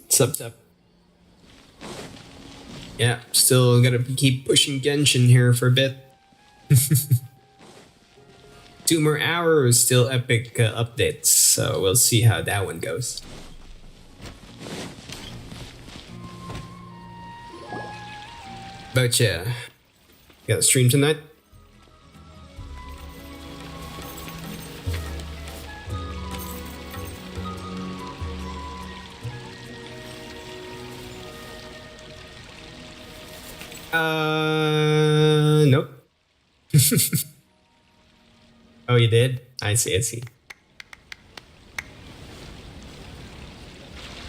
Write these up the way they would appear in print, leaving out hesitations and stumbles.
Sup. Yeah, still gonna keep pushing Genshin here for a bit. 2 more hours, still epic updates, so we'll see how that one goes. But yeah, got a stream tonight. Nope. Oh, you did? I see.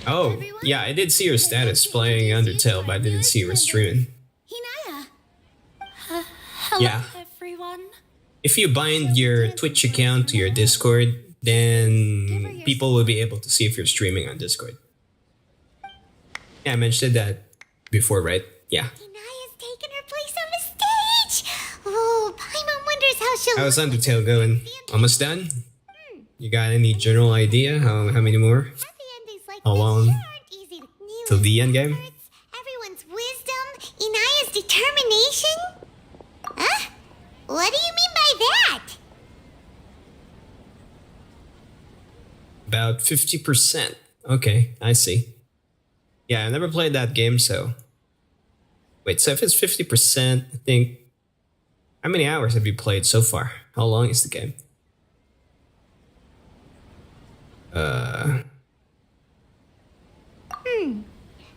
Oh, yeah, I did see your status playing Undertale, but I didn't see you were streaming. Hello, Yeah. everyone. If you bind your Twitch account to your Discord, then people will be able to see if you're streaming on Discord. Yeah, I mentioned that before, right? Yeah. Inaya's taken her place on the stage. Oh, Paimon wonders how she'll. How's Undertale going? Almost done? You got any general idea? How many more? How long till the end game? Everyone's wisdom, Inaya's determination. Huh? What do you mean by that? About 50%. Okay, I see. Yeah, I never played that game, so... Wait, so if it's 50%, I think... How many hours have you played so far? How long is the game?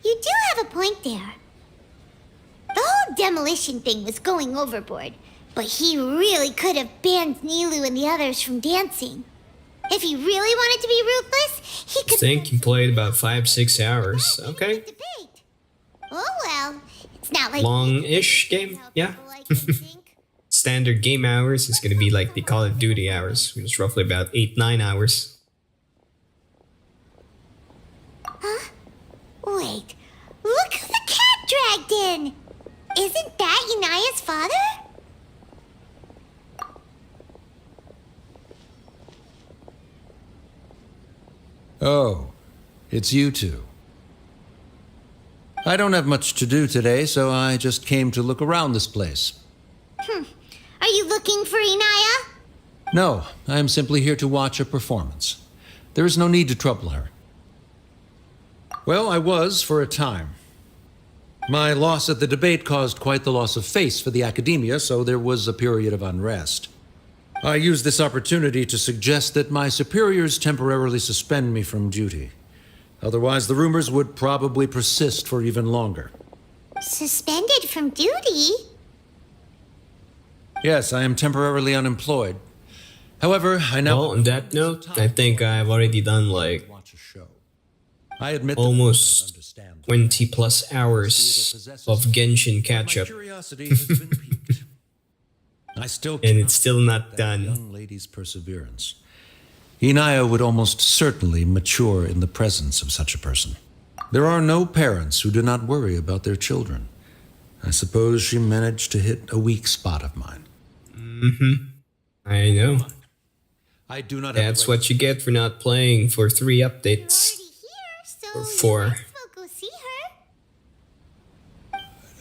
You do have a point there. The whole demolition thing was going overboard, but he really could have banned Nilu and the others from dancing. If he really wanted to be ruthless, he could... I think you played about 5-6 hours. Okay. Oh well, it's not like... Long-ish game? Yeah. Standard game hours is going to be like the Call of Duty hours, which is roughly about 8-9 hours. Huh? Wait, look who the cat dragged in! Isn't that Inaya's father? Oh, it's you two. I don't have much to do today, so I just came to look around this place. Are you looking for Inaya? No, I am simply here to watch a performance. There is no need to trouble her. Well, I was for a time. My loss at the debate caused quite the loss of face for the academia, so there was a period of unrest. I used this opportunity to suggest that my superiors temporarily suspend me from duty. Otherwise, the rumors would probably persist for even longer. Suspended from duty? Yes, I am temporarily unemployed. However, I now... Well, on that note, I think I've already done like watch a show. I admit almost 20 plus hours of Genshin catch-up. curiosity has been piqued. I still And cannot it's still not that done. young lady's perseverance. Inaya would almost certainly mature in the presence of such a person. There are no parents who do not worry about their children. I suppose she managed to hit a weak spot of mine. I know. I do not. That's what you get for not playing for 3 updates. Already here, so Or you 4. might as well go see her.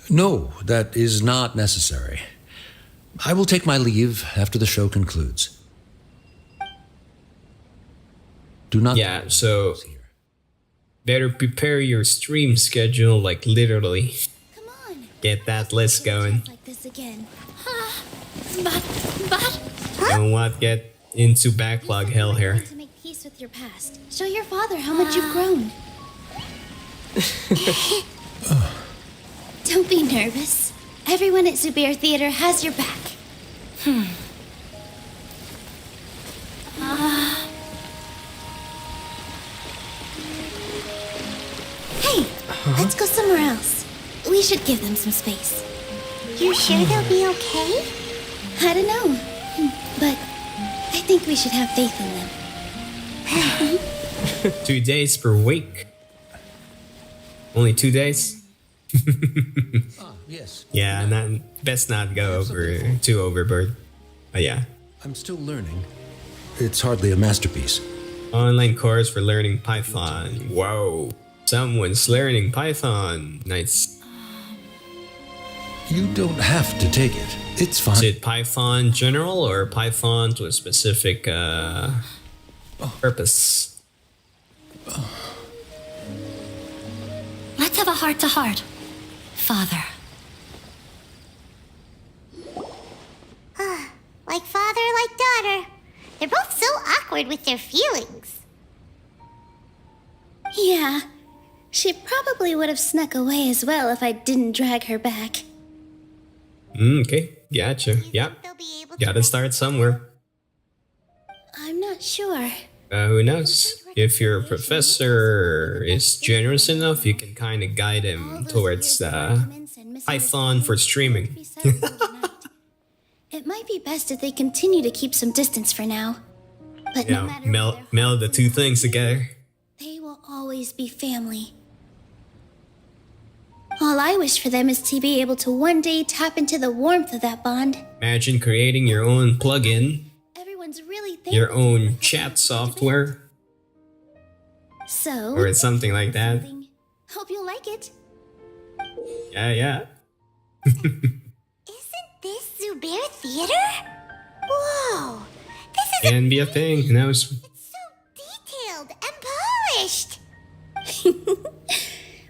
No, that is not necessary. I will take my leave after the show concludes. Do not. Yeah, so better prepare your stream schedule, like literally. Come on. Get that list going. Like this again. Don't want get into backlog hell here. To make peace with your past. Show your father how much you've grown. Don't be nervous. Everyone at Zubair Theater has your back. Hey, let's go somewhere else. We should give them some space. You sure they'll be okay? I don't know, but I think we should have faith in them. 2 days per week. Only 2 days? Yes. Yeah, best not go too overboard. But yeah. I'm still learning. It's hardly a masterpiece. Online course for learning Python. Whoa. Someone's learning Python. Nice. You don't have to take it. It's fine. Is it Python general or Python to a specific purpose? Let's have a heart-to-heart. Father. Like father, like daughter. They're both so awkward with their feelings. Yeah. She probably would have snuck away as well if I didn't drag her back. Okay, gotcha. Do you Yep. think they'll be able to Gotta start somewhere. I'm not sure. Who knows? If your professor is generous enough, you can kind of guide All him those towards years of arguments and Python for misunderstandings streaming. might be settling tonight. It might be best if they continue to keep some distance for now. But You no know, matter where their meld the hearts two and things minds are, together. they will always be family. All I wish for them is to be able to one day tap into the warmth of that bond. Imagine creating your own plugin, Everyone's really thankful your to them for own helping chat with the software, debate. So, or something like that. something. Hope you like it. Yeah. Isn't this Zubair Theater? Whoa! This is Can be a thing. Who knows? It's so detailed and polished.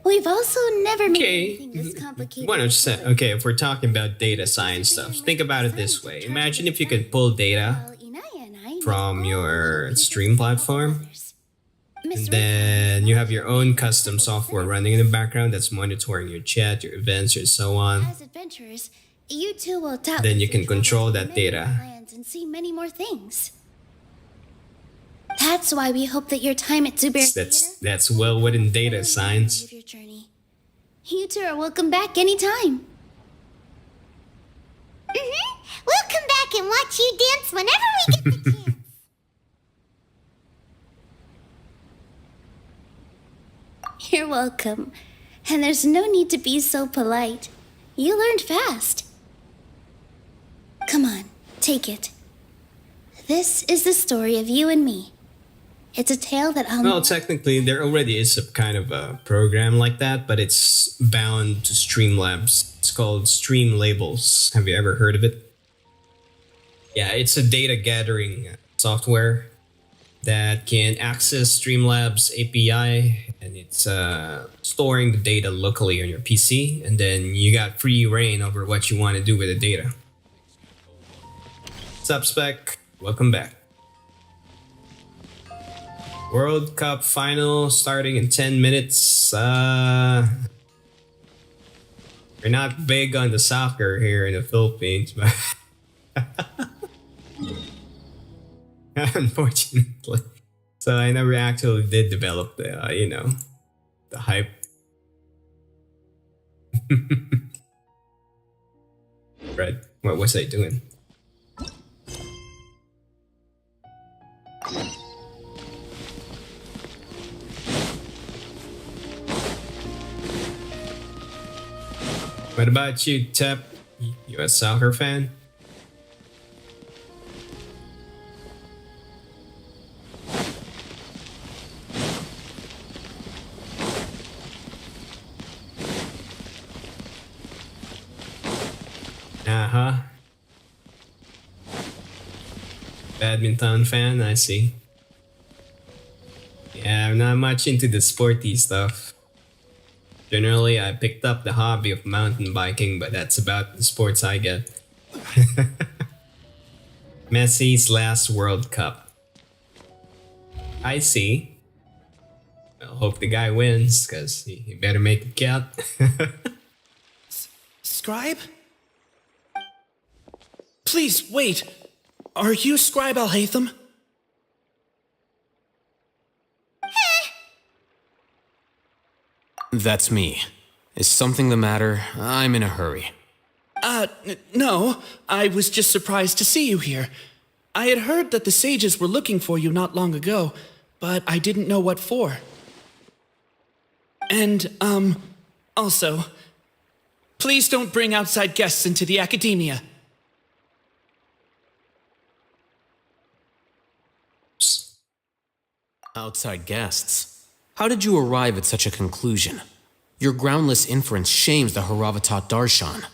We've also never made Okay, anything this complicated. 100%. Okay, if we're talking about data science stuff, think about it this way. Imagine if you could pull data While Inaya and I met from all your the pieces stream of platform, others. Miss and Rick then has you have your knowledge own of custom technical software physics. running in the background that's monitoring your chat, your events, or so on. As adventurers, you two will doubtless Then you can travel control to that many data. lands and see many more things. That's why we hope that your time at Zubair Theater That's well within data science. of your journey. You two are welcome back anytime. We'll come back and watch you dance whenever we get the chance. You're welcome. And there's no need to be so polite. You learned fast. Come on, take it. This is the story of you and me. It's a tale that I'll Well, technically, there already is a kind of a program like that, but it's bound to Streamlabs. It's called Stream Labels. Have you ever heard of it? Yeah, it's a data gathering software that can access Streamlabs API, and it's storing the data locally on your PC, and then you got free reign over what you want to do with the data. What's up, Spec? Welcome back. World Cup final starting in 10 minutes. We're not big on the soccer here in the Philippines, but unfortunately. So I never actually did develop the, the hype. Red, what was I doing? What about you, Tep? You a soccer fan? Uh-huh. Badminton fan, I see. Yeah, I'm not much into the sporty stuff. Generally, I picked up the hobby of mountain biking, but that's about the sports I get. Messi's last World Cup. I see. Well, hope the guy wins, because he better make it count. Scribe? Please, wait. Are you Scribe Al-Haytham? That's me. Is something the matter? I'm in a hurry. No. I was just surprised to see you here. I had heard that the sages were looking for you not long ago, but I didn't know what for. And, also, please don't bring outside guests into the academia. Outside guests. How did you arrive at such a conclusion? Your groundless inference shames the Haravatat Darshan.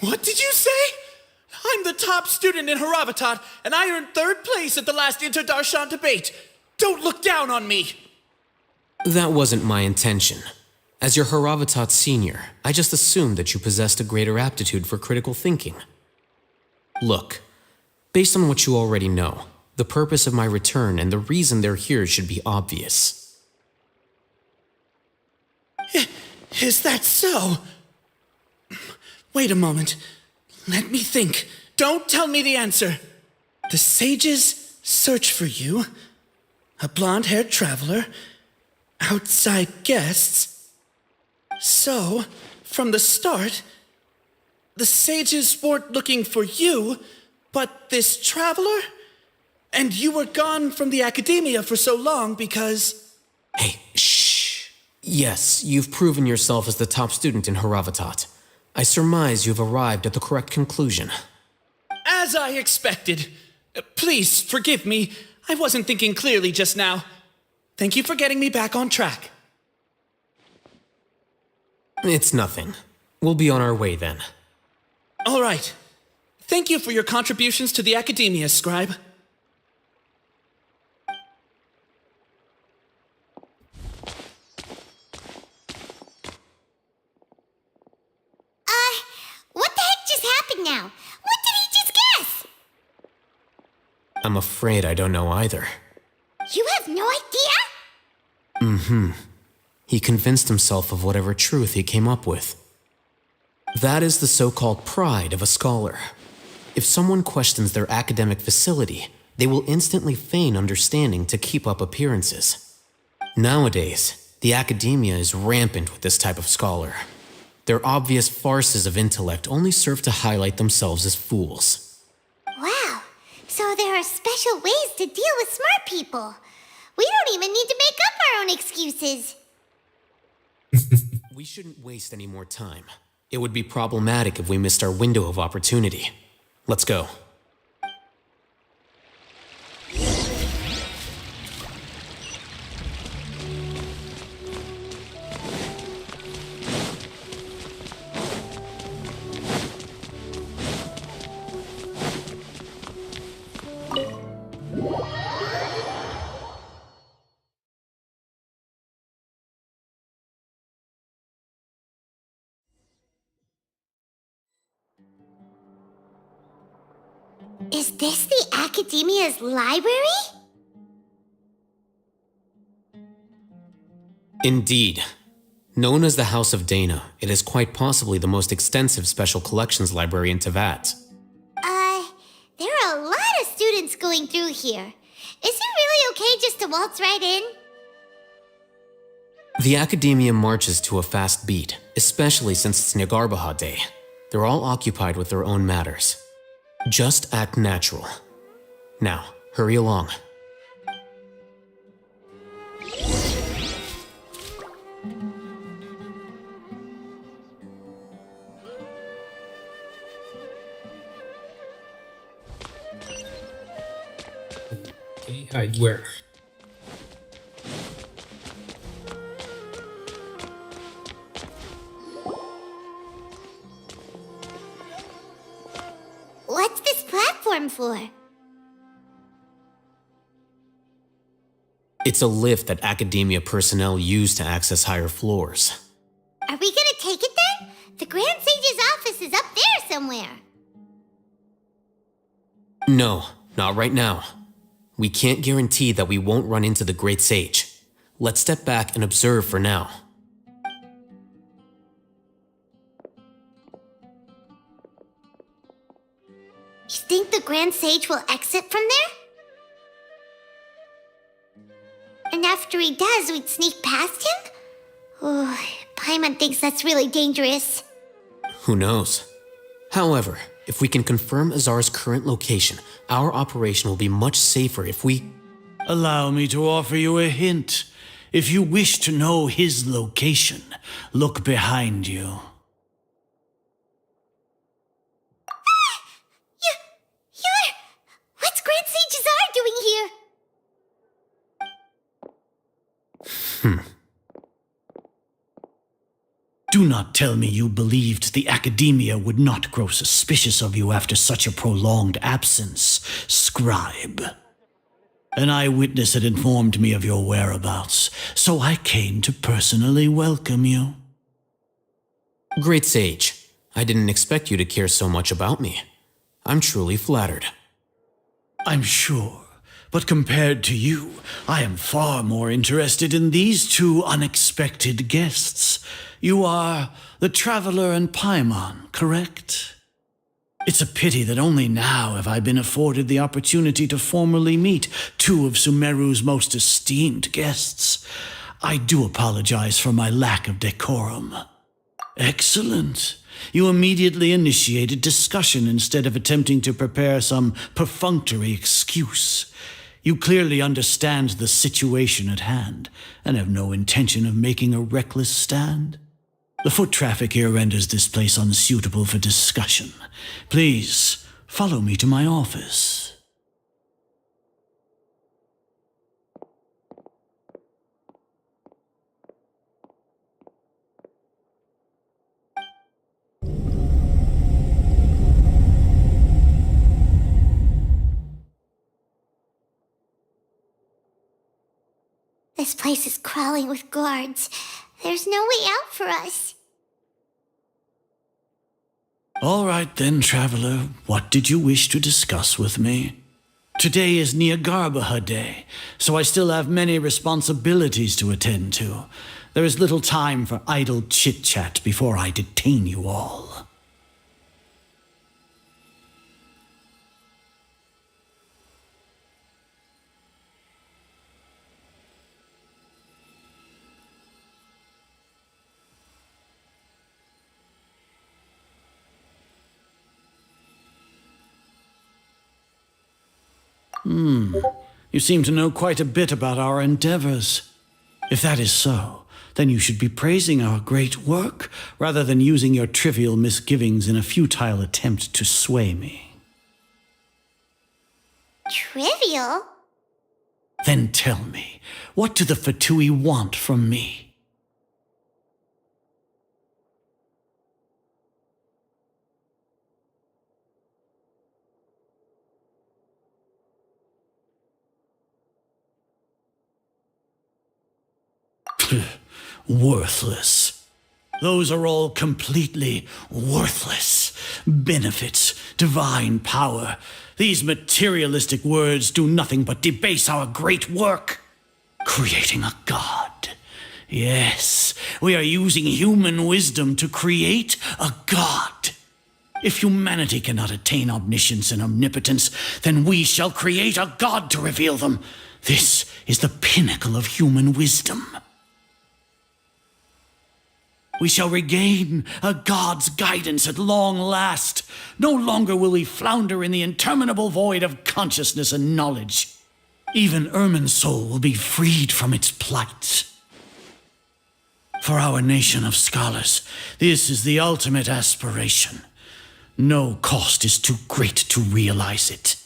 What did you say? I'm the top student in Haravatat, and I earned 3rd place at the last Inter-Darshan debate. Don't look down on me! That wasn't my intention. As your Haravatat senior, I just assumed that you possessed a greater aptitude for critical thinking. Look, based on what you already know, the purpose of my return and the reason they're here should be obvious. Is that so? Wait a moment. Let me think. Don't tell me the answer. The sages search for you. A blonde-haired traveler. Outside guests. So, from the start, the sages weren't looking for you, but this traveler? And you were gone from the academia for so long because... Hey, shh. Yes, you've proven yourself as the top student in Haravatat. I surmise you've arrived at the correct conclusion. As I expected. Please forgive me. I wasn't thinking clearly just now. Thank you for getting me back on track. It's nothing. We'll be on our way then. All right. Thank you for your contributions to the academia, Scribe. What the heck just happened now? What did he just guess? I'm afraid I don't know either. You have no idea? He convinced himself of whatever truth he came up with. That is the so-called pride of a scholar. If someone questions their academic facility, they will instantly feign understanding to keep up appearances. Nowadays, the academia is rampant with this type of scholar. Their obvious farces of intellect only serve to highlight themselves as fools. Wow. So there are special ways to deal with smart people. We don't even need to make up our own excuses. We shouldn't waste any more time. It would be problematic if we missed our window of opportunity. Let's go. Is this the Academia's library? Indeed. Known as the House of Dana, it is quite possibly the most extensive special collections library in Teyvat. There are a lot of students going through here. Is it really okay just to waltz right in? The Academia marches to a fast beat, especially since it's Nagarbaha Day. They're all occupied with their own matters. Just act natural. Now, hurry along. Okay, hide where? What's this platform for? It's a lift that Academia personnel use to access higher floors. Are we gonna take it then? The Grand Sage's office is up there somewhere. No, not right now. We can't guarantee that we won't run into the Great Sage. Let's step back and observe for now. You think the Grand Sage will exit from there? And after he does, we'd sneak past him? Oh, Paimon thinks that's really dangerous. Who knows? However, if we can confirm Azar's current location, our operation will be much safer if we... Allow me to offer you a hint. If you wish to know his location, look behind you. You're... What's Grand Do not tell me you believed the Academia would not grow suspicious of you after such a prolonged absence, scribe. An eyewitness had informed me of your whereabouts, so I came to personally welcome you. Great sage. I didn't expect you to care so much about me. I'm truly flattered. I'm sure, but compared to you, I am far more interested in these two unexpected guests. You are the Traveler and Paimon, correct? It's a pity that only now have I been afforded the opportunity to formally meet two of Sumeru's most esteemed guests. I do apologize for my lack of decorum. Excellent. You immediately initiated discussion instead of attempting to prepare some perfunctory excuse. You clearly understand the situation at hand and have no intention of making a reckless stand. The foot traffic here renders this place unsuitable for discussion. Please, follow me to my office. This place is crawling with guards. There's no way out for us. All right then, Traveler. What did you wish to discuss with me? Today is Niagarbaha Day, so I still have many responsibilities to attend to. There is little time for idle chit-chat before I detain you all. You seem to know quite a bit about our endeavors. If that is so, then you should be praising our great work rather than using your trivial misgivings in a futile attempt to sway me. Trivial? Then tell me, what do the Fatui want from me? Worthless. Those are all completely worthless. Benefits, divine power. These materialistic words do nothing but debase our great work. Creating a god. Yes, we are using human wisdom to create a god. If humanity cannot attain omniscience and omnipotence, then we shall create a god to reveal them. This is the pinnacle of human wisdom. We shall regain a god's guidance at long last. No longer will we flounder in the interminable void of consciousness and knowledge. Even Irminsul will be freed from its plight. For our nation of scholars, this is the ultimate aspiration. No cost is too great to realize it.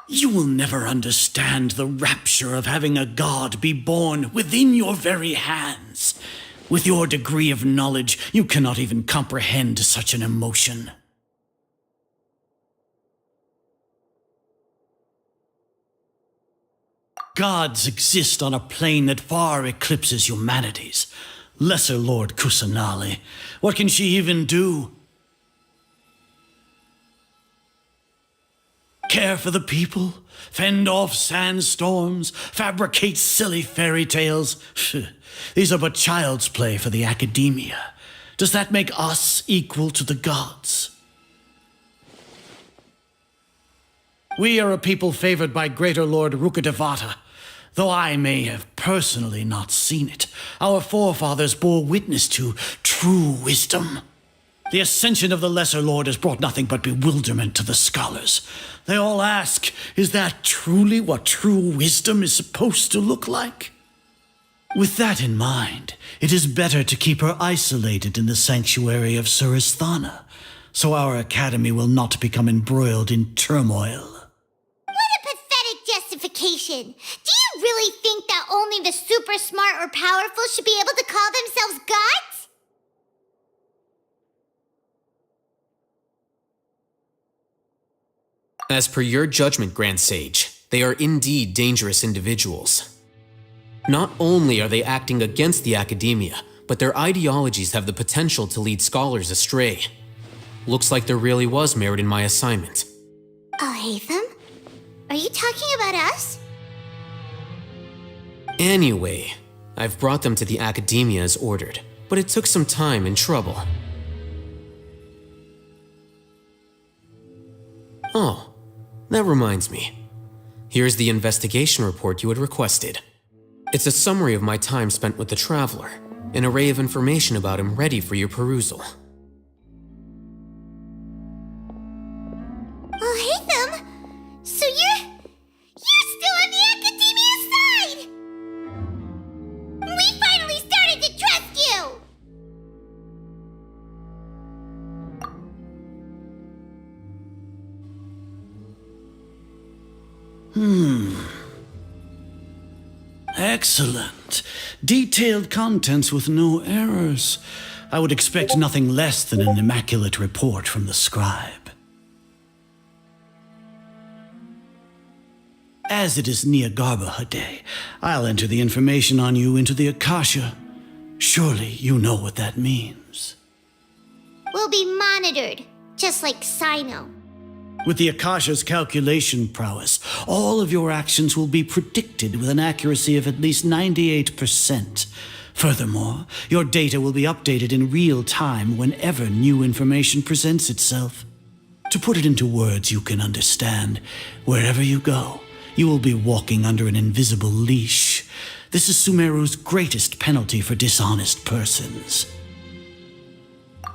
You will never understand the rapture of having a god be born within your very hands. With your degree of knowledge, you cannot even comprehend such an emotion. Gods exist on a plane that far eclipses humanity's. Lesser Lord Kusanali, what can she even do? Care for the people? Fend off sandstorms? Fabricate silly fairy tales? These are but child's play for the Academia. Does that make us equal to the gods? We are a people favored by Greater Lord Rukkhadevata. Though I may have personally not seen it, our forefathers bore witness to true wisdom. The ascension of the Lesser Lord has brought nothing but bewilderment to the scholars. They all ask, is that truly what true wisdom is supposed to look like? With that in mind, it is better to keep her isolated in the sanctuary of Suristhana, so our academy will not become embroiled in turmoil. What a pathetic justification! Do you really think that only the super smart or powerful should be able to call themselves gods? As per your judgment, Grand Sage, they are indeed dangerous individuals. Not only are they acting against the academia, but their ideologies have the potential to lead scholars astray. Looks like there really was merit in my assignment. Haytham? Are you talking about us? Anyway, I've brought them to the academia as ordered, but it took some time and trouble. Oh, that reminds me. Here's the investigation report you had requested. It's a summary of my time spent with the Traveler, an array of information about him ready for your perusal. Haytham? So you're still on the academia side! We finally started to trust you! Excellent. Detailed contents with no errors. I would expect nothing less than an immaculate report from the scribe. As it is Niagarbaha Day, I'll enter the information on you into the Akasha. Surely you know what that means. We'll be monitored, just like Sino. With the Akasha's calculation prowess, all of your actions will be predicted with an accuracy of at least 98%. Furthermore, your data will be updated in real time whenever new information presents itself. To put it into words you can understand, wherever you go, you will be walking under an invisible leash. This is Sumeru's greatest penalty for dishonest persons.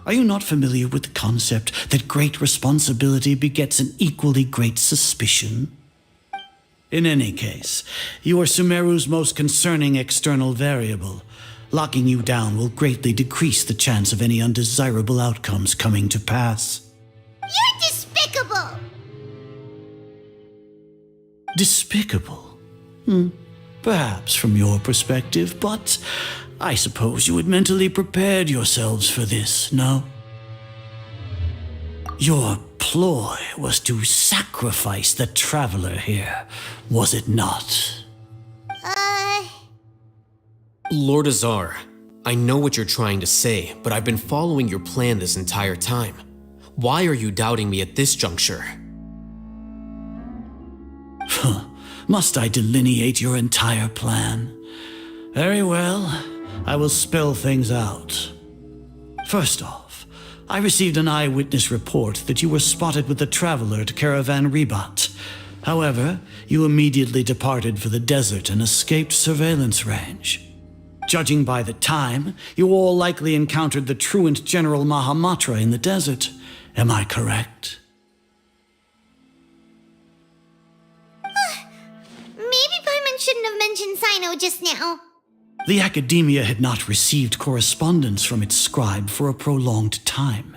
Are you not familiar with the concept that great responsibility begets an equally great suspicion? In any case, you are Sumeru's most concerning external variable. Locking you down will greatly decrease the chance of any undesirable outcomes coming to pass. You're despicable! Despicable? Perhaps from your perspective, but I suppose you had mentally prepared yourselves for this, no? Your ploy was to sacrifice the Traveler here, was it not? Lord Azar, I know what you're trying to say, but I've been following your plan this entire time. Why are you doubting me at this juncture? Must I delineate your entire plan? Very well, I will spell things out. First off, I received an eyewitness report that you were spotted with the Traveler at Caravan Ribat. However, you immediately departed for the desert and escaped surveillance range. Judging by the time, you all likely encountered the truant General Mahamatra in the desert. Am I correct? Maybe Paimon shouldn't have mentioned Sino just now. The Academia had not received correspondence from its scribe for a prolonged time.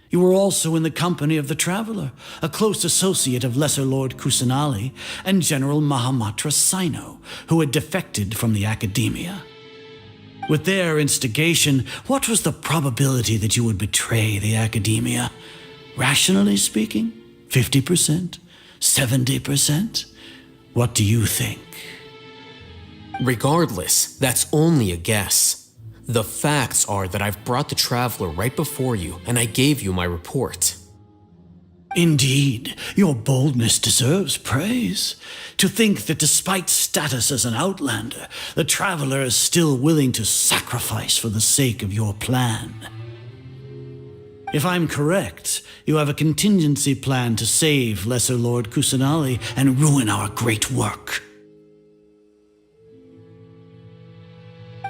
You were also in the company of the Traveler, a close associate of Lesser Lord Kusanali and General Mahamatra Sino, who had defected from the Academia. With their instigation, what was the probability that you would betray the Academia? Rationally speaking, 50%? 70%? What do you think? Regardless, that's only a guess. The facts are that I've brought the Traveler right before you, and I gave you my report. Indeed, your boldness deserves praise. To think that despite status as an outlander, the Traveler is still willing to sacrifice for the sake of your plan. If I'm correct, you have a contingency plan to save Lesser Lord Kusanali and ruin our great work.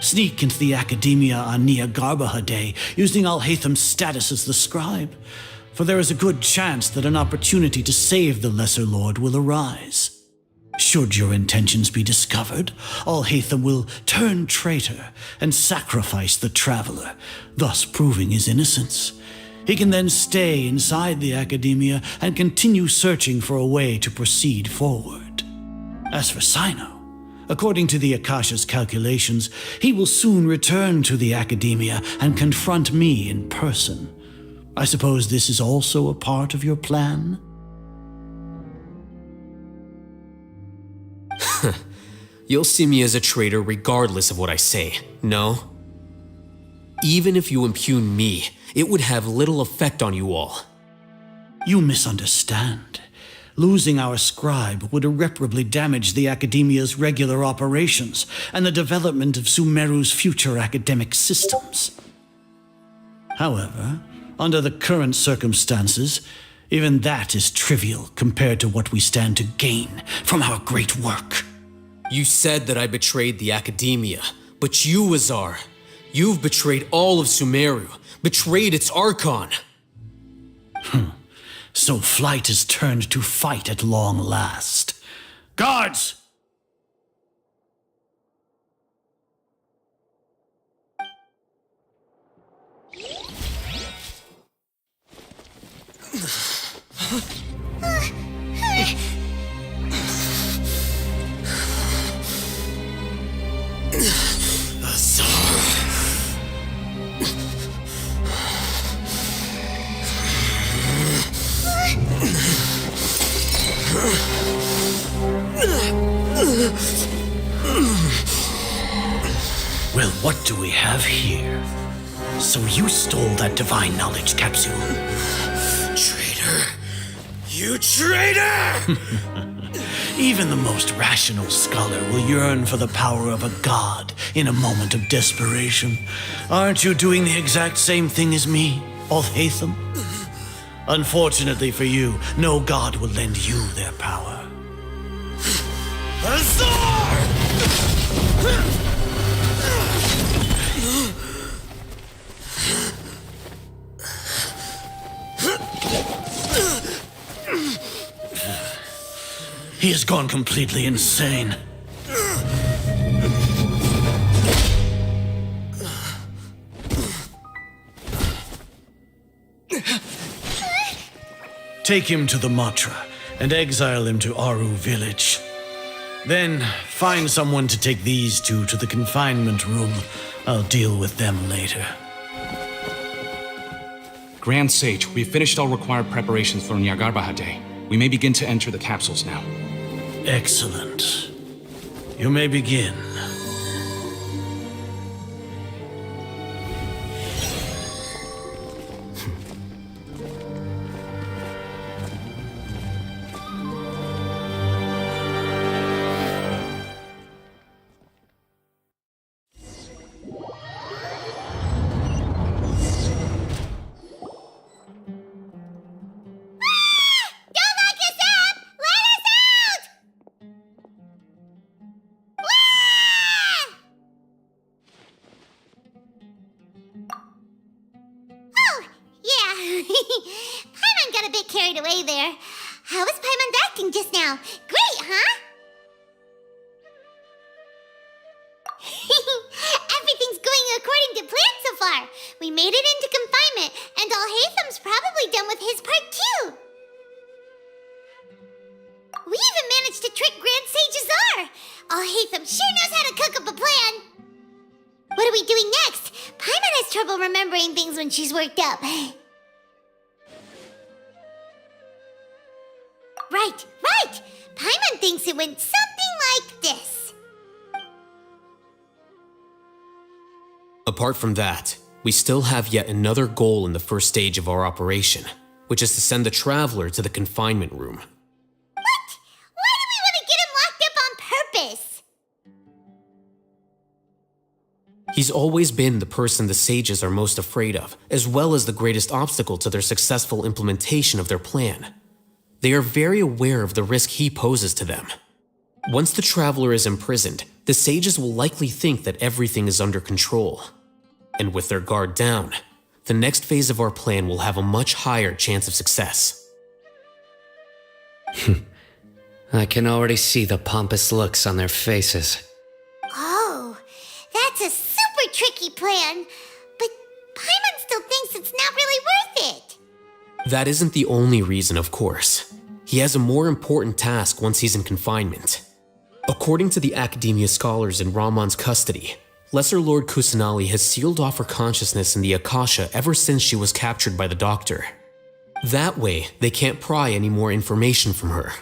Sneak into the Academia on Niagarbaha Day, using Alhatham's status as the scribe, for there is a good chance that an opportunity to save the Lesser Lord will arise. Should your intentions be discovered, Alhatham will turn traitor and sacrifice the Traveler, thus proving his innocence. He can then stay inside the Academia and continue searching for a way to proceed forward. As for Sino, According to the Akasha's calculations, he will soon return to the academia and confront me in person. I suppose this is also a part of your plan? You'll see me as a traitor regardless of what I say, no? Even if you impugn me, it would have little effect on you all. You misunderstand. Losing our scribe would irreparably damage the Academia's regular operations and the development of Sumeru's future academic systems. However, under the current circumstances, even that is trivial compared to what we stand to gain from our great work. You said that I betrayed the Academia, but you, Azar, you've betrayed all of Sumeru, betrayed its Archon. So flight is turned to fight at long last. Guards! Well, what do we have here? So you stole that divine knowledge capsule? Traitor! You traitor! Even the most rational scholar will yearn for the power of a god in a moment of desperation. Aren't you doing the exact same thing as me, Alhaitham? Unfortunately for you, no god will lend you their power. Azar! He has gone completely insane. Take him to the Matra and exile him to Aru village. Then find someone to take these two to the confinement room. I'll deal with them later. Grand Sage, we've finished all required preparations for Nyagarbha Day. We may begin to enter the capsules now. Excellent. You may begin. Paimon got a bit carried away there. How was Paimon acting just now? Great, huh? Everything's going according to plan so far. We made it into confinement, and Alhaitham's probably done with his part too. We even managed to trick Grand Sage Azar. Alhaitham sure knows how to cook up a plan. What are we doing next? Paimon has trouble remembering things when she's worked up. Right! Paimon thinks it went something like this. Apart from that, we still have yet another goal in the first stage of our operation, which is to send the Traveler to the confinement room. What? Why do we want to get him locked up on purpose? He's always been the person the sages are most afraid of, as well as the greatest obstacle to their successful implementation of their plan. They are very aware of the risk he poses to them. Once the Traveler is imprisoned, the sages will likely think that everything is under control. And with their guard down, the next phase of our plan will have a much higher chance of success. I can already see the pompous looks on their faces. Oh, that's a super tricky plan. But Paimon still thinks it's not really worth it. That isn't the only reason, of course. He has a more important task once he's in confinement. According to the Academia scholars in Ramon's custody, Lesser Lord Kusanali has sealed off her consciousness in the Akasha ever since she was captured by the Doctor. That way, they can't pry any more information from her.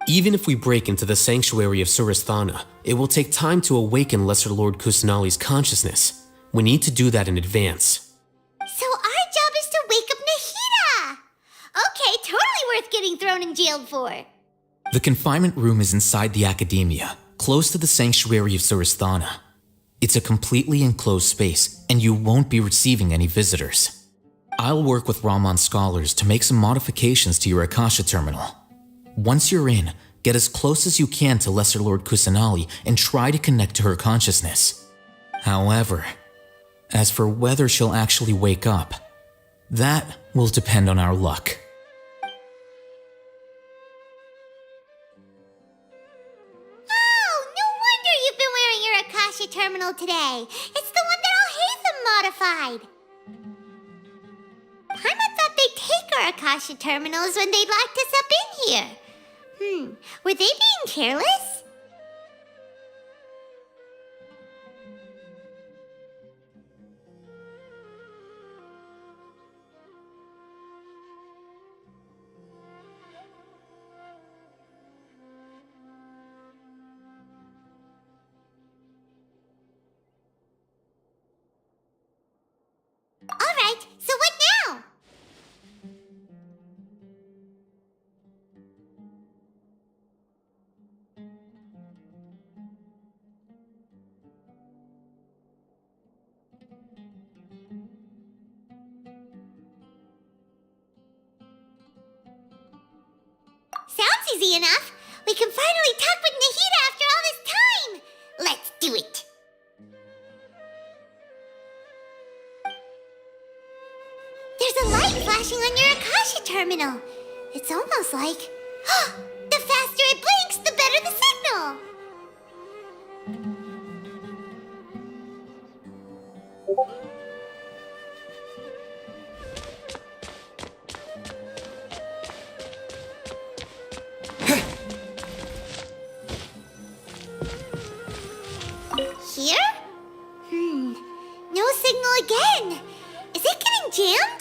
Even if we break into the sanctuary of Surasthana, it will take time to awaken Lesser Lord Kusanali's consciousness. We need to do that in advance. So our job is to wake up Nahida! Okay, totally worth getting thrown in jail for. The confinement room is inside the Academia, close to the sanctuary of Surasthana. It's a completely enclosed space, and you won't be receiving any visitors. I'll work with Ramon's scholars to make some modifications to your Akasha terminal. Once you're in, get as close as you can to Lesser Lord Kusanali and try to connect to her consciousness. However, as for whether she'll actually wake up, that will depend on our luck. Oh, no wonder you've been wearing your Akasha terminal today. It's the one that Al-Haytham modified. Paimon thought they'd take our Akasha terminals when they locked us up in here. Were they being careless? All right, so what now? Sounds easy enough. We can finally talk with Nahida after all this time. Let's do it. There's a light flashing on your Akasha terminal. It's almost like... the faster it blinks, the better the signal. Here? No signal again. Is it getting jammed?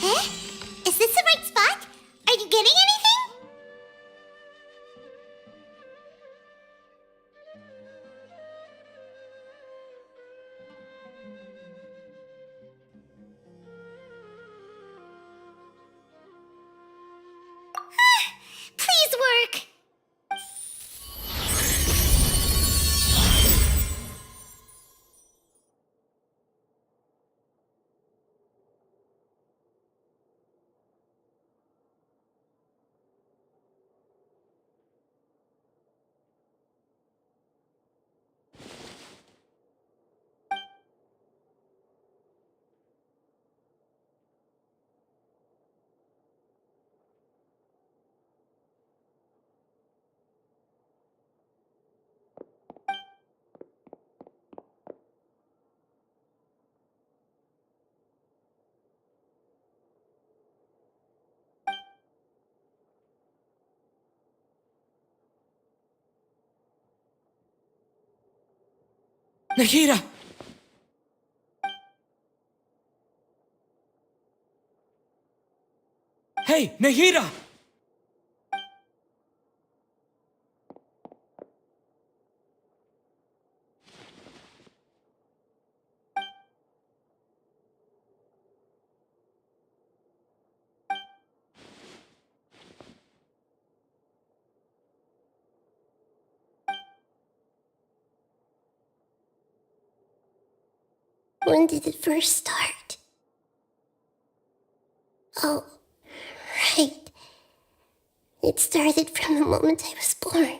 Eh? Is this the right spot? Are you getting anything? Please work. Nahida! Hey, Nahida! When did it first start? Oh, right. It started from the moment I was born.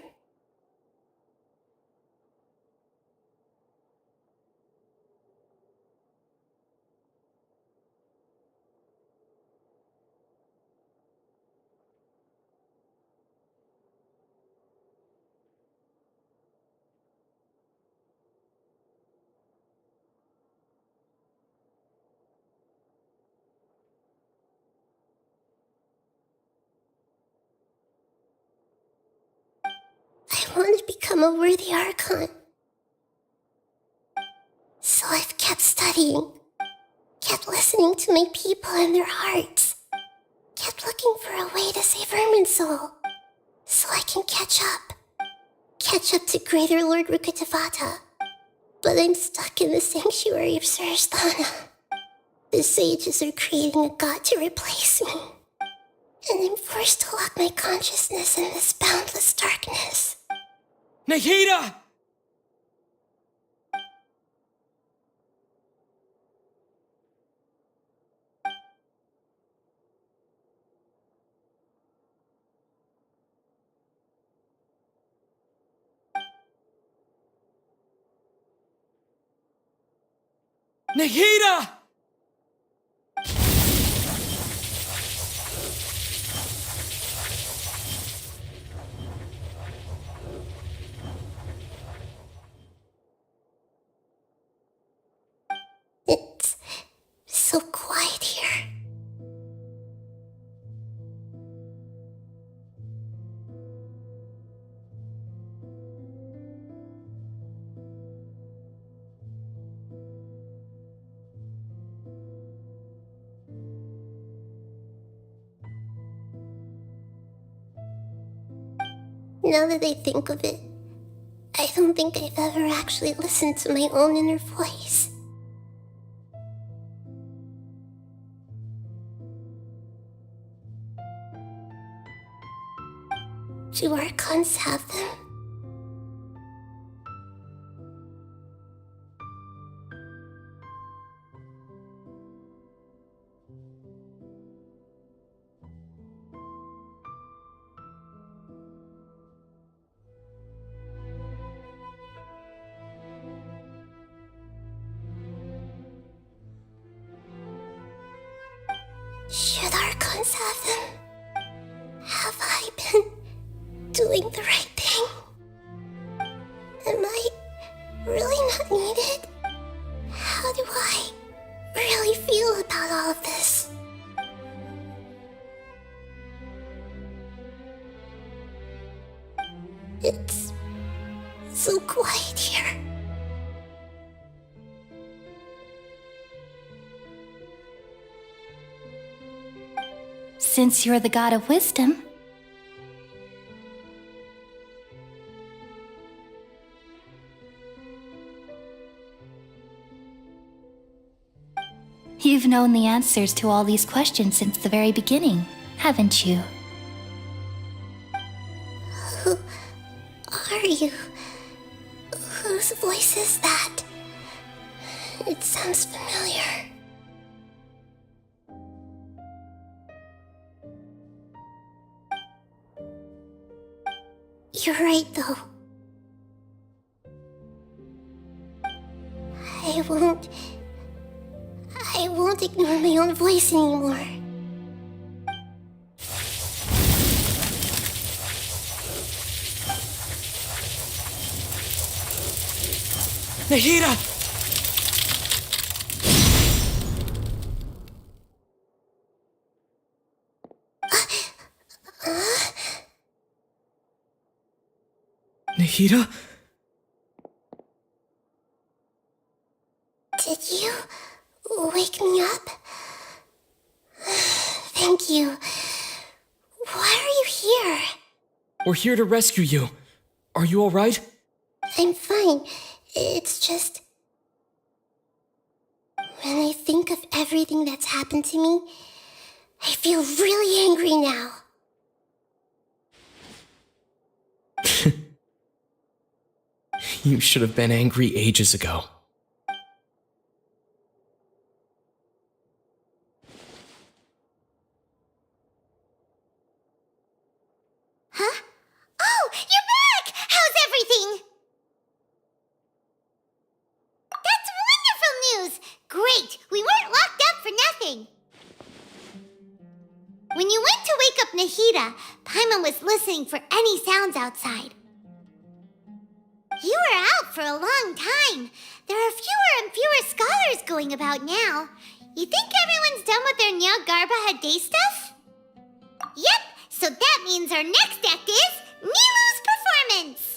I want to become a worthy Archon. So I've kept studying, kept listening to my people and their hearts, kept looking for a way to save Irminsul, so I can catch up to Greater Lord Rukkhadevata. But I'm stuck in the sanctuary of Surasthana. The sages are creating a god to replace me, and I'm forced to lock my consciousness in this boundless darkness. Nahida! Nahida! It's so quiet here. Now that I think of it, I don't think I've ever actually listened to my own inner voice. Do Archons have them? Should Archons have them? Have I been doing the right thing? Am I really not needed? How do I really feel about all of this? It's so quiet here. Since you're the god of wisdom, you've known the answers to all these questions since the very beginning, haven't you? Who are you? Whose voice is that? It sounds familiar. You're right, though. I won't ignore my own voice anymore. Nahida! Nahida? Did you wake me up? Thank you. Why are you here? We're here to rescue you. Are you alright? I'm fine. It's just... when I think of everything that's happened to me, I feel really angry now. You should have been angry ages ago. Nahida, Paimon was listening for any sounds outside. You were out for a long time. There are fewer and fewer scholars going about now. You think everyone's done with their Nyagarbha Day stuff? Yep, so that means our next act is Nilu's performance!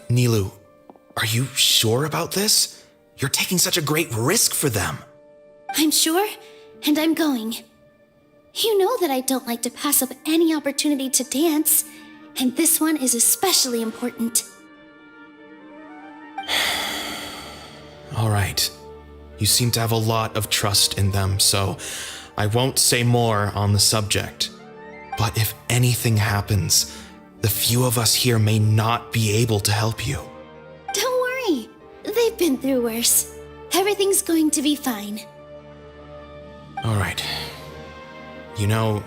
Nilu, are you sure about this? You're taking such a great risk for them. I'm sure, and I'm going. You know that I don't like to pass up any opportunity to dance, and this one is especially important. All right. You seem to have a lot of trust in them, so I won't say more on the subject. But if anything happens, the few of us here may not be able to help you. Don't worry. They've been through worse. Everything's going to be fine. All right. You know,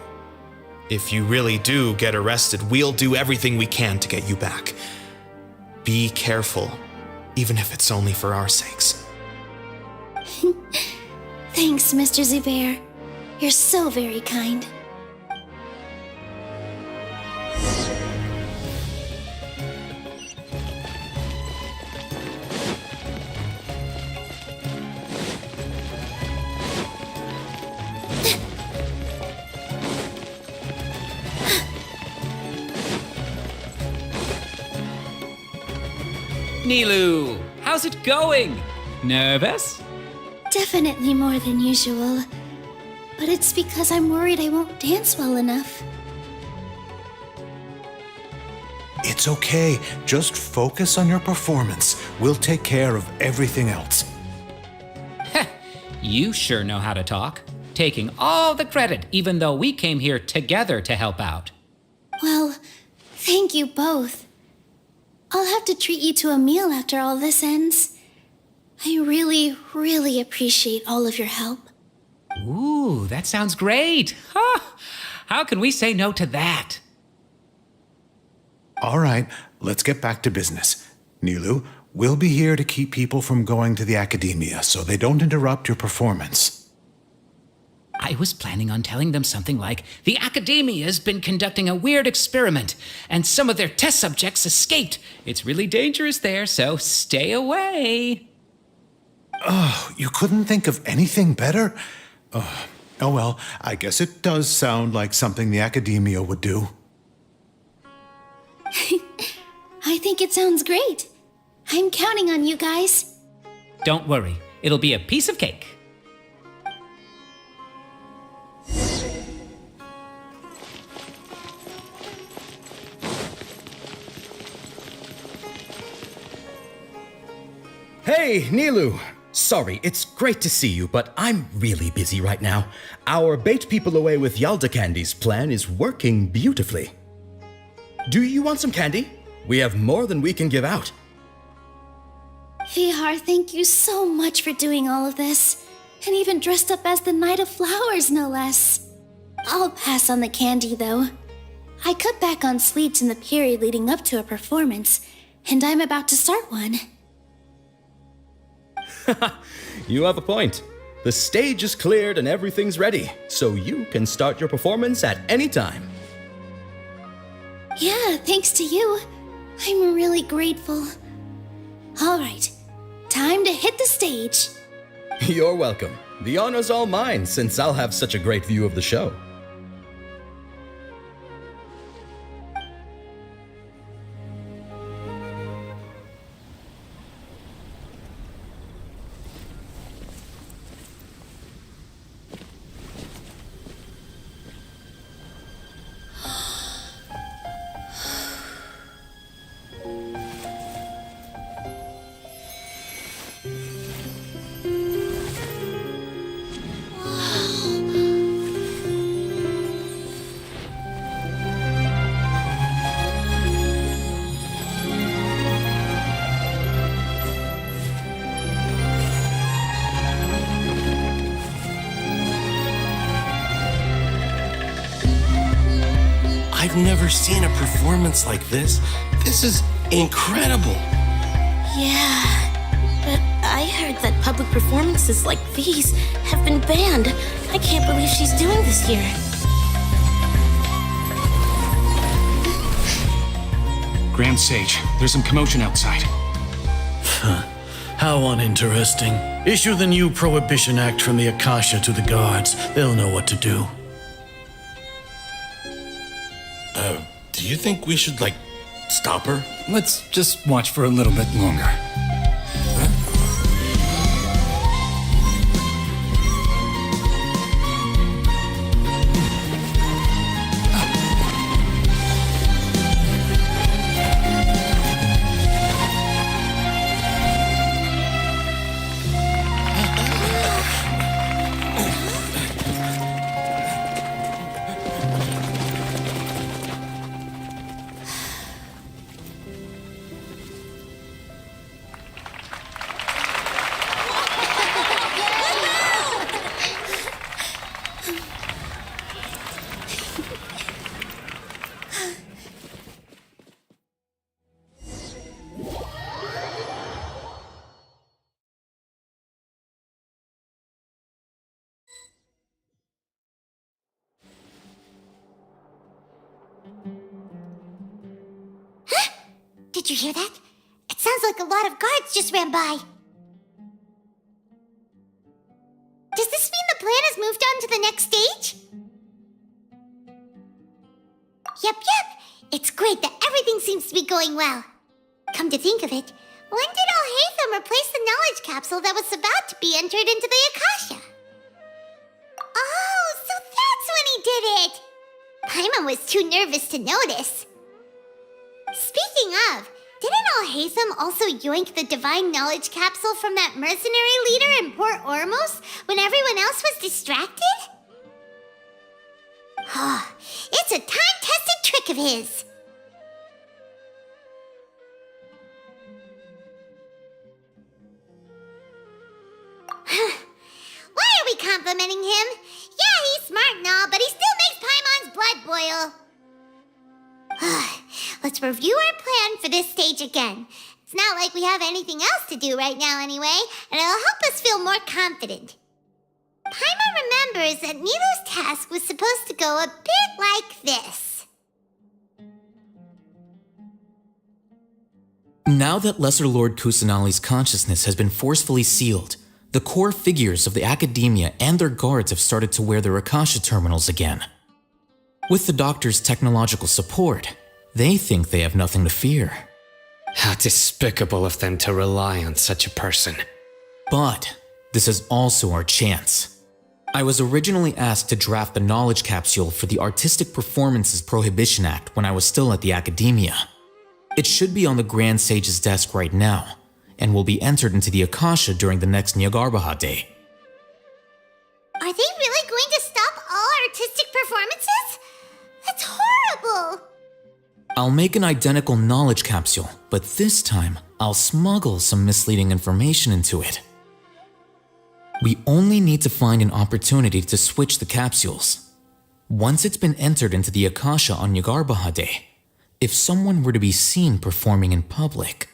if you really do get arrested, we'll do everything we can to get you back. Be careful, even if it's only for our sakes. Thanks, Mr. Zubair. You're so very kind. Nilu, how's it going? Nervous? Definitely more than usual. But it's because I'm worried I won't dance well enough. It's okay. Just focus on your performance. We'll take care of everything else. You sure know how to talk. Taking all the credit, even though we came here together to help out. Well, thank you both. I'll have to treat you to a meal after all this ends. I really, really appreciate all of your help. Ooh, that sounds great. How can we say no to that? All right, let's get back to business. Nilu, we'll be here to keep people from going to the academia so they don't interrupt your performance. I was planning on telling them something like, the academia's been conducting a weird experiment, and some of their test subjects escaped. It's really dangerous there, so stay away. Oh, you couldn't think of anything better? Oh well, I guess it does sound like something the academia would do. I think it sounds great. I'm counting on you guys. Don't worry, it'll be a piece of cake. Hey, Nilu! Sorry, it's great to see you, but I'm really busy right now. Our Bait People Away with Yalda Candies plan is working beautifully. Do you want some candy? We have more than we can give out. Vihar, thank you so much for doing all of this. And even dressed up as the Knight of Flowers, no less. I'll pass on the candy, though. I cut back on sweets in the period leading up to a performance, and I'm about to start one. You have a point. The stage is cleared and everything's ready, so you can start your performance at any time. Yeah, thanks to you. I'm really grateful. All right, time to hit the stage. You're welcome. The honor's all mine, since I'll have such a great view of the show. I've never seen a performance like this. This is incredible. Yeah, but I heard that public performances like these have been banned. I can't believe she's doing this here. Grand Sage, there's some commotion outside. How uninteresting. Issue the new Prohibition Act from the Akasha to the guards. They'll know what to do. Do you think we should, stop her? Let's just watch for a little bit longer. Did you hear that? It sounds like a lot of guards just ran by. Does this mean the plan has moved on to the next stage? Yep. It's great that everything seems to be going well. Come to think of it, when did Alhaitham replace the knowledge capsule that was about to be entered into the Akasha? Oh, so that's when he did it! Paimon was too nervous to notice. Speaking of, didn't Alhaitham also yoink the divine knowledge capsule from that mercenary leader in Port Ormos when everyone else was distracted? It's a time-tested trick of his. Why are we complimenting him? Yeah, he's smart and all, but he still makes Paimon's blood boil. Let's review our plan for this stage again. It's not like we have anything else to do right now anyway, and it'll help us feel more confident. Paimon remembers that Nilu's task was supposed to go a bit like this. Now that Lesser Lord Kusanali's consciousness has been forcefully sealed, the core figures of the academia and their guards have started to wear their Akasha terminals again. With the doctor's technological support, they think they have nothing to fear. How despicable of them to rely on such a person. But this is also our chance. I was originally asked to draft the knowledge capsule for the Artistic Performances Prohibition Act when I was still at the academia. It should be on the Grand Sage's desk right now, and will be entered into the Akasha during the next Nyagarbha Day. Are they really going to stop all artistic performances? That's horrible! I'll make an identical knowledge capsule, but this time I'll smuggle some misleading information into it. We only need to find an opportunity to switch the capsules. Once it's been entered into the Akasha on Nyagarbha Day, if someone were to be seen performing in public,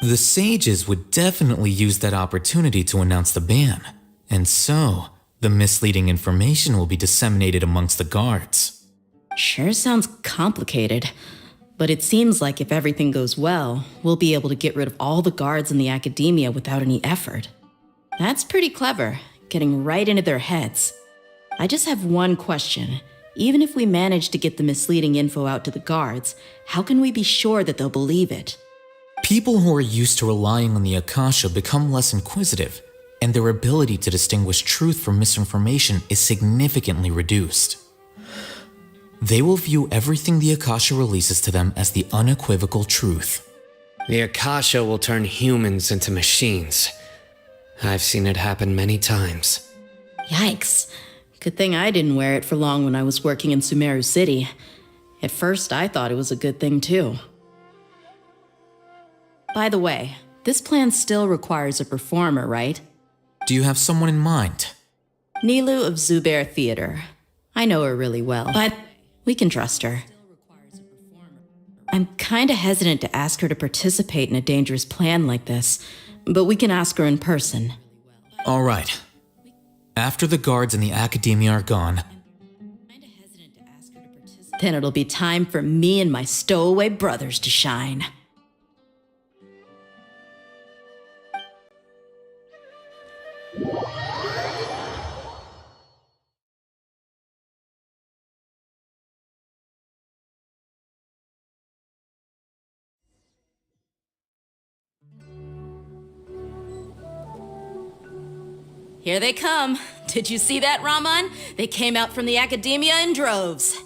the sages would definitely use that opportunity to announce the ban, and so the misleading information will be disseminated amongst the guards. Sure sounds complicated, but it seems like if everything goes well, we'll be able to get rid of all the guards in the academia without any effort. That's pretty clever, getting right into their heads. I just have one question. Even if we manage to get the misleading info out to the guards, how can we be sure that they'll believe it? People who are used to relying on the Akasha become less inquisitive, and their ability to distinguish truth from misinformation is significantly reduced. They will view everything the Akasha releases to them as the unequivocal truth. The Akasha will turn humans into machines. I've seen it happen many times. Yikes. Good thing I didn't wear it for long when I was working in Sumeru City. At first, I thought it was a good thing too. By the way, this plan still requires a performer, right? Do you have someone in mind? Nilu of Zubair Theater. I know her really well, but we can trust her. I'm kinda hesitant to ask her to participate in a dangerous plan like this, but we can ask her in person. All right. After the guards in the academia are gone, Then it'll be time for me and my stowaway brothers to shine. Here they come. Did you see that, Raman? They came out from the academia in droves.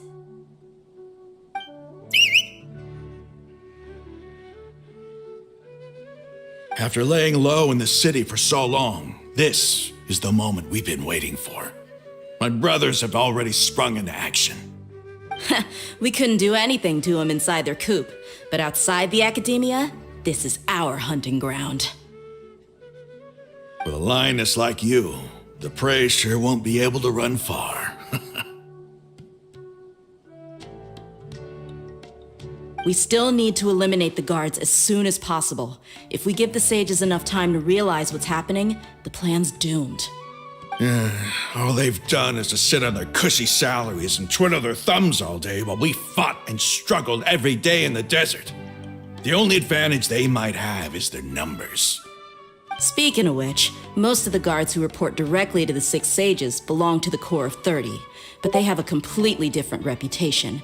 After laying low in the city for so long, this is the moment we've been waiting for. My brothers have already sprung into action. We couldn't do anything to them inside their coop, but outside the academia, this is our hunting ground. With a lioness like you, the prey sure won't be able to run far. We still need to eliminate the guards as soon as possible. If we give the sages enough time to realize what's happening, the plan's doomed. All they've done is to sit on their cushy salaries and twiddle their thumbs all day while we fought and struggled every day in the desert. The only advantage they might have is their numbers. Speaking of which, most of the guards who report directly to the Six Sages belong to the Corps of 30, but they have a completely different reputation.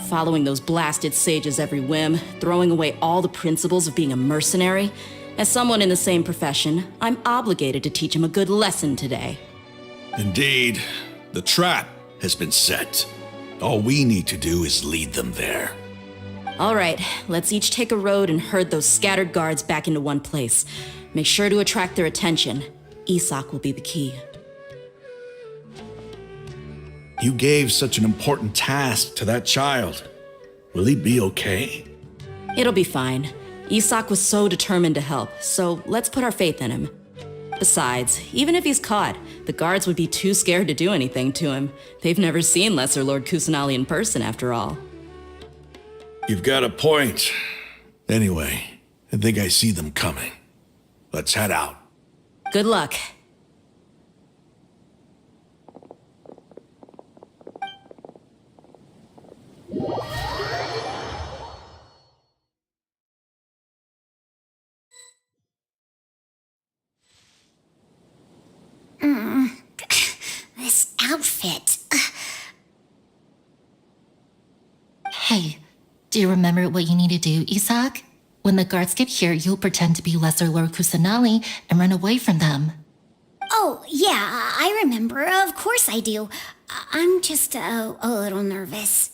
Following those blasted sages every whim, throwing away all the principles of being a mercenary. As someone in the same profession, I'm obligated to teach him a good lesson today. Indeed, the trap has been set. All we need to do is lead them there. All right, let's each take a road and herd those scattered guards back into one place. Make sure to attract their attention. Isak will be the key. You gave such an important task to that child. Will he be okay? It'll be fine. Isak was so determined to help, so let's put our faith in him. Besides, even if he's caught, the guards would be too scared to do anything to him. They've never seen Lesser Lord Kusanali in person, after all. You've got a point. Anyway, I think I see them coming. Let's head out. Good luck. This outfit. Hey, do you remember what you need to do, Isak? When the guards get here, you'll pretend to be Lesser Lord Kusanali and run away from them. Oh, yeah, I remember. Of course I do. I'm just a little nervous.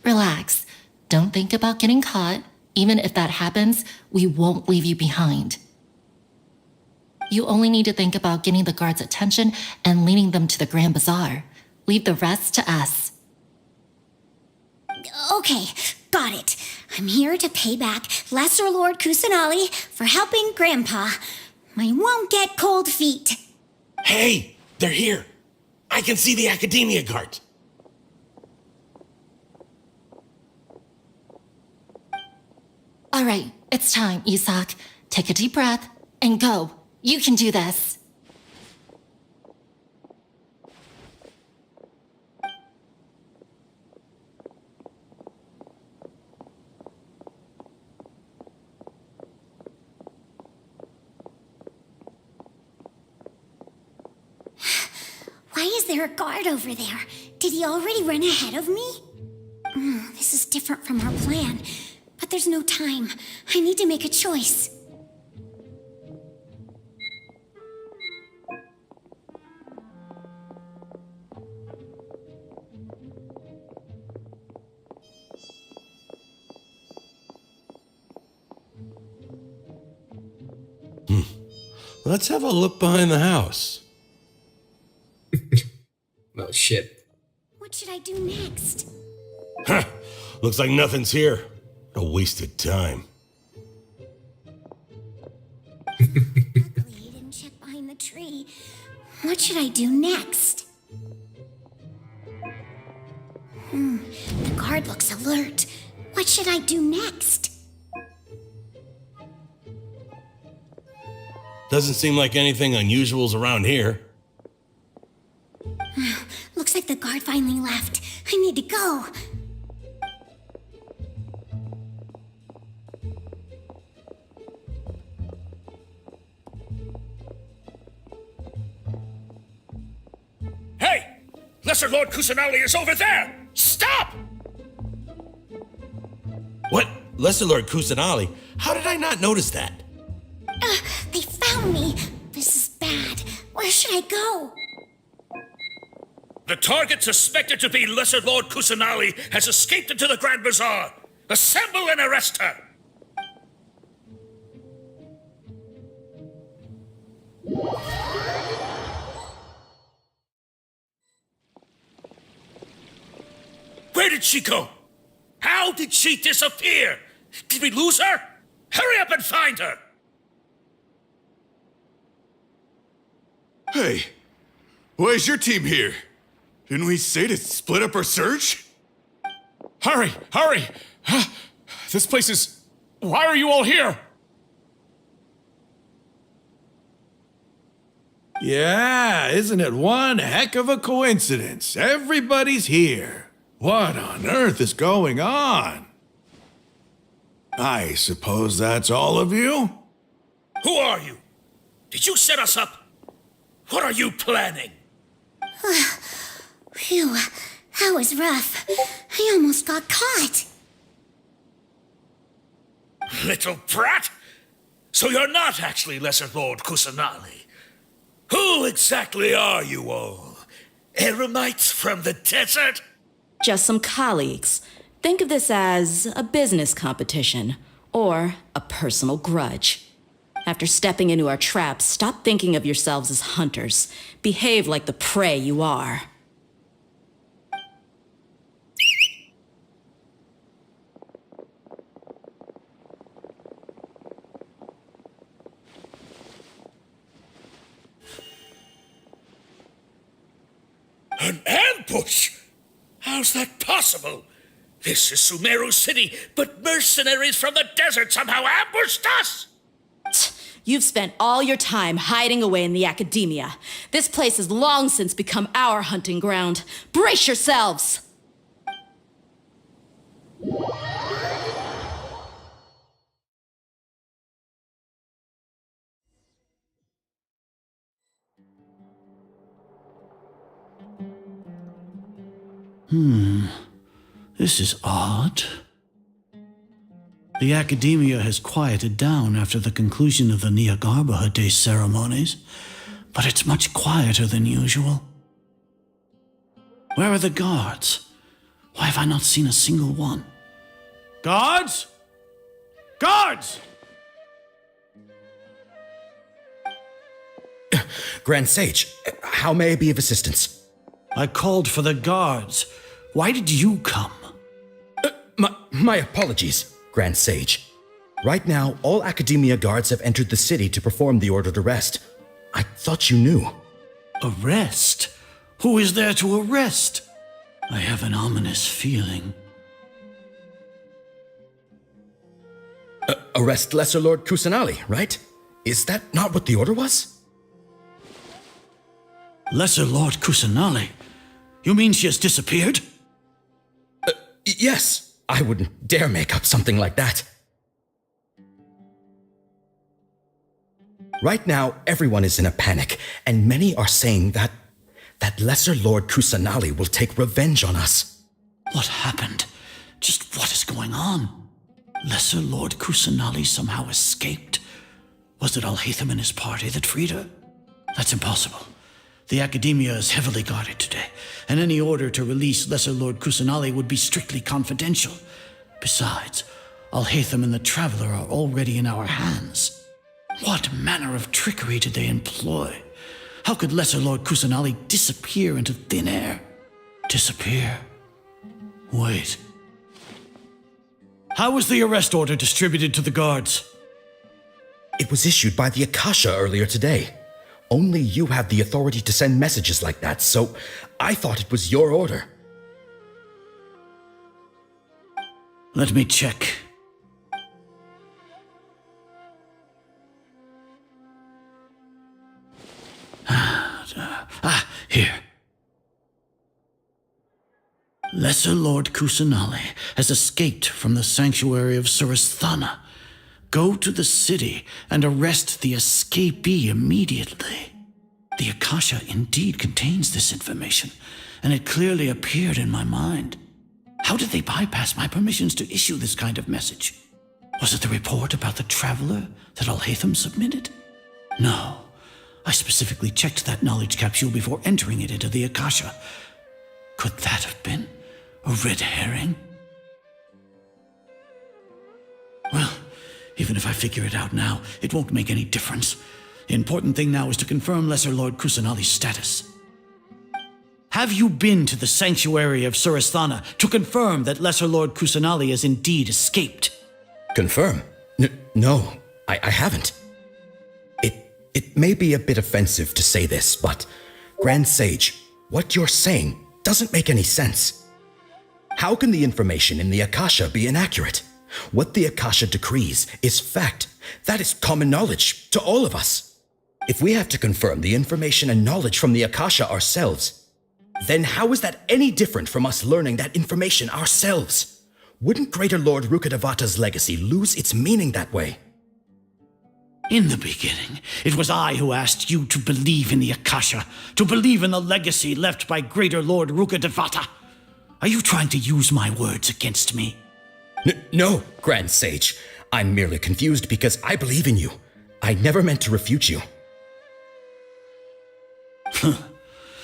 Relax. Don't think about getting caught. Even if that happens, we won't leave you behind. You only need to think about getting the guards' attention and leading them to the Grand Bazaar. Leave the rest to us. Okay, got it. I'm here to pay back Lesser Lord Kusanali for helping Grandpa. I won't get cold feet. Hey, they're here. I can see the Academia guard. All right, it's time, Isak. Take a deep breath and go. You can do this. Why is there a guard over there? Did he already run ahead of me? This is different from our plan. But there's no time. I need to make a choice. Let's have a look behind the house. Well, shit. What should I do next? Huh. Looks like nothing's here. A wasted time. Luckily, he didn't check behind the tree. What should I do next? The guard looks alert. What should I do next? Doesn't seem like anything unusual's around here. Looks like the guard finally left. I need to go. Hey! Lesser Lord Kusanali is over there! Stop! What? Lesser Lord Kusanali? How did I not notice that? They found me. This is bad. Where should I go? The target suspected to be Lesser Lord Kusanali has escaped into the Grand Bazaar. Assemble and arrest her! Where did she go? How did she disappear? Did we lose her? Hurry up and find her! Hey, why is your team here? Didn't we say to split up our search? Hurry! Hurry! This place is... Why are you all here? Yeah, isn't it one heck of a coincidence? Everybody's here. What on earth is going on? I suppose that's all of you? Who are you? Did you set us up? What are you planning? Phew, that was rough. I almost got caught. Little brat! So you're not actually Lesser Lord Kusanali. Who exactly are you all? Eremites from the desert? Just some colleagues. Think of this as a business competition or a personal grudge. After stepping into our traps, stop thinking of yourselves as hunters. Behave like the prey you are. An ambush? How's that possible? This is Sumeru City, but mercenaries from the desert somehow ambushed us! You've spent all your time hiding away in the academia. This place has long since become our hunting ground. Brace yourselves! This is odd. The academia has quieted down after the conclusion of the Nyagarbha Day ceremonies, but it's much quieter than usual. Where are the guards? Why have I not seen a single one? Guards? Guards! Grand Sage, how may I be of assistance? I called for the guards. Why did you come? My apologies, Grand Sage. Right now, all Academia guards have entered the city to perform the ordered arrest. I thought you knew. Arrest? Who is there to arrest? I have an ominous feeling. Arrest Lesser Lord Kusanali, right? Is that not what the order was? Lesser Lord Kusanali? You mean she has disappeared? Yes. I wouldn't dare make up something like that. Right now, everyone is in a panic, and many are saying that Lesser Lord Kusanali will take revenge on us. What happened? Just what is going on? Lesser Lord Kusanali somehow escaped? Was it Alhaitham and his party that freed her? That's impossible. The Academia is heavily guarded today, and any order to release Lesser Lord Kusanali would be strictly confidential. Besides, Alhaitham and the Traveler are already in our hands. What manner of trickery did they employ? How could Lesser Lord Kusanali disappear into thin air? Disappear? Wait. How was the arrest order distributed to the guards? It was issued by the Akasha earlier today. Only you have the authority to send messages like that, so I thought it was your order. Let me check. Here. Lesser Lord Kusanali has escaped from the sanctuary of Surasthana. Go to the city and arrest the escapee immediately. The Akasha indeed contains this information, and it clearly appeared in my mind. How did they bypass my permissions to issue this kind of message? Was it the report about the traveler that Alhaitham submitted? No. I specifically checked that knowledge capsule before entering it into the Akasha. Could that have been a red herring? Well, even if I figure it out now, it won't make any difference. The important thing now is to confirm Lesser Lord Kusanali's status. Have you been to the sanctuary of Surasthana to confirm that Lesser Lord Kusanali has indeed escaped? Confirm? No, I haven't. It may be a bit offensive to say this, but Grand Sage, what you're saying doesn't make any sense. How can the information in the Akasha be inaccurate? What the Akasha decrees is fact. That is common knowledge to all of us. If we have to confirm the information and knowledge from the Akasha ourselves, then how is that any different from us learning that information ourselves? Wouldn't Greater Lord Rukkhadevata's legacy lose its meaning that way? In the beginning, it was I who asked you to believe in the Akasha, to believe in the legacy left by Greater Lord Rukkhadevata. Are you trying to use my words against me? No, Grand Sage. I'm merely confused because I believe in you. I never meant to refute you.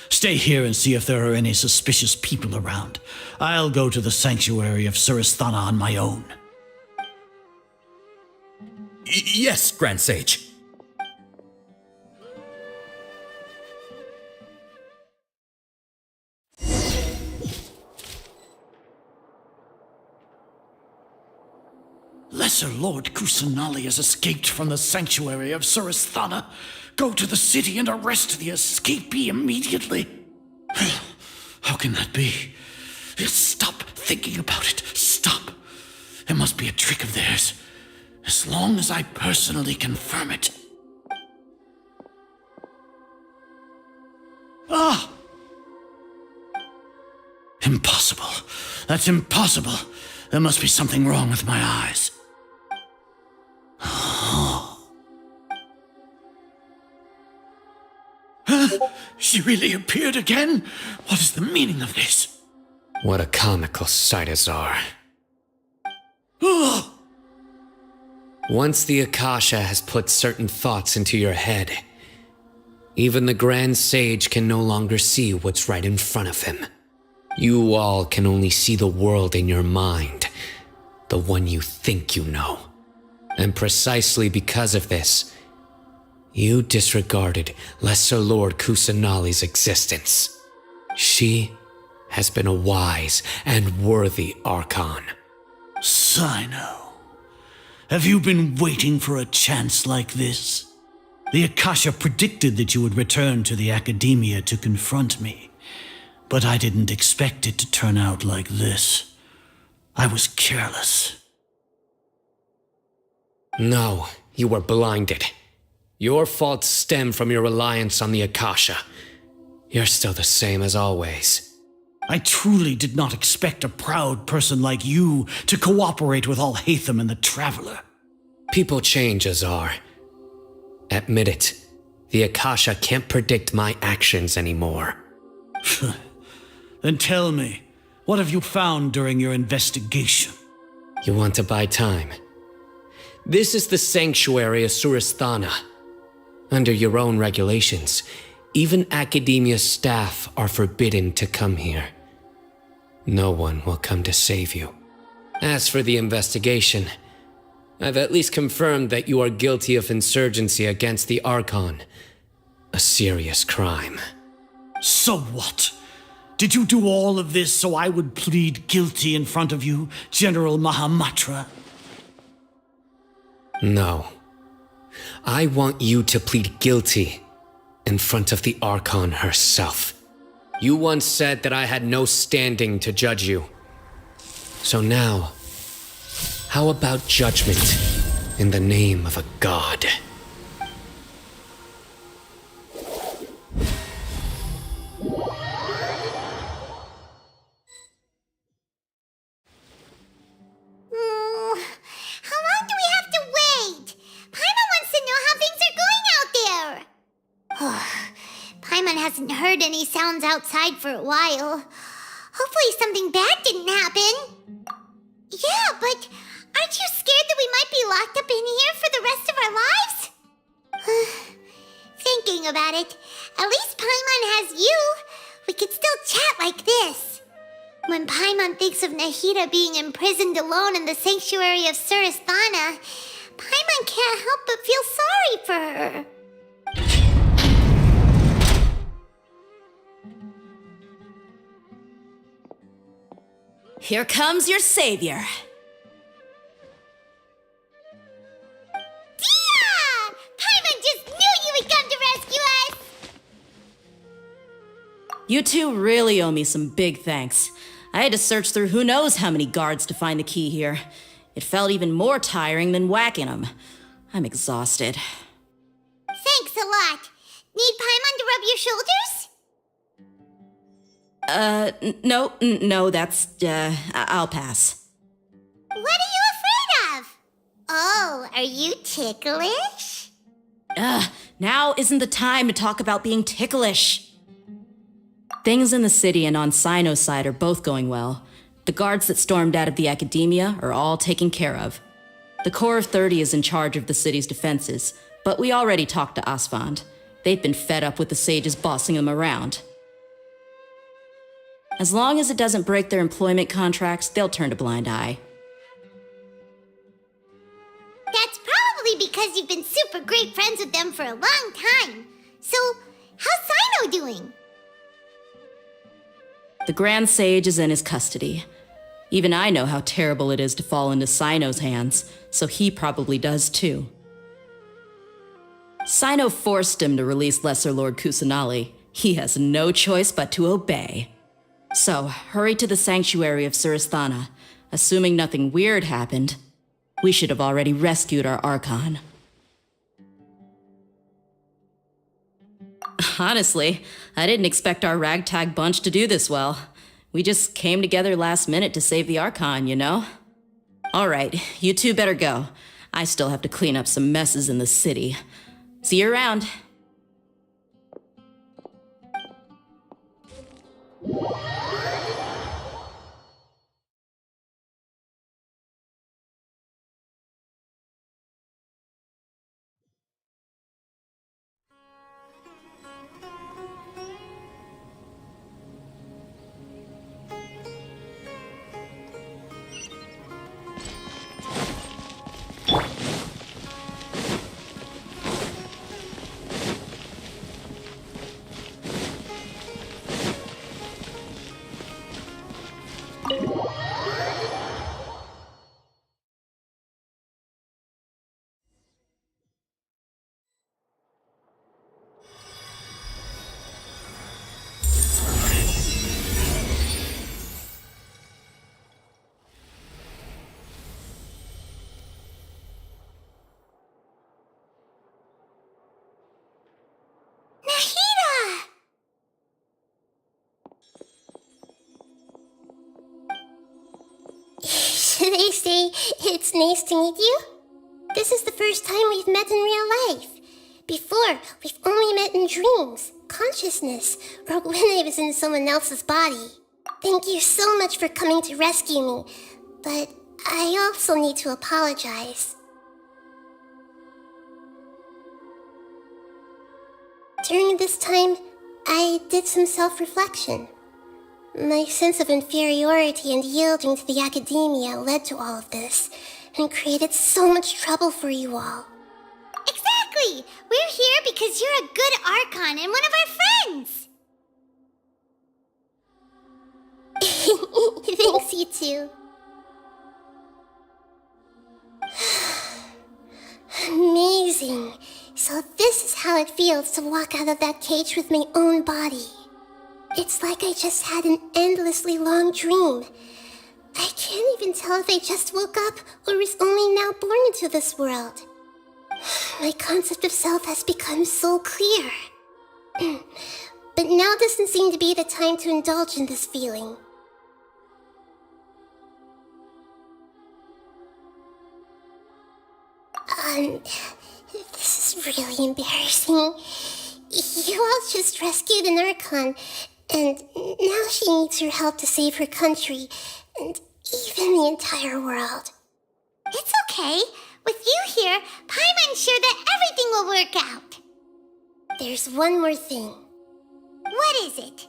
Stay here and see if there are any suspicious people around. I'll go to the sanctuary of Surasthana on my own. Yes, Grand Sage. Lesser Lord Kusanali has escaped from the sanctuary of Surasthana. Go to the city and arrest the escapee immediately. How can that be? Stop thinking about it. Stop. It must be a trick of theirs. As long as I personally confirm it. Ah! Impossible. That's impossible. There must be something wrong with my eyes. She really appeared again? What is the meaning of this? What a comical sight, Azar. Once the Akasha has put certain thoughts into your head, even the Grand Sage can no longer see what's right in front of him. You all can only see the world in your mind, the one you think you know. And precisely because of this, you disregarded Lesser Lord Kusanali's existence. She has been a wise and worthy Archon. Sino, have you been waiting for a chance like this? The Akasha predicted that you would return to the Academia to confront me, but I didn't expect it to turn out like this. I was careless. No, you were blinded. Your faults stem from your reliance on the Akasha. You're still the same as always. I truly did not expect a proud person like you to cooperate with Alhaitham and the Traveler. People change, Azar. Admit it. The Akasha can't predict my actions anymore. Then tell me, what have you found during your investigation? You want to buy time? This is the sanctuary of Surasthana. Under your own regulations, even Academia staff are forbidden to come here. No one will come to save you. As for the investigation, I've at least confirmed that you are guilty of insurgency against the Archon. A serious crime. So what? Did you do all of this so I would plead guilty in front of you, General Mahamatra? No. I want you to plead guilty in front of the Archon herself. You once said that I had no standing to judge you. So now, How about judgment in the name of a god? How long do we have to wait? Paimon wants to know how things are going out there. Paimon hasn't heard any sounds outside for a while. Hopefully something bad didn't happen. Yeah, but aren't you scared that we might be locked up in here for the rest of our lives? Thinking about it, at least Paimon has you. We could still chat like this. When Paimon thinks of Nahida being imprisoned alone in the sanctuary of Surasthana, Paimon can't help but feel sorry for her. Here comes your savior. Dia! Paimon just knew you would come to rescue us! You two really owe me some big thanks. I had to search through who knows how many guards to find the key here. It felt even more tiring than whacking them. I'm exhausted. Thanks a lot. Need Paimon to rub your shoulders? No, that's, I'll pass. What are you afraid of? Oh, are you ticklish? Now isn't the time to talk about being ticklish. Things in the city and on Sino's side are both going well. The guards that stormed out of the academia are all taken care of. The Corps of 30 is in charge of the city's defenses, but we already talked to Asfand. They've been fed up with the sages bossing them around. As long as it doesn't break their employment contracts, they'll turn a blind eye. That's probably because you've been super great friends with them for a long time. So, how's Sino doing? The Grand Sage is in his custody. Even I know how terrible it is to fall into Sino's hands, so he probably does too. Sino forced him to release Lesser Lord Kusanali. He has no choice but to obey. So, hurry to the sanctuary of Surasthana. Assuming nothing weird happened, we should have already rescued our Archon. Honestly, I didn't expect our ragtag bunch to do this well. We just came together last minute to save the Archon, you know? Alright, you two better go. I still have to clean up some messes in the city. See you around. They say it's nice to meet you. This is the first time we've met in real life. Before, we've only met in dreams, consciousness, or when I was in someone else's body. Thank you so much for coming to rescue me, but I also need to apologize. During this time, I did some self-reflection. My sense of inferiority and yielding to the academia led to all of this, and created so much trouble for you all. Exactly! We're here because you're a good Archon and one of our friends! Thanks, you too. Amazing. So this is how it feels to walk out of that cage with my own body. It's like I just had an endlessly long dream. I can't can't even tell if I just woke up or was only now born into this world. My concept of self has become so clear. But now doesn't seem to be the time to indulge in this feeling. This is really embarrassing. You all just rescued an Archon, and now she needs your help to save her country, and even the entire world. It's okay. With you here, Paimon's sure that everything will work out. There's one more thing. What is it?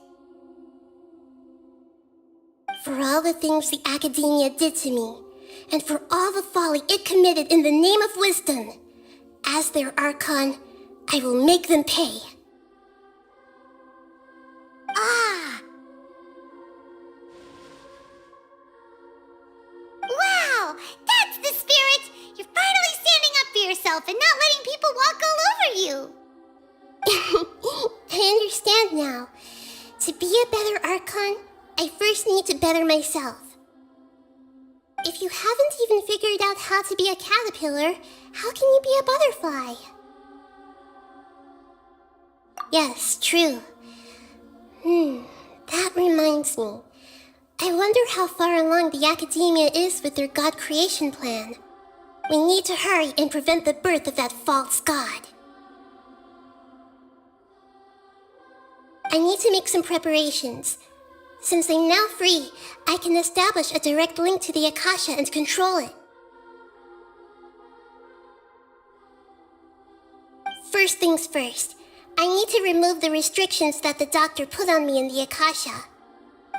For all the things the Academia did to me, and for all the folly it committed in the name of wisdom, as their Archon, I will make them pay. Ah! Wow! That's the spirit! You're finally standing up for yourself and not letting people walk all over you! I understand now. To be a better Archon, I first need to better myself. If you haven't even figured out how to be a caterpillar, how can you be a butterfly? Yes, true. That reminds me. I wonder how far along the Academia is with their god creation plan. We need to hurry and prevent the birth of that false god. I need to make some preparations. Since I'm now free, I can establish a direct link to the Akasha and control it. First things first, I need to remove the restrictions that the doctor put on me in the Akasha.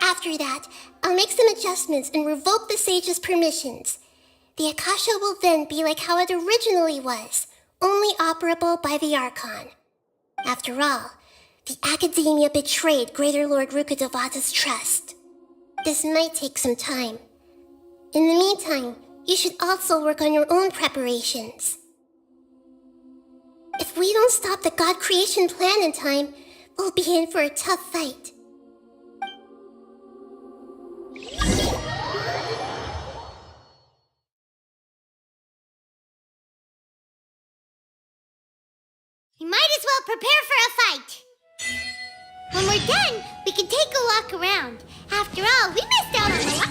After that, I'll make some adjustments and revoke the sage's permissions. The Akasha will then be like how it originally was, only operable by the Archon. After all, the Academia betrayed Greater Lord Rukkhadevata's trust. This might take some time. In the meantime, you should also work on your own preparations. If we don't stop the god creation plan in time, we'll be in for a tough fight. We might as well prepare for a fight. When we're done, we can take a walk around. After all, we missed out on a lot.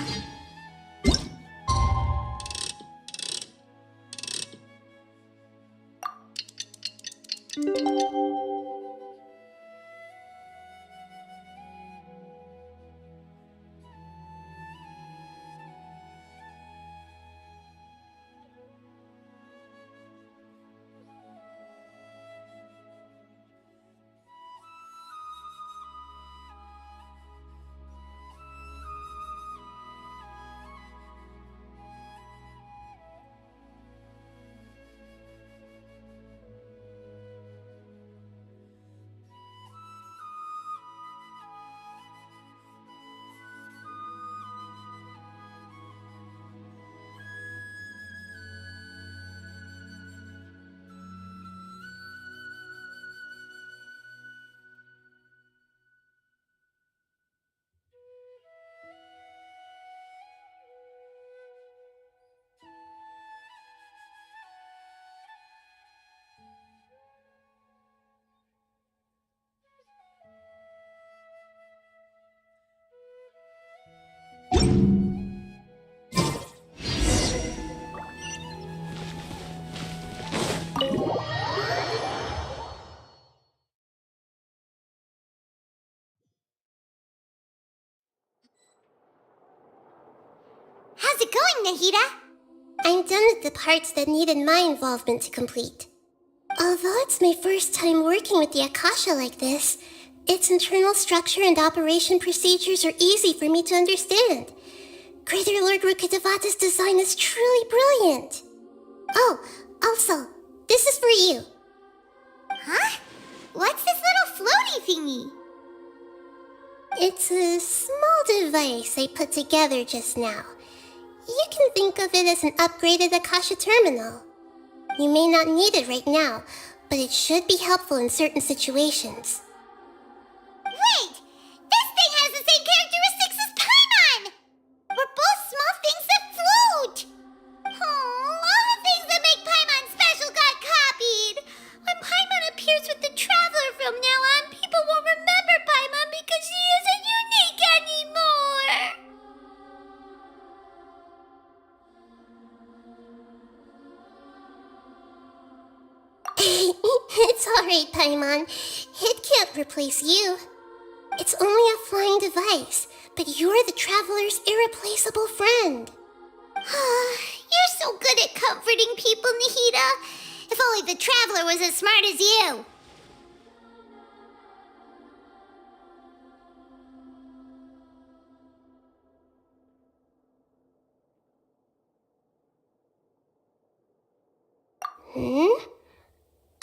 How's it going, Nahida? I'm done with the parts that needed my involvement to complete. Although it's my first time working with the Akasha like this, its internal structure and operation procedures are easy for me to understand. Greater Lord Rukkhadevata's design is truly brilliant. Oh, also, this is for you. Huh? What's this little floaty thingy? It's a small device I put together just now. You can think of it as an upgraded Akasha terminal. You may not need it right now, but it should be helpful in certain situations. Wait! This thing has the same characteristics as Paimon! We're both small things worry, Paimon. It can't replace you. It's only a flying device, but you're the traveler's irreplaceable friend. You're so good at comforting people, Nahida. If only the traveler was as smart as you.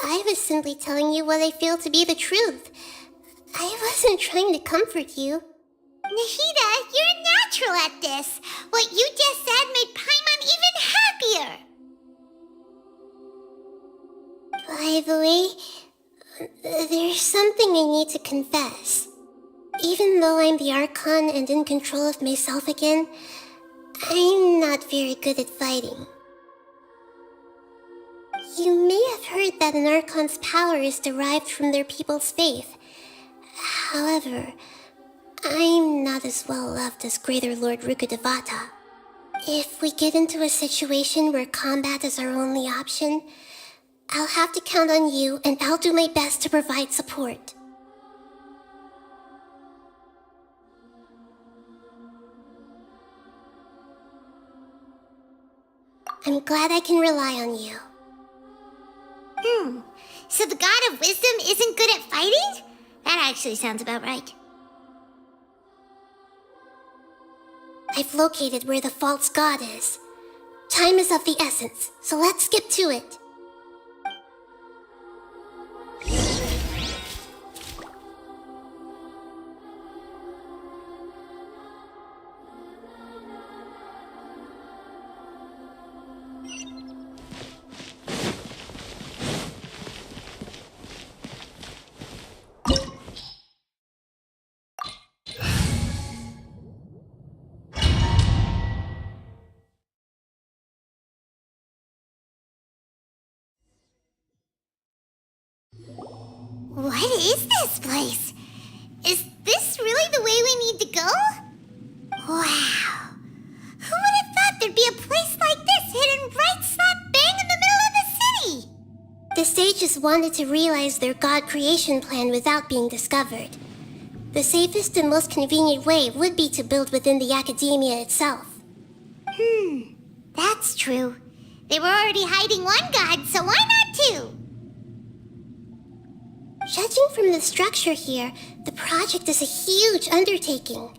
I was simply telling you what I feel to be the truth. I wasn't trying to comfort you. Nahida, you're natural at this. What you just said made Paimon even happier. By the way, there's something I need to confess. Even though I'm the Archon and in control of myself again, I'm not very good at fighting. You may have heard that an Archon's power is derived from their people's faith. However, I'm not as well loved as Greater Lord Rukkhadevata. If we get into a situation where combat is our only option, I'll have to count on you, and I'll do my best to provide support. I'm glad I can rely on you. So the God of Wisdom isn't good at fighting? That actually sounds about right. I've located where the false god is. Time is of the essence, so let's skip to it. What is this place? Is this really the way we need to go? Wow. Who would have thought there'd be a place like this hidden right slap bang in the middle of the city? The sages wanted to realize their god creation plan without being discovered. The safest and most convenient way would be to build within the academia itself. That's true. They were already hiding one god, so why not two? Judging from the structure here, the project is a huge undertaking.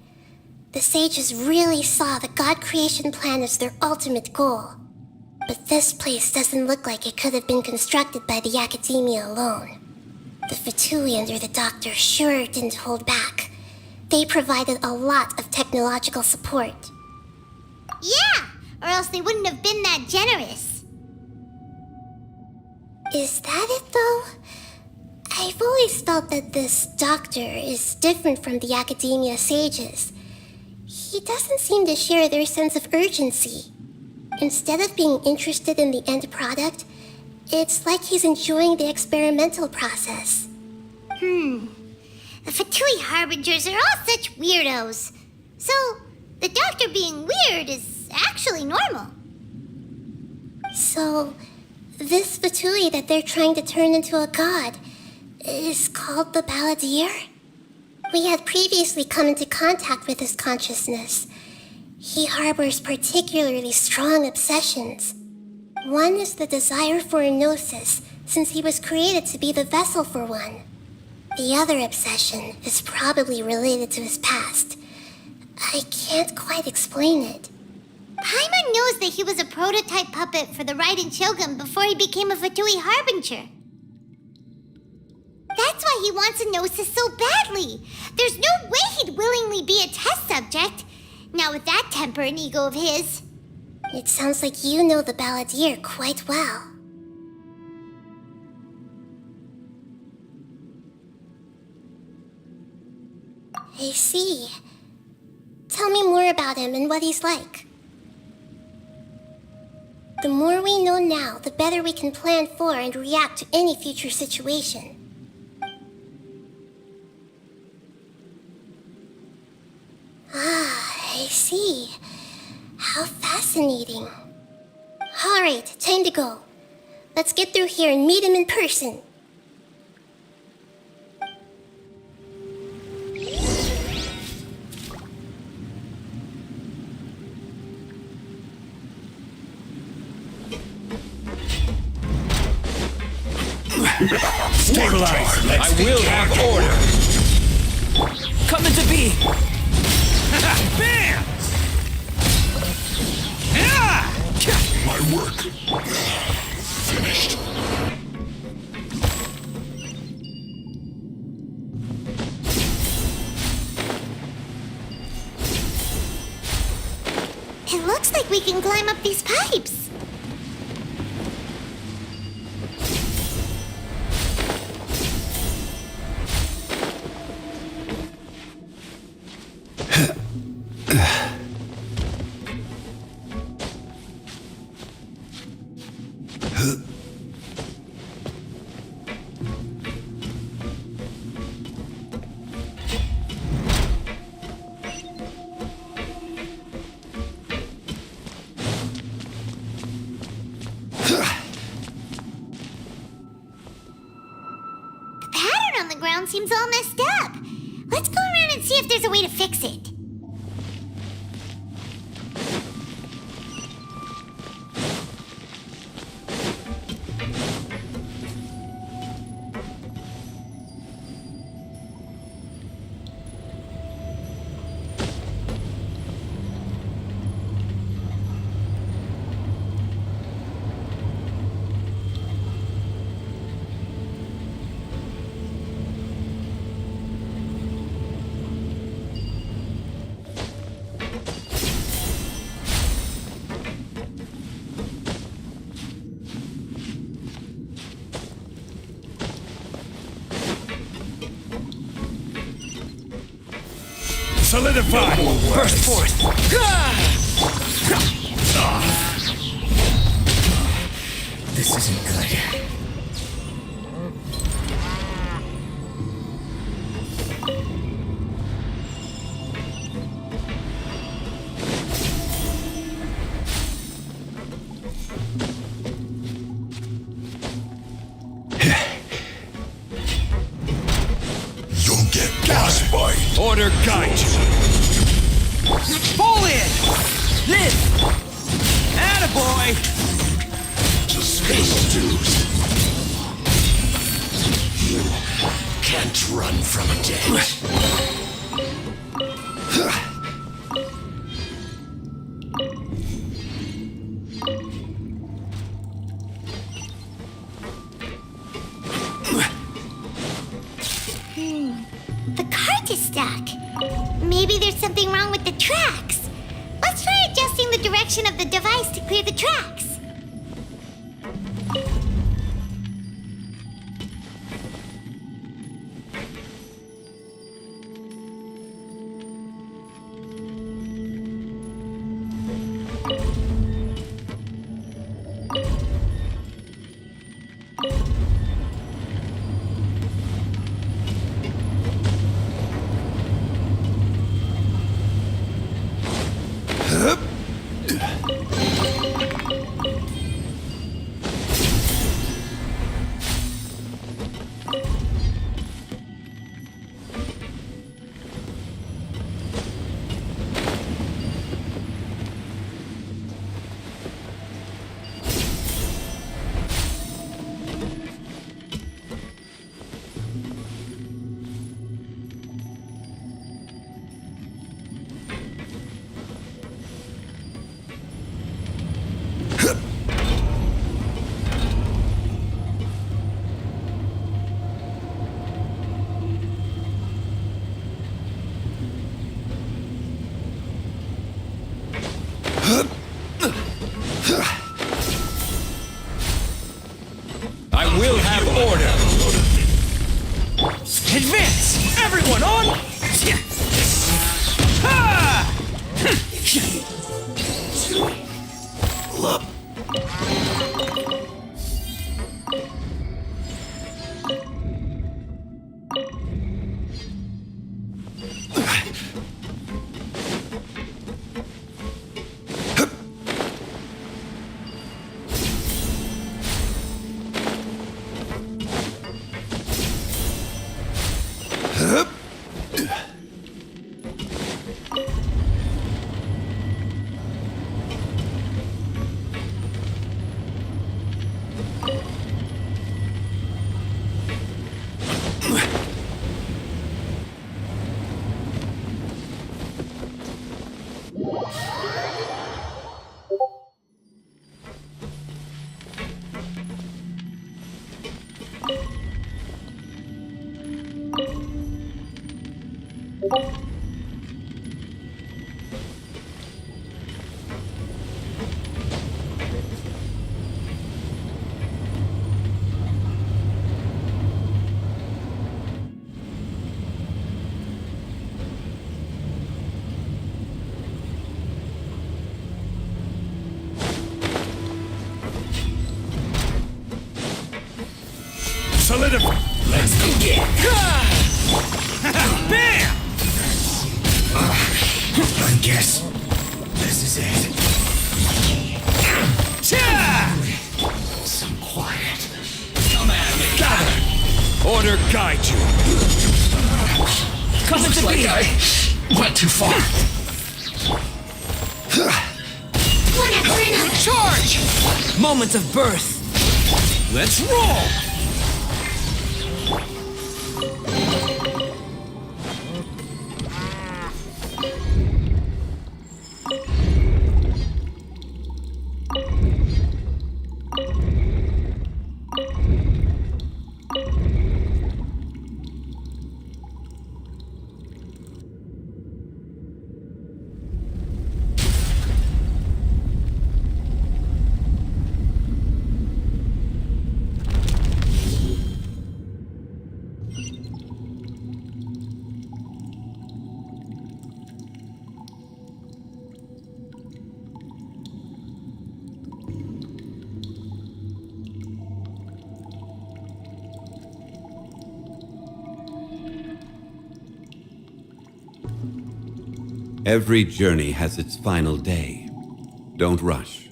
The sages really saw the god creation plan as their ultimate goal. But this place doesn't look like it could have been constructed by the academia alone. The Fatui under the doctor sure didn't hold back. They provided a lot of technological support. Yeah, or else they wouldn't have been that generous. Is that it, though? I've always felt that this doctor is different from the academia sages. He doesn't seem to share their sense of urgency. Instead of being interested in the end product, it's like he's enjoying the experimental process. The Fatui Harbingers are all such weirdos. So, the doctor being weird is actually normal. So, this Fatui that they're trying to turn into a god is called the Balladeer? We had previously come into contact with his consciousness. He harbors particularly strong obsessions. One is the desire for a gnosis, since he was created to be the vessel for one. The other obsession is probably related to his past. I can't quite explain it. Paimon knows that he was a prototype puppet for the Raiden Shogun before he became a Fatui Harbinger. That's why he wants a gnosis so badly. There's no way he'd willingly be a test subject. Not with that temper and ego of his. It sounds like you know the Balladeer quite well. I see. Tell me more about him and what he's like. The more we know now, the better we can plan for and react to any future situation. I see. How fascinating. Alright, time to go. Let's get through here and meet him in person. Stabilize. I will have order. Come into being. Bam! My work finished. It looks like we can climb up these pipes. Seems all messed up. Let's go around and see if there's a way to fix it. Solidify! Burst forth! This isn't good. You'll get boss fight. Order guide you. Fall in! Live! Attaboy! Just dudes. You can't run from death. The cart is stuck. Maybe there's something wrong with the tracks. Let's try adjusting the direction of the device to clear the tracks. I will have order. Advance! Everyone on! solidify. Let's begin. Bam! I guess this is it. Some quiet. Come at me. Gather. Order guide you. Come into being. I went too far. Charge! Moment of birth. Let's roll! Every journey has its final day. Don't rush.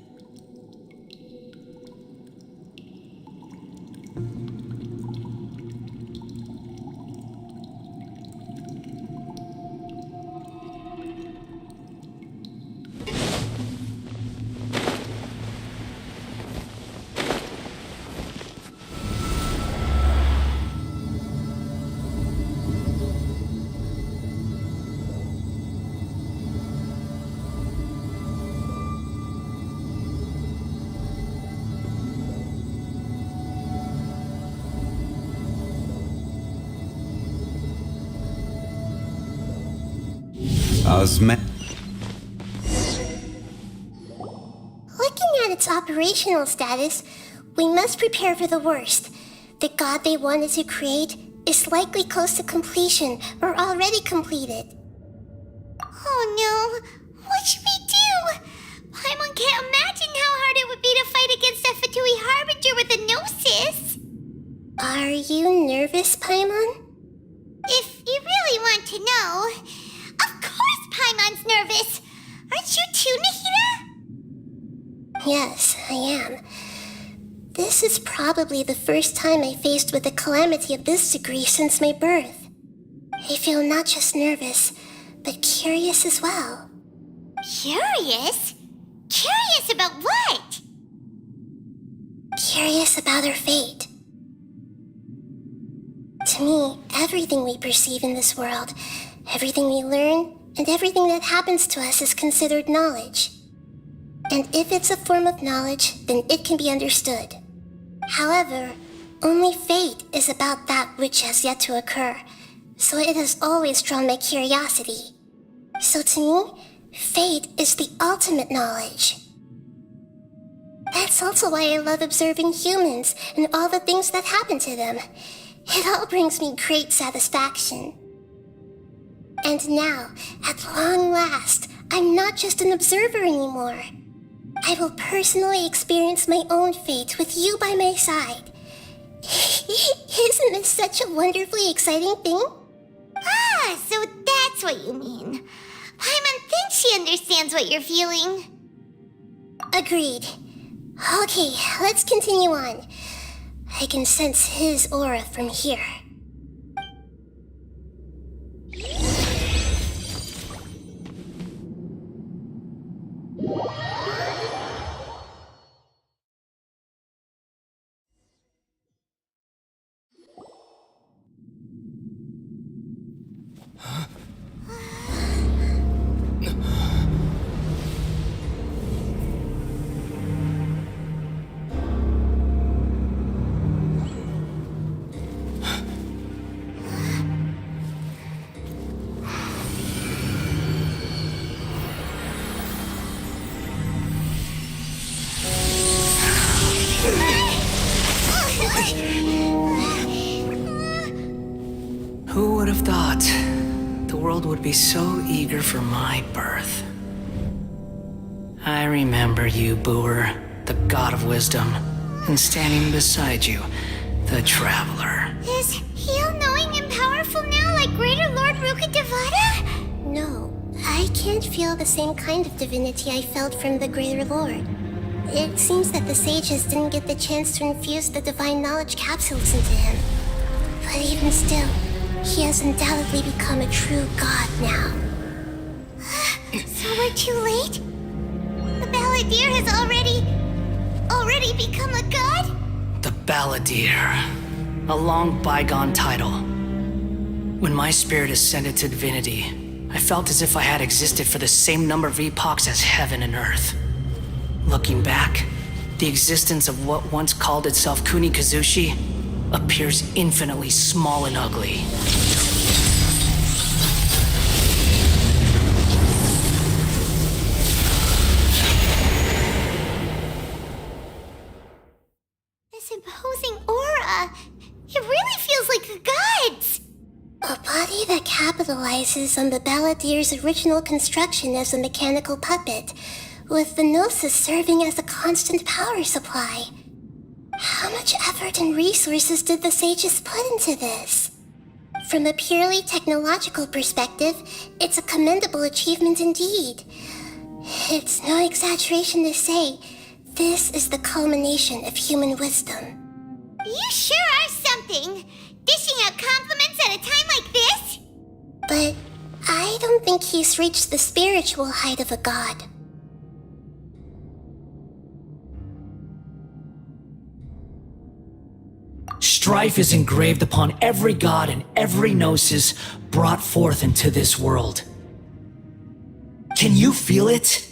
Looking at its operational status, we must prepare for the worst. The god they wanted to create is likely close to completion or already completed. Oh no! What should we do? Paimon can't imagine how hard it would be to fight against a Fatui Harbinger with a Gnosis! Are you nervous, Paimon? If you really want to know, of course Paimon's nervous! Aren't you too, Nahida? Yes, I am. This is probably the first time I faced with a calamity of this degree since my birth. I feel not just nervous, but curious as well. Curious? Curious about what? Curious about our fate. To me, everything we perceive in this world, everything we learn, and everything that happens to us is considered knowledge. And if it's a form of knowledge, then it can be understood. However, only fate is about that which has yet to occur, so it has always drawn my curiosity. So to me, fate is the ultimate knowledge. That's also why I love observing humans and all the things that happen to them. It all brings me great satisfaction. And now, at long last, I'm not just an observer anymore. I will personally experience my own fate with you by my side. Isn't this such a wonderfully exciting thing? Ah, so that's what you mean. Paimon thinks she understands what you're feeling. Agreed. Okay, let's continue on. I can sense his aura from here. Who would have thought the world would be so eager for my birth? I remember you, Booer, the god of wisdom, and standing beside you, The Traveler. Is he all-knowing and powerful now, like Greater Lord Rukkhadevata? No, I can't feel the same kind of divinity I felt from the Greater Lord. It seems that the sages didn't get the chance to infuse the divine knowledge capsules into him. But even still, he has undoubtedly become a true god now. So we're too late? The Balladeer has already become a god? The Balladeer. A long bygone title. When my spirit ascended to divinity, I felt as if I had existed for the same number of epochs as heaven and earth. Looking back, the existence of what once called itself Kuni Kazushi appears infinitely small and ugly. This imposing aura, it really feels like the gods! A body that capitalizes on the Balladeer's original construction as a mechanical puppet, with the Gnosis serving as a constant power supply. How much effort and resources did the sages put into this? From a purely technological perspective, it's a commendable achievement indeed. It's no exaggeration to say, this is the culmination of human wisdom. You sure are something! Dishing out compliments at a time like this? But I don't think he's reached the spiritual height of a god. Strife is engraved upon every god and every gnosis brought forth into this world. Can you feel it?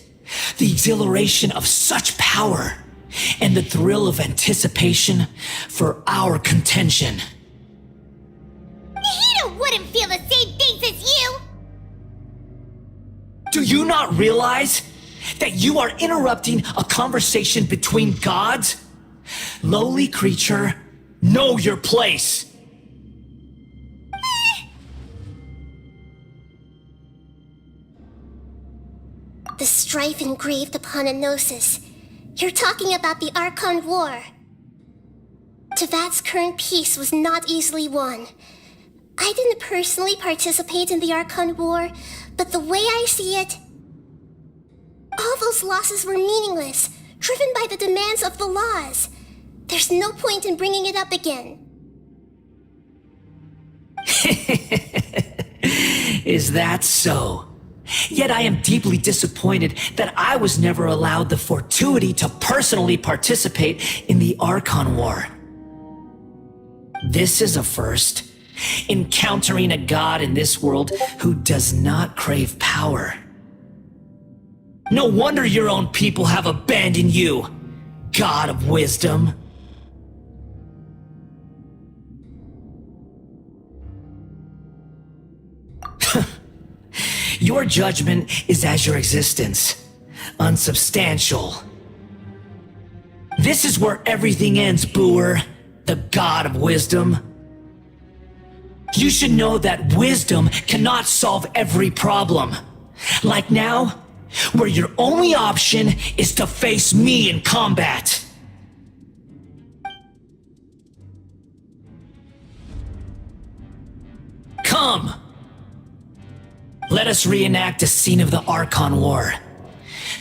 The exhilaration of such power and the thrill of anticipation for our contention. Nihito wouldn't feel the same things as you! Do you not realize that you are interrupting a conversation between gods? Lowly creature, know your place. The strife engraved upon a gnosis. You're talking about the Archon War. Teyvat's current peace was not easily won. I didn't personally participate in the Archon War, but the way I see it, all those losses were meaningless, driven by the demands of the laws. There's no point in bringing it up again. Is that so? Yet I am deeply disappointed that I was never allowed the fortuity to personally participate in the Archon War. This is a first. Encountering a god in this world who does not crave power. No wonder your own people have abandoned you, God of Wisdom. Your judgment is as your existence, unsubstantial. This is where everything ends, Booer, the God of Wisdom. You should know that wisdom cannot solve every problem. Like now, where your only option is to face me in combat. Come! Let us reenact a scene of the Archon War.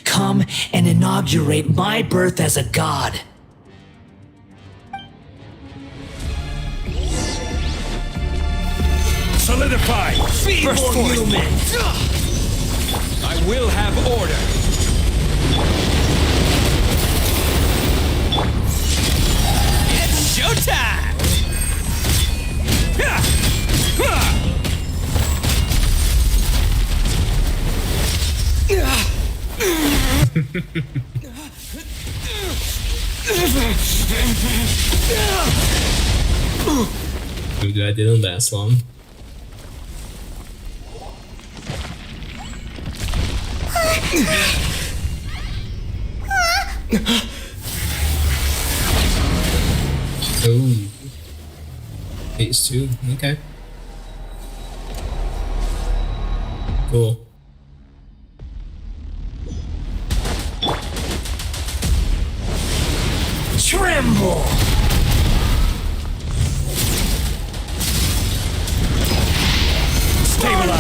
Come and inaugurate my birth as a god. Solidify! Be First more force. human! I will have order. It's showtime! Dude, that didn't last long. Oh. Phase 2, okay. Cool. Tremble!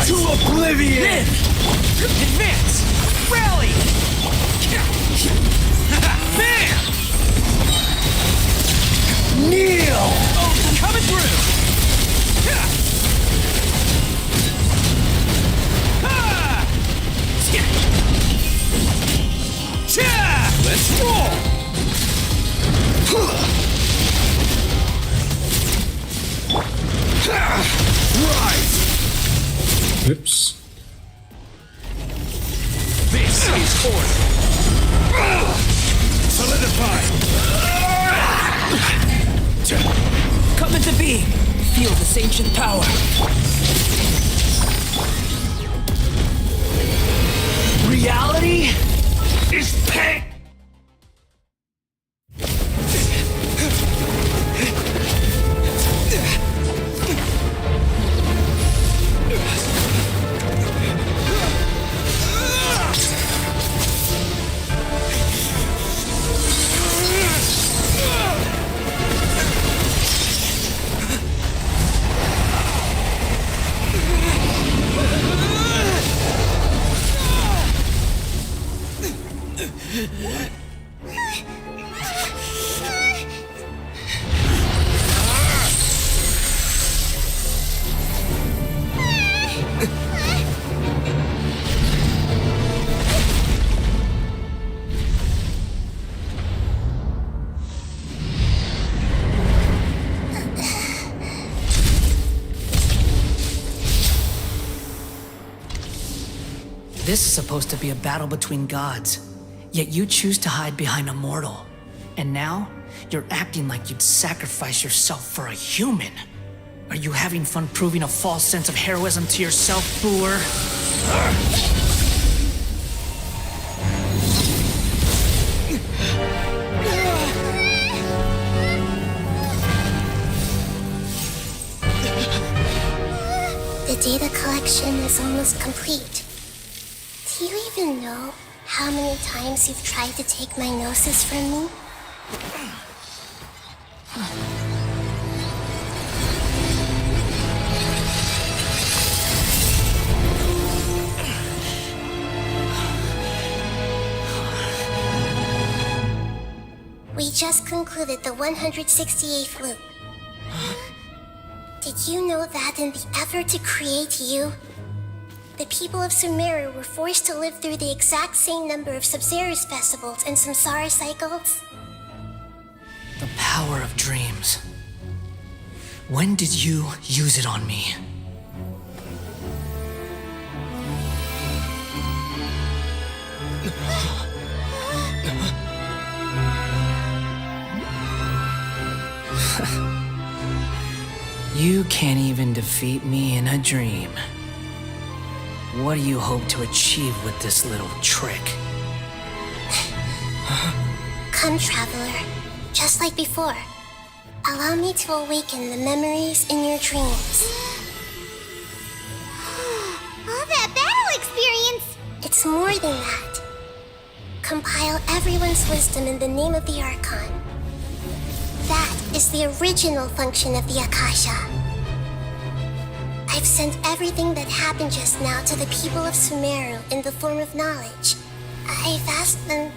rise! To oblivion! Then, advance! Rally! Bam! Kneel! Oh, coming through! Let's roll! Rise! Oops. This is order. Solidify! Come into being! Feel this ancient power! Reality is pain! This is supposed to be a battle between gods, yet you choose to hide behind a mortal. And now, you're acting like you'd sacrifice yourself for a human. Are you having fun proving a false sense of heroism to yourself, Boor? The data collection is almost complete. Do you even know how many times you've tried to take my gnosis from me? We just concluded the 168th loop. Did you know that in the effort to create you, the people of Sumeru were forced to live through the exact same number of Sub-Zerus festivals and Samsara cycles? The power of dreams. When did you use it on me? You can't even defeat me in a dream. What do you hope to achieve with this little trick? Come, traveler. Just like before. Allow me to awaken the memories in your dreams. All that battle experience! It's more than that. Compile everyone's wisdom in the name of the Archon. That is the original function of the Akasha. I've sent everything that happened just now to the people of Sumeru in the form of knowledge. I've asked them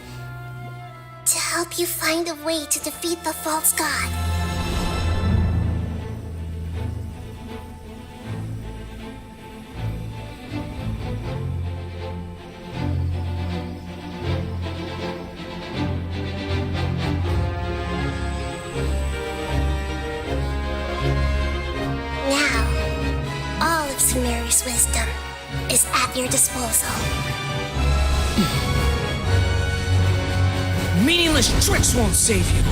to help you find a way to defeat the false god. Sumeru's wisdom is at your disposal. Meaningless tricks won't save you.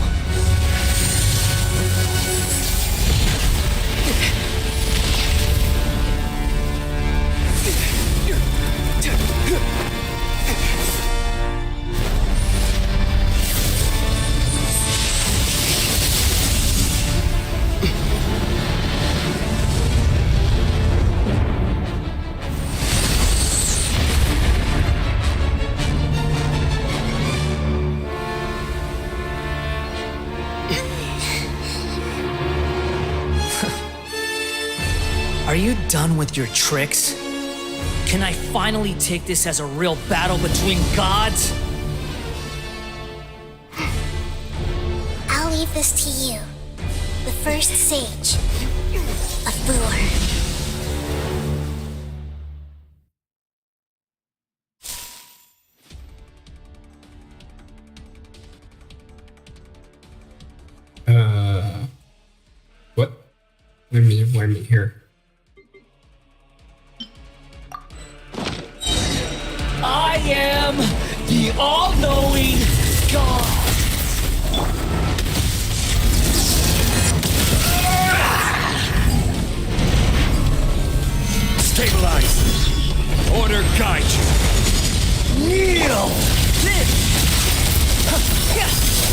Are you done with your tricks? Can I finally take this as a real battle between gods? I'll leave this to you. The first sage of Booer. What? Why me here? I am the all-knowing God. Stabilize. Order guide you. Kneel!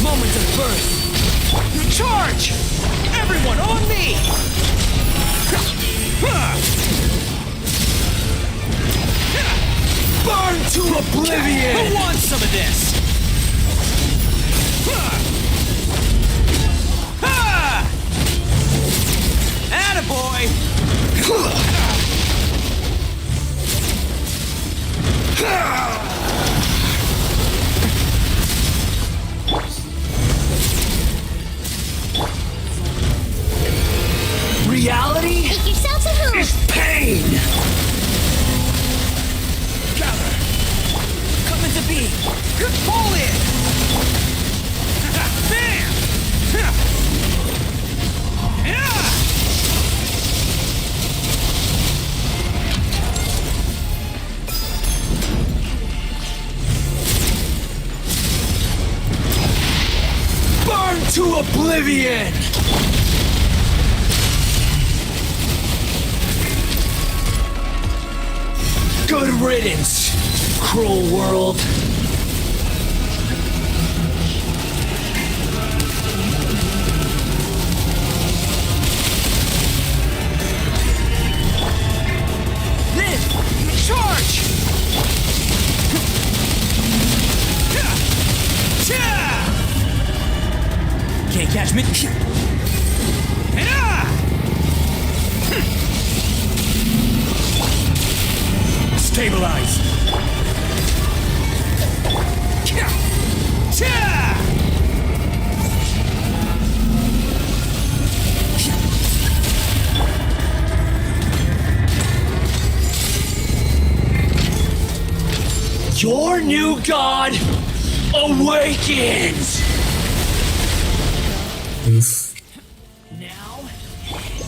Moment of birth. Charge! Everyone on me! Burn to oblivion! Who wants some of this? Attaboy! Reality Make yourselves at home. is pain! Gather! Come into being! Fall in! Bam! Burn to oblivion! Good riddance, cruel world. Then, charge! Can't catch me. Stabilize. Your new god awakens! Now,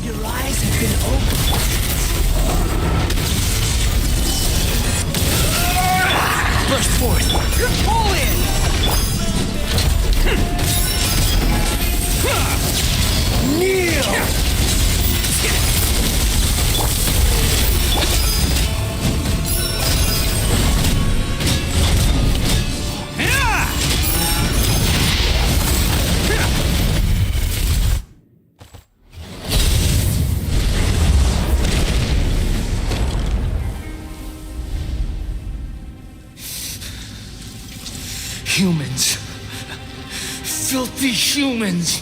your eyes have been opened. Burst forth! Pull in! Kneel! Humans. Filthy humans.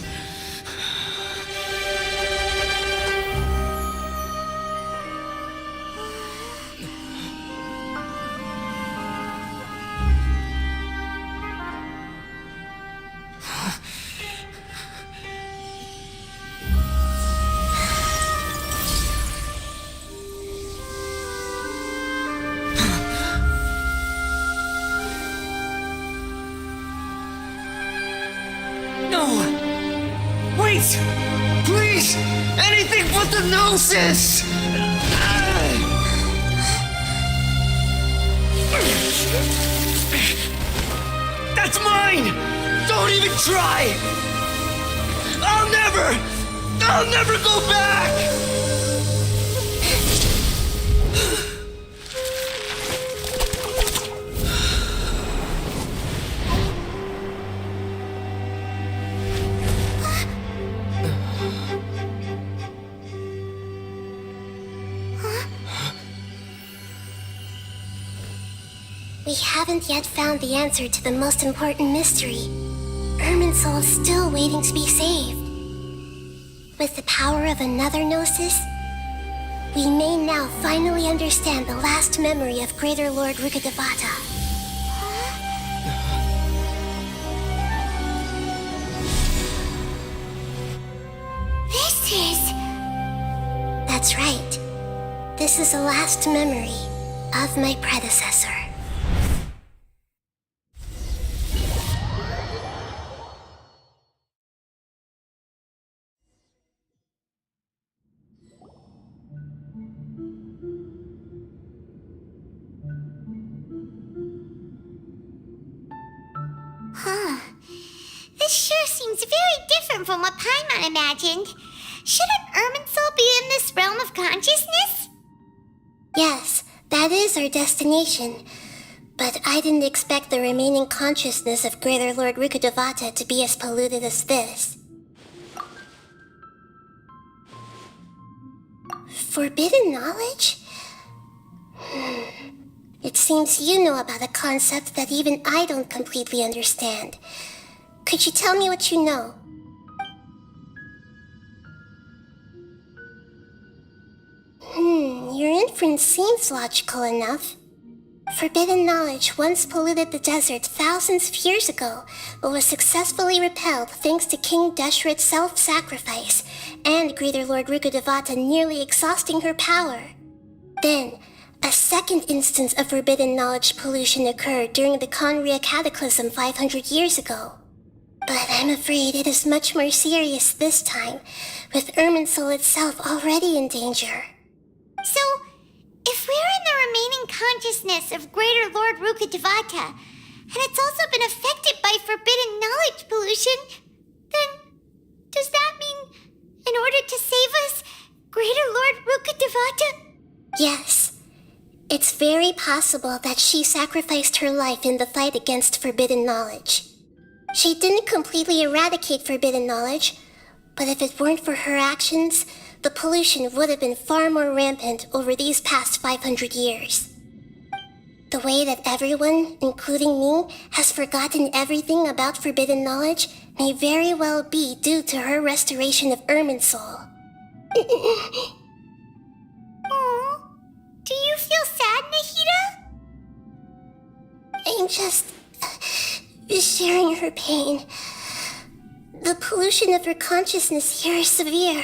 Please! Anything but the gnosis! That's mine! Don't even try! I'll never go back! We haven't yet found the answer to the most important mystery. Irminsul is still waiting to be saved. With the power of another gnosis, We may now finally understand the last memory of Greater Lord Rukkhadevata. This is... That's right. This is the last memory of my predecessor. Huh. This sure seems very different from what Paimon imagined. Shouldn't Irminsul be in this realm of consciousness? Yes, that is our destination. But I didn't expect the remaining consciousness of Greater Lord Rukkhadevata to be as polluted as this. Forbidden knowledge? It seems you know about a concept that even I don't completely understand. Could you tell me what you know? Your inference seems logical enough. Forbidden knowledge once polluted the desert thousands of years ago, but was successfully repelled thanks to King Deshret's self-sacrifice and Greater Lord Rukkhadevata nearly exhausting her power. Then, a second instance of forbidden knowledge pollution occurred during the Conria Cataclysm 500 years ago. But I'm afraid it is much more serious this time, with Irminsul itself already in danger. So, if we're in the remaining consciousness of Greater Lord Rukkhadevata, and it's also been affected by forbidden knowledge pollution, then does that mean, in order to save us, Greater Lord Rukkhadevata? Yes. It's very possible that she sacrificed her life in the fight against forbidden knowledge. She didn't completely eradicate forbidden knowledge, but if it weren't for her actions, the pollution would have been far more rampant over these past 500 years. The way that everyone, including me, has forgotten everything about forbidden knowledge may very well be due to her restoration of Irminsul. Aww. Do you feel sad, Nahida? I'm just sharing her pain. The pollution of her consciousness here is severe.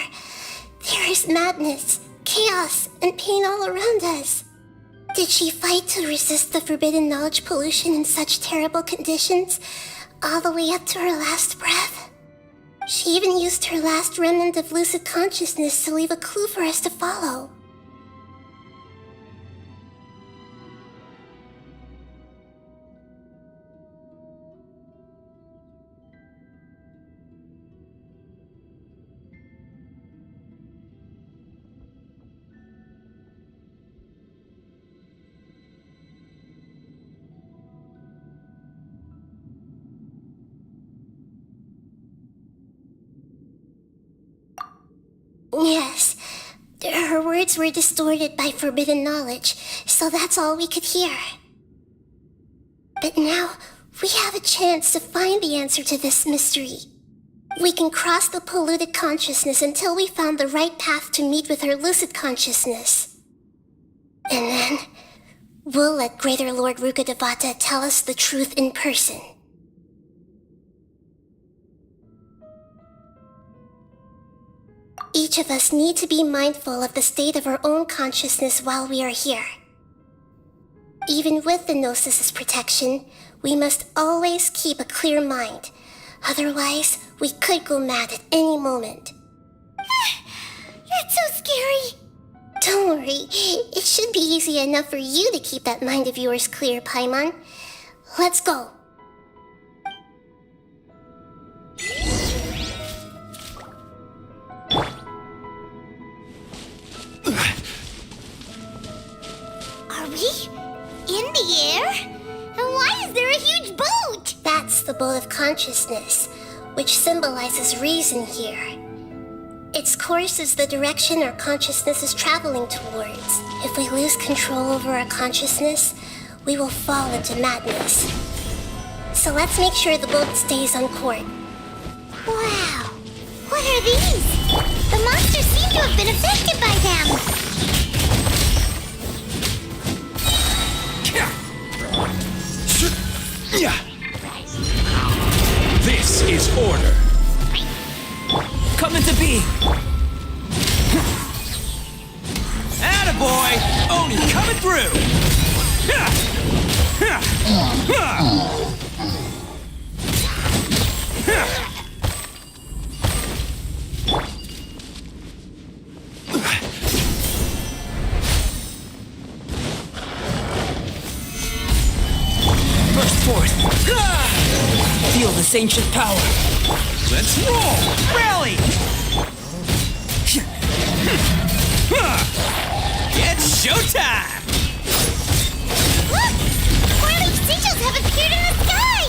There is madness, chaos, and pain all around us. Did she fight to resist the forbidden knowledge pollution in such terrible conditions, all the way up to her last breath? She even used her last remnant of lucid consciousness to leave a clue for us to follow. Yes, her words were distorted by forbidden knowledge, so that's all we could hear. But now, we have a chance to find the answer to this mystery. We can cross the polluted consciousness until we found the right path to meet with her lucid consciousness. And then, we'll let Greater Lord Rukkhadevata tell us the truth in person. Each of us need to be mindful of the state of our own consciousness while we are here. Even with the Gnosis' protection, we must always keep a clear mind. Otherwise, we could go mad at any moment. That's so scary. Don't worry, it should be easy enough for you to keep that mind of yours clear, Paimon. Let's go. Are we in the air? And why is there a huge boat? That's the boat of consciousness, which symbolizes reason here. Its course is the direction our consciousness is traveling towards. If we lose control over our consciousness, we will fall into madness. So let's make sure the boat stays on course. Wow! What are these? The monsters seem to have been affected by them. This is order. Coming to be. Attaboy! Oni coming through! Burst forth! Feel this ancient power! Let's roll! Rally! It's showtime! Look! 4-leaf sigils have appeared in the sky!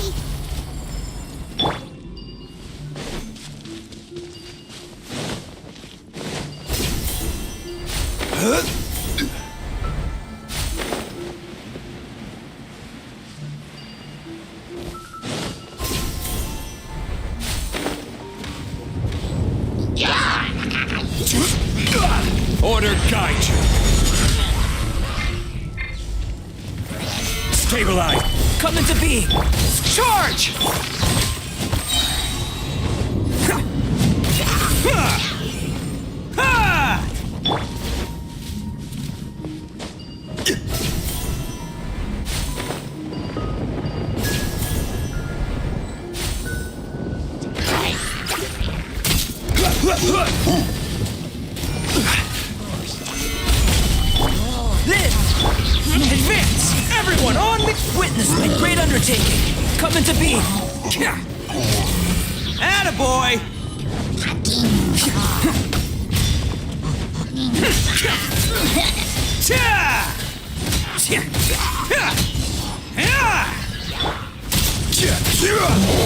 Order guide you. Stabilize. Coming to be! Charge! Live! Advance! Everyone on me! Witness my great undertaking! Coming to be! Attaboy!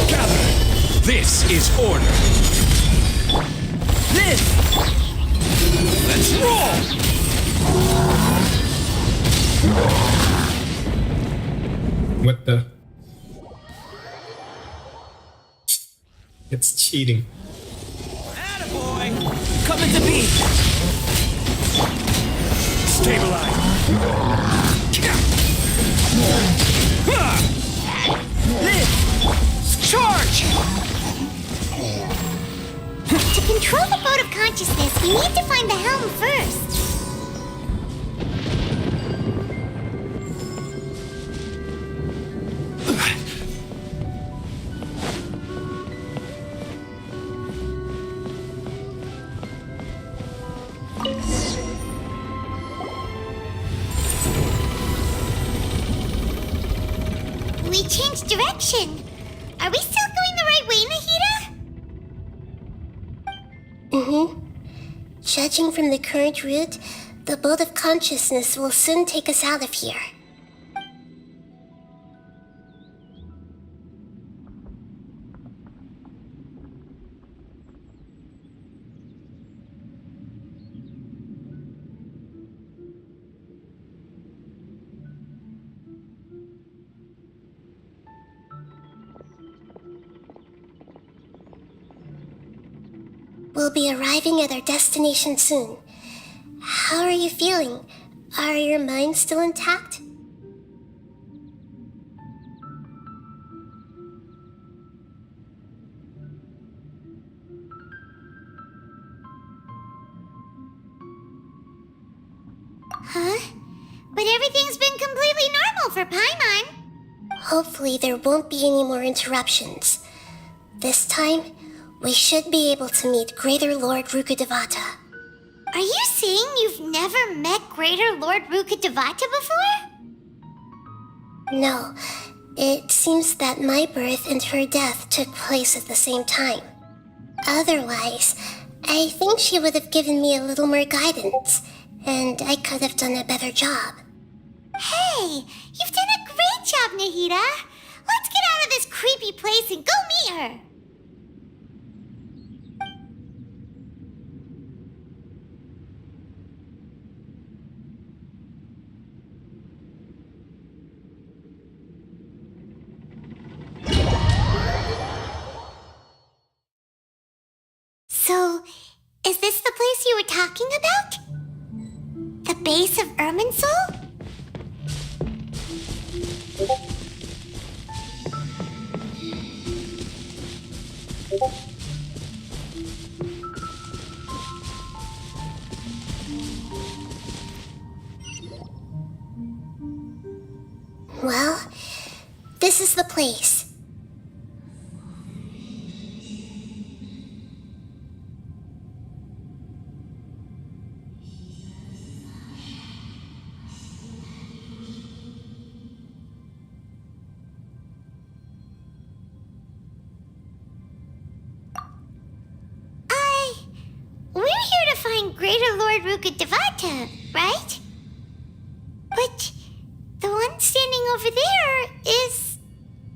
Gather. This is order. Live! Let's roll! What the? It's cheating. Attaboy! Coming to be! Stabilize. Live! Charge! To control the boat of consciousness, we need to find the helm first. We changed direction. Are we still going the right way, Nahida? Judging from the current route, the boat of consciousness will soon take us out of here. We'll be arriving at our destination soon. How are you feeling? Are your minds still intact? Huh? But everything's been completely normal for Paimon. Hopefully there won't be any more interruptions. This time, we should be able to meet Greater Lord Rukkhadevata. Are you saying you've never met Greater Lord Rukkhadevata before? No, it seems that my birth and her death took place at the same time. Otherwise, I think she would have given me a little more guidance, and I could have done a better job. Hey, you've done a great job, Nahida. Let's get out of this creepy place and go meet her. So, is this the place you were talking about? The base of Irminsul? Well, this is the place. We're here to find Greater Lord Rukkhadevata, right? But the one standing over there is...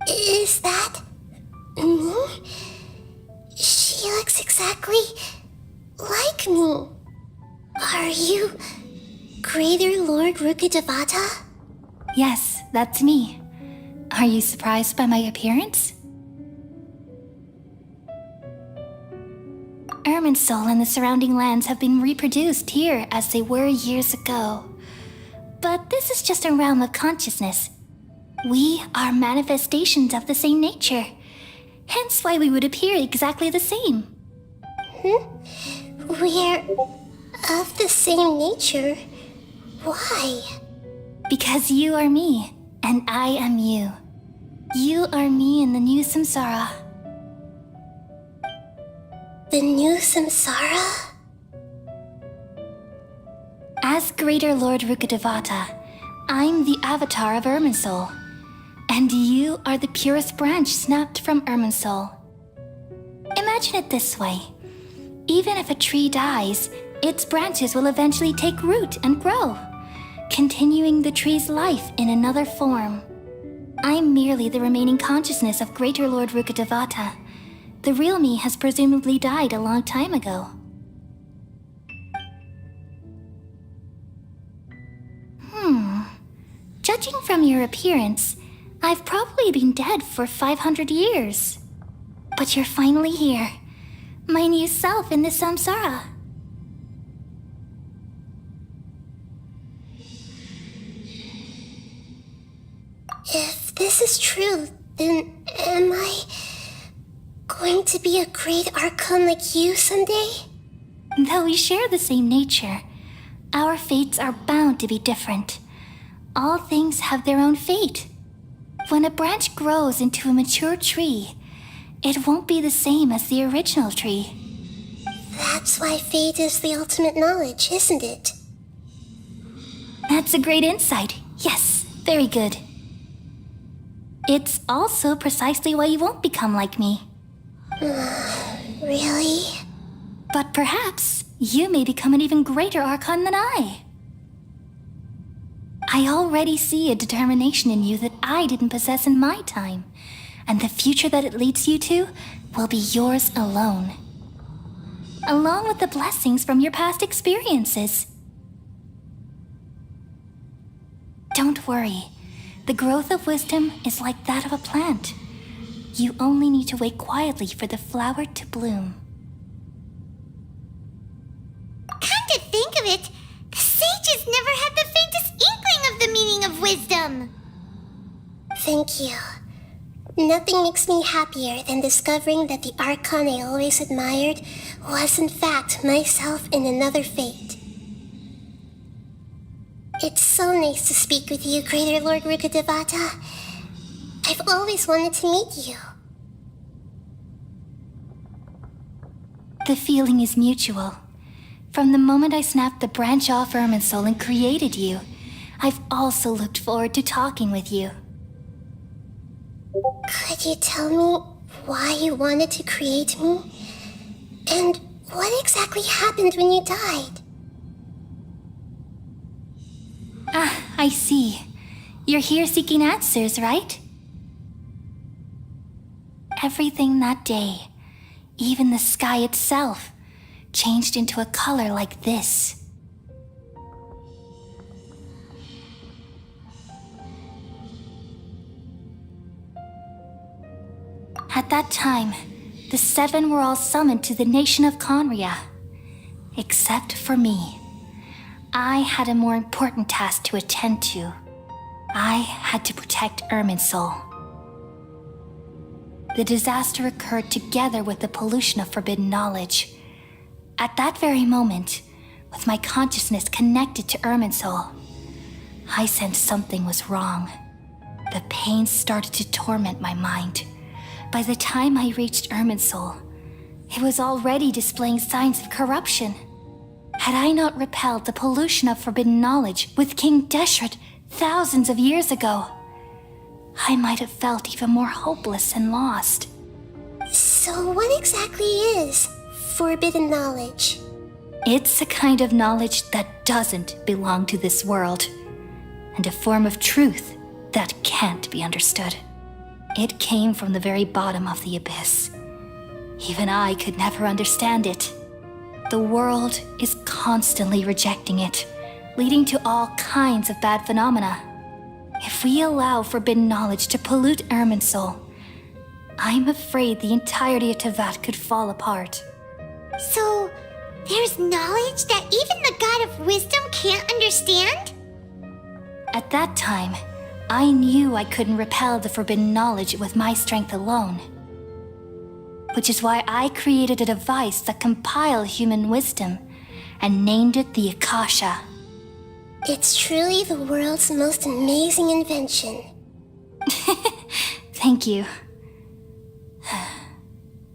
Is that me? She looks exactly like me. Are you Greater Lord Rukkhadevata? Yes, that's me. Are you surprised by my appearance? Irminsul and the surrounding lands have been reproduced here as they were years ago. But this is just a realm of consciousness. We are manifestations of the same nature. Hence why we would appear exactly the same. We're of the same nature? Why? Because you are me, and I am you. You are me in the new samsara. The new samsara? As Greater Lord Rukkhadevata, I'm the avatar of Irminsul. And you are the purest branch snapped from Irminsul. Imagine it this way. Even if a tree dies, its branches will eventually take root and grow, continuing the tree's life in another form. I'm merely the remaining consciousness of Greater Lord Rukkhadevata. The real me has presumably died a long time ago. Judging from your appearance, I've probably been dead for 500 years. But you're finally here. My new self in the samsara. If this is true, then am I going to be a great Archon like you someday? Though we share the same nature, our fates are bound to be different. All things have their own fate. When a branch grows into a mature tree, it won't be the same as the original tree. That's why fate is the ultimate knowledge, isn't it? That's a great insight. Yes, very good. It's also precisely why you won't become like me. Really? But perhaps you may become an even greater Archon than I. I already see a determination in you that I didn't possess in my time, and the future that it leads you to will be yours alone. Along with the blessings from your past experiences. Don't worry. The growth of wisdom is like that of a plant. You only need to wait quietly for the flower to bloom. Come to think of it, the sages never had the faintest inkling of the meaning of wisdom. Thank you. Nothing makes me happier than discovering that the Archon I always admired was in fact myself in another fate. It's so nice to speak with you, Greater Lord Rukkhadevata. I've always wanted to meet you. The feeling is mutual. From the moment I snapped the branch off Irminsul and created you, I've also looked forward to talking with you. Could you tell me why you wanted to create me? And what exactly happened when you died? Ah, I see. You're here seeking answers, right? Everything that day, even the sky itself, changed into a color like this. At that time, the seven were all summoned to the nation of Conria. Except for me. I had a more important task to attend to. I had to protect Irminsul. the disaster occurred together with the pollution of forbidden knowledge. At that very moment, with my consciousness connected to Irminsul, I sensed something was wrong. The pain started to torment my mind. By the time I reached Irminsul, it was already displaying signs of corruption. Had I not repelled the pollution of forbidden knowledge with King Deshret thousands of years ago, I might have felt even more hopeless and lost. So what exactly is forbidden knowledge? It's a kind of knowledge that doesn't belong to this world, and a form of truth that can't be understood. It came from the very bottom of the abyss. Even I could never understand it. The world is constantly rejecting it, leading to all kinds of bad phenomena. If we allow forbidden knowledge to pollute Irminsul, I'm afraid the entirety of Teyvat could fall apart. So, there's knowledge that even the God of Wisdom can't understand? At that time, I knew I couldn't repel the forbidden knowledge with my strength alone. Which is why I created a device that compiled human wisdom and named it the Akasha. It's truly the world's most amazing invention. Thank you.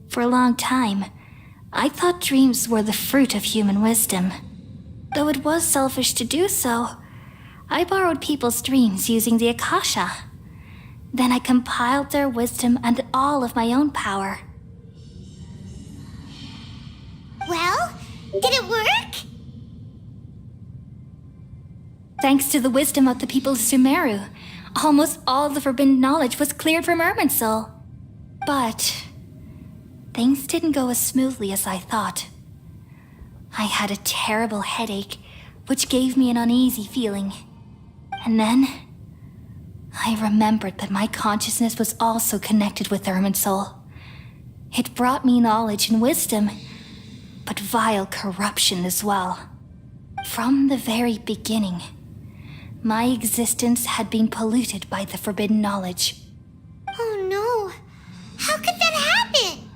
For a long time, I thought dreams were the fruit of human wisdom. Though it was selfish to do so, I borrowed people's dreams using the Akasha. Then I compiled their wisdom and all of my own power. Well, did it work? Thanks to the wisdom of the people of Sumeru, almost all the forbidden knowledge was cleared from Irminsul. But things didn't go as smoothly as I thought. I had a terrible headache, which gave me an uneasy feeling. And then I remembered that my consciousness was also connected with Irminsul. It brought me knowledge and wisdom, but vile corruption as well. From the very beginning, my existence had been polluted by the forbidden knowledge. Oh no! How could that happen?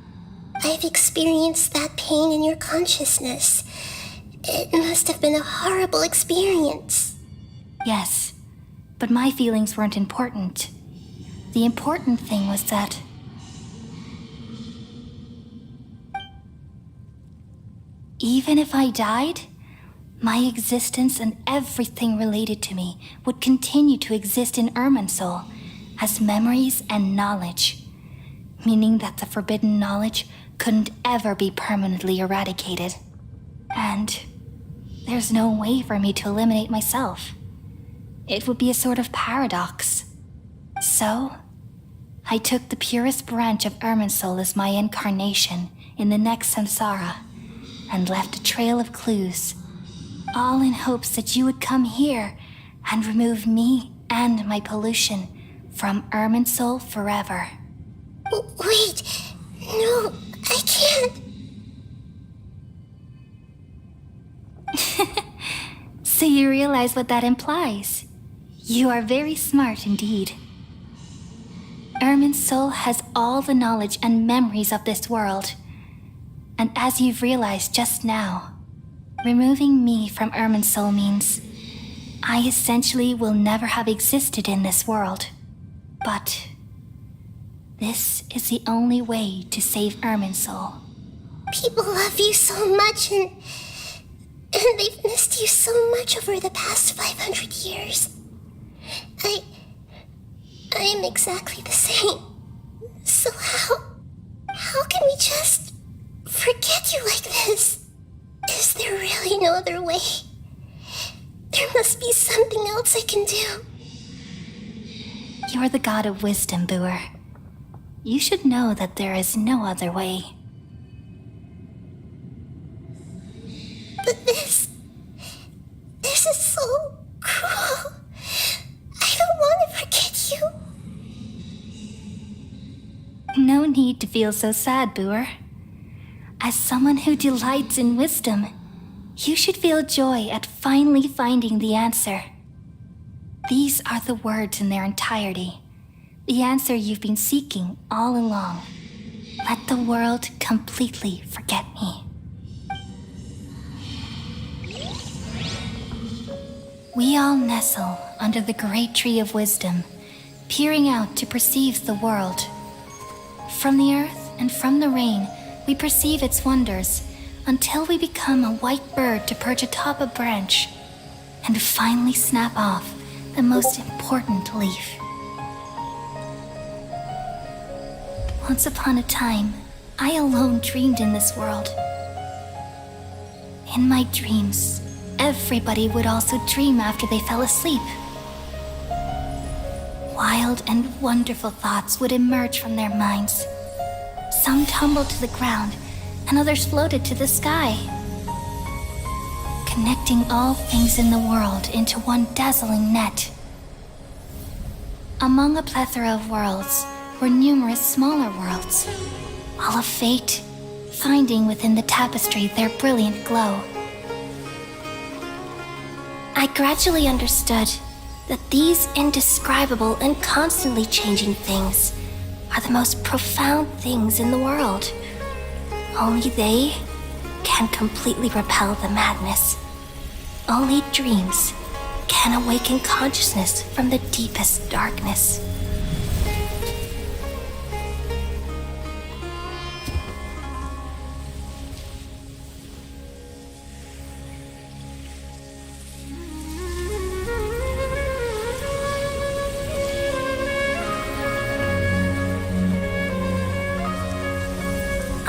I've experienced that pain in your consciousness. It must have been a horrible experience. Yes, but my feelings weren't important. The important thing was that even if I died, my existence and everything related to me would continue to exist in Irminsul as memories and knowledge, meaning that the forbidden knowledge couldn't ever be permanently eradicated. And there's no way for me to eliminate myself. It would be a sort of paradox. So, I took the purest branch of Irminsul as my incarnation in the next samsara, and left a trail of clues, all in hopes that you would come here and remove me and my pollution from Irminsul forever. Wait, no, I can't. So you realize what that implies. You are very smart indeed. Irminsul has all the knowledge and memories of this world. And as you've realized just now, removing me from Irminsul means I essentially will never have existed in this world. But this is the only way to save Irminsul. People love you so much and they've missed you so much over the past 500 years. I am exactly the same. So how can we just forget you like this? Is there really no other way? There must be something else I can do. You're the god of wisdom, Boer. You should know that there is no other way. But this is so cruel. I don't want to forget you. No need to feel so sad, Boer. As someone who delights in wisdom, you should feel joy at finally finding the answer. These are the words in their entirety, the answer you've been seeking all along. let the world completely forget me. We all nestle under the great tree of wisdom, peering out to perceive the world. From the earth and from the rain, we perceive its wonders until we become a white bird to perch atop a branch and finally snap off the most important leaf. Once upon a time, I alone dreamed in this world. In my dreams, everybody would also dream after they fell asleep. Wild and wonderful thoughts would emerge from their minds. Some tumbled to the ground, and others floated to the sky, connecting all things in the world into one dazzling net. Among a plethora of worlds were numerous smaller worlds, all of fate, finding within the tapestry their brilliant glow. I gradually understood that these indescribable and constantly changing things are the most profound things in the world. Only they can completely repel the madness. Only dreams can awaken consciousness from the deepest darkness.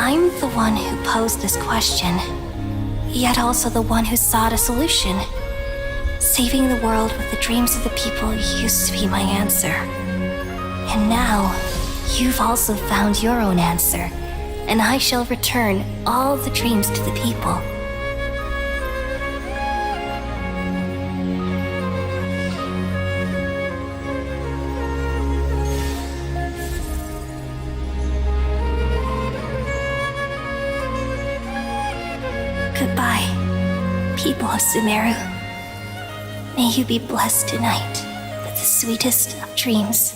I'm the one who posed this question, yet also the one who sought a solution. Saving the world with the dreams of the people used to be my answer. And now, you've also found your own answer, and I shall return all the dreams to the people. Goodbye, people of Sumeru. May you be blessed tonight with the sweetest of dreams.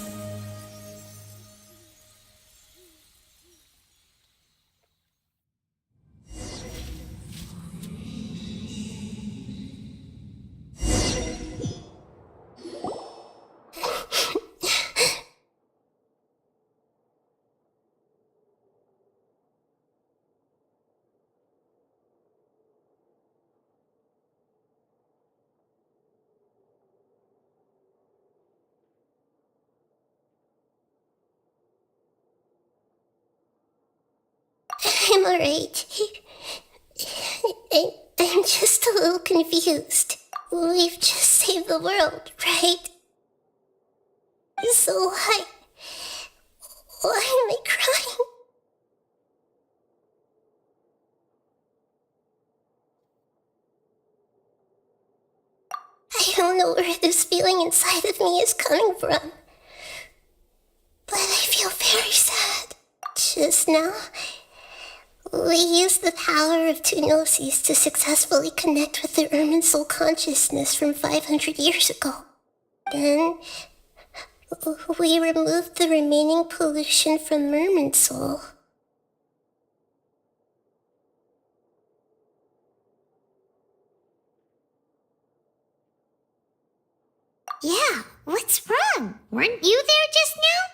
I'm alright. I'm just a little confused. We've just saved the world, right? So why am I crying? I don't know where this feeling inside of me is coming from, but I feel very sad. Just now, we used the power of two gnosis to successfully connect with the Irminsul consciousness from 500 years ago. Then, we removed the remaining pollution from Irminsul. Yeah, what's wrong? Weren't you there just now?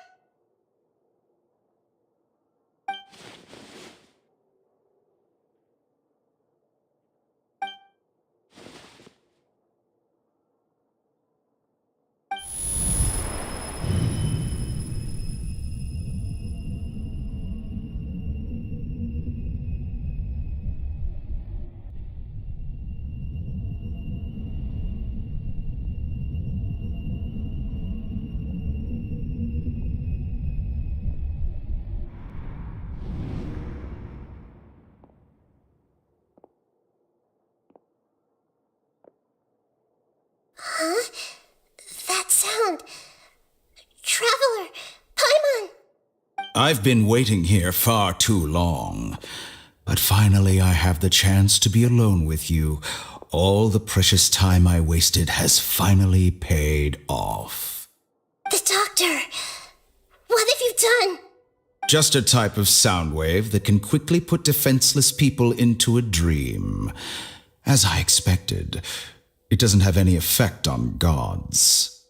Huh? That sound. Traveler! Paimon! I've been waiting here far too long, but finally I have the chance to be alone with you. All the precious time I wasted has finally paid off. The doctor! What have you done? Just a type of sound wave that can quickly put defenseless people into a dream. As I expected, it doesn't have any effect on gods.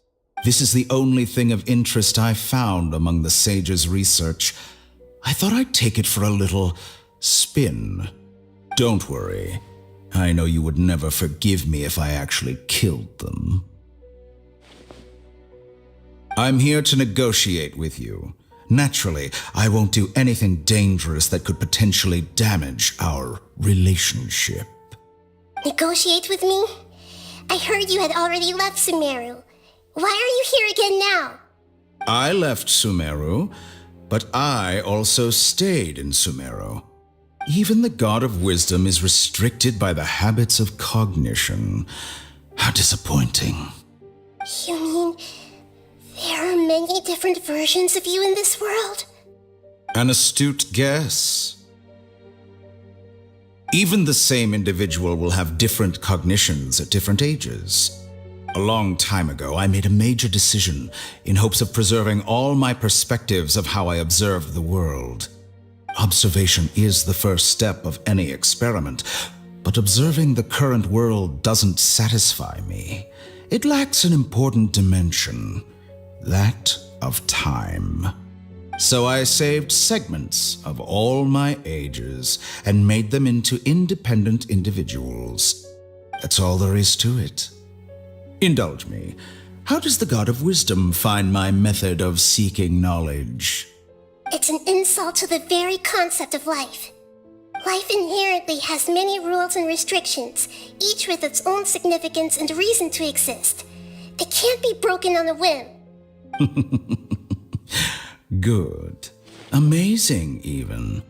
This is the only thing of interest I found among the sage's research. I thought I'd take it for a little spin. Don't worry. I know you would never forgive me if I actually killed them. I'm here to negotiate with you. Naturally, I won't do anything dangerous that could potentially damage our relationship. Negotiate with me? I heard you had already left Sumeru. Why are you here again now? I left Sumeru, but I also stayed in Sumeru. Even the God of Wisdom is restricted by the habits of cognition. How disappointing. You mean there are many different versions of you in this world? An astute guess. Even the same individual will have different cognitions at different ages. A long time ago, I made a major decision in hopes of preserving all my perspectives of how I observed the world. Observation is the first step of any experiment, but observing the current world doesn't satisfy me. It lacks an important dimension, that of time. So I saved segments of all my ages and made them into independent individuals. That's all there is to it. Indulge me. How does the God of Wisdom find my method of seeking knowledge? It's an insult to the very concept of life. Life inherently has many rules and restrictions, each with its own significance and reason to exist. They can't be broken on a whim. Good. Amazing, even.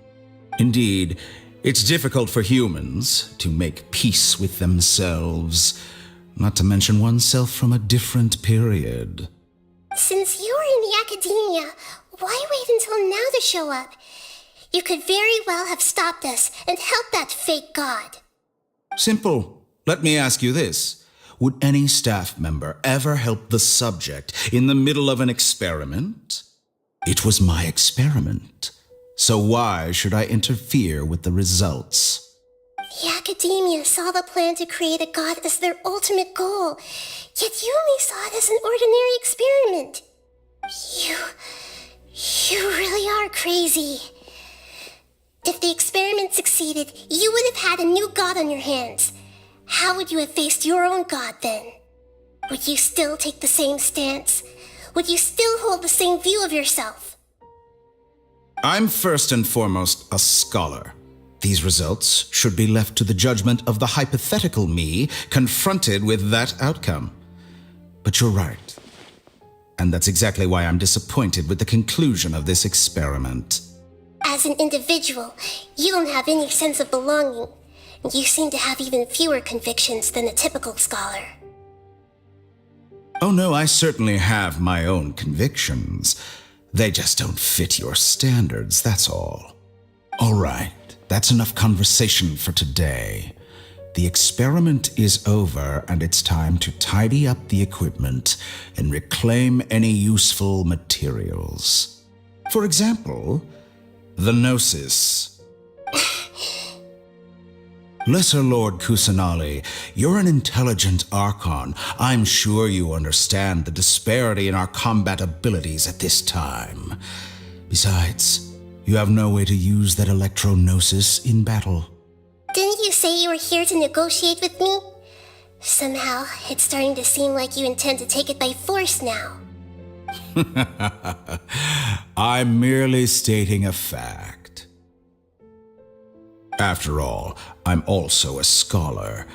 Indeed, it's difficult for humans to make peace with themselves, not to mention oneself from a different period. Since you were in the academia, why wait until now to show up? You could very well have stopped us and helped that fake god. Simple. Let me ask you this. Would any staff member ever help the subject in the middle of an experiment? It was my experiment. So why should I interfere with the results? The academia saw the plan to create a god as their ultimate goal, yet you only saw it as an ordinary experiment. You really are crazy. If the experiment succeeded, you would have had a new god on your hands. How would you have faced your own god then? Would you still take the same stance? Would you still hold the same view of yourself? I'm first and foremost a scholar. These results should be left to the judgment of the hypothetical me confronted with that outcome. But you're right. And that's exactly why I'm disappointed with the conclusion of this experiment. As an individual, you don't have any sense of belonging. You seem to have even fewer convictions than a typical scholar. Oh no, I certainly have my own convictions. They just don't fit your standards, that's all. All right, that's enough conversation for today. The experiment is over, and it's time to tidy up the equipment and reclaim any useful materials. For example, the Gnosis. Lesser Lord Kusanali, you're an intelligent Archon. I'm sure you understand the disparity in our combat abilities at this time. Besides, you have no way to use that Electro-Gnosis in battle. Didn't you say you were here to negotiate with me? Somehow, it's starting to seem like you intend to take it by force now. I'm merely stating a fact. After all, I'm also a scholar.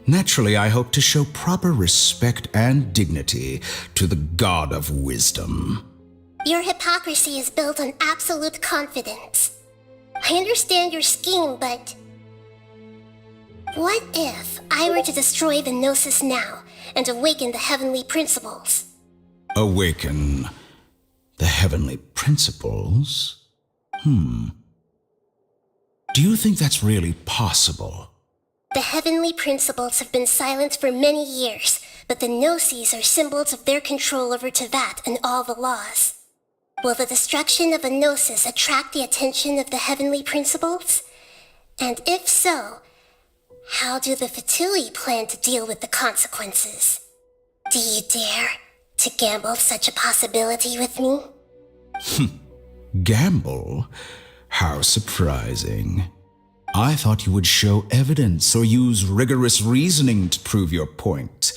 Naturally, I hope to show proper respect and dignity to the God of Wisdom. Your hypocrisy is built on absolute confidence. I understand your scheme, but what if I were to destroy the Gnosis now and awaken the heavenly principles? Awaken the heavenly principles? Do you think that's really possible? The heavenly principles have been silent for many years, but the Gnosis are symbols of their control over Teyvat and all the laws. Will the destruction of a Gnosis attract the attention of the heavenly principles? And if so, how do the Fatui plan to deal with the consequences? Do you dare to gamble such a possibility with me? Gamble? How surprising. I thought you would show evidence or use rigorous reasoning to prove your point.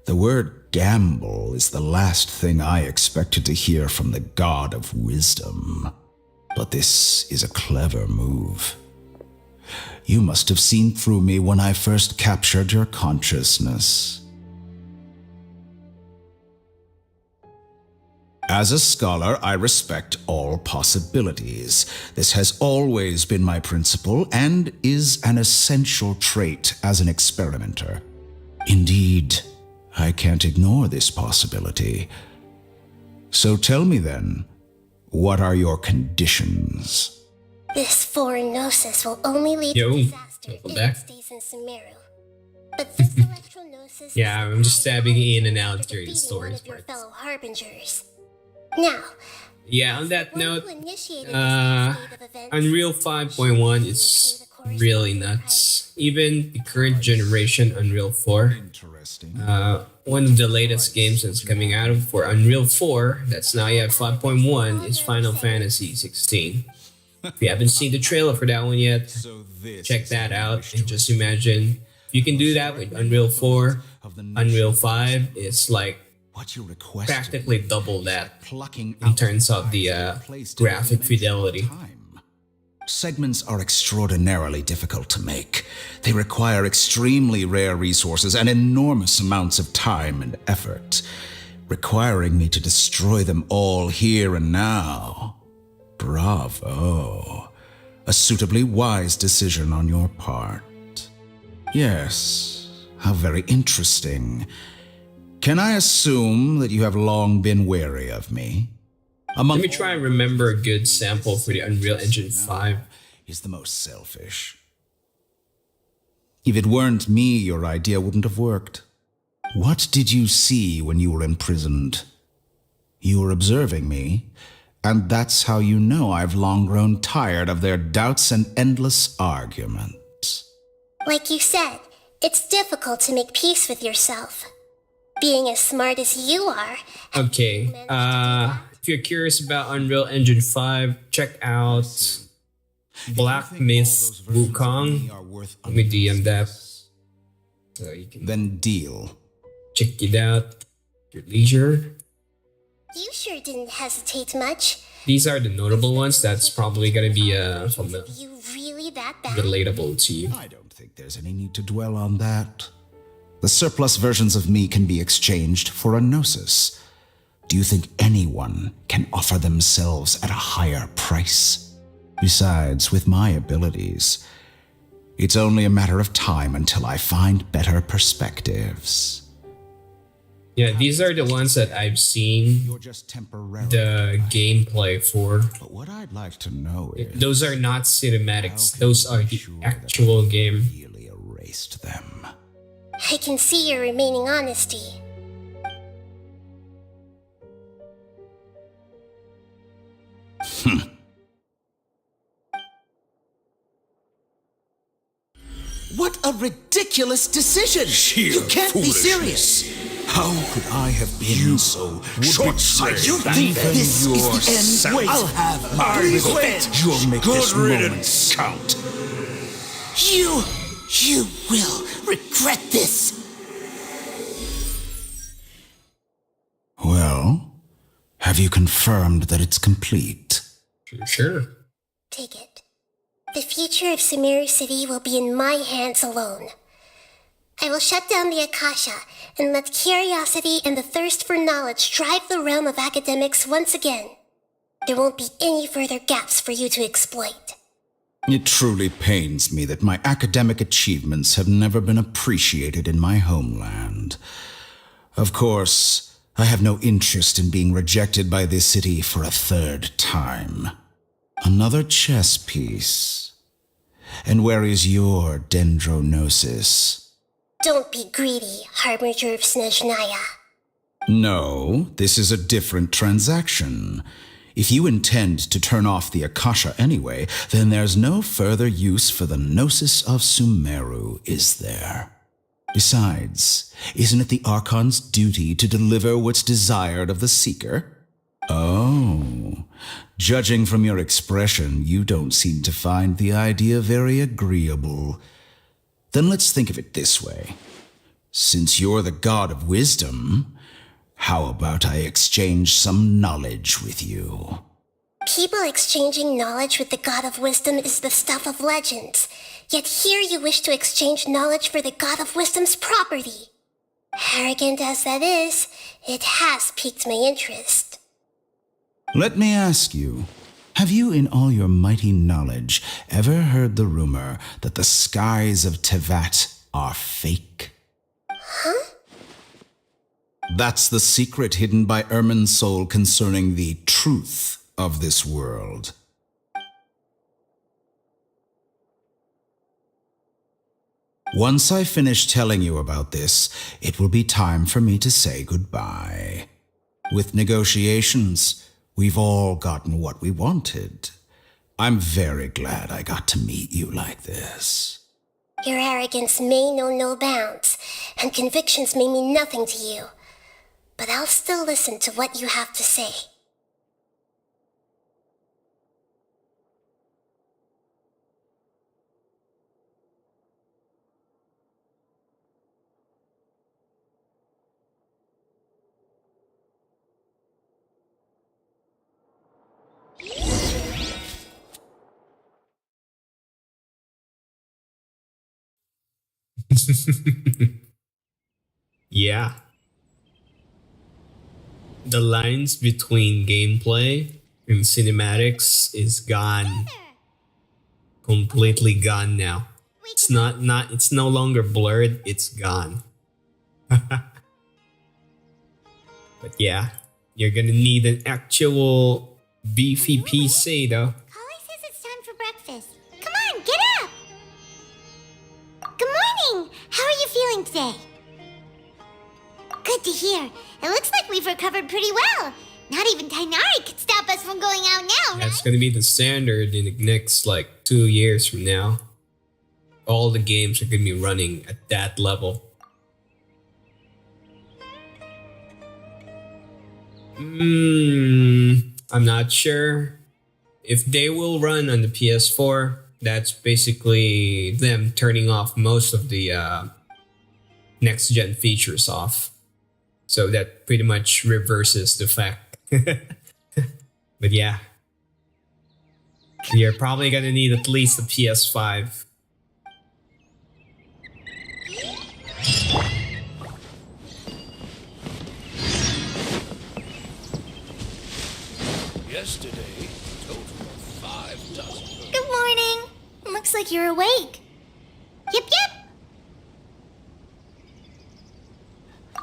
The word gamble is the last thing I expected to hear from the god of wisdom. But this is a clever move. You must have seen through me when I first captured your consciousness. As a scholar, I respect all possibilities. This has always been my principle and is an essential trait as an experimenter. Indeed, I can't ignore this possibility. So tell me then, what are your conditions? This foreign Gnosis will only lead to disaster if it stays in Sumeru. But this celestial Gnosis Yeah, I'm just stabbing in and out during the story of your parts. fellow harbingers. Now, Yeah, on that note, Unreal 5.1 is really nuts. Even the current generation Unreal 4. One of the latest games that's coming out for Unreal 4, that's now yet 5.1, is Final Fantasy 16. If you haven't seen the trailer for that one yet, check that out and just imagine if you can do that with Unreal 4, Unreal 5 is like practically double that in terms of the graphic fidelity. Segments are extraordinarily difficult to make. They require extremely rare resources and enormous amounts of time and effort, requiring me to destroy them all here and now. Bravo. A suitably wise decision on your part. Yes, how very interesting. Can I assume that you have long been wary of me? Let me try and remember a good sample for the Unreal Engine 5. Is the most selfish. If it weren't me, your idea wouldn't have worked. What did you see when you were imprisoned? You were observing me, and that's how you know I've long grown tired of their doubts and endless arguments. like you said, it's difficult to make peace with yourself. Being as smart as you are. Okay, if you're curious about Unreal Engine 5, check out Black Myth Wukong. Let me DM that. So you can then deal. Check it out at your leisure. You sure didn't hesitate much. These are the notable ones that's probably gonna be You really that bad? relatable to you. I don't think there's any need to dwell on that. The surplus versions of me can be exchanged for a gnosis. Do you think anyone can offer themselves at a higher price? Besides, with my abilities, it's only a matter of time until I find better perspectives. Yeah, these are the ones that I've seen the gameplay for. But what I'd like to know is... Those are not cinematics. Those are the actual game. Really erased them. I can see your remaining honesty. What a ridiculous decision! Sheer You can't be serious! How could I have been so short-sighted? You think this is the end? Wait, I'll have Please my wait. You'll make Good this moment riddance. count. You will regret this! Well, have you confirmed that it's complete? Sure. Take it. The future of Sumeru City will be in my hands alone. I will shut down the Akasha and let curiosity and the thirst for knowledge drive the realm of academics once again. There won't be any further gaps for you to exploit. It truly pains me that my academic achievements have never been appreciated in my homeland. Of course, I have no interest in being rejected by this city for a third time. Another chess piece. And where is your dendronosis? Don't be greedy, Harbinger of Snezhnaya. No, this is a different transaction. If you intend to turn off the Akasha anyway, then there's no further use for the Gnosis of Sumeru, is there? Besides, isn't it the Archon's duty to deliver what's desired of the Seeker? Oh, judging from your expression, you don't seem to find the idea very agreeable. Then let's think of it this way. Since you're the god of wisdom, how about I exchange some knowledge with you? People exchanging knowledge with the god of wisdom is the stuff of legends. Yet here you wish to exchange knowledge for the god of wisdom's property. Arrogant as that is, it has piqued my interest. Let me ask you, have you in all your mighty knowledge ever heard the rumor that the skies of Teyvat are fake? Huh? That's the secret hidden by Irminsul concerning the truth of this world. Once I finish telling you about this, it will be time for me to say goodbye. With negotiations, we've all gotten what we wanted. I'm very glad I got to meet you like this. Your arrogance may know no bounds, and convictions may mean nothing to you. But I'll still listen to what you have to say. Yeah. The lines between gameplay and cinematics is gone. Completely gone now. It's it's no longer blurred, it's gone. But yeah, you're gonna need an actual beefy PC though. Holly says it's time for breakfast. Come on, get up! Good morning! How are you feeling today? Good to hear. It looks like we've recovered pretty well. Not even Tainari could stop us from going out now, right? That's gonna be the standard in the next like 2 years from now. All the games are gonna be running at that level. I'm not sure if they will run on the PS4. That's basically them turning off most of the next gen features off. So that pretty much reverses the fact. But yeah, you're probably gonna need at least a PS5. Yesterday, total of 5 dozen. Good morning. Looks like you're awake. Yep, yep.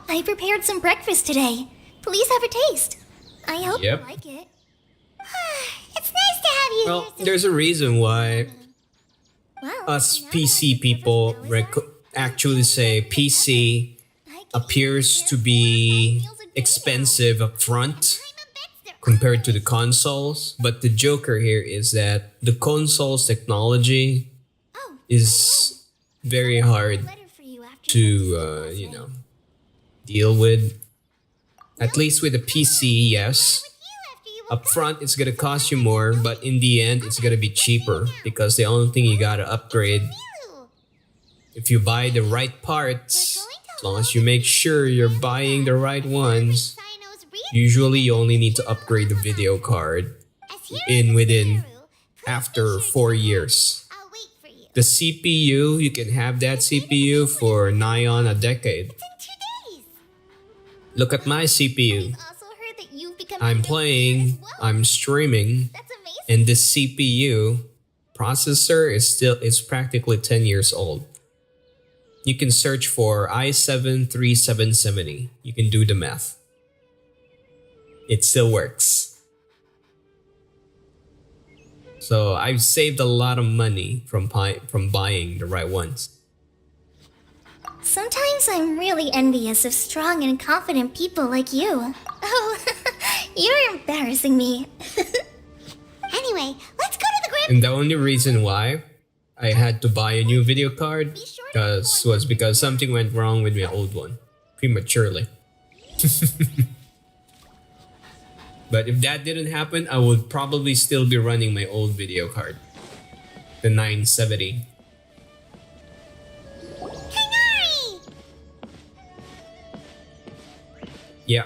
I prepared some breakfast today. Please have a taste. I hope you like it. It's nice to have you Well, here. there's a reason why us PC people actually say PC appears to be expensive up front compared to the consoles. But the joker here is that the consoles technology is very hard to, deal with. At least with a PC, yes. Up front, it's gonna cost you more, but in the end, it's gonna be cheaper because the only thing you gotta upgrade, if you buy the right parts, as long as you make sure you're buying the right ones, usually you only need to upgrade the video card within after 4 years. The CPU, you can have that CPU for nigh on a decade. Look at my CPU. I'm playing, I'm streaming, and this CPU processor is practically 10 years old. You can search for i7-3770. You can do the math. It still works. So I've saved a lot of money from buying the right ones. Sometimes I'm really envious of strong and confident people like you. Oh, You're embarrassing me. Anyway, let's go to the grand. And the only reason why I had to buy a new video card was because something went wrong with my old one prematurely. But if that didn't happen, I would probably still be running my old video card, the 970. Yeah.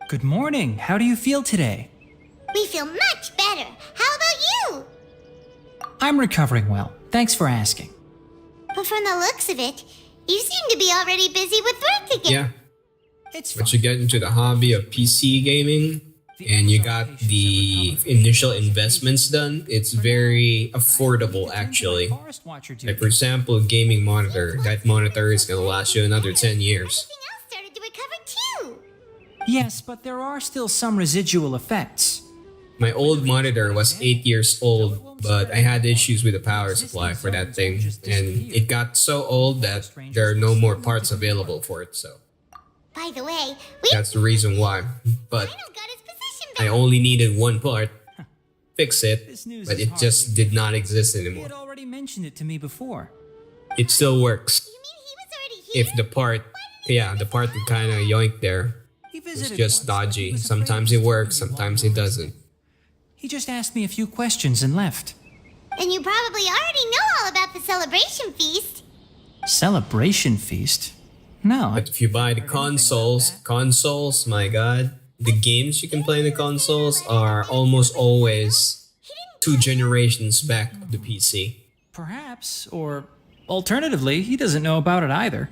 Good morning. How do you feel today? We feel much better. How about you? I'm recovering well. Thanks for asking. But from the looks of it, you seem to be already busy with work again. Yeah. Once you get into the hobby of PC gaming and you got the initial investments done, it's very affordable actually. Like for example, a gaming monitor. That monitor is gonna last you another 10 years. Started to recover too. Yes, but there are still some residual effects. My old monitor was 8 years old, but I had issues with the power supply for that thing, and it got so old that there are no more parts available for it, so By the way, that's the reason why. But I only needed one part, fix it, but it just did not exist He anymore. had already mentioned it to me before. It still works. If the part, yeah, the part that kind of yoinked there was just dodgy. Sometimes it works, sometimes it doesn't. He just asked me a few questions and left. And you probably already know all about the celebration feast. Celebration feast? No. But if you buy the consoles, my god, the games you can play in the consoles are almost always 2 generations back of the PC. Perhaps, or alternatively, he doesn't know about it either.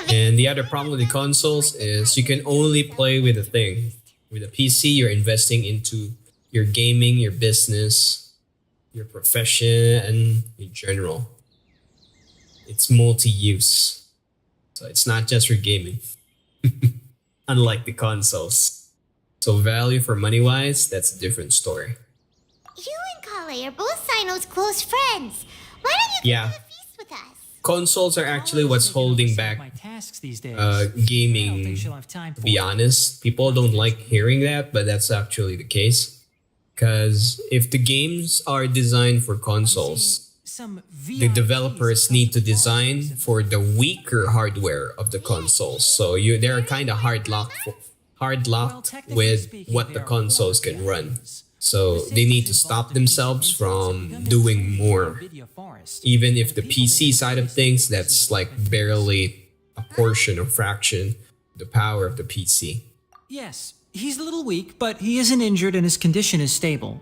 And the other problem with the consoles is you can only play with a thing. With a PC, you're investing into your gaming, your business, your profession, and in general. It's multi-use. So it's not just for gaming. Unlike the consoles. So value for money-wise, that's a different story. You and Kale are both Sino's close friends. Why don't you come to the feast with us? Consoles are actually what's holding back gaming, to be honest. People don't like hearing that, but that's actually the case. Because if the games are designed for consoles, the developers need to design for the weaker hardware of the consoles. So they're kind of hard locked with what the consoles can run. So they need to stop themselves from doing more. Even if the PC side of things, that's like barely a portion or fraction of the power of the PC. Yes, he's a little weak, but he isn't injured and his condition is stable.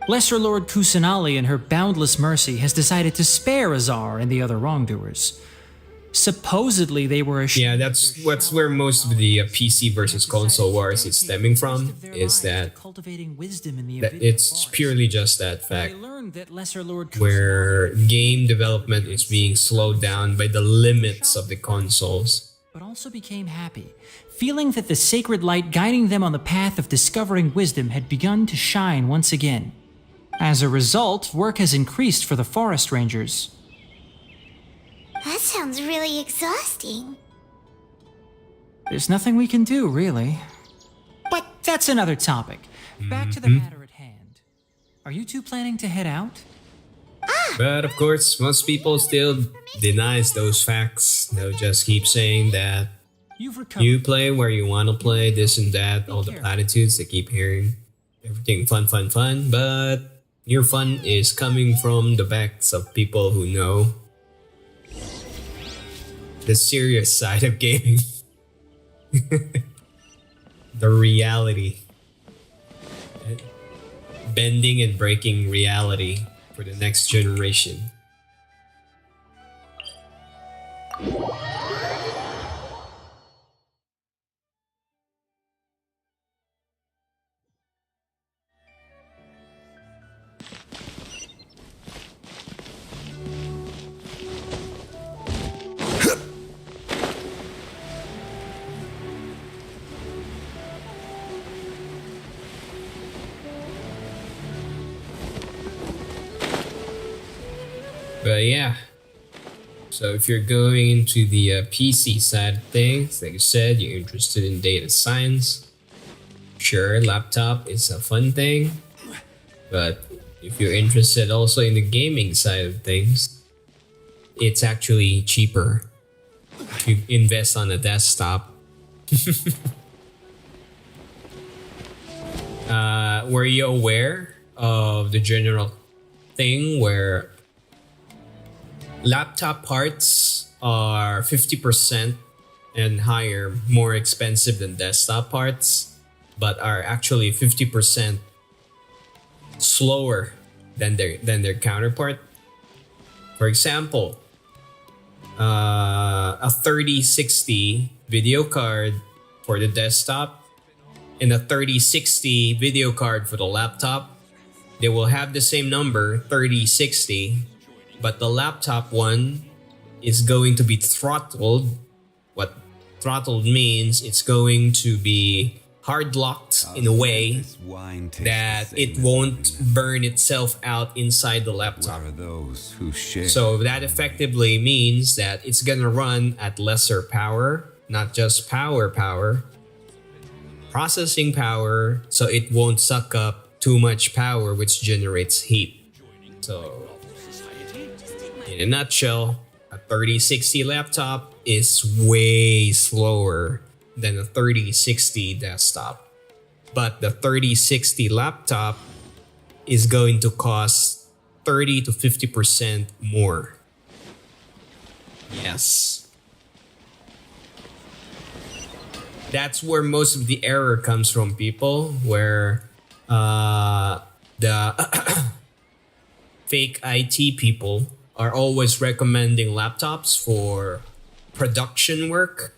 Lesser Lord Kusanali in her boundless mercy has decided to spare Azar and the other wrongdoers. Supposedly they were Yeah, that's where most of the PC versus console wars is stemming from, is that it's purely just that fact, where game development is being slowed down by the limits of the consoles. But also became happy, feeling that the sacred light guiding them on the path of discovering wisdom had begun to shine once again. As a result, work has increased for the forest rangers. That sounds really exhausting. There's nothing we can do, really. But that's another topic. Back to the matter at hand. Are you two planning to head out? But of course, most people still denies those facts. They'll just keep saying that you play where you want to play, this and that, all the platitudes they keep hearing. Everything fun, fun, fun, but your fun is coming from the backs of people who know the serious side of gaming. The reality. Bending and breaking reality for the next generation. But yeah, So if you're going into the PC side of things, like you said, you're interested in data science. Sure, laptop is a fun thing, but if you're interested also in the gaming side of things, it's actually cheaper if you invest on a desktop. Were you aware of the general thing where laptop parts are 50% and higher more expensive than desktop parts, but are actually 50% slower than their counterpart? For example, a 3060 video card for the desktop and a 3060 video card for the laptop, they will have the same number, 3060, but the laptop one is going to be throttled. What throttled means, it's going to be hard locked in a way that it won't burn itself out inside the laptop. So that effectively means that it's gonna run at lesser power, not just power, processing power, so it won't suck up too much power, which generates heat. So in a nutshell, a 3060 laptop is way slower than a 3060 desktop. But the 3060 laptop is going to cost 30 to 50% more. Yes. That's where most of the error comes from, people, where the fake IT people are always recommending laptops for production work,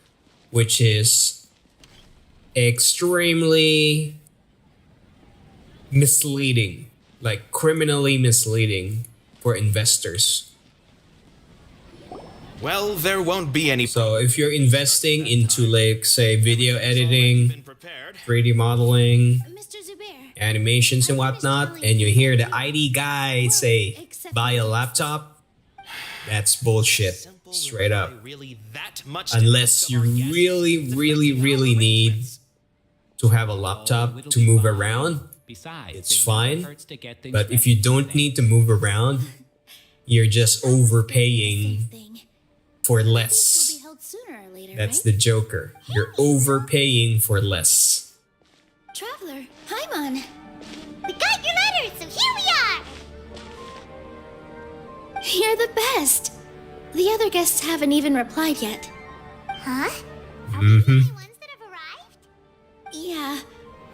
which is extremely misleading, like criminally misleading for investors. Well, there won't be any. So if you're investing into, like, say, video editing, 3D modeling, animations and whatnot, and you hear the ID guy say, buy a laptop, that's bullshit, straight up. Unless you really need to have a laptop to move around, it's fine. But if you don't need to move around, you're just overpaying for less. That's the Joker. You're overpaying for less. Traveler, Paimon. We got your letters, so here we are! You're the best. The other guests haven't even replied yet. Huh? Yeah,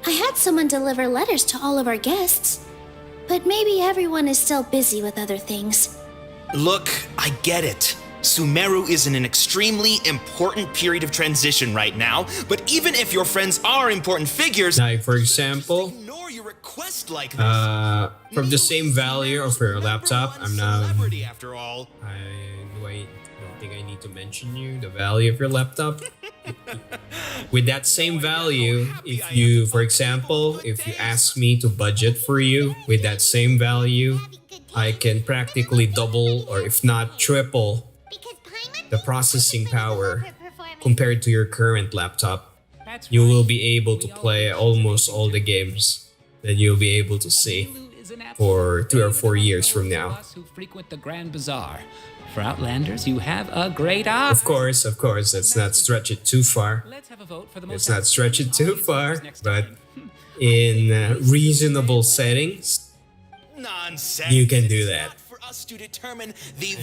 I had someone deliver letters to all of our guests. But maybe everyone is still busy with other things. Look, I get it. Sumeru is in an extremely important period of transition right now, but even if your friends are important figures... Like, for example, from the same value of your laptop, I don't think I need to mention you the value of your laptop. With that same value, if you, for example, if you ask me to budget for you with that same value, I can practically double, or if not triple, the processing power compared to your current laptop. You will be able to play almost all the games that you'll be able to see for 2 or 4 years from now. Who frequent the Grand Bazaar. For Outlanders, you have a great Of course, let's not stretch it too far. But in reasonable settings, you can do that.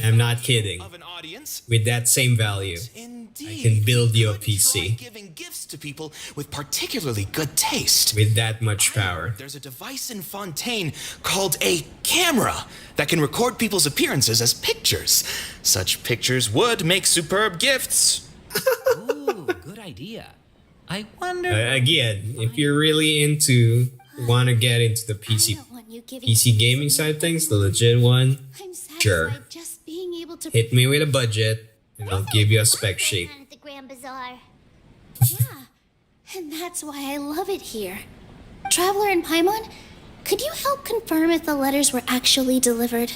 I'm not kidding. With that same value, I can build you a PC. Giving gifts to people with particularly good taste. With that much power. There's a device in Fontaine called a camera that can record people's appearances as pictures. Such pictures would make superb gifts. Ooh, good idea. I wonder... Again, if you're really want to get into the PC gaming side of things, the legit one, sure. Hit me with a budget, and I'll give you a spec sheet. At the Grand Bazaar. Yeah, and that's why I love it here. Traveler and Paimon, could you help confirm if the letters were actually delivered?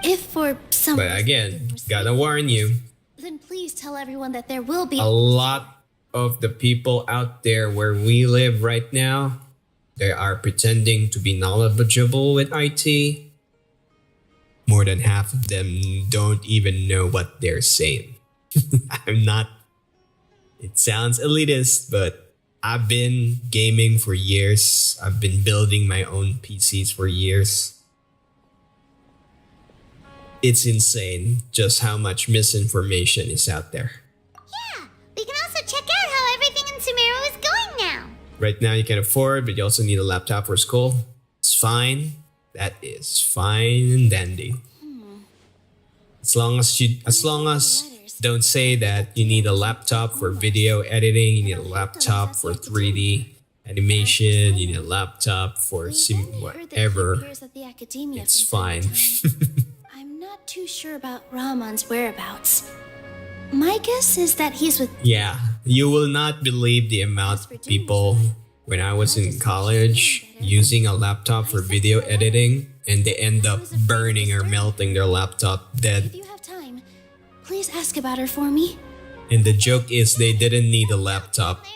If for someone But again, gotta warn you, then please tell everyone that there will be a lot of the people out there where we live right now, they are pretending to be knowledgeable with IT. More than half of them don't even know what they're saying. I'm not, it sounds elitist, but I've been gaming for years. I've been building my own PCs for years. It's insane just how much misinformation is out there. Yeah, we can also check out how everything in Sumeru is going now. Right now you can afford, but you also need a laptop for school. It's fine. That is fine and dandy. As long as don't say that you need a laptop for video editing, you need a laptop for 3D animation, you need a laptop for whatever. It's fine. I'm not too sure about Rahman's whereabouts. My guess is that he's with... Yeah, you will not believe the amount of people when I was in college using a laptop for video editing and they end up burning or melting their laptop dead. If you have time, please ask about her for me. And the joke is they didn't need a laptop.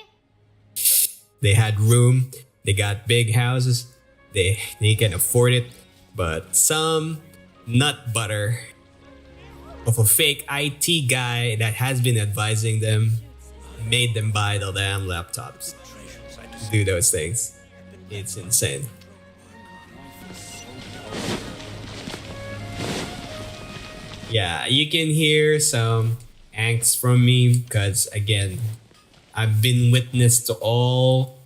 They had room, they got big houses, they can afford it, but some nut butter of a fake IT guy that has been advising them made them buy the damn laptops. Do those things. It's insane. Yeah, you can hear some angst from me because again, I've been witness to all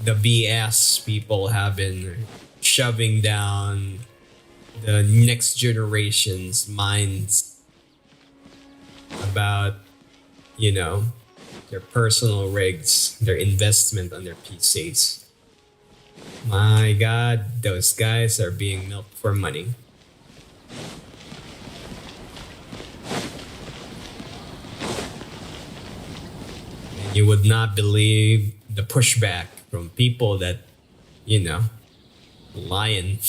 the BS people have been shoving down the next generation's minds about, you know, their personal rigs, their investment on their PCs. My God, those guys are being milked for money. And you would not believe the pushback from people that, you know, lying.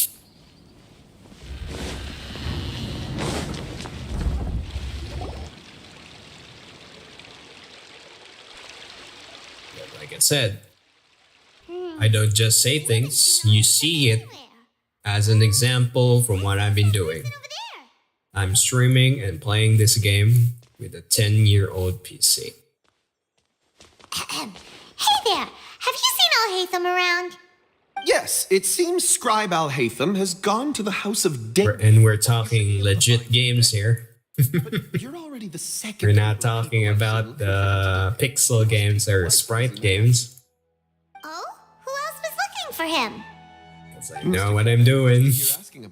Like I said, I don't just say things, you see it as an example from what I've been doing. I'm streaming and playing this game with a 10-year-old PC. Hey there, have you seen Al-Haytham around? Yes, it seems Scribe Al-Haytham has gone to the House of Death. And we're talking legit games here. You're already the second. We're not talking about the pixel games or sprite games. Oh? Who else was looking for him? Because I know what I'm doing.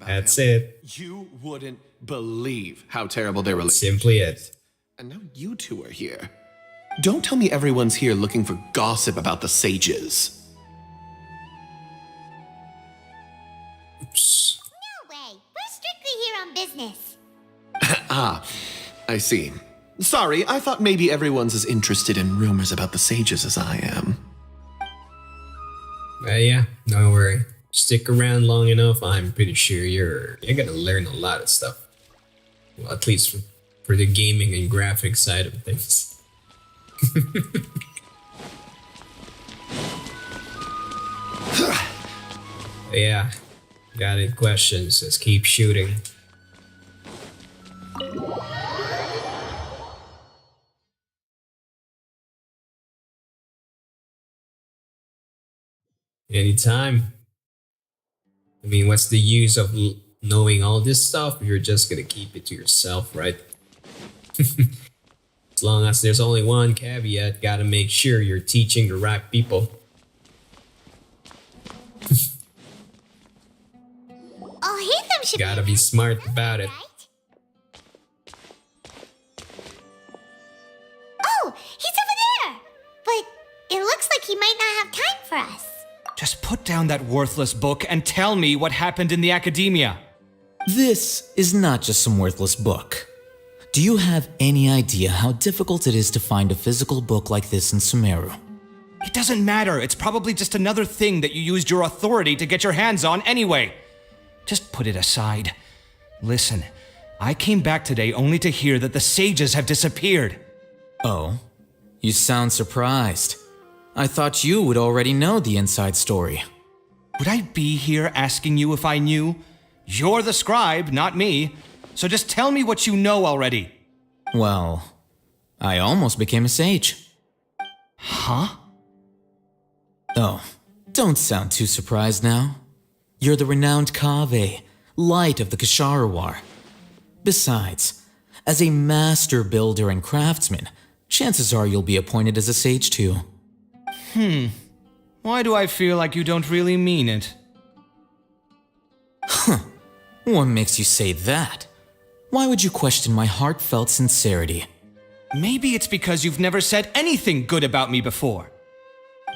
That's it. You wouldn't believe how terrible their relationship Simply it. And now you two are here. Don't tell me everyone's here looking for gossip about the sages. Oops. No way. We're strictly here on business. Ah, I see. Sorry, I thought maybe everyone's as interested in rumors about the sages as I am. Yeah, no worry. Stick around long enough, I'm pretty sure you're gonna learn a lot of stuff. Well, at least for the gaming and graphic side of things. Yeah, got any questions? Just keep shooting. Anytime. I mean, what's the use of knowing all this stuff if you're just gonna keep it to yourself, right? As long as there's only one caveat, gotta make sure you're teaching the right people. Al-Haytham should Gotta be smart about it. Oh, he's over there! But it looks like he might not have time for us. Just put down that worthless book and tell me what happened in the academia. This is not just some worthless book. Do you have any idea how difficult it is to find a physical book like this in Sumeru? It doesn't matter. It's probably just another thing that you used your authority to get your hands on anyway. Just put it aside. Listen, I came back today only to hear that the sages have disappeared. Oh, you sound surprised. I thought you would already know the inside story. Would I be here asking you if I knew? You're the scribe, not me. So just tell me what you know already. Well, I almost became a sage. Huh? Oh, don't sound too surprised now. You're the renowned Kaveh, light of the Ksharawar. Besides, as a master builder and craftsman, chances are you'll be appointed as a sage too. Why do I feel like you don't really mean it? What makes you say that? Why would you question my heartfelt sincerity? Maybe it's because you've never said anything good about me before.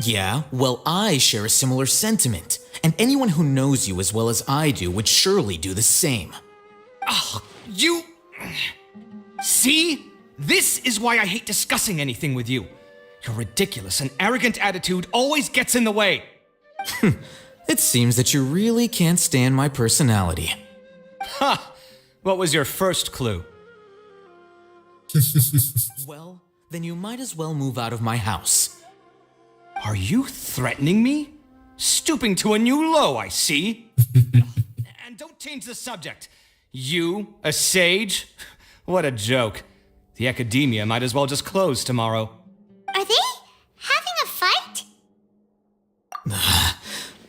Yeah, well, I share a similar sentiment, and anyone who knows you as well as I do would surely do the same. Ugh, you... See? This is why I hate discussing anything with you. Your ridiculous and arrogant attitude always gets in the way. It seems that you really can't stand my personality. Ha! What was your first clue? Well, then you might as well move out of my house. Are you threatening me? Stooping to a new low, I see. And don't change the subject. You, a sage? What a joke. The academia might as well just close tomorrow. Are they having a fight?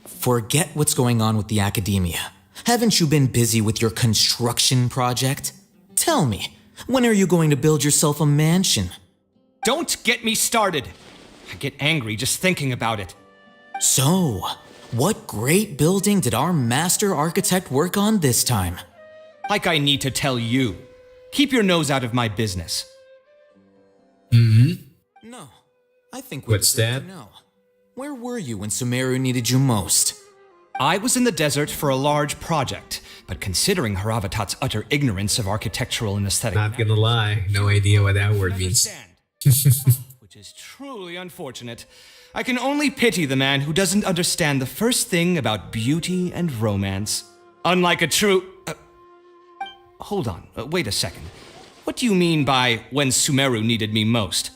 Forget what's going on with the academia. Haven't you been busy with your construction project? Tell me, when are you going to build yourself a mansion? Don't get me started. I get angry just thinking about it. So, what great building did our master architect work on this time? Like I need to tell you. Keep your nose out of my business. No, I think we What's deserve that? to know. Where were you when Sumeru needed you most? I was in the desert for a large project, but considering Haravatat's utter ignorance of architectural and aesthetic... Not gonna lie, no idea what that word means. Which is truly unfortunate. I can only pity the man who doesn't understand the first thing about beauty and romance. Unlike a true... hold on, wait a second. What do you mean by when Sumeru needed me most?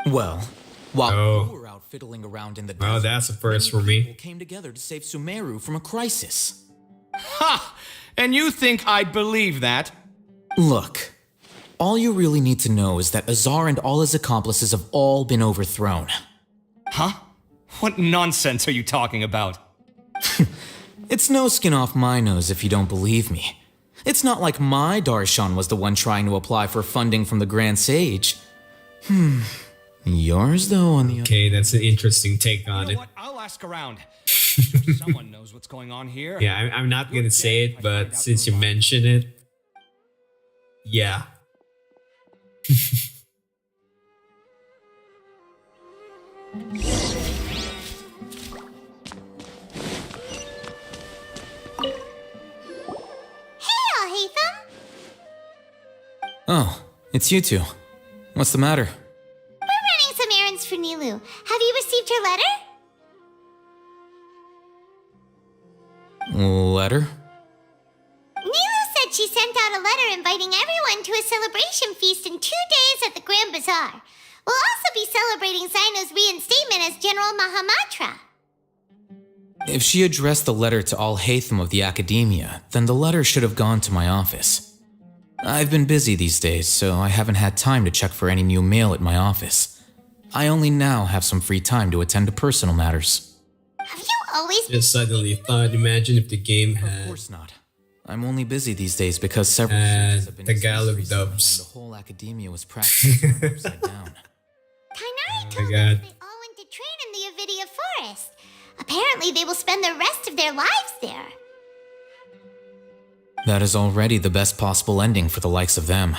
Well, while Oh. you were out fiddling around in the Well, desert, that's a first for people me. came together to save Sumeru from a crisis. Ha! And you think I'd believe that? Look, all you really need to know is that Azar and all his accomplices have all been overthrown. Huh? What nonsense are you talking about? It's no skin off my nose if you don't believe me. It's not like my Darshan was the one trying to apply for funding from the Grand Sage. Yours, though, on the Okay, that's an interesting take on You know it. what? I'll ask around. Someone knows what's going on here. Yeah, I'm not gonna say it, but since you mention it, yeah. Hey, Alhaitham! Oh, it's you two. What's the matter? We're running some errands for Nilu. Have you received her letter? Letter? Nilu said she sent out a letter inviting everyone to a celebration feast in 2 days at the Grand Bazaar. We'll also be celebrating Zino's reinstatement as General Mahamatra. If she addressed the letter to Alhaitham of the Academia, then the letter should have gone to my office. I've been busy these days, so I haven't had time to check for any new mail at my office. I only now have some free time to attend to personal matters. Have you always been Just suddenly thought, imagine if the game Of had course not. I'm only busy these days because several And sages have been Tagalog deceased recently, dubs. and the whole Academia was practically turned upside down. Kainari my told God. us they all went to train in the Avidia Forest. Apparently, they will spend the rest of their lives there. That is already the best possible ending for the likes of them.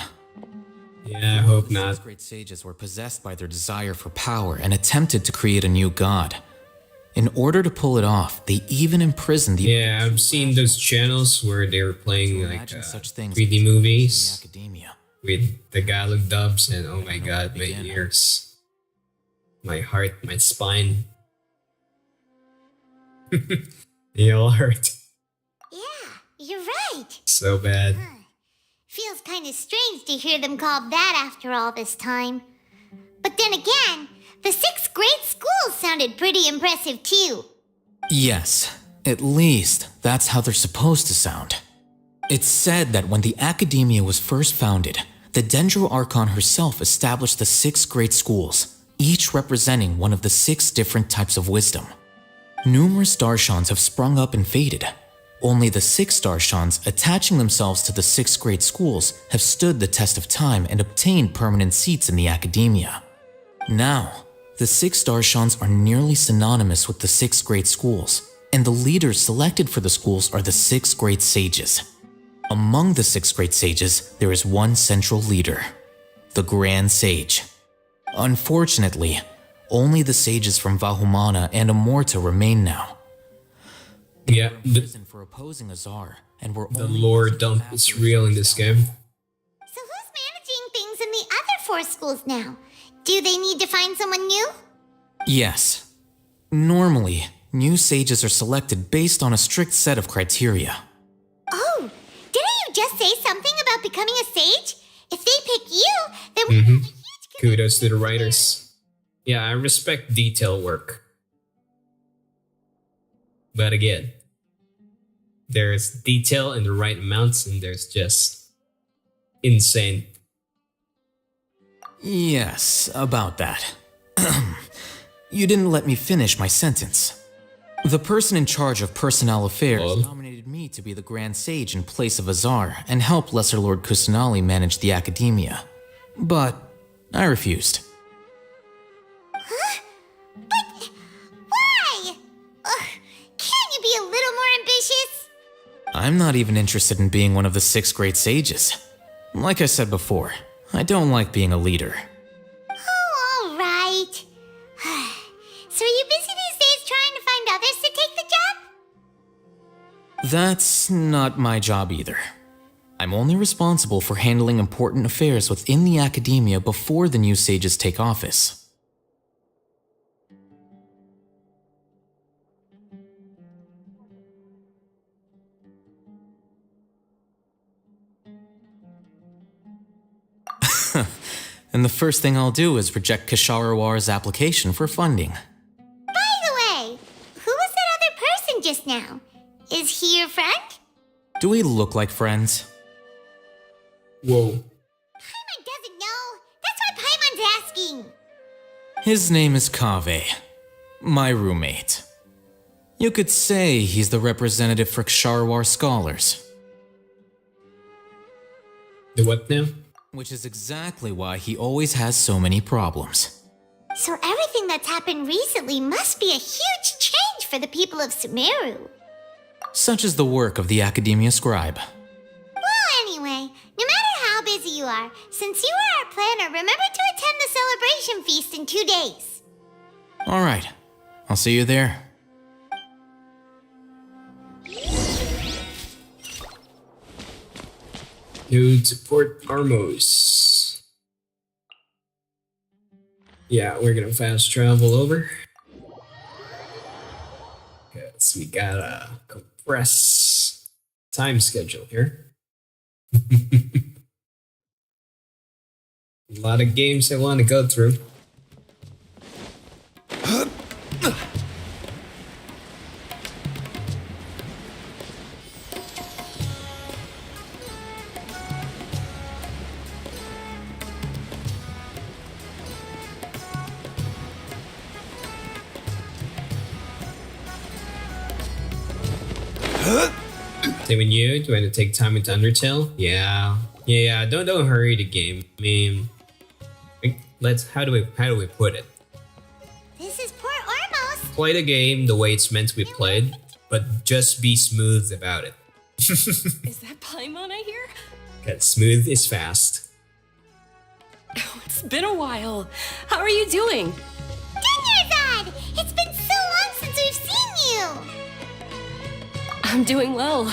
Yeah, I hope These not. great sages were possessed by their desire for power and attempted to create a new god. In order to pull it off, they even imprisoned the Yeah, I've seen those channels where they were playing like imagine such things 3D in the movies Academia. with Tagalog dubs, and oh my god, my begin. ears, my heart, my spine. They all hurt Yeah, you're right. so bad. Feels kind of strange to hear them called that after all this time. But then again, the 6th grade school sounded pretty impressive too. Yes, at least that's how they're supposed to sound. It's said that when the Academia was first founded, the Dendro Archon herself established the 6 great schools, each representing one of the 6 different types of wisdom. Numerous Darshans have sprung up and faded. Only the 6 Darshans attaching themselves to the 6 great schools have stood the test of time and obtained permanent seats in the Academia. Now, the 6 Darshans are nearly synonymous with the 6 great schools, and the leaders selected for the schools are the 6 great sages. Among the 6 great sages, there is one central leader, the Grand Sage. Unfortunately, only the sages from Vahumana and Amorta remain now. They were in prison for opposing Azar, and were the lore dump is real in this game. So who's managing things in the other 4 schools now? Do they need to find someone new? Yes. Normally, new sages are selected based on a strict set of criteria. Oh, didn't you just say something about becoming a sage? If they pick you, then we have a huge Kudos to the writers. Yeah, I respect detail work. But again, there's detail in the right amounts and there's just insane. Yes, about that. You didn't let me finish my sentence. The person in charge of personnel affairs nominated me to be the Grand Sage in place of Azar and help Lesser Lord Kusanali manage the Academia. But I refused. Huh? But why? Can't you be a little more ambitious? I'm not even interested in being one of the 6 great sages. Like I said before, I don't like being a leader. Oh, all right. So are you busy these days trying to find others to take the job? That's not my job either. I'm only responsible for handling important affairs within the Academia before the new sages take office. And the first thing I'll do is reject Kasharawar's application for funding. By the way, who was that other person just now? Is he your friend? Do we look like friends? Whoa. Paimon doesn't know. That's why Paimon's asking. His name is Kaveh, my roommate. You could say he's the representative for Ksharawar scholars. The what now? Which is exactly why he always has so many problems. So everything that's happened recently must be a huge change for the people of Sumeru. Such is the work of the Academia Scribe. Well, anyway, no matter how busy you are, since you are our planner, remember to attend the celebration feast in 2 days. Alright, I'll see you there. Dude, support Armos. Yeah, we're gonna fast travel over. Because we gotta compress time schedule here. A lot of games I want to go through. Same with you? Do I have to take time with Undertale? Yeah. Don't hurry the game. I mean, how do we put it? This is poor Ormos. Play the game the way it's meant to be played, but just be smooth about it. Is that Paimon I hear? Cause smooth is fast. Oh, it's been a while. How are you doing? Dinyarzad! It's been so long since we've seen you! I'm doing well.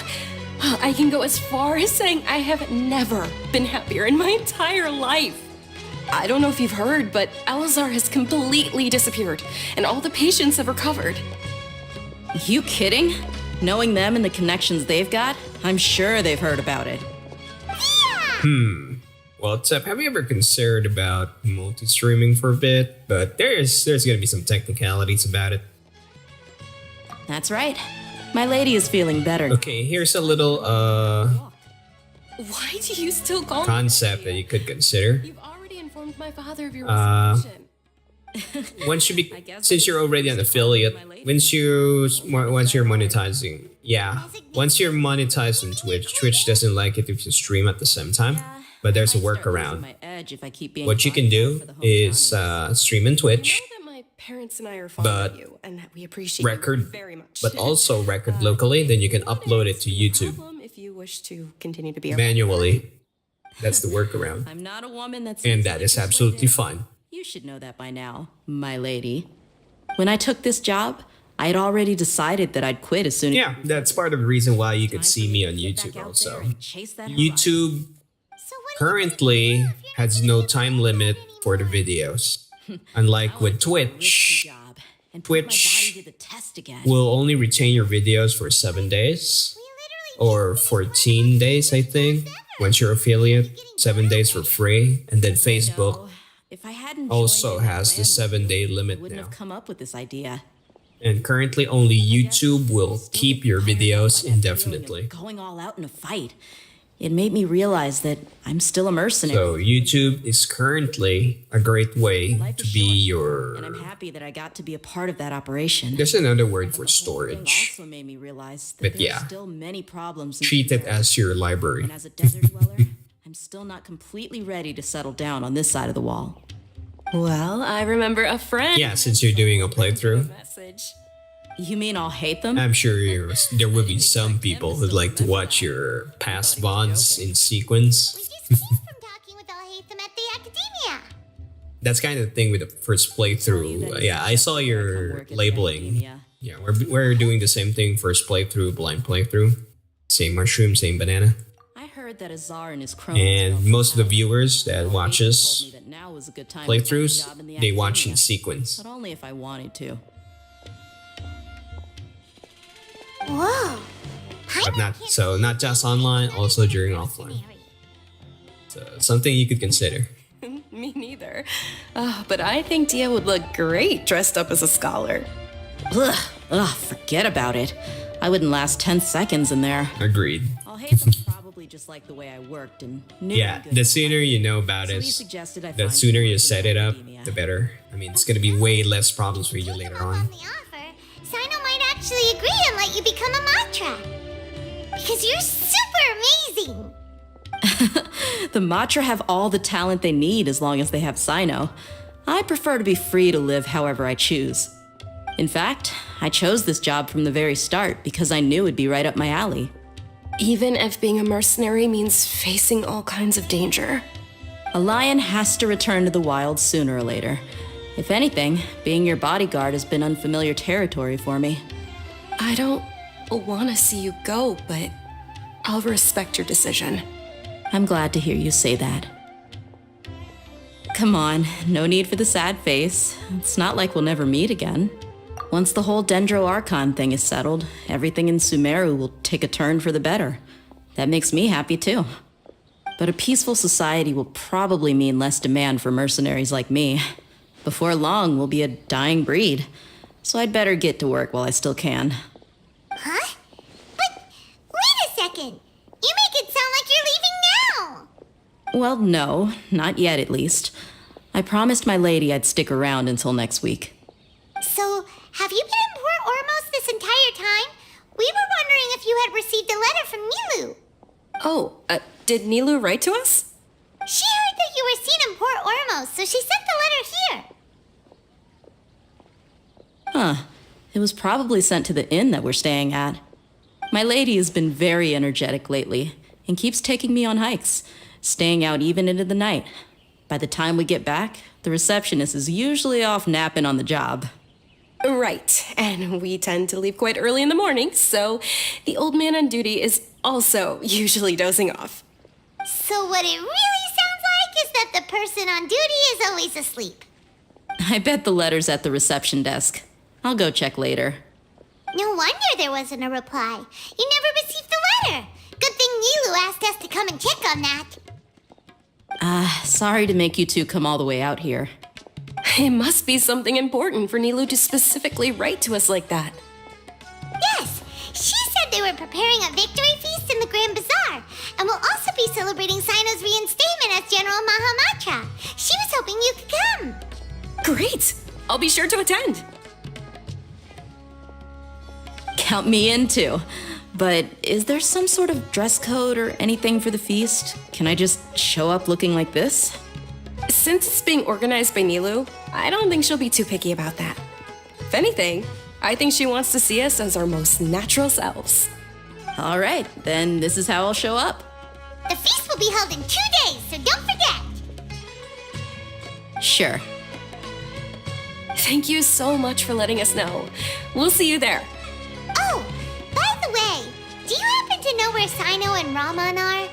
I can go as far as saying I have never been happier in my entire life. I don't know if you've heard, but Elazar has completely disappeared, and all the patients have recovered. You kidding? Knowing them and the connections they've got, I'm sure they've heard about it. Yeah! Well, Tep, have you ever considered about multi-streaming for a bit? But there's gonna be some technicalities about it. That's right. My lady is feeling better. Okay, here's a little Why do you still call concept that you could consider. You've already informed my father of your reservation. Once you since you're already an affiliate, once you're monetizing, once you're monetized on Twitch doesn't like it if you stream at the same time. But there's a workaround. What you can do is stream in Twitch, Parents and I are fond but of you, and we appreciate record, you very much. but also record locally. Then you can upload it to YouTube If you wish to continue to be our manually. That's the workaround, I'm not a woman that's and that is absolutely fine. You should know that by now, my lady. When I took this job, I had already decided that I'd quit as soon as... Yeah, that's part of the reason why you could see me on YouTube also. YouTube currently has no time limit for the videos. Unlike with Twitch, Twitch will only retain your videos for 7 days or 14 days, I think, once you're affiliate. 7 days for free, and then Facebook also has the 7-day limit wouldn't now. have come up with this idea. And currently, only YouTube will keep your videos indefinitely. Going all out in a fight. It made me realize that I'm still a mercenary. So YouTube is currently a great way to be your... And I'm happy that I got to be a part of that operation. There's another word for storage. Also made me realize that But there yeah, are still many problems. treat it as your library. And as a desert dweller, I'm still not completely ready to settle down on this side of the wall. Well, I remember a friend. Yeah, since you're doing a playthrough. You mean I'll hate them? I'm sure there will be some people who'd like to watch your past VODs in sequence. That's kind of the thing with the first playthrough. Yeah, I saw your labeling. Yeah, we're doing the same thing, first playthrough, blind playthrough. Same mushroom, same banana. I heard that Azar and his cronies And most of the viewers that watches now was a good time playthroughs, to find a job in the they watch in academia. sequence. But only if I wanted to. Whoa. But not just online, also during offline. So something you could consider. Me neither. But I think Dia would look great dressed up as a scholar. Ugh, forget about it. I wouldn't last 10 seconds in there. Agreed. I'll hate them probably just like the way I worked and knew Yeah, the sooner you know about it, the sooner you set it up, the better. I mean, it's gonna be way less problems for you later on. Sino might actually agree and let you become a Matra. Because you're super amazing. The Matra have all the talent they need as long as they have Sino. I prefer to be free to live however I choose. In fact, I chose this job from the very start because I knew it'd be right up my alley. Even if being a mercenary means facing all kinds of danger. A lion has to return to the wild sooner or later. If anything, being your bodyguard has been unfamiliar territory for me. I don't want to see you go, but I'll respect your decision. I'm glad to hear you say that. Come on, no need for the sad face. It's not like we'll never meet again. Once the whole Dendro Archon thing is settled, everything in Sumeru will take a turn for the better. That makes me happy too. But a peaceful society will probably mean less demand for mercenaries like me. Before long, we'll be a dying breed. So I'd better get to work while I still can. Huh? But wait a second. You make it sound like you're leaving now. Well, no, not yet at least. I promised my lady I'd stick around until next week. So, have you been in Port Ormos this entire time? We were wondering if you had received a letter from Nilu. Oh, did Nilu write to us? She heard that you were seen in Port Ormos, so she sent the letter here. Huh. It was probably sent to the inn that we're staying at. My lady has been very energetic lately and keeps taking me on hikes, staying out even into the night. By the time we get back, the receptionist is usually off napping on the job. Right, and we tend to leave quite early in the morning, so the old man on duty is also usually dozing off. So what it really sounds like is that the person on duty is always asleep. I bet the letter's at the reception desk. I'll go check later. No wonder there wasn't a reply. You never received the letter. Good thing Nilu asked us to come and check on that. Sorry to make you two come all the way out here. It must be something important for Nilu to specifically write to us like that. Yes, she said they were preparing a victory feast in the Grand Bazaar, and will also be celebrating Sino's reinstatement as General Mahamatra. She was hoping you could come. Great! I'll be sure to attend. Count me in too. But is there some sort of dress code or anything for the feast? Can I just show up looking like this? Since it's being organized by Nilu, I don't think she'll be too picky about that. If anything, I think she wants to see us as our most natural selves. All right, then this is how I'll show up. The feast will be held in 2 days, so don't forget. Sure. Thank you so much for letting us know. We'll see you there. Oh, by the way, do you happen to know where Sino and Raman are?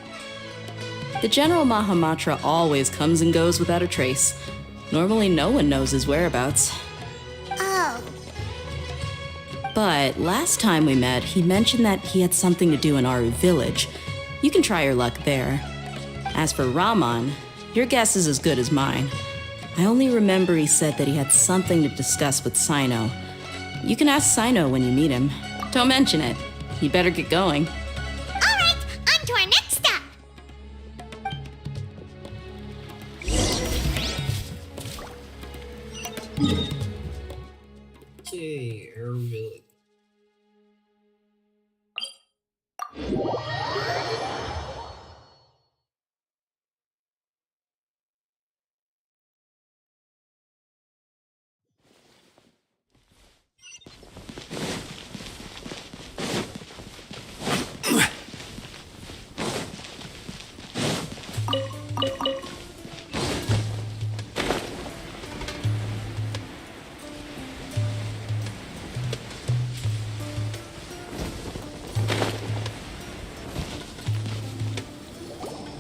The General Mahamatra always comes and goes without a trace. Normally no one knows his whereabouts. Oh. But last time we met, he mentioned that he had something to do in Aru village. You can try your luck there. As for Raman, your guess is as good as mine. I only remember he said that he had something to discuss with Sino. You can ask Sino when you meet him. Don't mention it. You better get going. All right, on to our next stop. Okay, Air Village.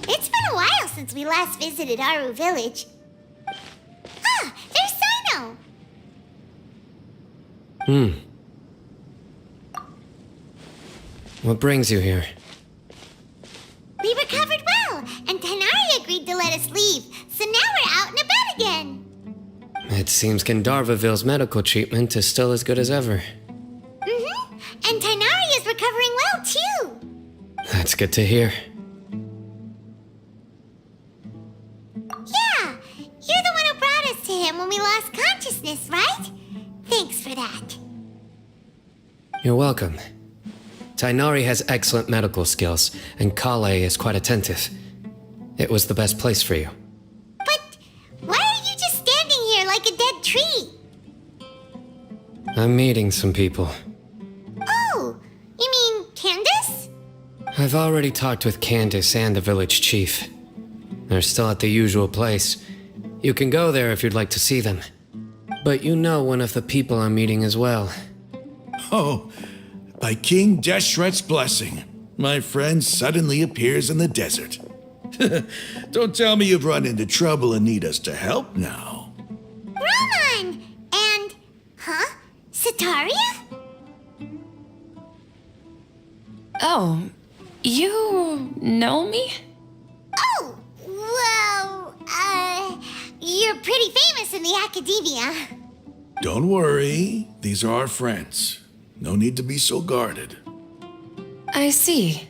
It's been a while since we last visited Aru village. Ah, there's Sino. What brings you here? We recovered well, and Tanari agreed to let us leave, so now we're out and about again. It seems Gandharvaville's medical treatment is still as good as ever. Mm-hmm, and Tanari is recovering well, too. That's good to hear. Yeah, you're the one who brought us to him when we lost consciousness, right? Thanks for that. You're welcome. Tainari has excellent medical skills, and Kale is quite attentive. It was the best place for you. But why are you just standing here like a dead tree? I'm meeting some people. Oh, you mean Candace? I've already talked with Candace and the village chief. They're still at the usual place. You can go there if you'd like to see them. But you know one of the people I'm meeting as well. Oh, by King Deshret's blessing, my friend suddenly appears in the desert. Don't tell me you've run into trouble and need us to help now. Raman! And, Sataria? Oh, you know me? Oh, well, you're pretty famous in the academia. Don't worry, these are our friends. No need to be so guarded. I see.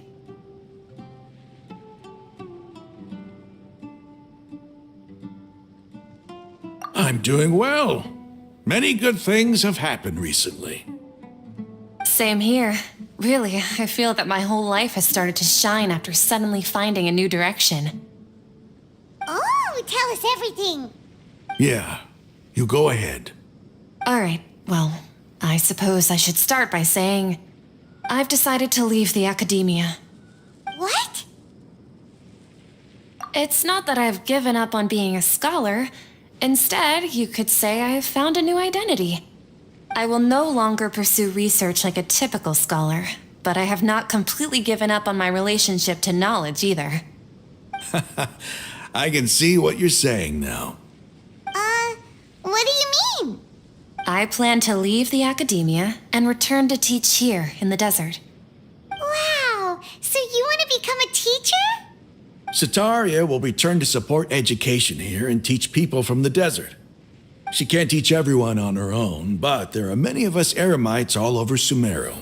I'm doing well. Many good things have happened recently. Same here. Really, I feel that my whole life has started to shine after suddenly finding a new direction. Oh, tell us everything. Yeah, you go ahead. All right, well, I suppose I should start by saying I've decided to leave the academia. What? It's not that I've given up on being a scholar. Instead, you could say I've found a new identity. I will no longer pursue research like a typical scholar, but I have not completely given up on my relationship to knowledge either. I can see what you're saying now. What do you mean? I plan to leave the academia and return to teach here in the desert. Wow, so you want to become a teacher? Sitaria will return to support education here and teach people from the desert. She can't teach everyone on her own, but there are many of us Eremites all over Sumeru.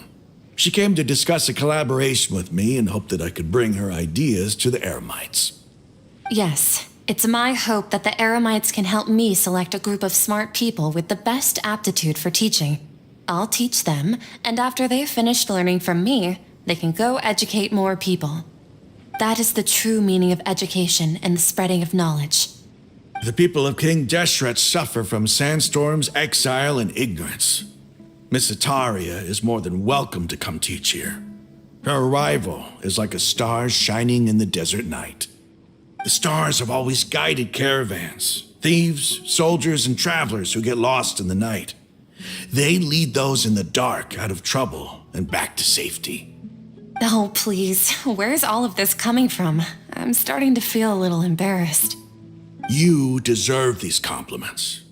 She came to discuss a collaboration with me and hoped that I could bring her ideas to the Eremites. Yes, it's my hope that the Eremites can help me select a group of smart people with the best aptitude for teaching. I'll teach them, and after they've finished learning from me, they can go educate more people. That is the true meaning of education and the spreading of knowledge. The people of King Deshret suffer from sandstorms, exile, and ignorance. Miss Sitaria is more than welcome to come teach here. Her arrival is like a star shining in the desert night. The stars have always guided caravans, thieves, soldiers, and travelers who get lost in the night. They lead those in the dark out of trouble and back to safety. Oh, please, where's all of this coming from? I'm starting to feel a little embarrassed. You deserve these compliments.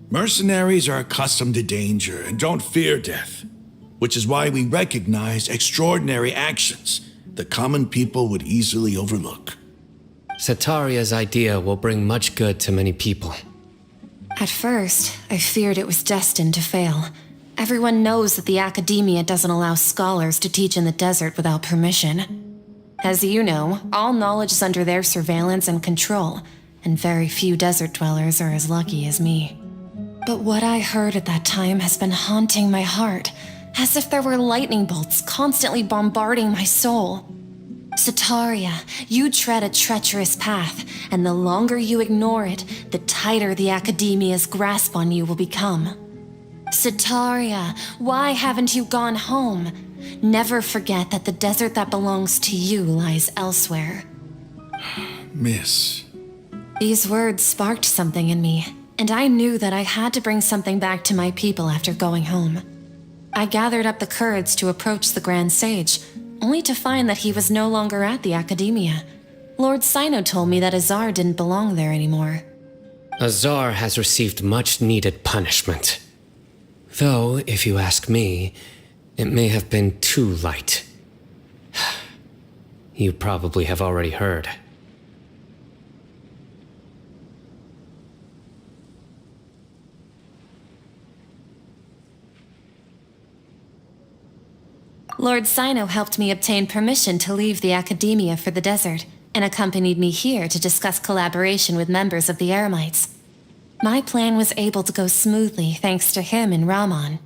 Mercenaries are accustomed to danger and don't fear death, which is why we recognize extraordinary actions that common people would easily overlook. Sitaria's idea will bring much good to many people. At first, I feared it was destined to fail. Everyone knows that the academia doesn't allow scholars to teach in the desert without permission. As you know, all knowledge is under their surveillance and control, and very few desert dwellers are as lucky as me. But what I heard at that time has been haunting my heart, as if there were lightning bolts constantly bombarding my soul. Sitaria, you tread a treacherous path, and the longer you ignore it, the tighter the academia's grasp on you will become. Sitaria, why haven't you gone home? Never forget that the desert that belongs to you lies elsewhere. Miss. These words sparked something in me, and I knew that I had to bring something back to my people after going home. I gathered up the courage to approach the Grand Sage, only to find that he was no longer at the Academia. Lord Sino told me that Azar didn't belong there anymore. Azar has received much-needed punishment. Though, if you ask me, it may have been too light. You probably have already heard. Lord Sino helped me obtain permission to leave the Academia for the desert, and accompanied me here to discuss collaboration with members of the Eremites. My plan was able to go smoothly thanks to him and Rahman.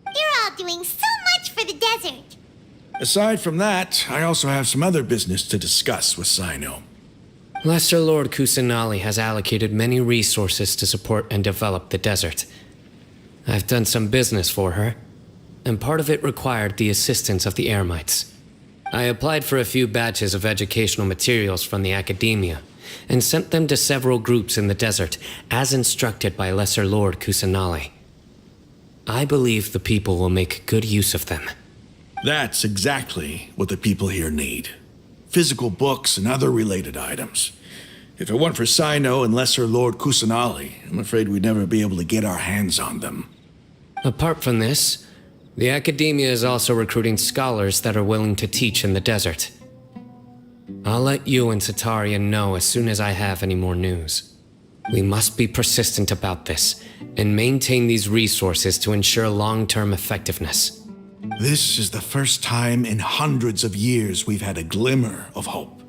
You're all doing so much for the desert. Aside from that, I also have some other business to discuss with Sino. Lesser Lord Kusanali has allocated many resources to support and develop the desert. I've done some business for her, and part of it required the assistance of the Eremites. I applied for a few batches of educational materials from the Academia, and sent them to several groups in the desert, as instructed by Lesser Lord Kusanali. I believe the people will make good use of them. That's exactly what the people here need. Physical books and other related items. If it weren't for Sino and Lesser Lord Kusanali, I'm afraid we'd never be able to get our hands on them. Apart from this, the Academia is also recruiting scholars that are willing to teach in the desert. I'll let you and Sitaria know as soon as I have any more news. We must be persistent about this, and maintain these resources to ensure long-term effectiveness. This is the first time in hundreds of years we've had a glimmer of hope.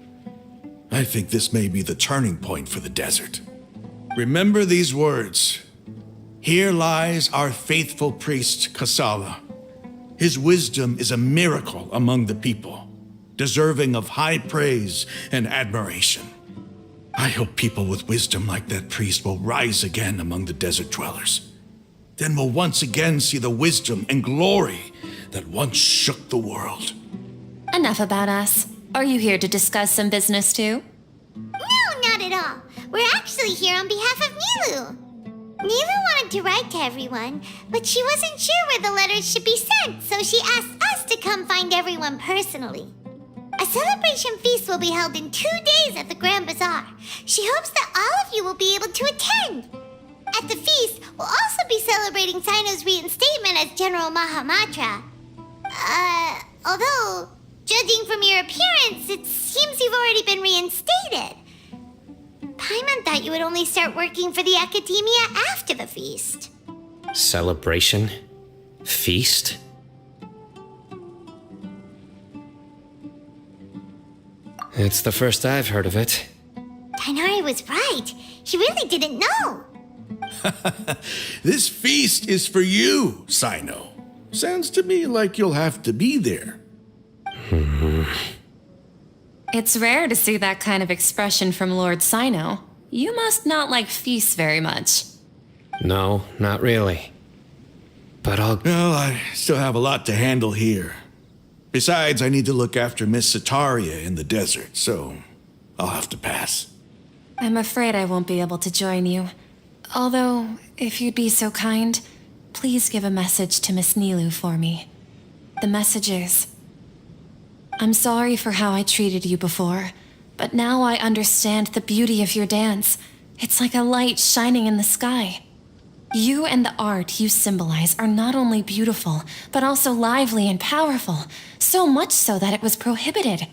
I think this may be the turning point for the desert. Remember these words. Here lies our faithful priest, Kasala. His wisdom is a miracle among the people, deserving of high praise and admiration. I hope people with wisdom like that priest will rise again among the desert dwellers. Then we'll once again see the wisdom and glory that once shook the world. Enough about us. Are you here to discuss some business too? No, not at all. We're actually here on behalf of Nilu. Nilu wanted to write to everyone, but she wasn't sure where the letters should be sent, so she asked us to come find everyone personally. A celebration feast will be held in 2 days at the Grand Bazaar. She hopes that all of you will be able to attend. At the feast, we'll also be celebrating Sino's reinstatement as General Mahamatra. Although, just Judging from your appearance, it seems you've already been reinstated. Paimon thought you would only start working for the Academia after the feast. Celebration? Feast? It's the first I've heard of it. Tighnari was right. He really didn't know. This feast is for you, Sino. Sounds to me like you'll have to be there. It's rare to see that kind of expression from Lord Sino. You must not like feasts very much. No, not really. But Well, I still have a lot to handle here. Besides, I need to look after Miss Sataria in the desert, so I'll have to pass. I'm afraid I won't be able to join you. Although, if you'd be so kind, please give a message to Miss Nilu for me. The message is, I'm sorry for how I treated you before, but now I understand the beauty of your dance. It's like a light shining in the sky. You and the art you symbolize are not only beautiful, but also lively and powerful, so much so that it was prohibited.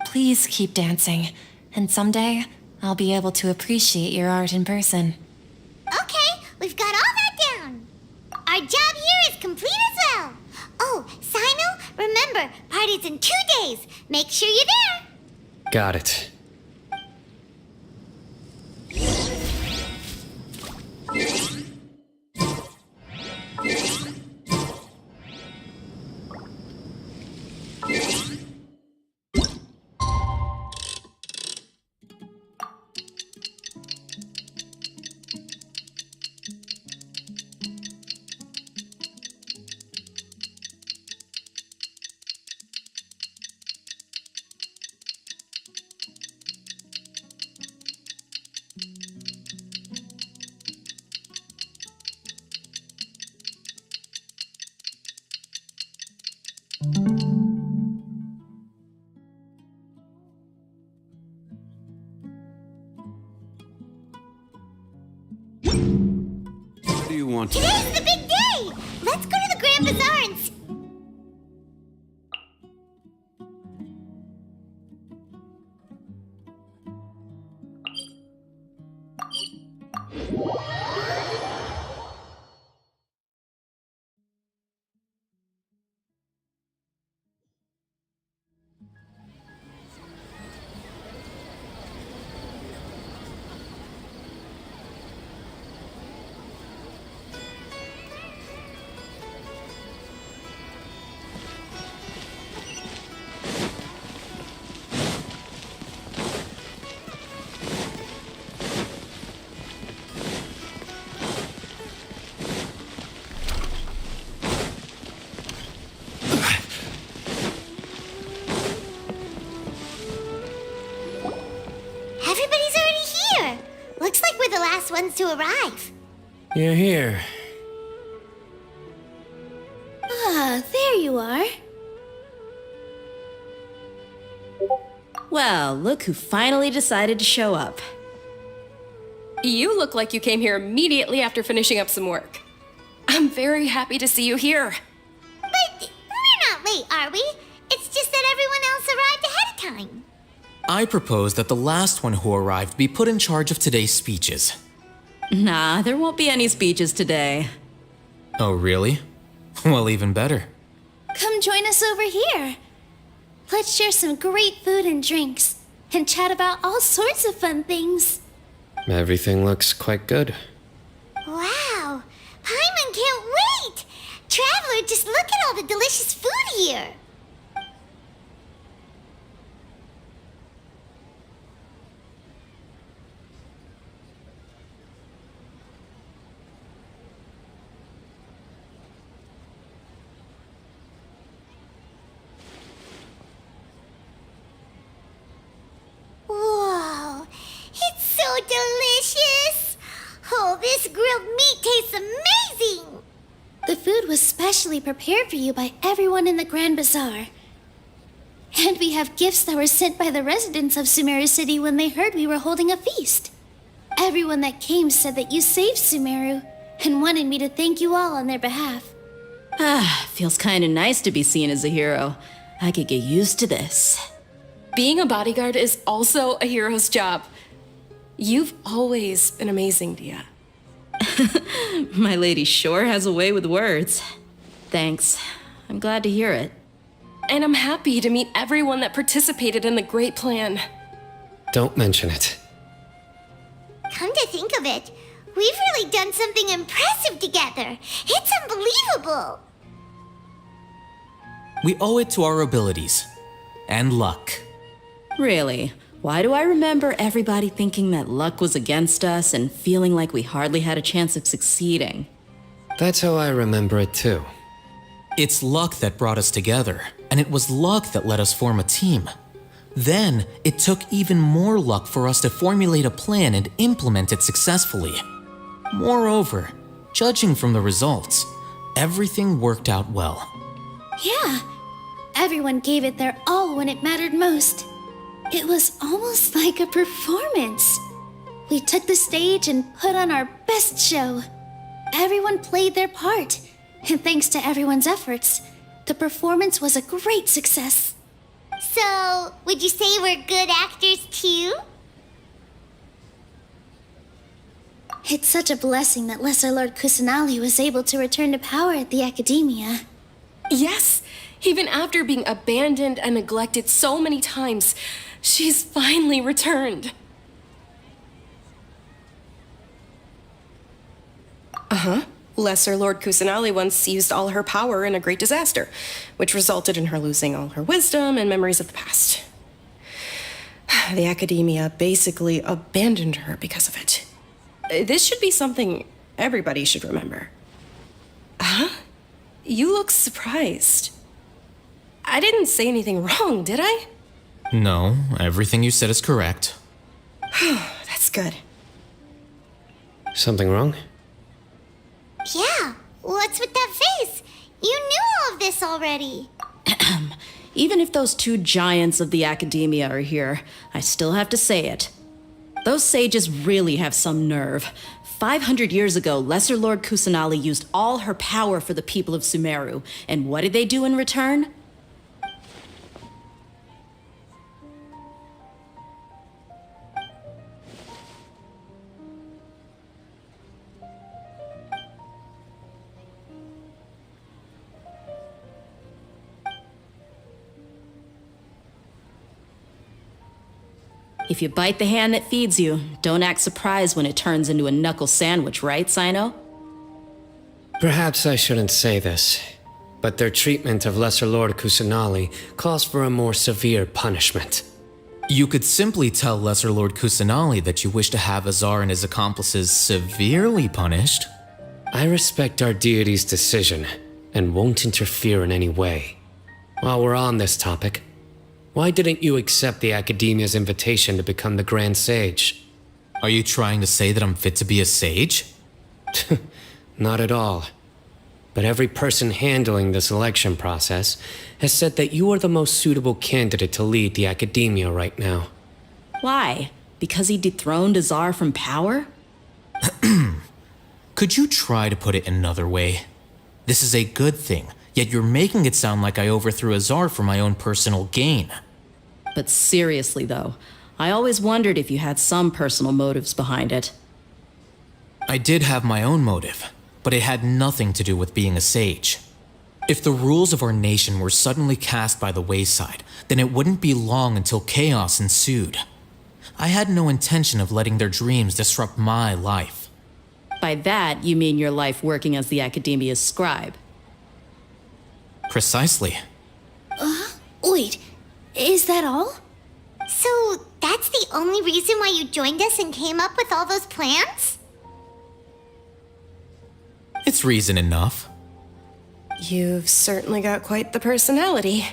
Please keep dancing, and someday I'll be able to appreciate your art in person. Okay, we've got all that down. Our job here is complete as well. Oh, Sino, remember, party's in 2 days. Make sure you're there. got it. What do you want to... Today's the big day! Let's go to the Grand Bazaar and everybody's already here. Looks like we're the last ones to arrive. You're here. Ah, there you are. Well, look who finally decided to show up. You look like you came here immediately after finishing up some work. I'm very happy to see you here. But we're not late, are we? It's just that everyone else arrived ahead of time. I propose that the last one who arrived be put in charge of today's speeches. Nah, there won't be any speeches today. Oh, really? Well, even better. Come join us over here. Let's share some great food and drinks, and chat about all sorts of fun things. Everything looks quite good. Wow, Paimon can't wait! Traveler, just look at all the delicious food here. Whoa, it's so delicious! Oh, this grilled meat tastes amazing! The food was specially prepared for you by everyone in the Grand Bazaar. And we have gifts that were sent by the residents of Sumeru City when they heard we were holding a feast. Everyone that came said that you saved Sumeru and wanted me to thank you all on their behalf. Ah, feels kinda nice to be seen as a hero. I could get used to this. Being a bodyguard is also a hero's job. You've always been amazing, Dia. My lady sure has a way with words. Thanks. I'm glad to hear it. And I'm happy to meet everyone that participated in the great plan. Don't mention it. Come to think of it, we've really done something impressive together. It's unbelievable. We owe it to our abilities. And luck. Really? Why do I remember everybody thinking that luck was against us and feeling like we hardly had a chance of succeeding? That's how I remember it too. It's luck that brought us together, and it was luck that let us form a team. Then, it took even more luck for us to formulate a plan and implement it successfully. Moreover, judging from the results, everything worked out well. Yeah, everyone gave it their all when it mattered most. It was almost like a performance. We took the stage and put on our best show. Everyone played their part, and thanks to everyone's efforts, the performance was a great success. So, would you say we're good actors too? It's such a blessing that Lesser Lord Kusanali was able to return to power at the Academia. Yes, even after being abandoned and neglected so many times, she's finally returned. Lesser Lord Kusanali once used all her power in a great disaster, which resulted in her losing all her wisdom and memories of the past. The Academia basically abandoned her because of it. This should be something everybody should remember. Huh? You look surprised. I didn't say anything wrong, did I? No, everything you said is correct. That's good. Something wrong? Yeah, what's with that face? You knew all of this already. Even if those two giants of the Academia are here, I still have to say it. Those sages really have some nerve. 500 years ago, Lesser Lord Kusanali used all her power for the people of Sumeru, and what did they do in return? If you bite the hand that feeds you, don't act surprised when it turns into a knuckle sandwich, right, Sino? Perhaps I shouldn't say this, but their treatment of Lesser Lord Kusanali calls for a more severe punishment. You could simply tell Lesser Lord Kusanali that you wish to have Azar and his accomplices severely punished. I respect our deity's decision and won't interfere in any way. While we're on this topic, why didn't you accept the Academia's invitation to become the Grand Sage? Are you trying to say that I'm fit to be a sage? Not at all. But every person handling the selection process has said that you are the most suitable candidate to lead the Academia right now. Why? Because he dethroned Azar from power? Could you try to put it another way? This is a good thing, yet you're making it sound like I overthrew Azar for my own personal gain. But seriously, though, I always wondered if you had some personal motives behind it. I did have my own motive, but it had nothing to do with being a sage. If the rules of our nation were suddenly cast by the wayside, then it wouldn't be long until chaos ensued. I had no intention of letting their dreams disrupt my life. By that, you mean your life working as the Academia's scribe. Precisely. Wait, is that all? So, that's the only reason why you joined us and came up with all those plans? It's reason enough. You've certainly got quite the personality.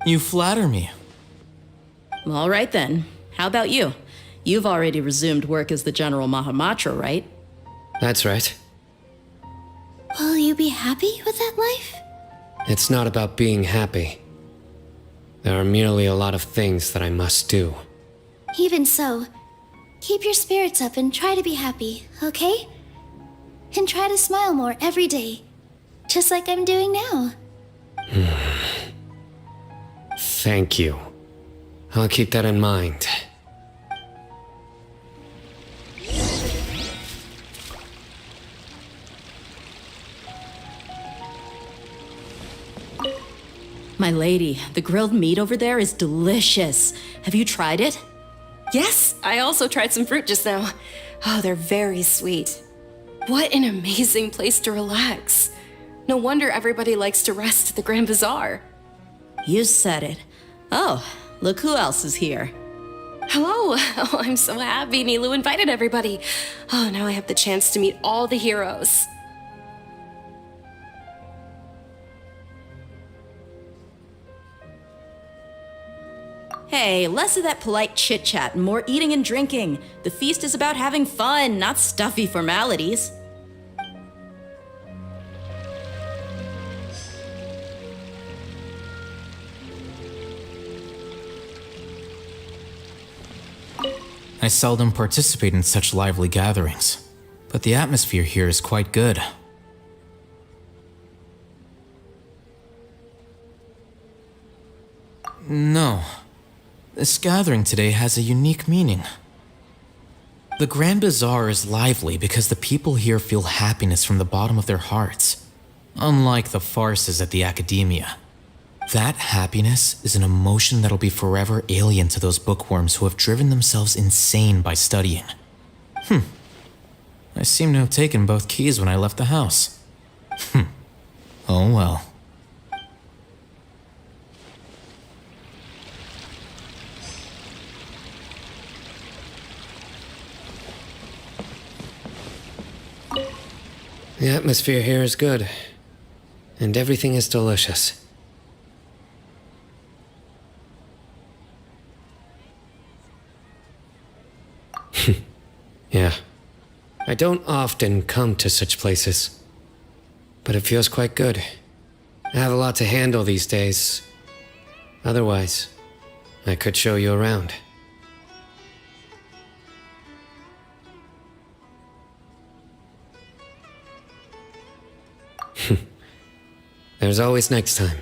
You flatter me. All right then. How about you? You've already resumed work as the General Mahamatra, right? That's right. Will you be happy with that life? It's not about being happy. There are merely a lot of things that I must do. Even so, keep your spirits up and try to be happy, okay? And try to smile more every day, just like I'm doing now. Thank you. I'll keep that in mind. My lady, the grilled meat over there is delicious. Have you tried it? Yes, I also tried some fruit just now. Oh, they're very sweet. What an amazing place to relax. No wonder everybody likes to rest at the Grand Bazaar. You said it. Oh, look who else is here. Hello. Oh, I'm so happy Nilu invited everybody. Oh, now I have the chance to meet all the heroes. Hey, less of that polite chit-chat and more eating and drinking. The feast is about having fun, not stuffy formalities. I seldom participate in such lively gatherings, but the atmosphere here is quite good. No. This gathering today has a unique meaning. The Grand Bazaar is lively because the people here feel happiness from the bottom of their hearts, unlike the farces at the Academia. That happiness is an emotion that'll be forever alien to those bookworms who have driven themselves insane by studying. I seem to have taken both keys when I left the house. Oh well. The atmosphere here is good, and everything is delicious. Yeah. I don't often come to such places, but it feels quite good. I have a lot to handle these days. Otherwise, I could show you around. There's always next time.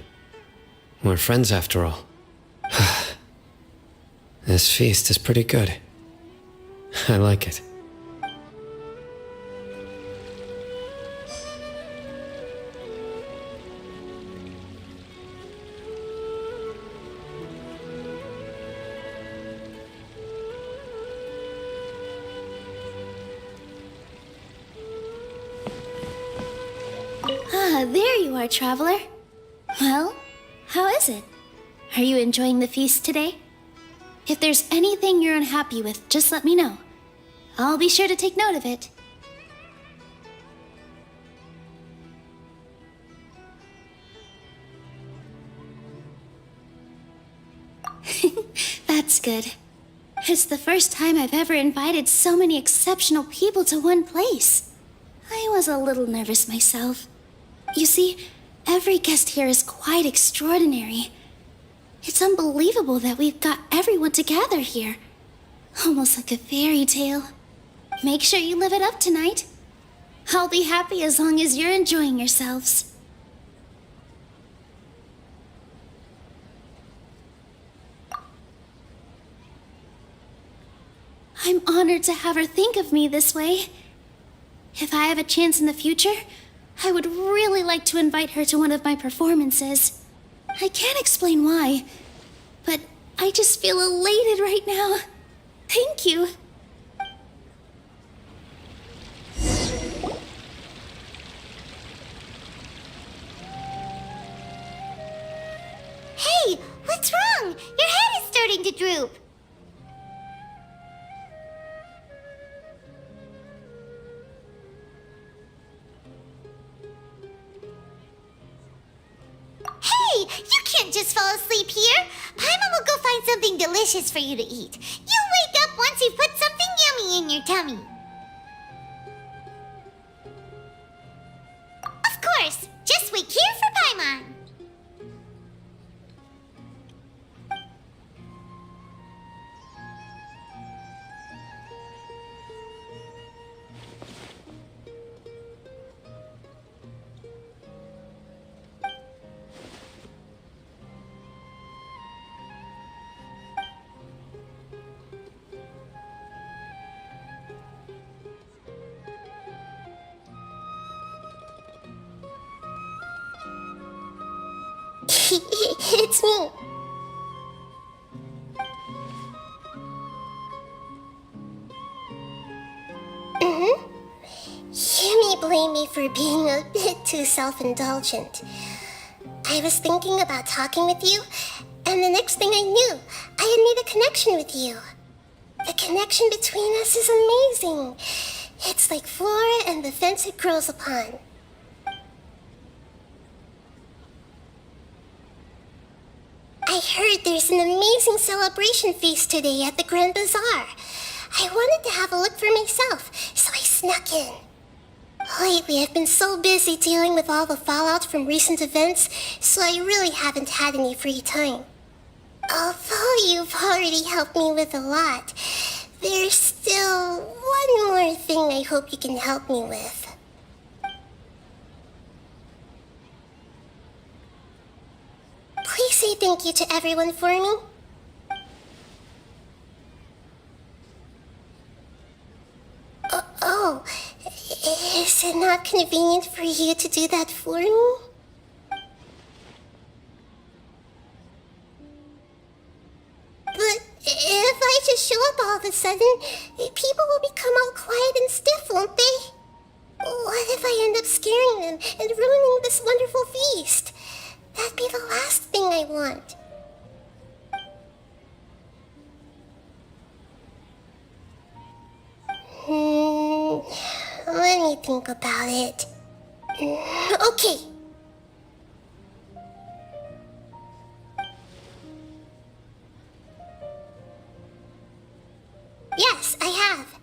We're friends after all. This feast is pretty good. I like it. Ah, there you are, traveler. Well, how is it? Are you enjoying the feast today? If there's anything you're unhappy with, just let me know. I'll be sure to take note of it. That's good. It's the first time I've ever invited so many exceptional people to one place. I was a little nervous myself. You see, every guest here is quite extraordinary. It's unbelievable that we've got everyone together here. Almost like a fairy tale. Make sure you live it up tonight. I'll be happy as long as you're enjoying yourselves. I'm honored to have her think of me this way. If I have a chance in the future, I would really like to invite her to one of my performances. I can't explain why, but I just feel elated right now. Thank you. Hey, what's wrong? Your head is starting to droop. Hey, you can't just fall asleep here. Paimon will go find something delicious for you to eat. You'll wake up once you've put something yummy in your tummy. Of course, just wait here for Paimon. It's me. You may blame me for being a bit too self-indulgent. I was thinking about talking with you, and the next thing I knew, I had made a connection with you. The connection between us is amazing. It's like flora and the fence it grows upon. I heard there's an amazing celebration feast today at the Grand Bazaar. I wanted to have a look for myself, so I snuck in. Lately, I've been so busy dealing with all the fallout from recent events, so I really haven't had any free time. Although you've already helped me with a lot, there's still one more thing I hope you can help me with. Please say thank you to everyone for me. Oh, is it not convenient for you to do that for me? But if I just show up all of a sudden, people will become all quiet and stiff, won't they? What if I end up scaring them and ruining this wonderful feast? That'd be the last thing I want. Let me think about it. Okay. Yes, I have.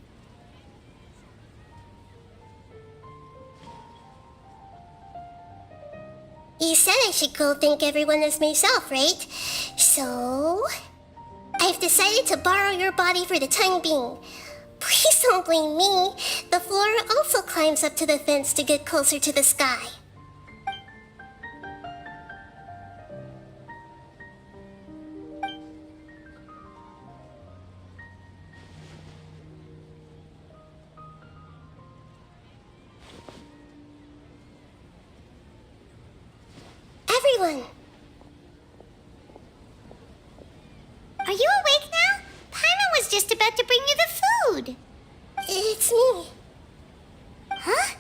You said I should go thank everyone as myself, right? So, I've decided to borrow your body for the time being. Please don't blame me. The flora also climbs up to the fence to get closer to the sky. Everyone! Are you awake now? Paimon was just about to bring you the food. It's me. Huh?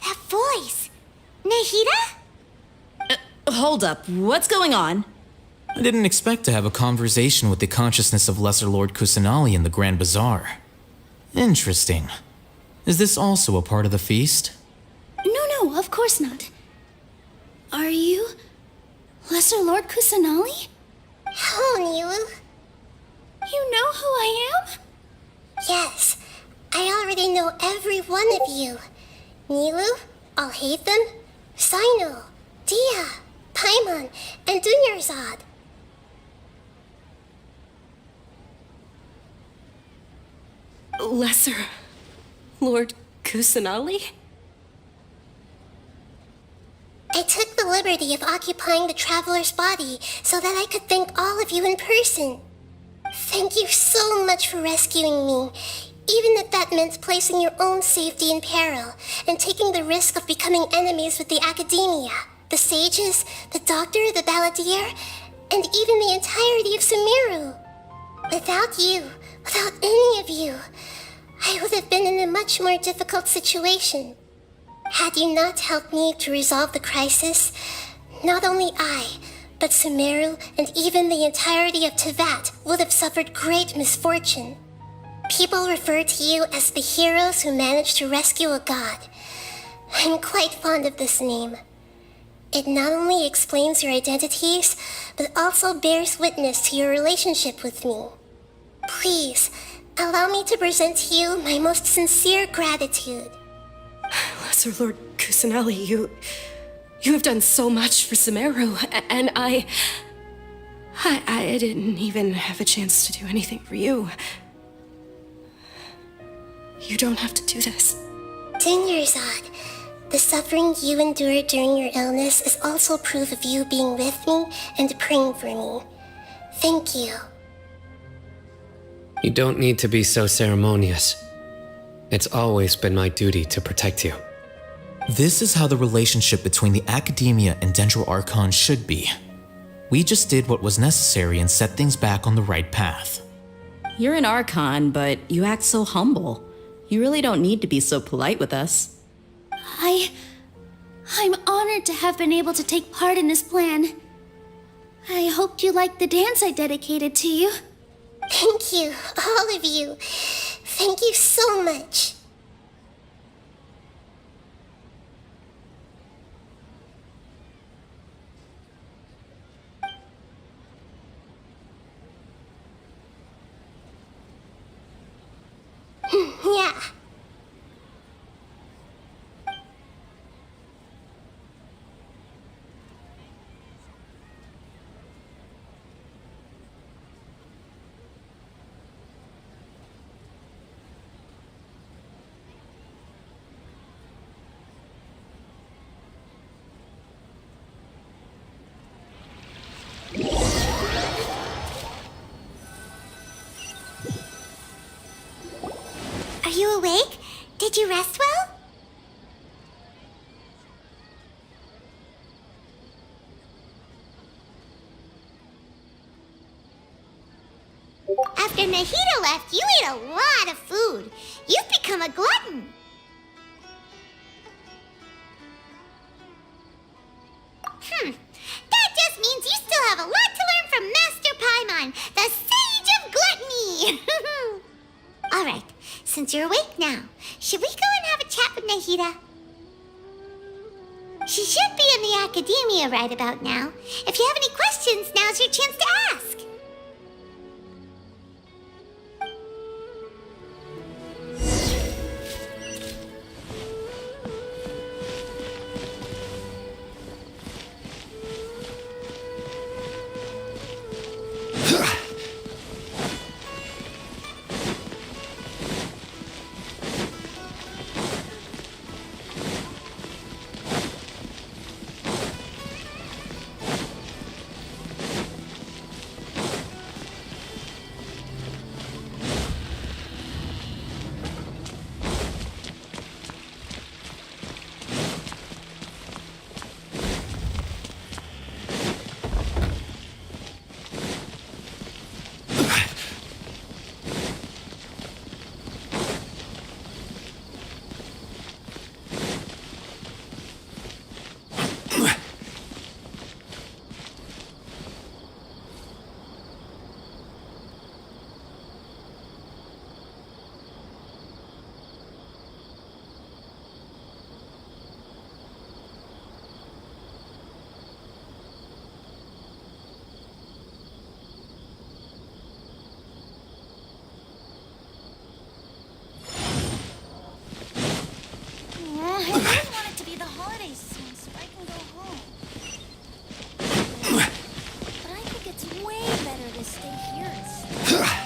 That voice. Nahida? Hold up, what's going on? I didn't expect to have a conversation with the consciousness of Lesser Lord Kusanali in the Grand Bazaar. Interesting. Is this also a part of the feast? No, of course not. Are you Lesser Lord Kusanali? Hello, Nilu. You know who I am? Yes, I already know every one of you. Nilu, Alhaitham, Sino, Dia, Paimon, and Dunyarzad. Lesser Lord Kusanali? I took the liberty of occupying the traveler's body so that I could thank all of you in person. Thank you so much for rescuing me, even if that meant placing your own safety in peril and taking the risk of becoming enemies with the academia, the sages, the doctor, the balladeer, and even the entirety of Sumeru. Without you, without any of you, I would have been in a much more difficult situation. Had you not helped me to resolve the crisis, not only I, but Sumeru and even the entirety of Teyvat would have suffered great misfortune. People refer to you as the heroes who managed to rescue a god. I'm quite fond of this name. It not only explains your identities, but also bears witness to your relationship with me. Please, allow me to present to you my most sincere gratitude. Lesser Lord Kusanali, you have done so much for Sumeru, and I didn't even have a chance to do anything for you. You don't have to do this. Dunyarzad, the suffering you endured during your illness is also proof of you being with me and praying for me. Thank you. You don't need to be so ceremonious. It's always been my duty to protect you. This is how the relationship between the Academia and Dendro Archon should be. We just did what was necessary and set things back on the right path. You're an Archon, but you act so humble. You really don't need to be so polite with us. I'm honored to have been able to take part in this plan. I hoped you liked the dance I dedicated to you. Thank you, all of you. Thank you so much. Yeah. Are you awake? Did you rest well? After Nahida left, you ate a lot of food. You've become a glutton. That just means you still have a lot to learn from Master Paimon, the Sage of Gluttony. Alright, since you're awake now, should we go and have a chat with Nahida? She should be in the academia right about now. If you have any questions, now's your chance to ask. I really want it to be the holidays soon so I can go home. But I think it's way better to stay here instead.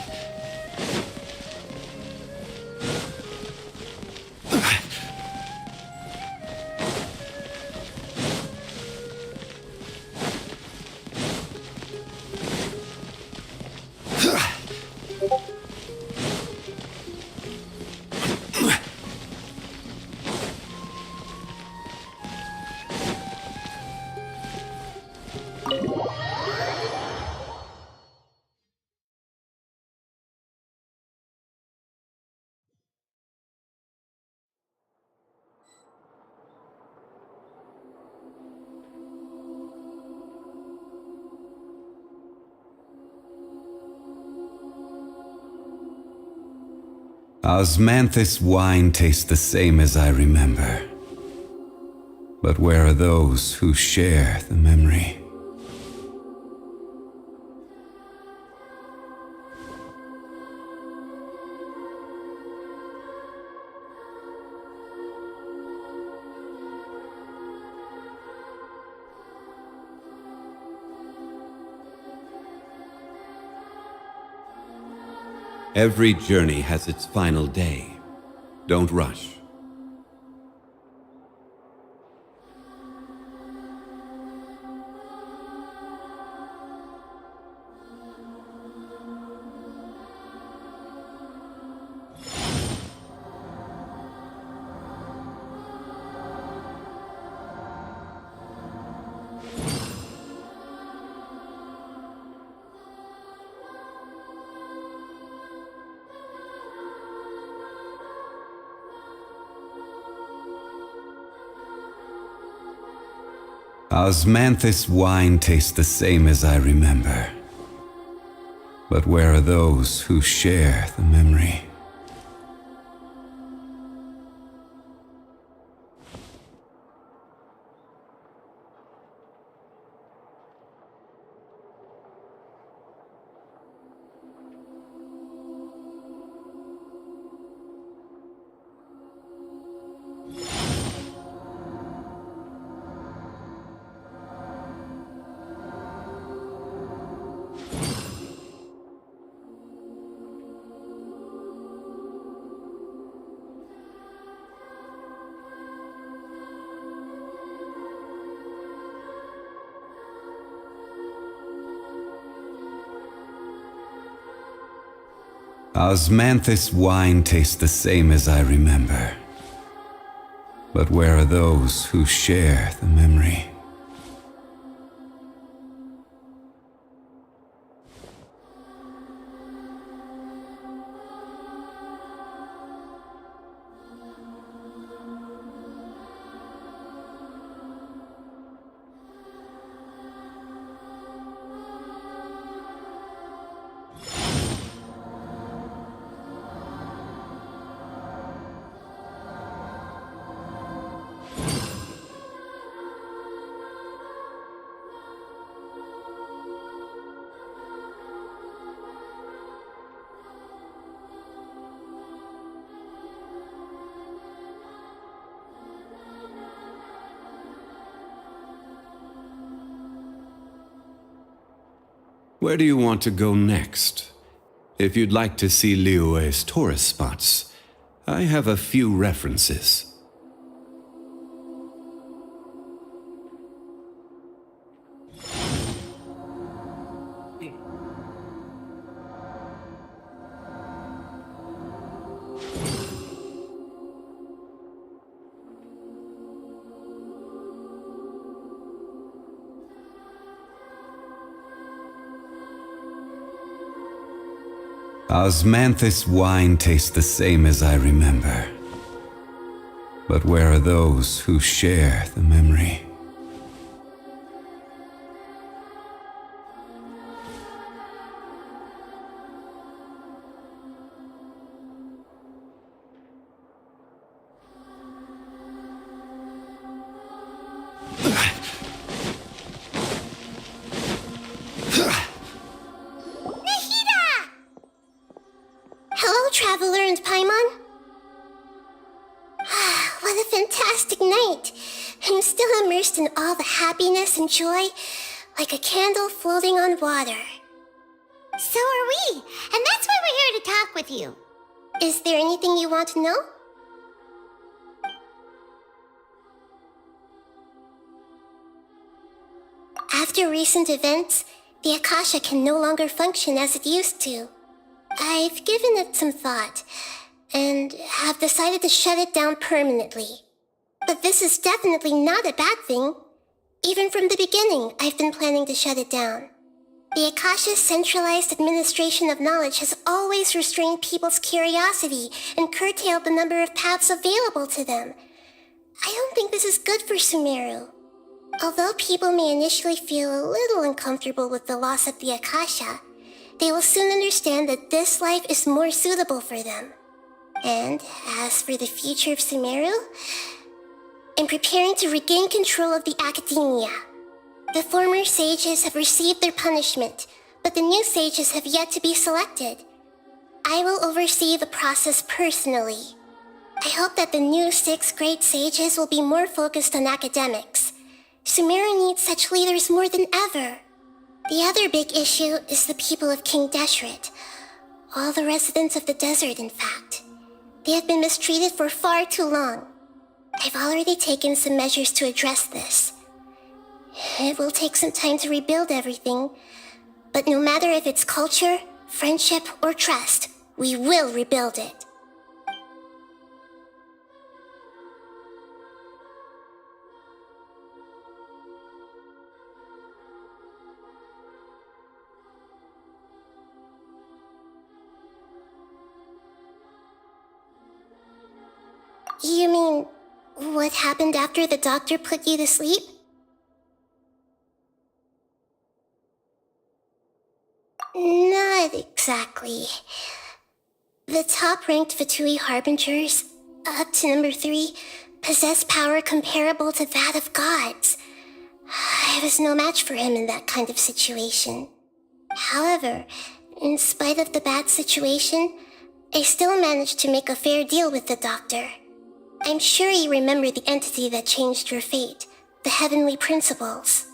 Osmanthus wine tastes the same as I remember. But where are those who share the memory? Every journey has its final day. Don't rush. Osmanthus wine tastes the same as I remember. But where are those who share the memory? Osmanthus wine tastes the same as I remember. But where are those who share the memory? Where do you want to go next? If you'd like to see Liyue's tourist spots, I have a few references. Osmanthus wine tastes the same as I remember. But where are those who share the memory? Hello, Traveler and Paimon. What a fantastic night. I'm still immersed in all the happiness and joy, like a candle floating on water. So are we, and that's why we're here to talk with you. Is there anything you want to know? After recent events, the Akasha can no longer function as it used to. I've given it some thought, and have decided to shut it down permanently. But this is definitely not a bad thing. Even from the beginning, I've been planning to shut it down. The Akasha's centralized administration of knowledge has always restrained people's curiosity and curtailed the number of paths available to them. I don't think this is good for Sumeru. Although people may initially feel a little uncomfortable with the loss of the Akasha, they will soon understand that this life is more suitable for them. And as for the future of Sumeru, I'm preparing to regain control of the academia. The former sages have received their punishment, but the new sages have yet to be selected. I will oversee the process personally. I hope that the new 6th grade sages will be more focused on academics. Sumeru needs such leaders more than ever. The other big issue is the people of King Deshret. All the residents of the desert, in fact. They have been mistreated for far too long. I've already taken some measures to address this. It will take some time to rebuild everything, but no matter if it's culture, friendship, or trust, we will rebuild it. You mean, what happened after the doctor put you to sleep? exactly? The top-ranked Fatui Harbingers, up to number 3, possess power comparable to that of gods. I was no match for him in that kind of situation. However, in spite of the bad situation, I still managed to make a fair deal with the doctor. I'm sure you remember the entity that changed your fate, the Heavenly Principles.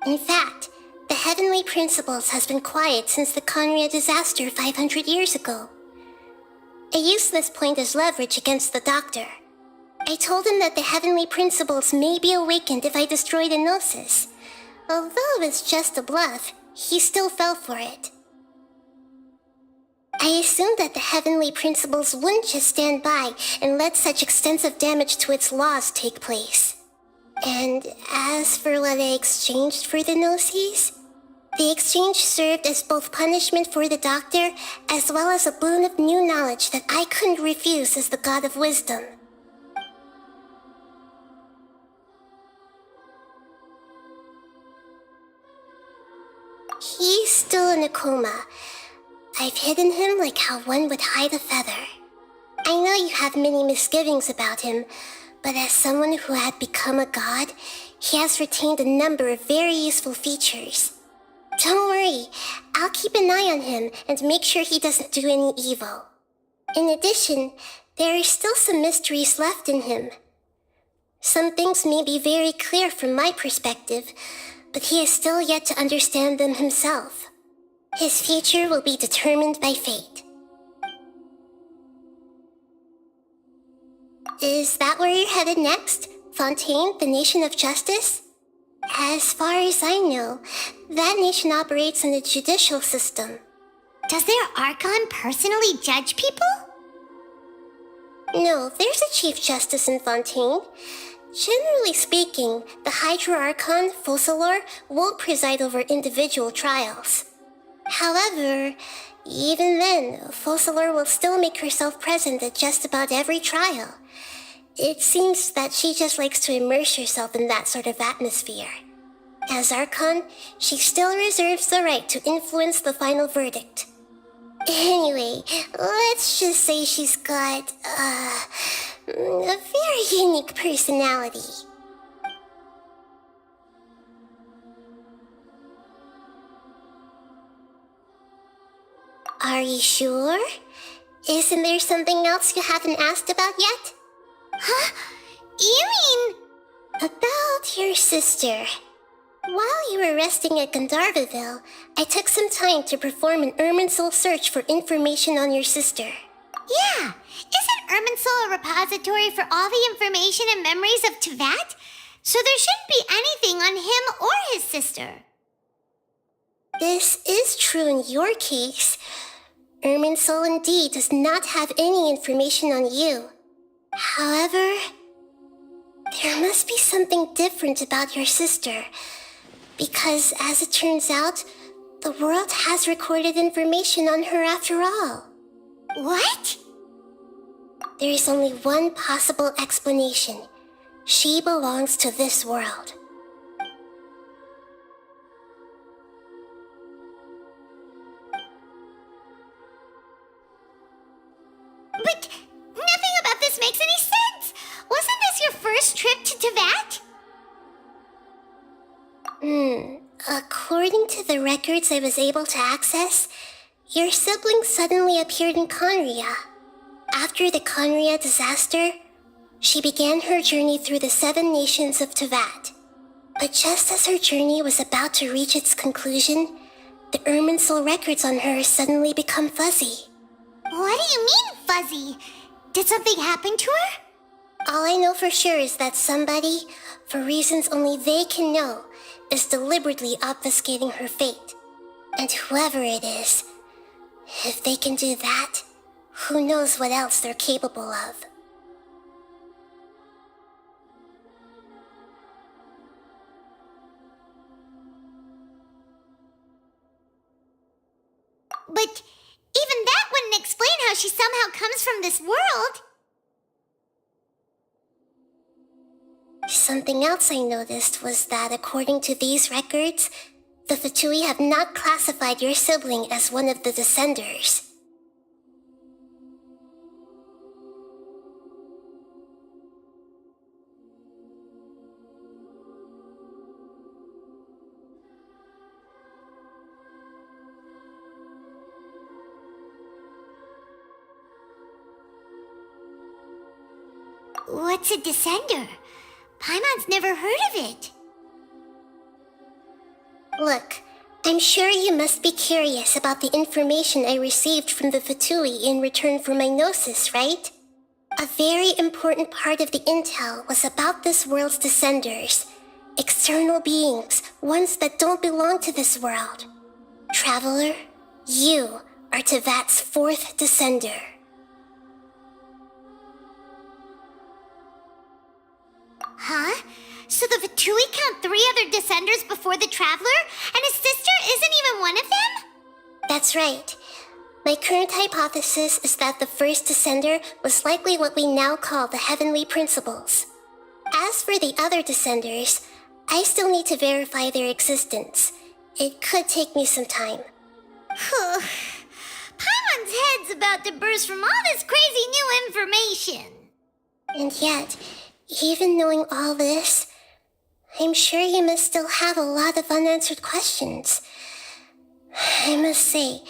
In fact, the Heavenly Principles has been quiet since the Conria disaster 500 years ago. I used this point as leverage against the doctor. I told him that the Heavenly Principles may be awakened if I destroy the Gnosis. Although it was just a bluff, he still fell for it. I assumed that the Heavenly Principles wouldn't just stand by and let such extensive damage to its laws take place. And as for what I exchanged for the Gnosis, the exchange served as both punishment for the doctor as well as a boon of new knowledge that I couldn't refuse as the God of Wisdom. He's still in a coma. I've hidden him like how one would hide a feather. I know you have many misgivings about him, but as someone who had become a god, he has retained a number of very useful features. Don't worry, I'll keep an eye on him and make sure he doesn't do any evil. In addition, there are still some mysteries left in him. Some things may be very clear from my perspective, but he is still yet to understand them himself. His future will be determined by fate. Is that where you're headed next? Fontaine, the Nation of Justice? As far as I know, that nation operates on a judicial system. Does their Archon personally judge people? No, there's a Chief Justice in Fontaine. Generally speaking, the Hydra Archon, Focalor, won't preside over individual trials. However, even then, Focalor will still make herself present at just about every trial. It seems that she just likes to immerse herself in that sort of atmosphere. As Archon, she still reserves the right to influence the final verdict. Anyway, let's just say she's got, a very unique personality. Are you sure? Isn't there something else you haven't asked about yet? Huh? You mean... About your sister. While you were resting at Gandharvaville, I took some time to perform an Irminsul search for information on your sister. Yeah, isn't Irminsul a repository for all the information and memories of Teyvat? So there shouldn't be anything on him or his sister. This is true in your case. Irminsul indeed does not have any information on you. However, there must be something different about your sister, because as it turns out, the world has recorded information on her after all. What? There is only one possible explanation. She belongs to this world. But nothing about this makes any sense! Wasn't this your first trip to Teyvat? According to the records I was able to access, your sibling suddenly appeared in Conria. After the Conria disaster, she began her journey through the 7 nations of Teyvat. But just as her journey was about to reach its conclusion, the Irminsul records on her suddenly become fuzzy. What do you mean, fuzzy? Did something happen to her? All I know for sure is that somebody, for reasons only they can know, is deliberately obfuscating her fate. And whoever it is, if they can do that, who knows what else they're capable of. But even that wouldn't explain how she somehow comes from this world. Something else I noticed was that according to these records, The Fatui have not classified your sibling as one of the Descenders. What's a Descender? Paimon's never heard of it. Look, I'm sure you must be curious about the information I received from the Fatui in return for my gnosis, right? A very important part of the intel was about this world's Descenders. External beings, ones that don't belong to this world. Traveler, you are Teyvat's 4th Descender. Huh? So the Fatui count 3 other Descenders before the Traveler, and his sister isn't even one of them? That's right. My current hypothesis is that the first Descender was likely what we now call the Heavenly Principles. As for the other Descenders, I still need to verify their existence. It could take me some time. Paimon's head's about to burst from all this crazy new information. And yet, even knowing all this, I'm sure you must still have a lot of unanswered questions. I must say,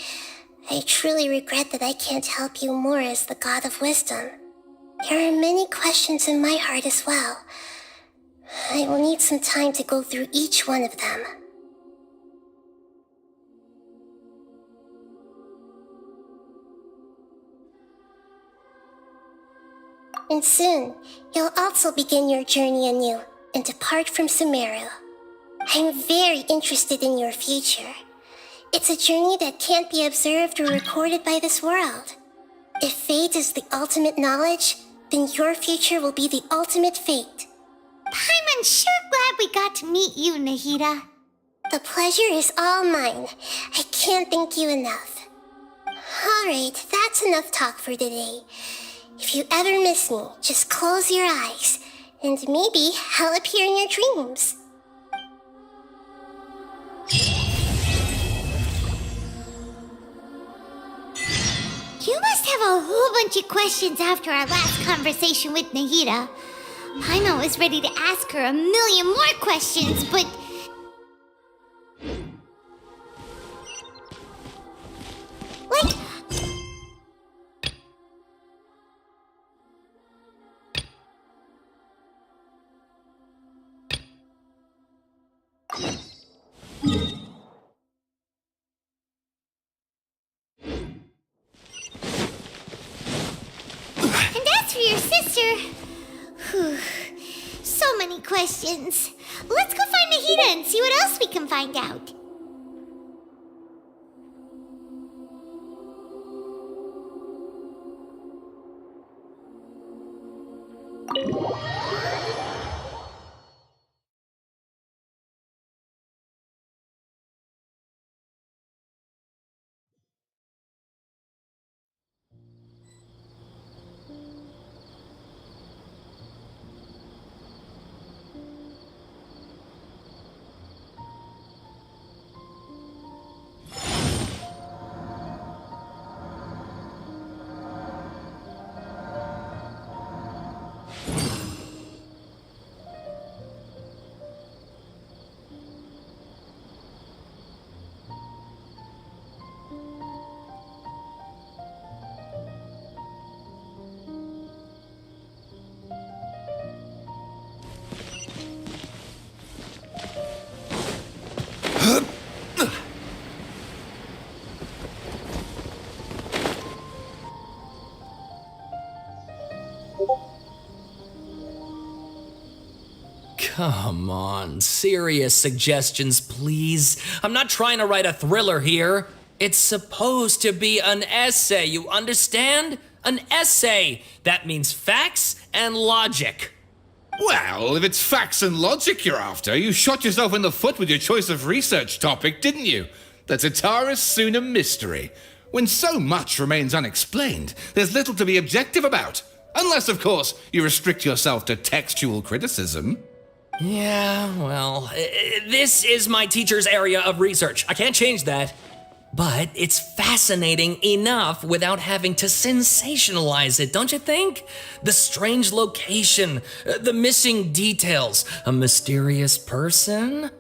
I truly regret that I can't help you more as the God of Wisdom. There are many questions in my heart as well. I will need some time to go through each one of them. And soon, you'll also begin your journey anew and depart from Sumeru. I'm very interested in your future. It's a journey that can't be observed or recorded by this world. If fate is the ultimate knowledge, then your future will be the ultimate fate. Paimon's sure glad we got to meet you, Nahida. The pleasure is all mine. I can't thank you enough. Alright, that's enough talk for today. If you ever miss me, just close your eyes, and maybe I'll appear in your dreams. You must have a whole bunch of questions after our last conversation with Nahida. Paimon was ready to ask her a million more questions, but... Like... And as for your sister... Whew. So many questions. Let's go find Nahida and see what else we can find out. Come on, serious suggestions, please. I'm not trying to write a thriller here. It's supposed to be an essay, you understand? An essay! That means facts and logic. Well, if it's facts and logic you're after, you shot yourself in the foot with your choice of research topic, didn't you? The Tatara Suna mystery. When so much remains unexplained, there's little to be objective about. Unless, of course, you restrict yourself to textual criticism. Yeah, well, this is my teacher's area of research. I can't change that. But it's fascinating enough without having to sensationalize it, don't you think? The strange location, the missing details, a mysterious person.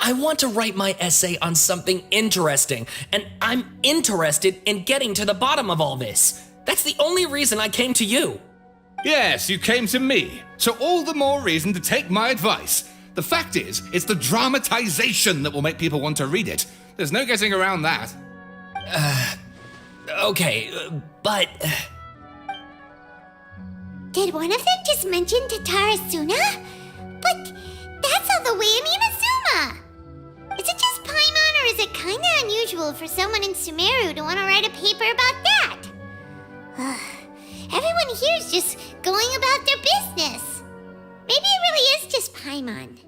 I want to write my essay on something interesting, and I'm interested in getting to the bottom of all this. That's the only reason I came to you. Yes, you came to me, so all the more reason to take my advice. The fact is, it's the dramatization that will make people want to read it. There's no getting around that. Okay, but... Did one of them just mention Tatarasuna? But that's all the way in Inazuma! Is it just Paimon, or is it kinda unusual for someone in Sumeru to want to write a paper about that? Everyone here is just going about their business. Maybe it really is just Paimon.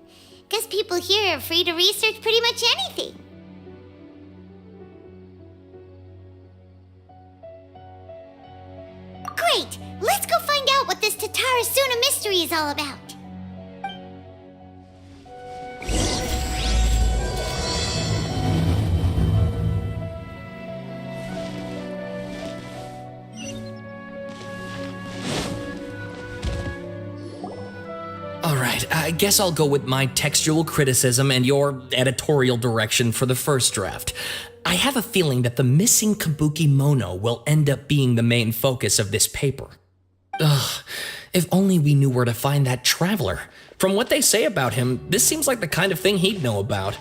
Guess people here are free to research pretty much anything. Great! Let's go find out what this Tatarasuna mystery is all about. Alright, I guess I'll go with my textual criticism and your editorial direction for the first draft. I have a feeling that the missing Kabuki Mono will end up being the main focus of this paper. Ugh, if only we knew where to find that traveler. From what they say about him, this seems like the kind of thing he'd know about.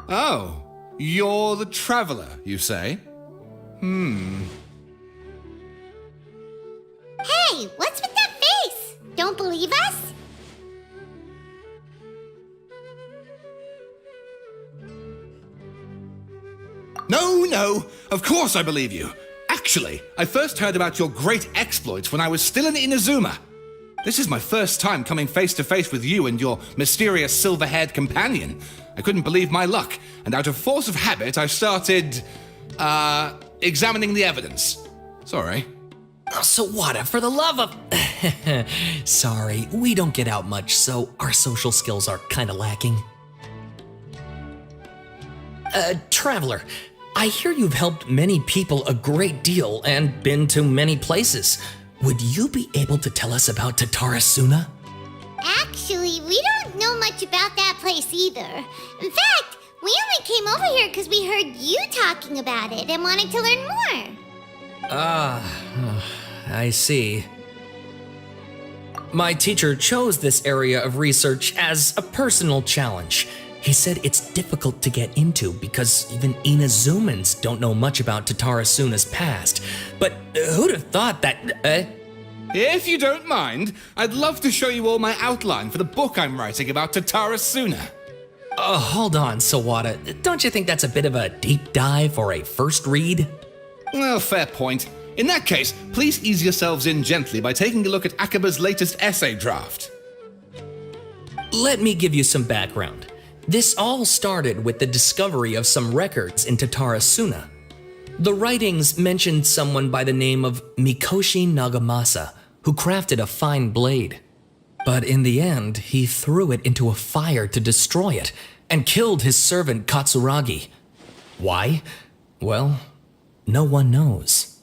Oh, you're the traveler, you say? Hey, what's with that face? Don't believe us? No, of course I believe you. Actually, I first heard about your great exploits when I was still in Inazuma. This is my first time coming face to face with you and your mysterious silver-haired companion. I couldn't believe my luck, and out of force of habit, I started, examining the evidence. Sorry. Oh, Sawada, for the love of... Sorry, we don't get out much, so our social skills are kinda lacking. Traveler, I hear you've helped many people a great deal and been to many places. Would you be able to tell us about Tatarasuna? Actually, we don't know much about that place either. In fact, we only came over here because we heard you talking about it and wanted to learn more. I see. My teacher chose this area of research as a personal challenge. He said it's difficult to get into because even Inazumans don't know much about Tatarasuna's past. But who'd have thought that, If you don't mind, I'd love to show you all my outline for the book I'm writing about Tatarasuna. Hold on, Sawada. Don't you think that's a bit of a deep dive or a first read? Well, fair point. In that case, please ease yourselves in gently by taking a look at Akaba's latest essay draft. Let me give you some background. This all started with the discovery of some records in Tatarasuna. The writings mentioned someone by the name of Mikoshi Nagamasa, who crafted a fine blade. But in the end, he threw it into a fire to destroy it, and killed his servant Katsuragi. Why? Well, no one knows.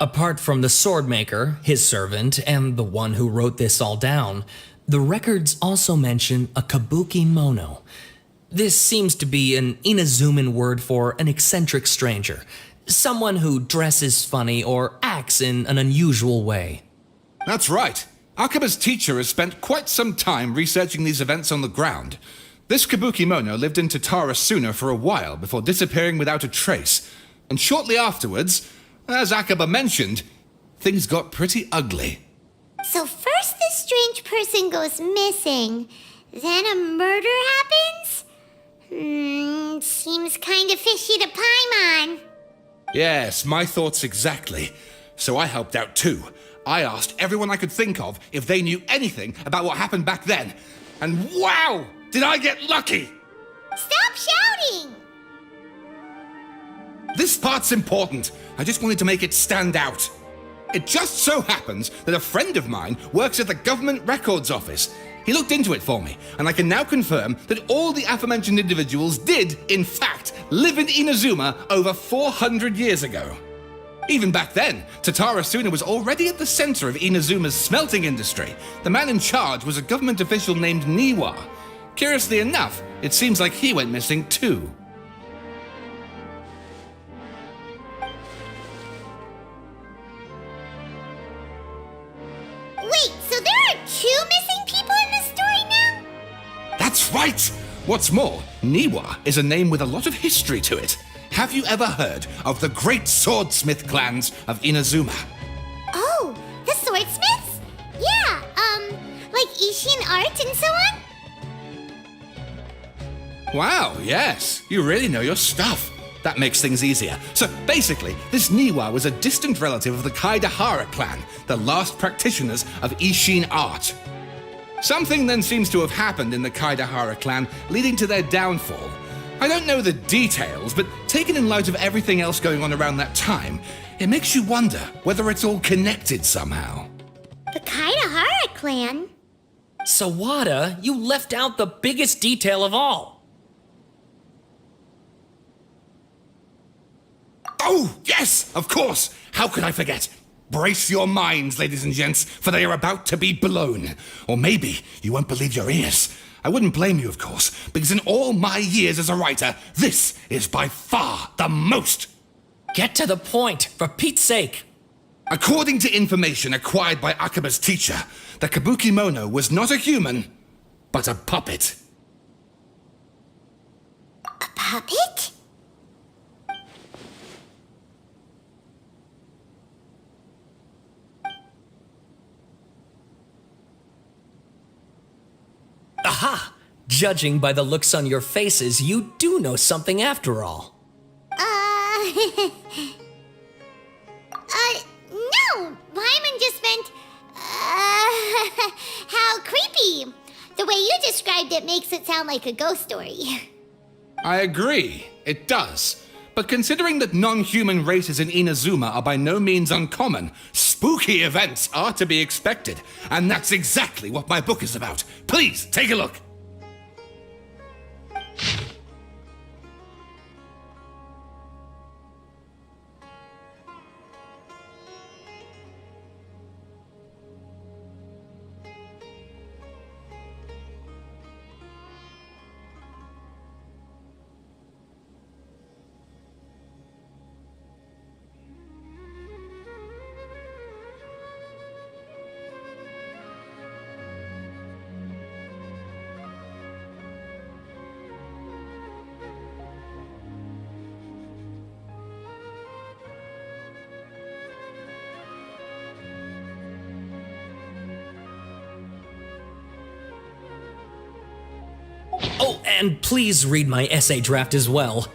Apart from the swordmaker, his servant, and the one who wrote this all down, the records also mention a Kabuki Mono. This seems to be an Inazuman word for an eccentric stranger, someone who dresses funny or acts in an unusual way. That's right. Akaba's teacher has spent quite some time researching these events on the ground. This Kabuki Mono lived in Tatarasuna for a while before disappearing without a trace, and shortly afterwards, as Akaba mentioned, things got pretty ugly. So first this strange person goes missing, then a murder happens? Seems kinda fishy to Paimon. Yes, my thoughts exactly. So I helped out too. I asked everyone I could think of if they knew anything about what happened back then. And wow, did I get lucky! Stop shouting! This part's important. I just wanted to make it stand out. It just so happens that a friend of mine works at the government records office. He looked into it for me, and I can now confirm that all the aforementioned individuals did, in fact, live in Inazuma over 400 years ago. Even back then, Tatara Suna was already at the center of Inazuma's smelting industry. The man in charge was a government official named Niwa. Curiously enough, it seems like he went missing too. Wait, so there are 2 missing people in this story now? That's right! What's more, Niwa is a name with a lot of history to it. Have you ever heard of the great swordsmith clans of Inazuma? Oh, the swordsmiths? Yeah, like Ishin art and so on? Wow, yes, you really know your stuff. That makes things easier. So basically, this Niwa was a distant relative of the Kaidahara clan, the last practitioners of Ishin art. Something then seems to have happened in the Kaidahara clan, leading to their downfall. I don't know the details, but taken in light of everything else going on around that time, it makes you wonder whether it's all connected somehow. The Kaidahara clan? Sawada, you left out the biggest detail of all. Oh, yes, of course. How could I forget? Brace your minds, ladies and gents, for they are about to be blown. Or maybe you won't believe your ears. I wouldn't blame you, of course, because in all my years as a writer, this is by far the most. Get to the point, for Pete's sake. According to information acquired by Akaba's teacher, the Kabukimono was not a human, but a puppet. A puppet? Aha! Judging by the looks on your faces, you do know something after all. No! Hyman just meant, how creepy. The way you described it makes it sound like a ghost story. I agree, it does. But considering that non-human races in Inazuma are by no means uncommon, spooky events are to be expected. And that's exactly what my book is about. Please, take a look. Oh, and please read my essay draft as well.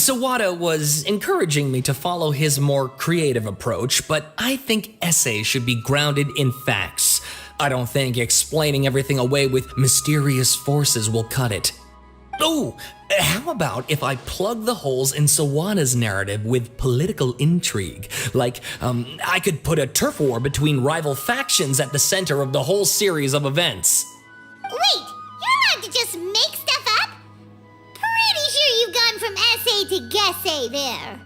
Sawada was encouraging me to follow his more creative approach, but I think essays should be grounded in facts. I don't think explaining everything away with mysterious forces will cut it. Oh, how about if I plug the holes in Sawada's narrative with political intrigue? Like, I could put a turf war between rival factions at the center of the whole series of events. Wait, you're allowed to just make stuff up? Pretty sure you've gone from essay to guessay there.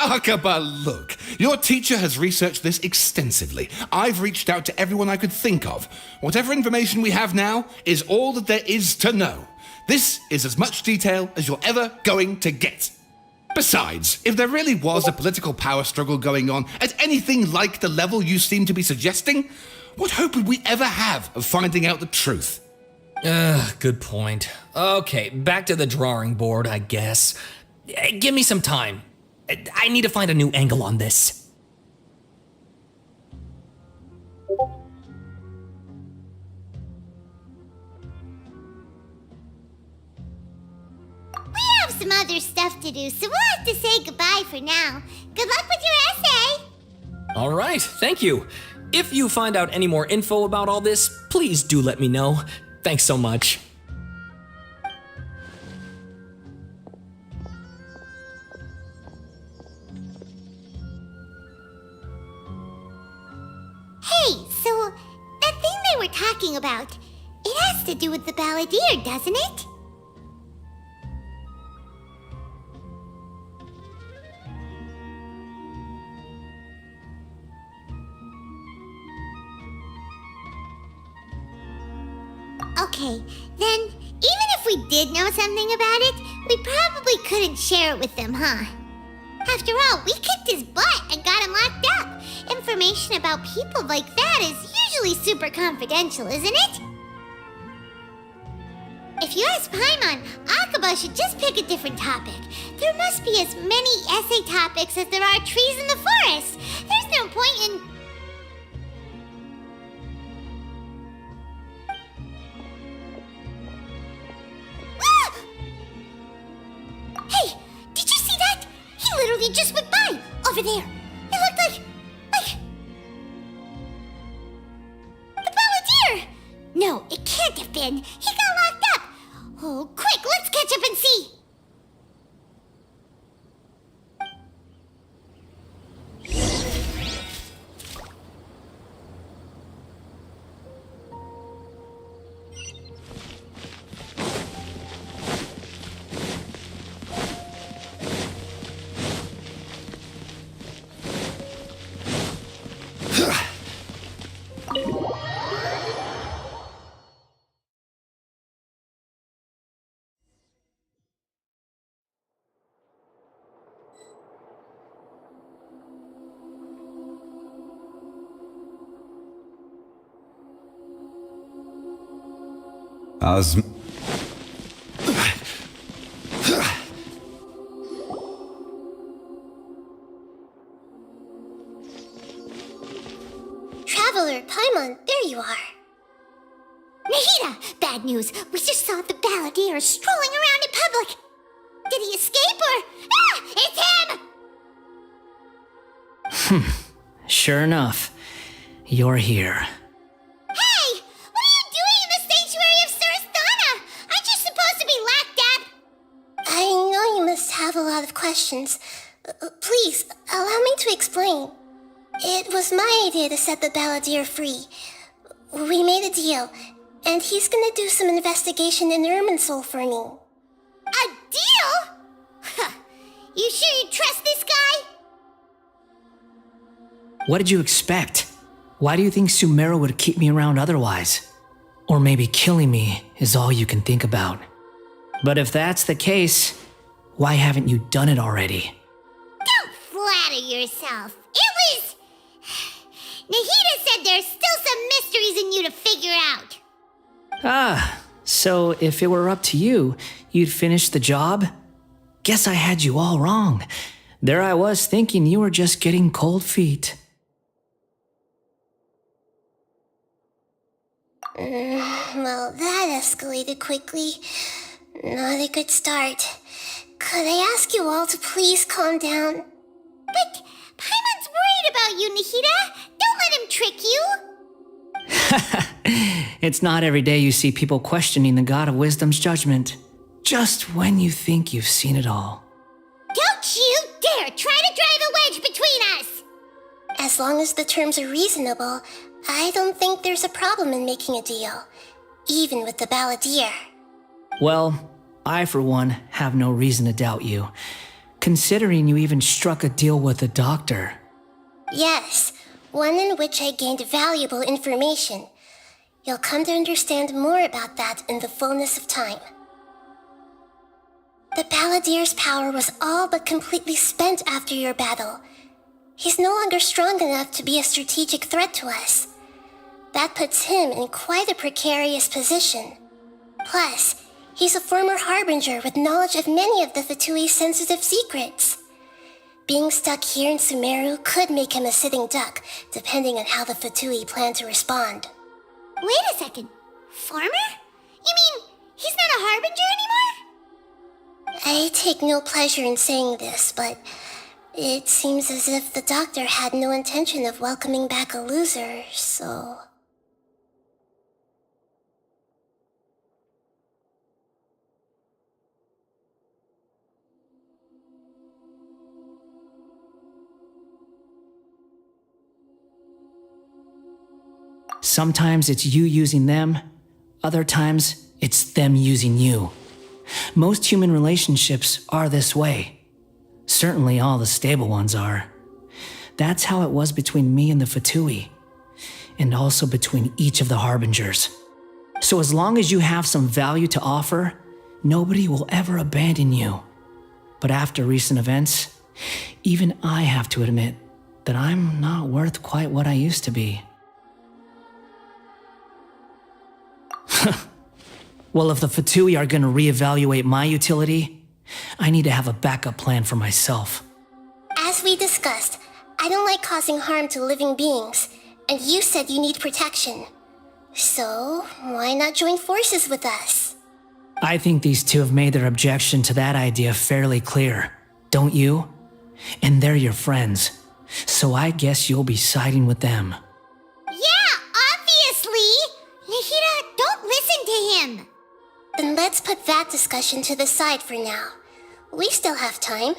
Akaba, look. Your teacher has researched this extensively. I've reached out to everyone I could think of. Whatever information we have now is all that there is to know. This is as much detail as you're ever going to get. Besides, if there really was a political power struggle going on at anything like the level you seem to be suggesting, what hope would we ever have of finding out the truth? Good point. Okay, back to the drawing board, I guess. Give me some time. I need to find a new angle on this. We have some other stuff to do, so we'll have to say goodbye for now. Good luck with your essay! All right, thank you. If you find out any more info about all this, please do let me know. Thanks so much. Hey, so that thing they were talking about, it has to do with the balladeer, doesn't it? Okay, then, even if we did know something about it, we probably couldn't share it with them, huh? After all, we kicked his butt and got him locked up. Information about people like that is usually super confidential, isn't it? If you ask Paimon, Akaba should just pick a different topic. There must be as many essay topics as there are trees in the forest. There's no point in... Hey, did you see that? He literally just went by, over there. It looked like... the balladeer! No, it can't have been. He got locked up. Oh, quick, let's catch up and see. Traveler, Paimon, there you are. Nahida! Bad news. We just saw the balladeer strolling around in public. Did he escape or... Ah! It's him! Sure enough, you're here. Hey! What are you doing in the sanctuary of Sarasthana? Aren't you supposed to be locked up? I know you must have a lot of questions. Please, allow me to explain. It was my idea to set the balladeer free. We made a deal, and he's gonna do some investigation in Irminsul for me. A deal? Huh. You sure you trust this guy? What did you expect? Why do you think Sumeru would keep me around otherwise? Or maybe killing me is all you can think about. But if that's the case, why haven't you done it already? Don't flatter yourself. It was... Nahida said there's still some mysteries in you to figure out. Ah, so if it were up to you, you'd finish the job? Guess I had you all wrong. There I was thinking you were just getting cold feet. Well, that escalated quickly. Not a good start. Could I ask you all to please calm down? But Paimon's worried about you, Nahida. Don't let him trick you. It's not every day you see people questioning the God of Wisdom's judgment. Just when you think you've seen it all. Don't you dare try to drive a wedge between us! As long as the terms are reasonable, I don't think there's a problem in making a deal. Even with the balladeer. Well, I for one have no reason to doubt you, considering you even struck a deal with the doctor. Yes, one in which I gained valuable information. You'll come to understand more about that in the fullness of time. The balladeer's power was all but completely spent after your battle. He's no longer strong enough to be a strategic threat to us. That puts him in quite a precarious position. Plus, he's a former harbinger with knowledge of many of the Fatui's sensitive secrets. Being stuck here in Sumeru could make him a sitting duck, depending on how the Fatui plan to respond. Wait a second. Farmer? You mean he's not a harbinger anymore? I take no pleasure in saying this, but it seems as if the doctor had no intention of welcoming back a loser, so... Sometimes it's you using them, other times it's them using you. Most human relationships are this way. Certainly all the stable ones are. That's how it was between me and the Fatui, and also between each of the harbingers. So as long as you have some value to offer, nobody will ever abandon you. But after recent events, even I have to admit that I'm not worth quite what I used to be. Well, if the Fatui are going to reevaluate my utility, I need to have a backup plan for myself. As we discussed, I don't like causing harm to living beings, and you said you need protection. So, why not join forces with us? I think these two have made their objection to that idea fairly clear, don't you? And they're your friends, so I guess you'll be siding with them. Yeah, obviously! Nahida, don't listen to him! Then let's put that discussion to the side for now. We still have time.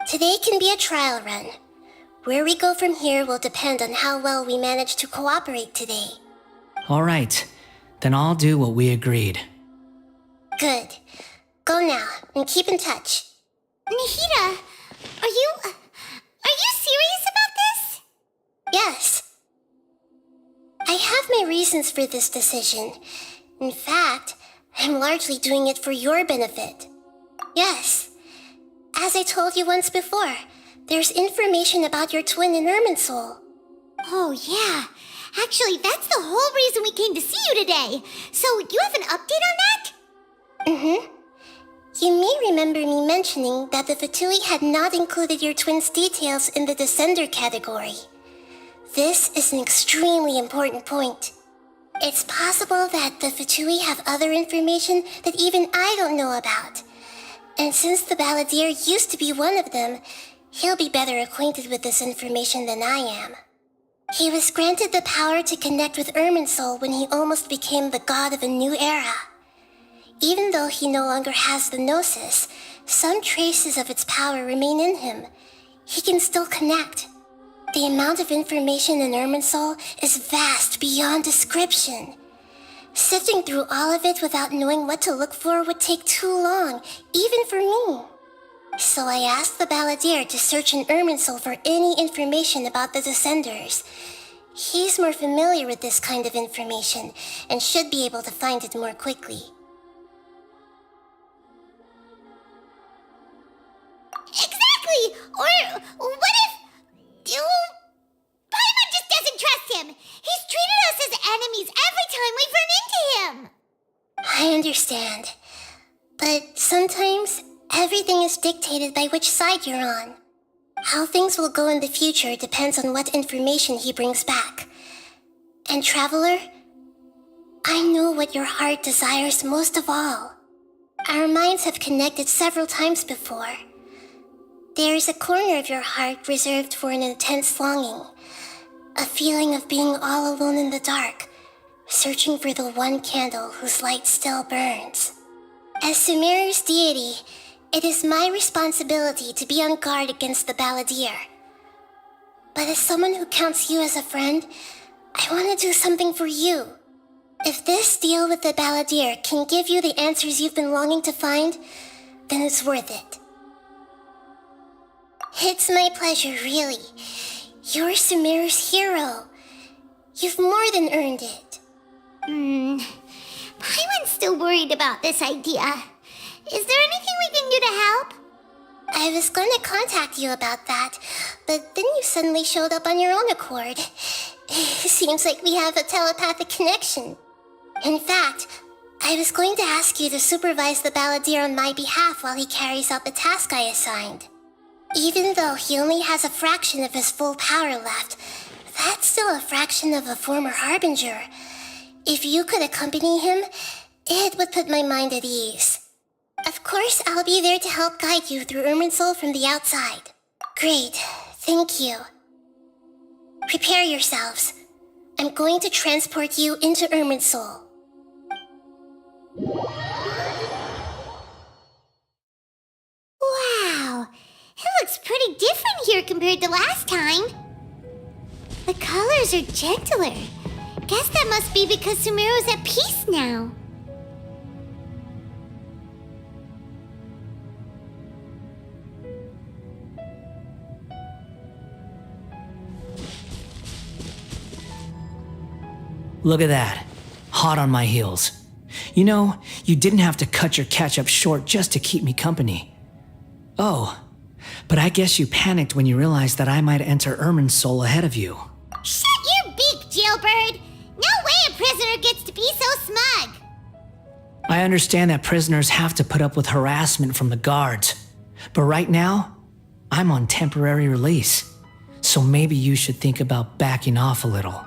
Today can be a trial run. Where we go from here will depend on how well we manage to cooperate today. All right, then I'll do what we agreed. Good. Go now, and keep in touch. Nahida, are you serious about this? Yes. I have my reasons for this decision. In fact, I'm largely doing it for your benefit. Yes. As I told you once before, there's information about your twin in Irminsul. Oh, yeah. Actually, that's the whole reason we came to see you today. So, you have an update on that? Mm-hmm. You may remember me mentioning that the Fatui had not included your twin's details in the Descender category. This is an extremely important point. It's possible that the Fatui have other information that even I don't know about. And since the balladeer used to be one of them, he'll be better acquainted with this information than I am. He was granted the power to connect with Irminsul when he almost became the god of a new era. Even though he no longer has the Gnosis, some traces of its power remain in him. He can still connect. The amount of information in Irminsul is vast beyond description. Sifting through all of it without knowing what to look for would take too long, even for me. So I asked the balladeer to search in Irminsul for any information about the Descenders. He's more familiar with this kind of information, and should be able to find it more quickly. Exactly! Or what if... Paimon just doesn't trust him! He's treated us as enemies every time we've run into him! I understand. But sometimes, everything is dictated by which side you're on. How things will go in the future depends on what information he brings back. And Traveler, I know what your heart desires most of all. Our minds have connected several times before. There is a corner of your heart reserved for an intense longing, a feeling of being all alone in the dark, searching for the one candle whose light still burns. As Sumeru's deity, it is my responsibility to be on guard against the balladeer. But as someone who counts you as a friend, I want to do something for you. If this deal with the balladeer can give you the answers you've been longing to find, then it's worth it. It's my pleasure, really. You're Sumeru's hero. You've more than earned it. Paimon's still worried about this idea. Is there anything we can do to help? I was going to contact you about that, but then you suddenly showed up on your own accord. Seems like we have a telepathic connection. In fact, I was going to ask you to supervise the balladeer on my behalf while he carries out the task I assigned. Even though he only has a fraction of his full power left, that's still a fraction of a former harbinger. If you could accompany him, it would put my mind at ease. Of course, I'll be there to help guide you through Irminsul from the outside. Great, thank you. Prepare yourselves. I'm going to transport you into Irminsul. Wow, it looks pretty different here compared to last time. The colors are gentler. Guess that must be because Sumeru's at peace now. Look at that. Hot on my heels. You know, you didn't have to cut your catch-up short just to keep me company. Oh, but I guess you panicked when you realized that I might enter Irminsul ahead of you. Shut your beak, jailbird! No way a prisoner gets to be so smug! I understand that prisoners have to put up with harassment from the guards, but right now, I'm on temporary release, so maybe you should think about backing off a little.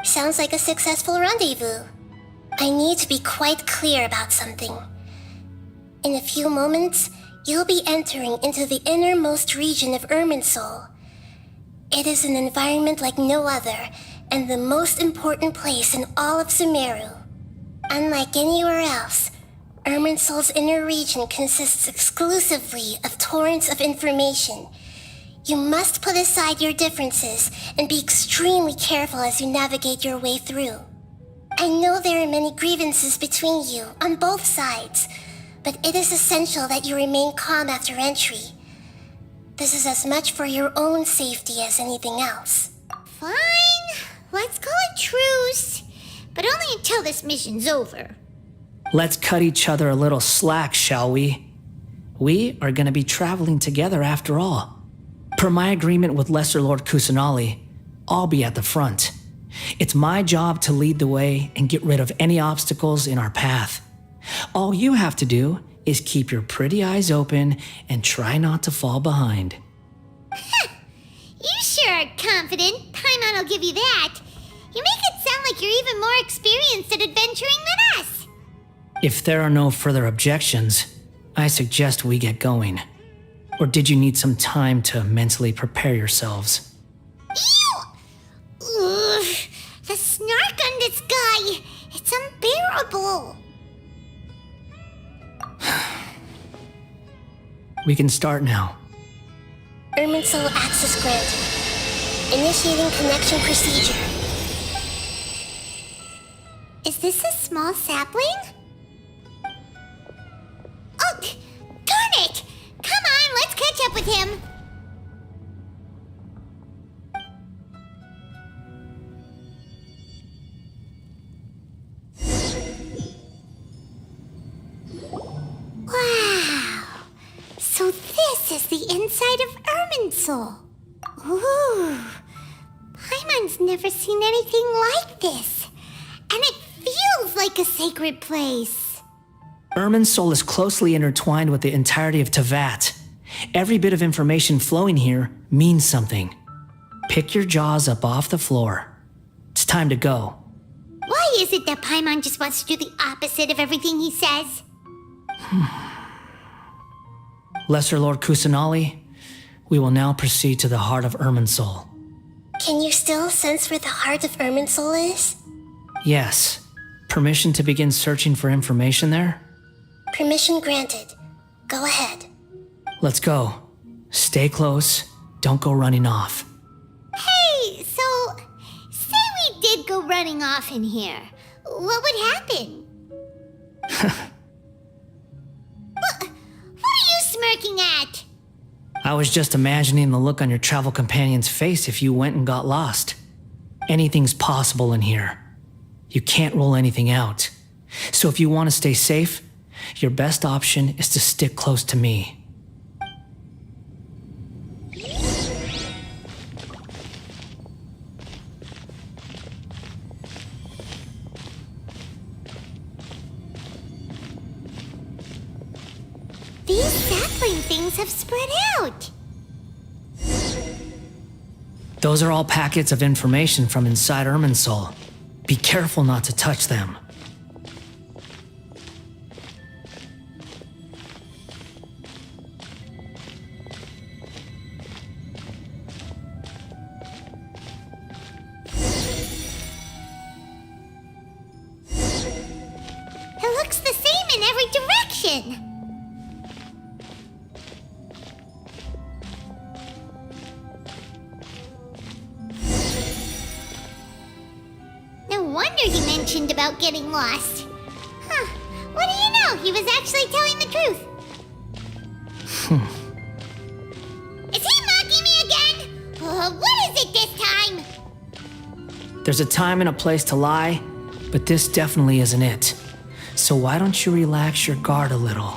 Sounds like a successful rendezvous. I need to be quite clear about something. In a few moments, you'll be entering into the innermost region of Irminsul. It is an environment like no other, and the most important place in all of Sumeru. Unlike anywhere else, Irminsul's inner region consists exclusively of torrents of information. You must put aside your differences and be extremely careful as you navigate your way through. I know there are many grievances between you on both sides, but it is essential that you remain calm after entry. This is as much for your own safety as anything else. Fine, let's call it truce, but only until this mission's over. Let's cut each other a little slack, shall we? We are going to be traveling together after all. Per my agreement with Lesser Lord Kusanali, I'll be at the front. It's my job to lead the way and get rid of any obstacles in our path. All you have to do is keep your pretty eyes open and try not to fall behind. You sure are confident. Paimon will give you that. You make it sound like you're even more experienced at adventuring than us. If there are no further objections, I suggest we get going. Or did you need some time to mentally prepare yourselves? Ew! Ugh, the snark on this guy, it's unbearable. We can start now. Irminsul access granted. Initiating connection procedure. Is this a small sapling? Oh, darn it! Come on, let's catch up with him. Wow. So this is the inside of Irminsul. Ooh. Paimon's never seen anything like this. And it feels like a sacred place. Irminsul is closely intertwined with the entirety of Teyvat. Every bit of information flowing here means something. Pick your jaws up off the floor. It's time to go. Why is it that Paimon just wants to do the opposite of everything he says? Lesser Lord Kusanali, we will now proceed to the heart of Irminsul. Can you still sense where the heart of Irminsul is? Yes. Permission to begin searching for information there? Permission granted. Go ahead. Let's go. Stay close. Don't go running off. Hey, so, say we did go running off in here. What would happen? What are you smirking at? I was just imagining the look on your travel companion's face if you went and got lost. Anything's possible in here. You can't rule anything out. So if you want to stay safe, your best option is to stick close to me. These sapling things have spread out. Those are all packets of information from inside Irminsul. Be careful not to touch them. It looks the same in every direction. No wonder he mentioned about getting lost. Huh. What do you know? He was actually telling the truth. Is he mocking me again? What is it this time? There's a time and a place to lie, but this definitely isn't it. So why don't you relax your guard a little?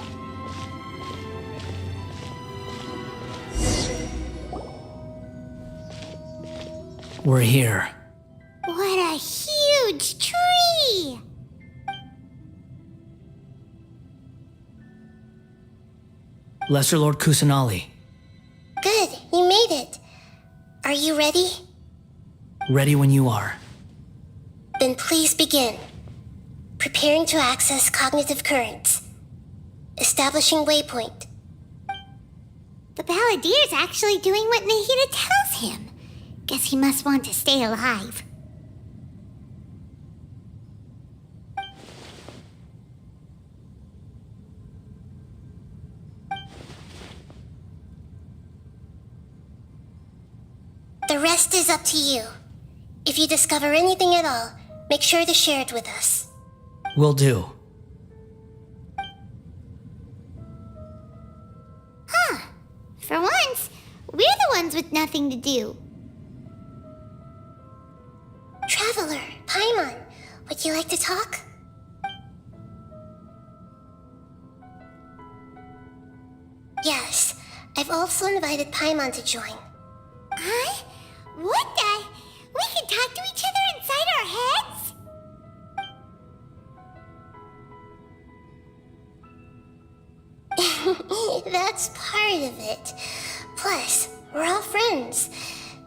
We're here. What a huge tree! Lesser Lord Kusanali, Good, you made it. Are you ready? ready when you are. Then please begin. Preparing to access cognitive currents. Establishing waypoint. The Balladeer's actually doing what Nahida tells him. Guess he must want to stay alive. The rest is up to you. If you discover anything at all, make sure to share it with us. Will do. Huh. For once, we're the ones with nothing to do. Traveler, Paimon, would you like to talk? Yes, I've also invited Paimon to join. Huh? What the? We can talk to each other inside our heads? That's part of it. Plus, we're all friends.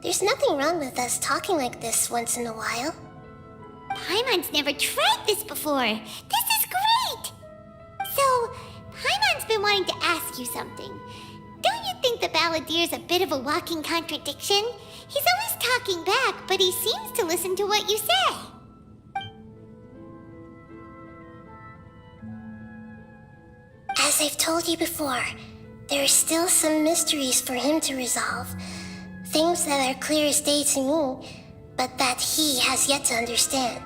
There's nothing wrong with us talking like this once in a while. Paimon's never tried this before. This is great! So, Paimon's been wanting to ask you something. Don't you think the Balladeer's a bit of a walking contradiction? He's always talking back, but he seems to listen to what you say. As I've told you before, there are still some mysteries for him to resolve. Things that are clear as day to me, but that he has yet to understand.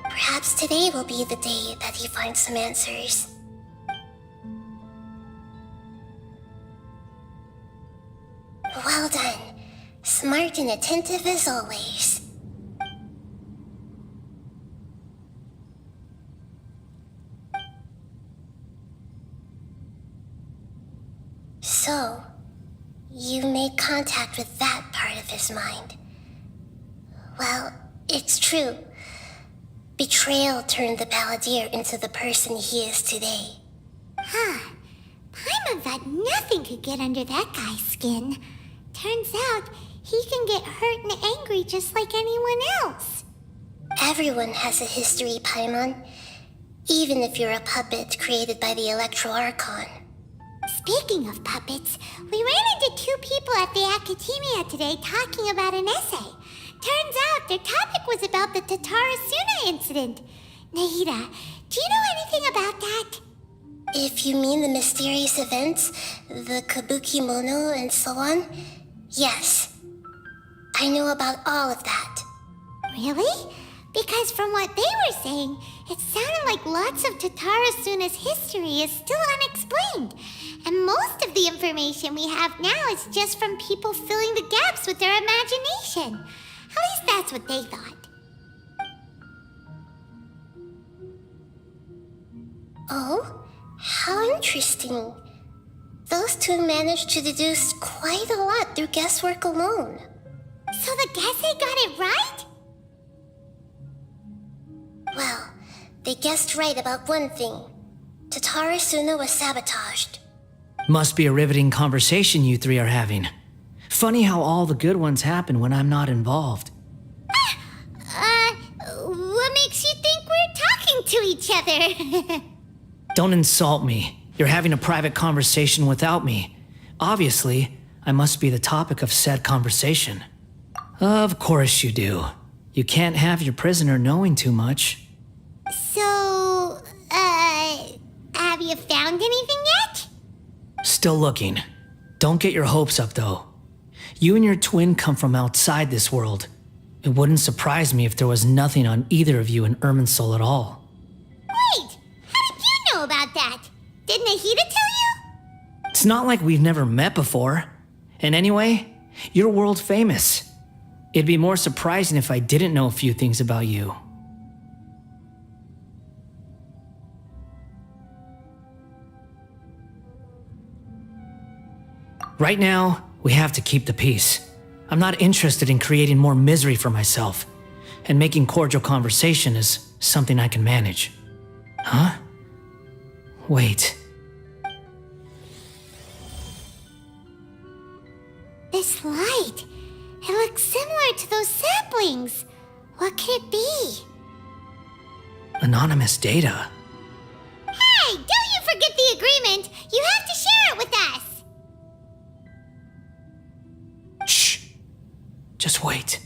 Perhaps today will be the day that he finds some answers. Well done. Smart and attentive as always. So, you made contact with that part of his mind. Well, it's true. Betrayal turned the Balladeer into the person he is today. Huh. Paimon thought nothing could get under that guy's skin. Turns out, he can get hurt and angry just like anyone else. Everyone has a history, Paimon. even if you're a puppet created by the Electro Archon. Speaking of puppets, we ran into two people at the Academia today talking about an essay. Turns out their topic was about the Tatara Suna incident. Nahida, do you know anything about that? If you mean the mysterious events, the Kabuki Mono and so on, yes. I know about all of that. Really? Because from what they were saying, it sounded like lots of Tatara Suna's history is still unexplained. And most of the information we have now is just from people filling the gaps with their imagination. At least that's what they thought. Oh, how interesting. Those two managed to deduce quite a lot through guesswork alone. So the Gesse got it right? Well, they guessed right about one thing. Tatara Suna was sabotaged. Must be a riveting conversation you three are having. Funny how all the good ones happen when I'm not involved. What makes you think we're talking to each other? Don't insult me. You're having a private conversation without me. Obviously, I must be the topic of said conversation. Of course you do. You can't have your prisoner knowing too much. So, have you found anything yet? Still looking. Don't get your hopes up, though. You and your twin come from outside this world. It wouldn't surprise me if there was nothing on either of you in Irminsul at all. Wait! How did you know about that? Did Nahida tell you? It's not like we've never met before. And anyway, you're world famous. It'd be more surprising if I didn't know a few things about you. Right now, we have to keep the peace. I'm not interested in creating more misery for myself, and making cordial conversation is something I can manage. Huh? Wait. This light, it looks similar to those saplings. What could it be? Anonymous data. Hey, don't you forget the agreement! You have to share it with us! Shh. Just wait.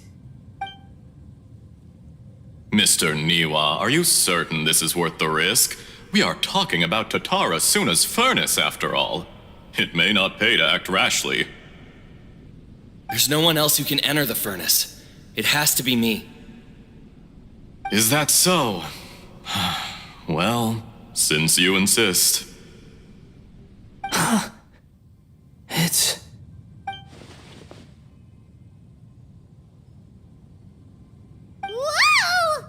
Mr. Niwa, are you certain this is worth the risk? We are talking about Tatara Suna's furnace, after all. It may not pay to act rashly. There's no one else who can enter the furnace. It has to be me. Is that so? Well, since you insist. It's... Whoa!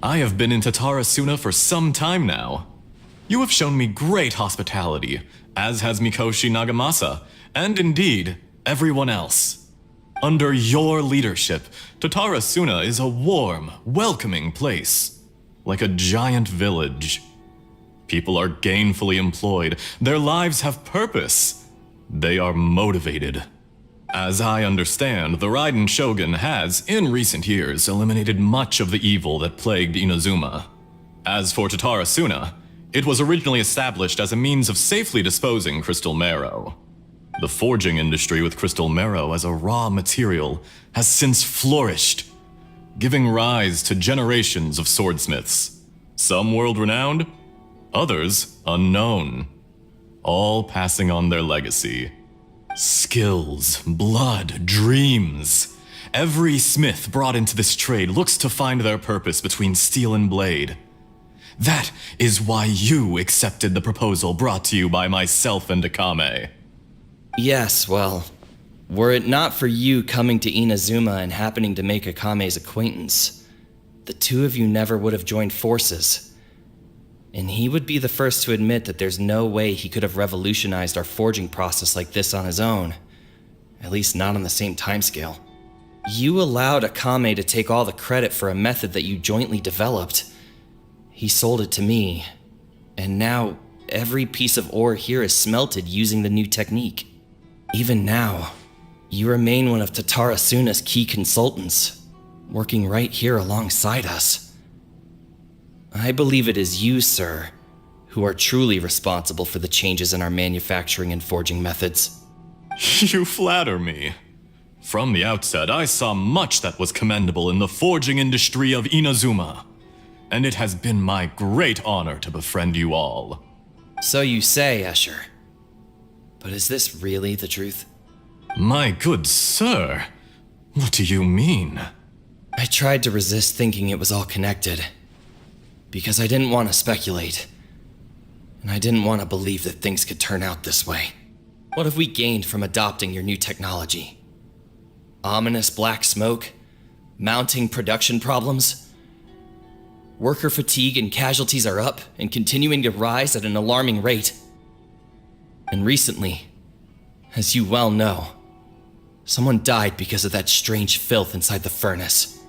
I have been in Tatara Suna for some time now. You have shown me great hospitality, as has Mikoshi Nagamasa, and indeed, everyone else. Under your leadership, Tatara Suna is a warm, welcoming place, like a giant village. People are gainfully employed, their lives have purpose, they are motivated. As I understand, the Raiden Shogun has, in recent years, eliminated much of the evil that plagued Inazuma. As for Tatara Suna, it was originally established as a means of safely disposing crystal marrow. The forging industry with crystal marrow as a raw material has since flourished, giving rise to generations of swordsmiths, some world-renowned, others unknown, all passing on their legacy. Skills, blood, dreams. Every smith brought into this trade looks to find their purpose between steel and blade. That is why you accepted the proposal brought to you by myself and Akame. Yes, well, were it not for you coming to Inazuma and happening to make Akame's acquaintance, the two of you never would have joined forces. And he would be the first to admit that there's no way he could have revolutionized our forging process like this on his own. At least not on the same timescale. You allowed Akame to take all the credit for a method that you jointly developed. He sold it to me, and now every piece of ore here is smelted using the new technique. Even now, You remain one of Tatara Suna's key consultants, working right here alongside us. I believe it is you, sir, who are truly responsible for the changes in our manufacturing and forging methods. You flatter me. From the outset, I saw much that was commendable in the forging industry of Inazuma, and it has been my great honor to befriend you all. So you say, Escher. But is this really the truth? My good sir, what do you mean? I tried to resist thinking it was all connected, because I didn't want to speculate, and I didn't want to believe that things could turn out this way. What have we gained from adopting your new technology? Ominous black smoke? Mounting production problems? Worker fatigue and casualties are up and continuing to rise at an alarming rate. And recently, as you well know, someone died because of that strange filth inside the furnace.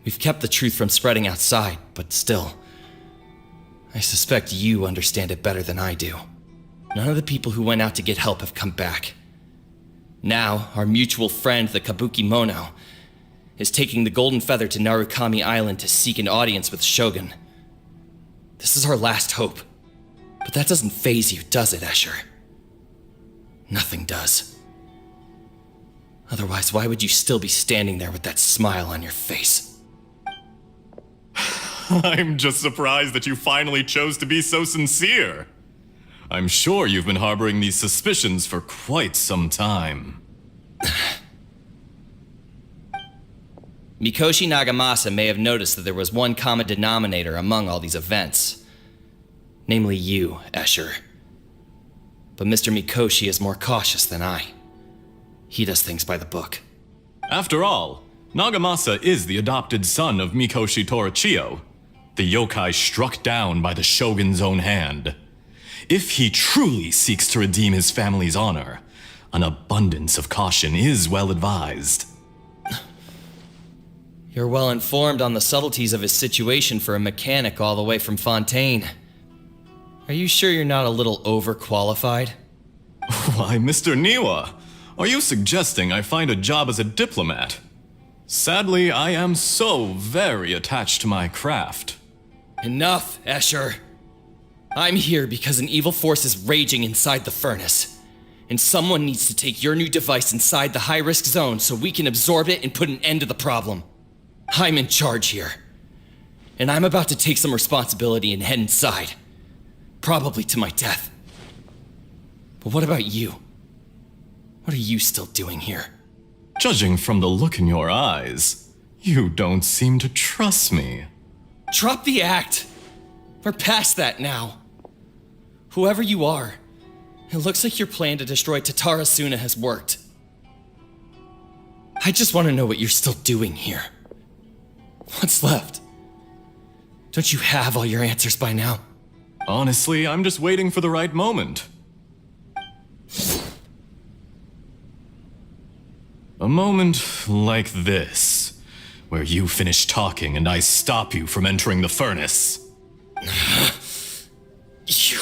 We've kept the truth from spreading outside, but still, I suspect you understand it better than I do. None of the people who went out to get help have come back. Now, our mutual friend, the Kabuki Mono, is taking the Golden Feather to Narukami Island to seek an audience with Shogun. This is our last hope. But that doesn't faze you, does it, Escher? Nothing does. Otherwise, why would you still be standing there with that smile on your face? I'm just surprised that you finally chose to be so sincere. I'm sure you've been harboring these suspicions for quite some time. Mikoshi Nagamasa may have noticed that there was one common denominator among all these events. Namely you, Escher. But Mr. Mikoshi is more cautious than I. He does things by the book. After all, Nagamasa is the adopted son of Mikoshi Torichio, the yokai struck down by the Shogun's own hand. If he truly seeks to redeem his family's honor, an abundance of caution is well advised. You're well informed on the subtleties of his situation for a mechanic all the way from Fontaine. Are you sure you're not a little overqualified? Why, Mr. Niwa, are you suggesting I find a job as a diplomat? Sadly, I am so very attached to my craft. Enough, Escher. I'm here because an evil force is raging inside the furnace, and someone needs to take your new device inside the high-risk zone so we can absorb it and put an end to the problem. I'm in charge here, and I'm about to take some responsibility and head inside, probably to my death. But what about you? What are you still doing here? Judging from the look in your eyes, you don't seem to trust me. Drop the act! We're past that now. Whoever you are, it looks like your plan to destroy Tatara Suna has worked. I just want to know what you're still doing here. What's left? Don't you have all your answers by now? Honestly, I'm just waiting for the right moment. A moment like this, where you finish talking and I stop you from entering the furnace. You...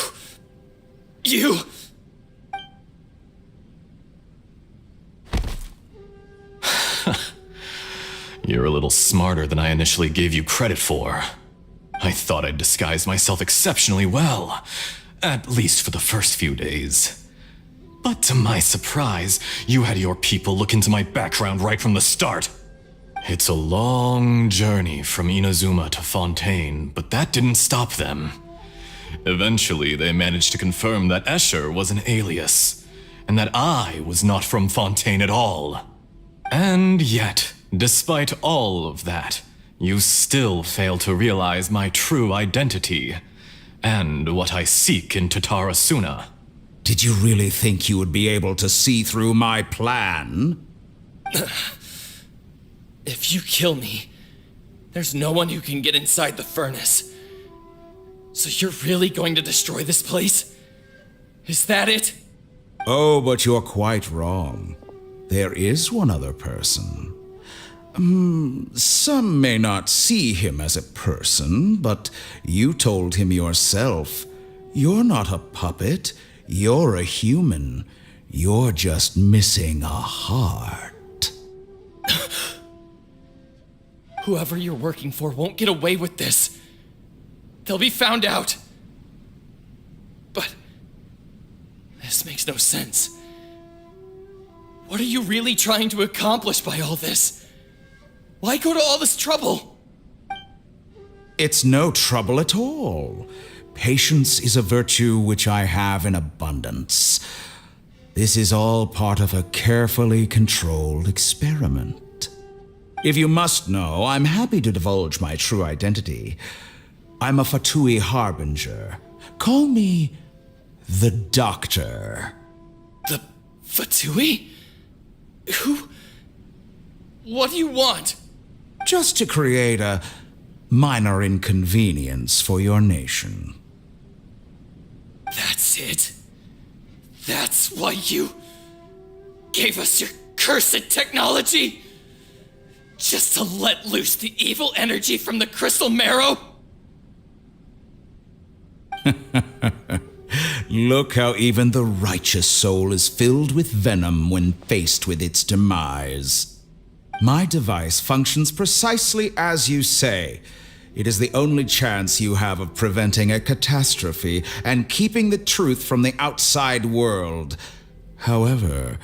You're a little smarter than I initially gave you credit for. I thought I'd disguise myself exceptionally well, at least for the first few days. But to my surprise, you had your people look into my background right from the start. It's a long journey from Inazuma to Fontaine, but that didn't stop them. Eventually, they managed to confirm that Escher was an alias, and that I was not from Fontaine at all. And yet, despite all of that, you still fail to realize my true identity, and what I seek in Tatara Suna. Did you really think you would be able to see through my plan? If you kill me, there's no one who can get inside the furnace. So you're really going to destroy this place? Is that it? Oh, but you're quite wrong. There is one other person. Some may not see him as a person, but you told him yourself. You're not a puppet. You're a human. You're just missing a heart. Whoever you're working for won't get away with this. They'll be found out. But this makes no sense. What are you really trying to accomplish by all this? Why go to all this trouble? It's no trouble at all. Patience is a virtue which I have in abundance. This is all part of a carefully controlled experiment. If you must know, I'm happy to divulge my true identity. I'm a Fatui Harbinger. Call me the Doctor. The Fatui? Who? What do you want? Just to create a minor inconvenience for your nation. That's it? That's why you gave us your cursed technology? Just to let loose the evil energy from the crystal marrow? Look how even the righteous soul is filled with venom when faced with its demise. My device functions precisely as you say. It is the only chance you have of preventing a catastrophe and keeping the truth from the outside world. However,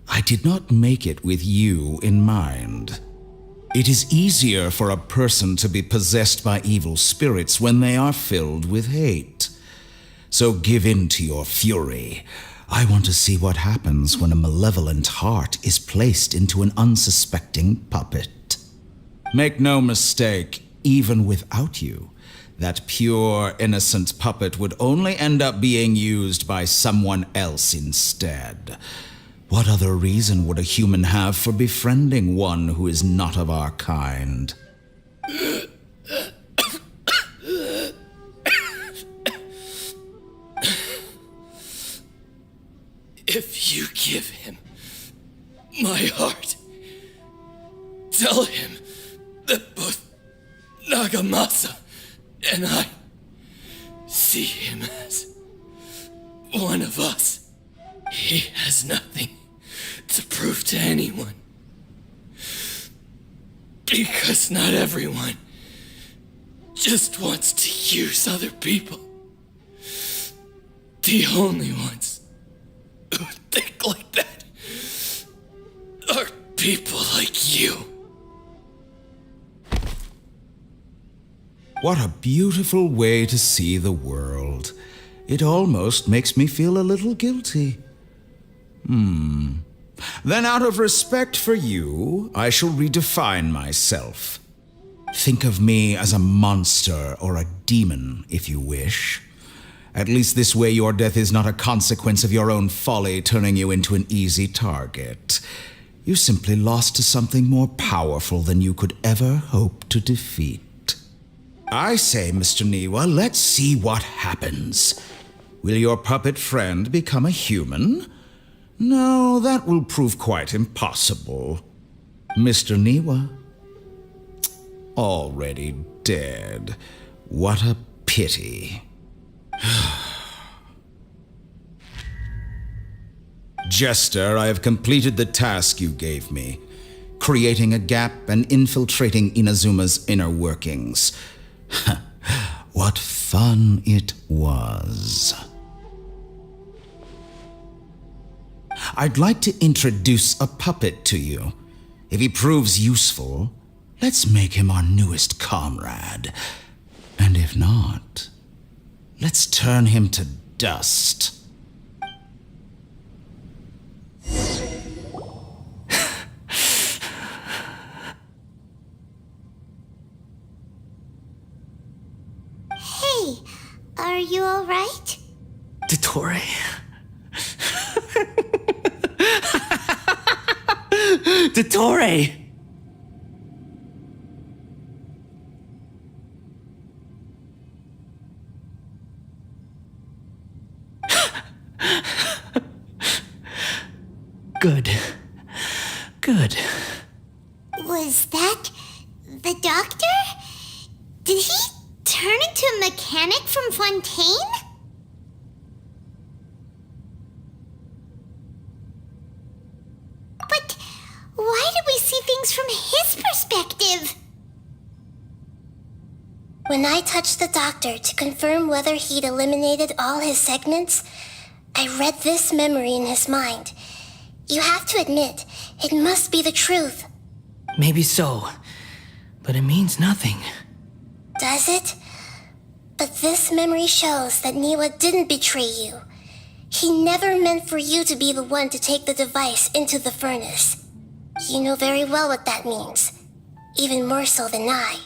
I did not make it with you in mind. It is easier for a person to be possessed by evil spirits when they are filled with hate. So give in to your fury. I want to see what happens when a malevolent heart is placed into an unsuspecting puppet. Make no mistake, even without you, that pure, innocent puppet would only end up being used by someone else instead. What other reason would a human have for befriending one who is not of our kind? If you give him my heart, tell him that both Nagamasa and I see him as one of us. He has nothing to prove to anyone. Because not everyone just wants to use other people. The only ones who think like that are people like you. What a beautiful way to see the world. It almost makes me feel a little guilty. Then out of respect for you, I shall redefine myself. Think of me as a monster or a demon, if you wish. At least this way your death is not a consequence of your own folly turning you into an easy target. You simply lost to something more powerful than you could ever hope to defeat. I say, Mr. Niwa, let's see what happens. Will your puppet friend become a human? No, that will prove quite impossible. Mr. Niwa? Already dead. What a pity. Jester, I have completed the task you gave me, creating a gap and infiltrating Inazuma's inner workings. What fun it was. I'd like to introduce a puppet to you. If he proves useful, let's make him our newest comrade. And if not, let's turn him to dust. Hey, are you alright? Dottore. Dottore! Good. Good. Was that the doctor? Did he turn into a mechanic from Fontaine? things from his perspective. When I touched the doctor to confirm whether he'd eliminated all his segments, I read this memory in his mind. You have to admit, it must be the truth. Maybe so, but it means nothing. Does it? But this memory shows that Niwa didn't betray you. He never meant for you to be the one to take the device into the furnace. You know very well what that means, even more so than I.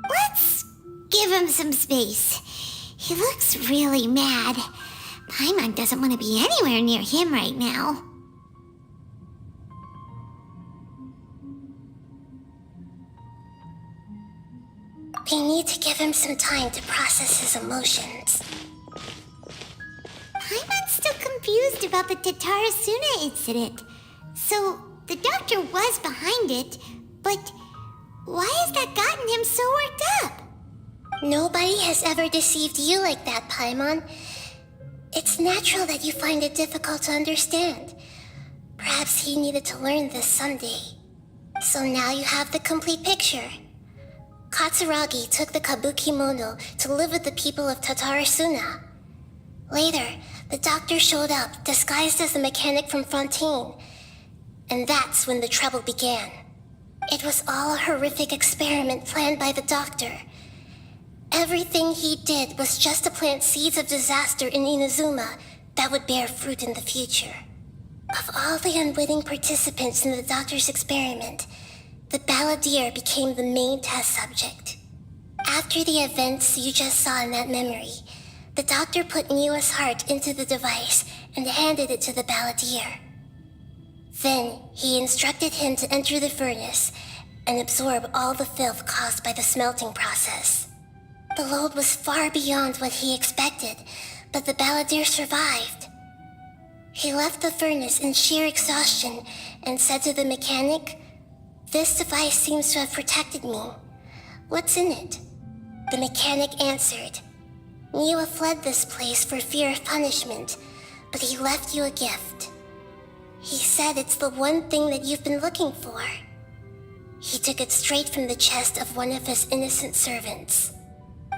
Let's give him some space. He looks really mad. Paimon doesn't want to be anywhere near him right now. We need to give him some time to process his emotions. Paimon's still confused about the Tatarasuna incident. So, the doctor was behind it, but why has that gotten him so worked up? Nobody has ever deceived you like that, Paimon. It's natural that you find it difficult to understand. Perhaps he needed to learn this someday. So now you have the complete picture. Katsuragi took the kabuki mono to live with the people of Tatarasuna. Later, the doctor showed up, disguised as a mechanic from Fontaine. And that's when the trouble began. It was all a horrific experiment planned by the doctor. Everything he did was just to plant seeds of disaster in Inazuma that would bear fruit in the future. Of all the unwitting participants in the doctor's experiment, the balladeer became the main test subject. After the events you just saw in that memory, the doctor put Niwa's heart into the device and handed it to the balladeer. Then he instructed him to enter the furnace and absorb all the filth caused by the smelting process. The load was far beyond what he expected, but the balladeer survived. He left the furnace in sheer exhaustion and said to the mechanic, "This device seems to have protected me. What's in it?" The mechanic answered, "Niwa fled this place for fear of punishment, but he left you a gift. He said it's the one thing that you've been looking for." He took it straight from the chest of one of his innocent servants.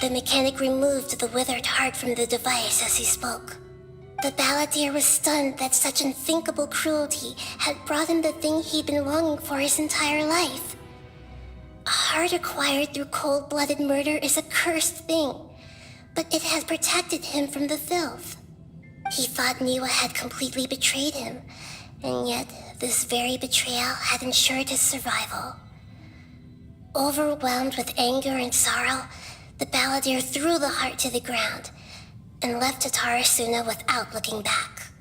The mechanic removed the withered heart from the device as he spoke. The balladeer was stunned that such unthinkable cruelty had brought him the thing he'd been longing for his entire life. A heart acquired through cold-blooded murder is a cursed thing, but it had protected him from the filth. He thought Niwa had completely betrayed him, and yet this very betrayal had ensured his survival. Overwhelmed with anger and sorrow, the balladeer threw the heart to the ground and left Tatarasuna without looking back.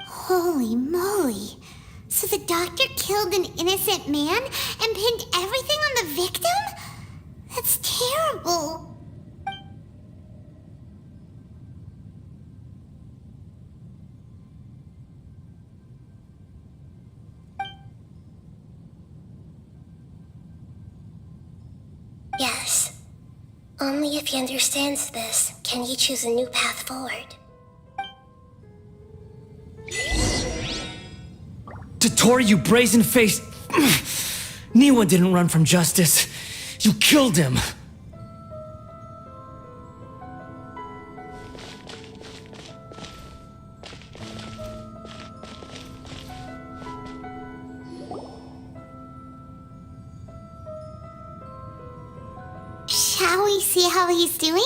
Holy moly. So the doctor killed an innocent man and pinned everything on the victim? That's terrible. Yes. Only if he understands this can he choose a new path forward. Tottori, you brazen-faced... Niwa didn't run from justice. You killed him. Shall we see how he's doing?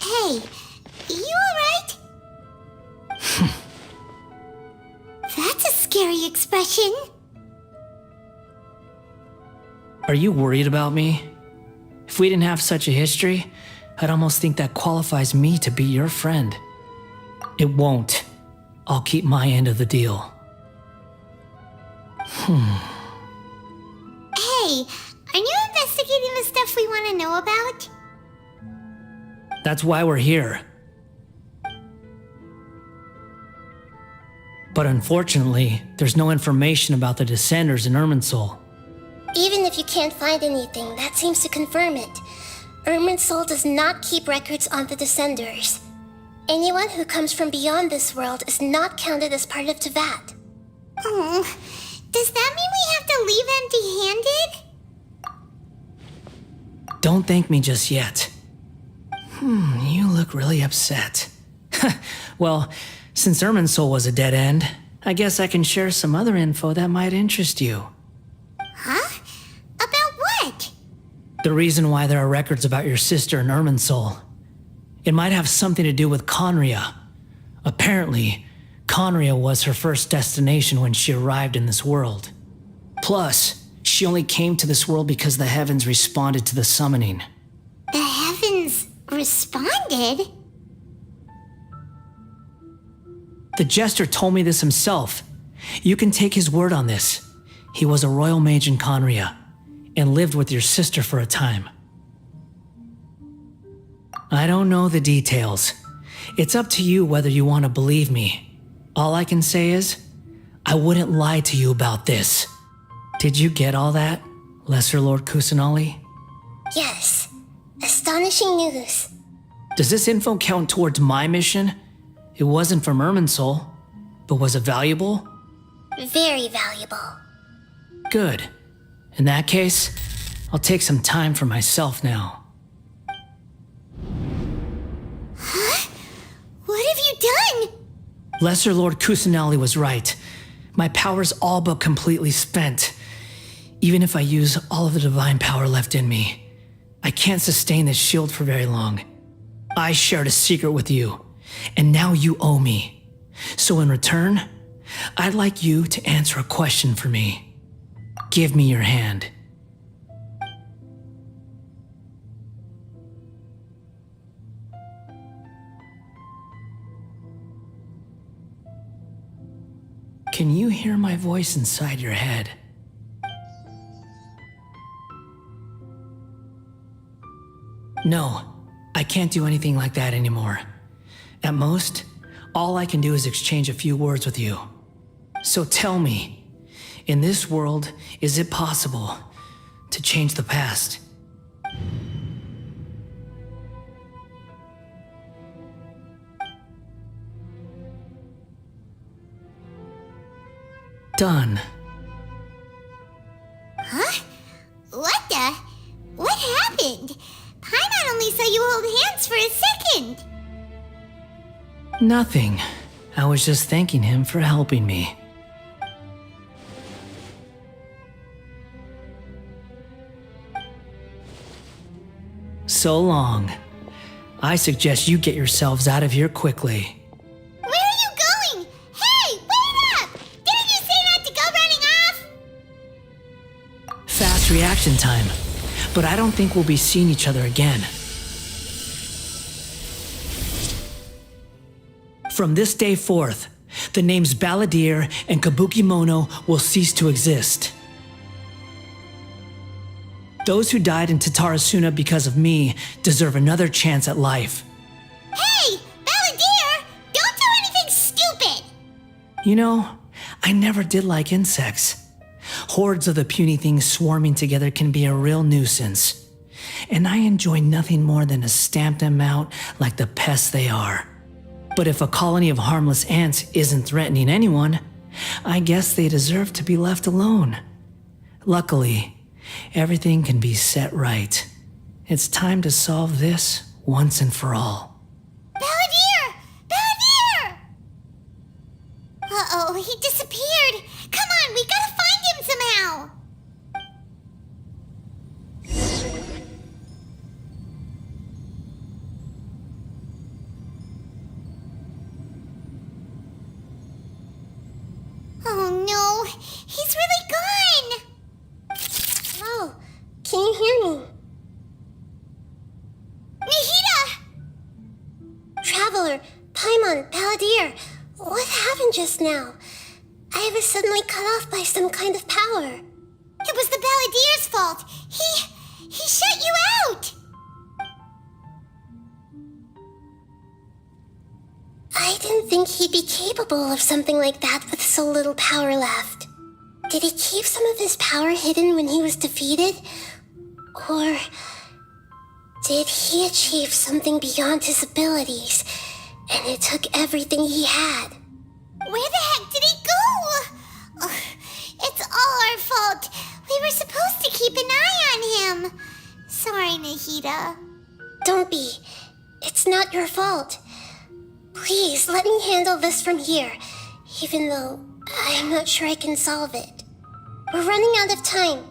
Hey, you alright? That's a scary expression. Are you worried about me? If we didn't have such a history, I'd almost think that qualifies me to be your friend. It won't. I'll keep my end of the deal. Hey, are you investigating the stuff we want to know about? That's why we're here. But unfortunately, there's no information about the Descenders in Irminsul. Even if you can't find anything, that seems to confirm it. Irminsul does not keep records on the Descenders. Anyone who comes from beyond this world is not counted as part of Teyvat. Oh, does that mean we have to leave empty-handed? Don't thank me just yet. You look really upset. Well, since Irminsul was a dead end, I guess I can share some other info that might interest you. Huh? About what? The reason why there are records about your sister in Irminsul. It might have something to do with Conria. Apparently, Conria was her first destination when she arrived in this world. Plus, she only came to this world because the heavens responded to the summoning. The heavens responded? The Jester told me this himself. You can take his word on this. He was a royal mage in Conria, and lived with your sister for a time. I don't know the details. It's up to you whether you want to believe me. All I can say is, I wouldn't lie to you about this. Did you get all that, Lesser Lord Kusanali? Yes. Astonishing news. Does this info count towards my mission? It wasn't from Irminsul, but was it valuable? Very valuable. Good. In that case, I'll take some time for myself now. Huh? What have you done? Lesser Lord Kusanali was right. My power's all but completely spent. Even if I use all of the divine power left in me, I can't sustain this shield for very long. I shared a secret with you, and now you owe me. So in return, I'd like you to answer a question for me. Give me your hand. Can you hear my voice inside your head? No, I can't do anything like that anymore. At most, all I can do is exchange a few words with you. So tell me, in this world, is it possible to change the past? Done. Huh? What happened? Paimon only saw you hold hands for a second. Nothing. I was just thanking him for helping me. So long. I suggest you get yourselves out of here quickly. Where are you going? Hey, wait up! Didn't you say not to go running off? Fast reaction time. But I don't think we'll be seeing each other again. From this day forth, the names Balladeer and Kabukimono will cease to exist. Those who died in Tatarasuna because of me deserve another chance at life. Hey, Balladeer! Don't do anything stupid! You know, I never did like insects. Hordes of the puny things swarming together can be a real nuisance. And I enjoy nothing more than to stamp them out like the pests they are. But if a colony of harmless ants isn't threatening anyone, I guess they deserve to be left alone. Luckily, everything can be set right. It's time to solve this once and for all. Balladeer! Balladeer! Uh-oh, he disappeared. Come on, we gotta find him somehow. Oh no, he's really gone! Oh, can you hear me? Nihida! Traveler, Paimon, Balladeer, what happened just now? I was suddenly cut off by some kind of power. It was the Balladeer's fault. He shut you out! I didn't think he'd be capable of something like that with so little power left. Did he keep some of his power hidden when he was defeated? Or did he achieve something beyond his abilities, and it took everything he had? Where the heck did he go? Ugh, it's all our fault. We were supposed to keep an eye on him. Sorry, Nahida. Don't be. It's not your fault. Please, let me handle this from here, even though I'm not sure I can solve it. We're running out of time.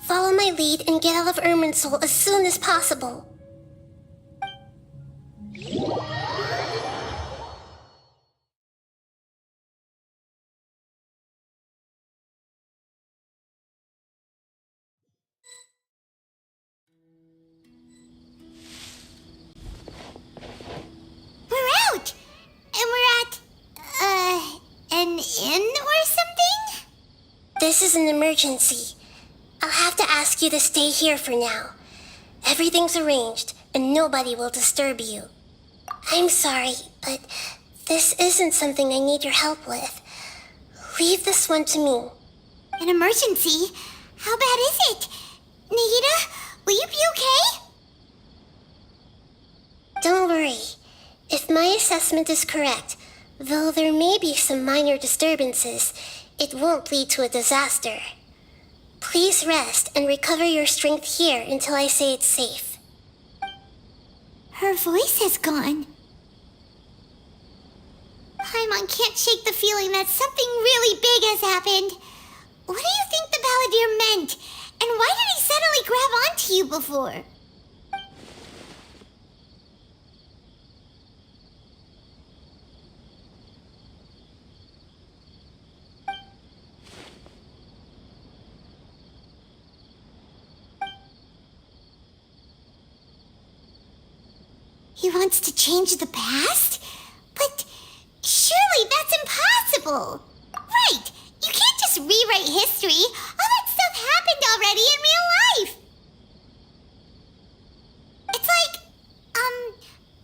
Follow my lead and get out of Irminsul as soon as possible. We're out! And we're at, an inn or something? This is an emergency. I'll have to ask you to stay here for now. Everything's arranged, and nobody will disturb you. I'm sorry, but this isn't something I need your help with. Leave this one to me. An emergency? How bad is it? Nahida, will you be okay? Don't worry. If my assessment is correct, though there may be some minor disturbances, it won't lead to a disaster. Please rest and recover your strength here until I say it's safe. Her voice has gone. Paimon can't shake the feeling that something really big has happened. What do you think the Balladeer meant? And why did he suddenly grab onto you before? He wants to change the past? But surely that's impossible! Right! You can't just rewrite history! All that stuff happened already in real life! It's like,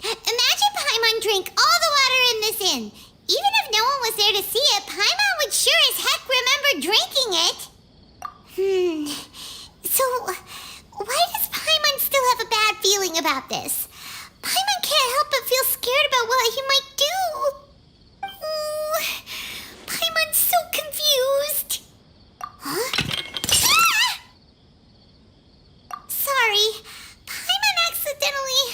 imagine Paimon drank all the water in this inn. Even if no one was there to see it, Paimon would sure as heck remember drinking it. So, why does Paimon still have a bad feeling about this? Paimon can't help but feel scared about what he might do. Oh, Paimon's so confused. Huh? Ah! Sorry, Paimon accidentally...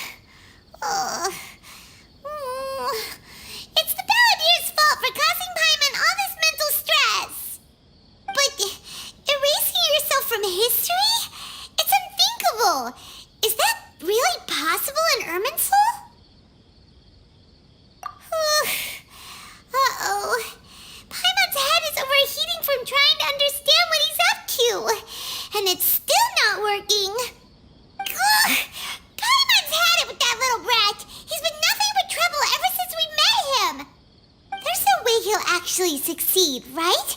It's the Balladeer's fault for causing Paimon all this mental stress. But erasing yourself from history? It's unthinkable. Is that really possible in Irminsul? Uh-oh. Paimon's head is overheating from trying to understand what he's up to. And it's still not working. Ugh. Paimon's had it with that little brat. He's been nothing but trouble ever since we met him. There's no way he'll actually succeed, right?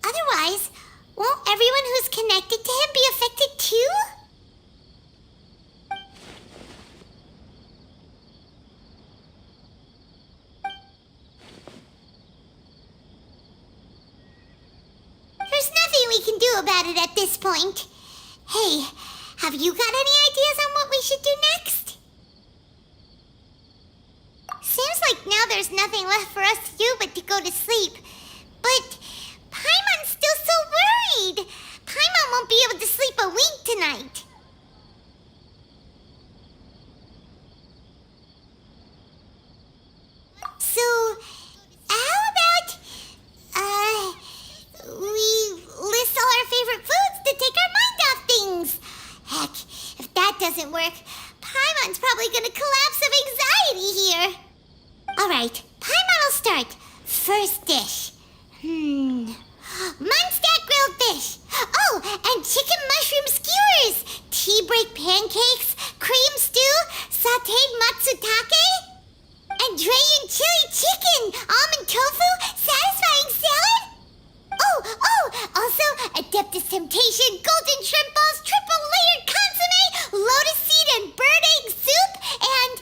Otherwise, won't everyone who's connected to him be affected too? There's nothing we can do about it at this point. Hey, have you got any ideas on what we should do next? Seems like now there's nothing left for us to do but to go to sleep. But Paimon's still so worried. Paimon won't be able to sleep a wink tonight. So, how about, we list all our favorite foods to take our mind off things? Heck, if that doesn't work, Paimon's probably gonna collapse of anxiety here. Alright, Paimon will start. First dish. Munstack grilled fish. Oh, and chicken mushroom skewers. Tea break pancakes. Cream stew. Sauteed matsutake. And Drayan chili chicken. Almond tofu. Satisfying salad. Oh, also Adeptus Temptation. Golden shrimp balls. Triple layered consomme. Lotus seed and bird egg soup. And...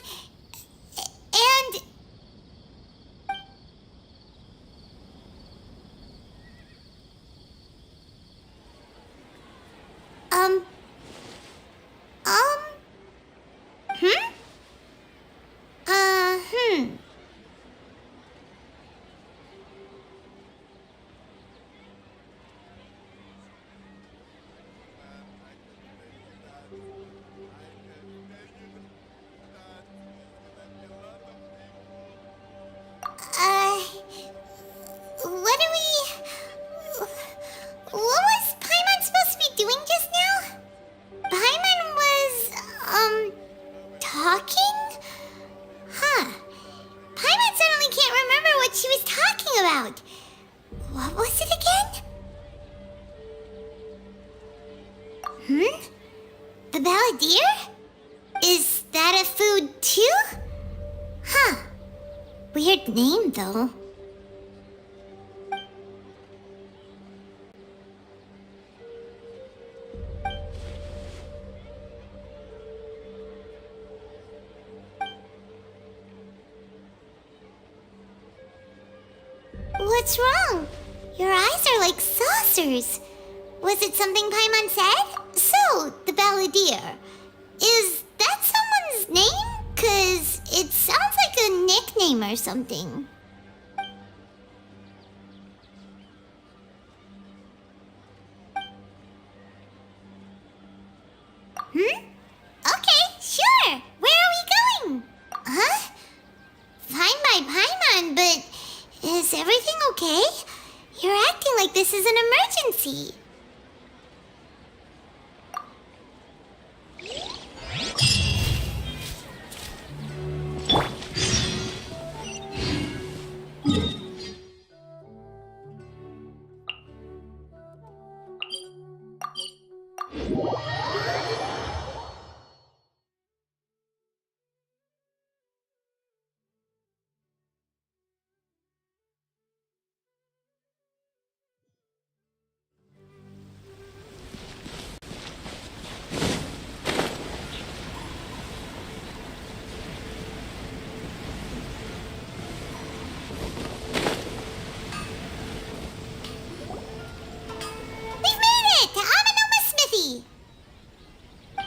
can't remember what she was talking about. What was it again? The balladeer? Is that a food too? Huh. Weird name, though. What's wrong? Your eyes are like saucers. Was it something Paimon said? So, the balladeer. Is that someone's name? 'Cause it sounds like a nickname or something. Okay, sure. Where are we going? Huh? Fine by Paimon, but is everything okay? You're acting like this is an emergency.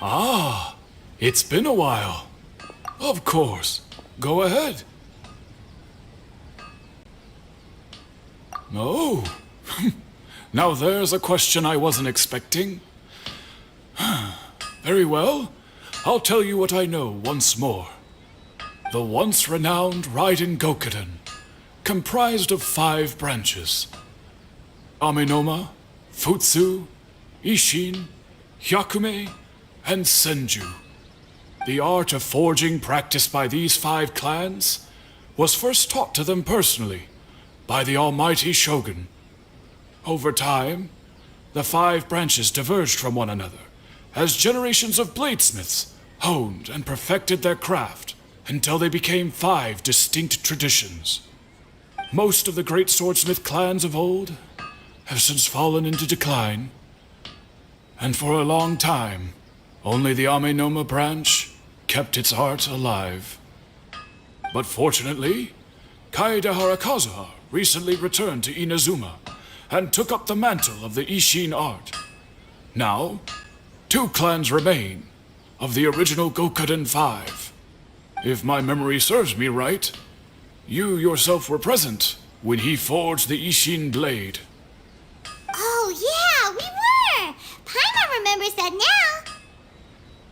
Ah, it's been a while. Of course. Go ahead. Oh. Now there's a question I wasn't expecting. Very well. I'll tell you what I know once more. The once renowned Raiden Gokuden, comprised of 5 branches. Amenoma, Futsu, Ishin, Hyakume, and Senju. The art of forging practiced by these 5 clans was first taught to them personally by the almighty Shogun. Over time, the 5 branches diverged from one another as generations of bladesmiths honed and perfected their craft until they became 5 distinct traditions. Most of the great swordsmith clans of old have since fallen into decline, and for a long time, only the Amenoma branch kept its art alive. But fortunately, Kaedehara Kazuha recently returned to Inazuma and took up the mantle of the Ishin art. Now, 2 clans remain of the original Gokuden 5. If my memory serves me right, you yourself were present when he forged the Ishin blade. Oh yeah, we were! Paimon remembers that now.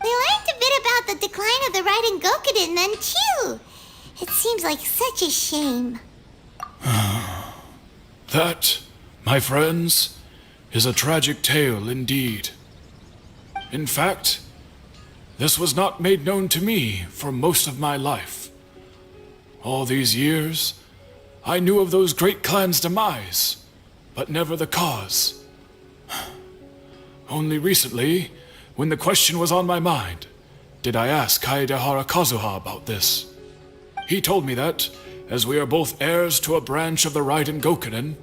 We learned a bit about the decline of the Raiden Gokuden then too. It seems like such a shame. That, my friends, is a tragic tale indeed. In fact, this was not made known to me for most of my life. All these years, I knew of those great clans' demise, but never the cause. Only recently, when the question was on my mind, did I ask Kaedehara Kazuha about this. He told me that, as we are both heirs to a branch of the Raiden Gokuden,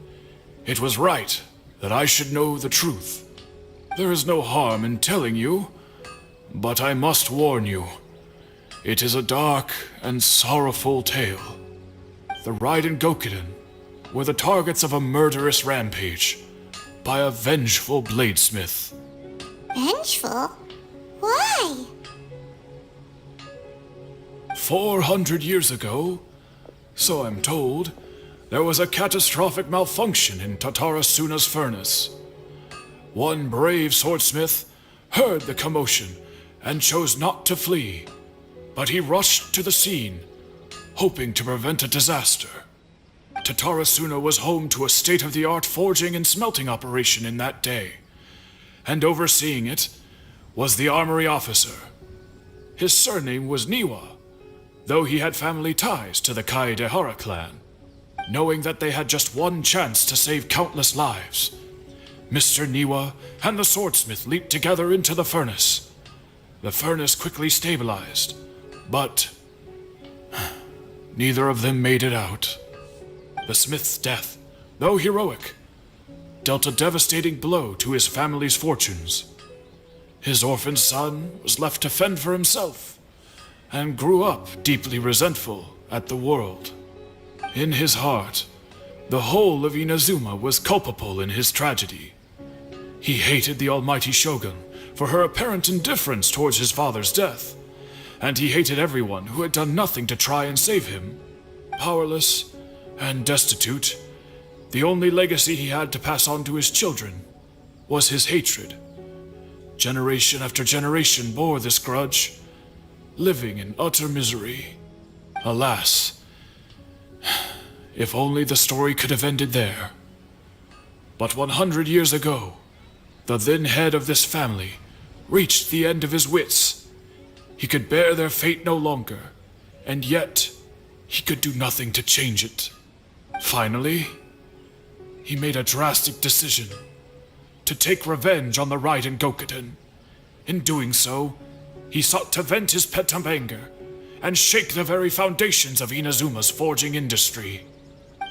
it was right that I should know the truth. There is no harm in telling you, but I must warn you. It is a dark and sorrowful tale. The Raiden Gokuden were the targets of a murderous rampage by a vengeful bladesmith. Vengeful? Why? 400 years ago, so I'm told, there was a catastrophic malfunction in Tatarasuna's furnace. One brave swordsmith heard the commotion and chose not to flee, but he rushed to the scene, hoping to prevent a disaster. Tatarasuna was home to a state-of-the-art forging and smelting operation in that day, and overseeing it was the armory officer. His surname was Niwa, though he had family ties to the Kaedehara clan. Knowing that they had just one chance to save countless lives, Mr. Niwa and the swordsmith leaped together into the furnace. The furnace quickly stabilized, but neither of them made it out. The smith's death, though heroic, dealt a devastating blow to his family's fortunes. His orphaned son was left to fend for himself, and grew up deeply resentful at the world. In his heart, the whole of Inazuma was culpable in his tragedy. He hated the almighty shogun for her apparent indifference towards his father's death, and he hated everyone who had done nothing to try and save him. Powerless and destitute, the only legacy he had to pass on to his children was his hatred. Generation after generation bore this grudge, living in utter misery. Alas, if only the story could have ended there. But 100 years ago, the then head of this family reached the end of his wits. He could bear their fate no longer, and yet he could do nothing to change it. Finally, he made a drastic decision to take revenge on the Raiden Gokuden. In doing so, he sought to vent his pent anger and shake the very foundations of Inazuma's forging industry.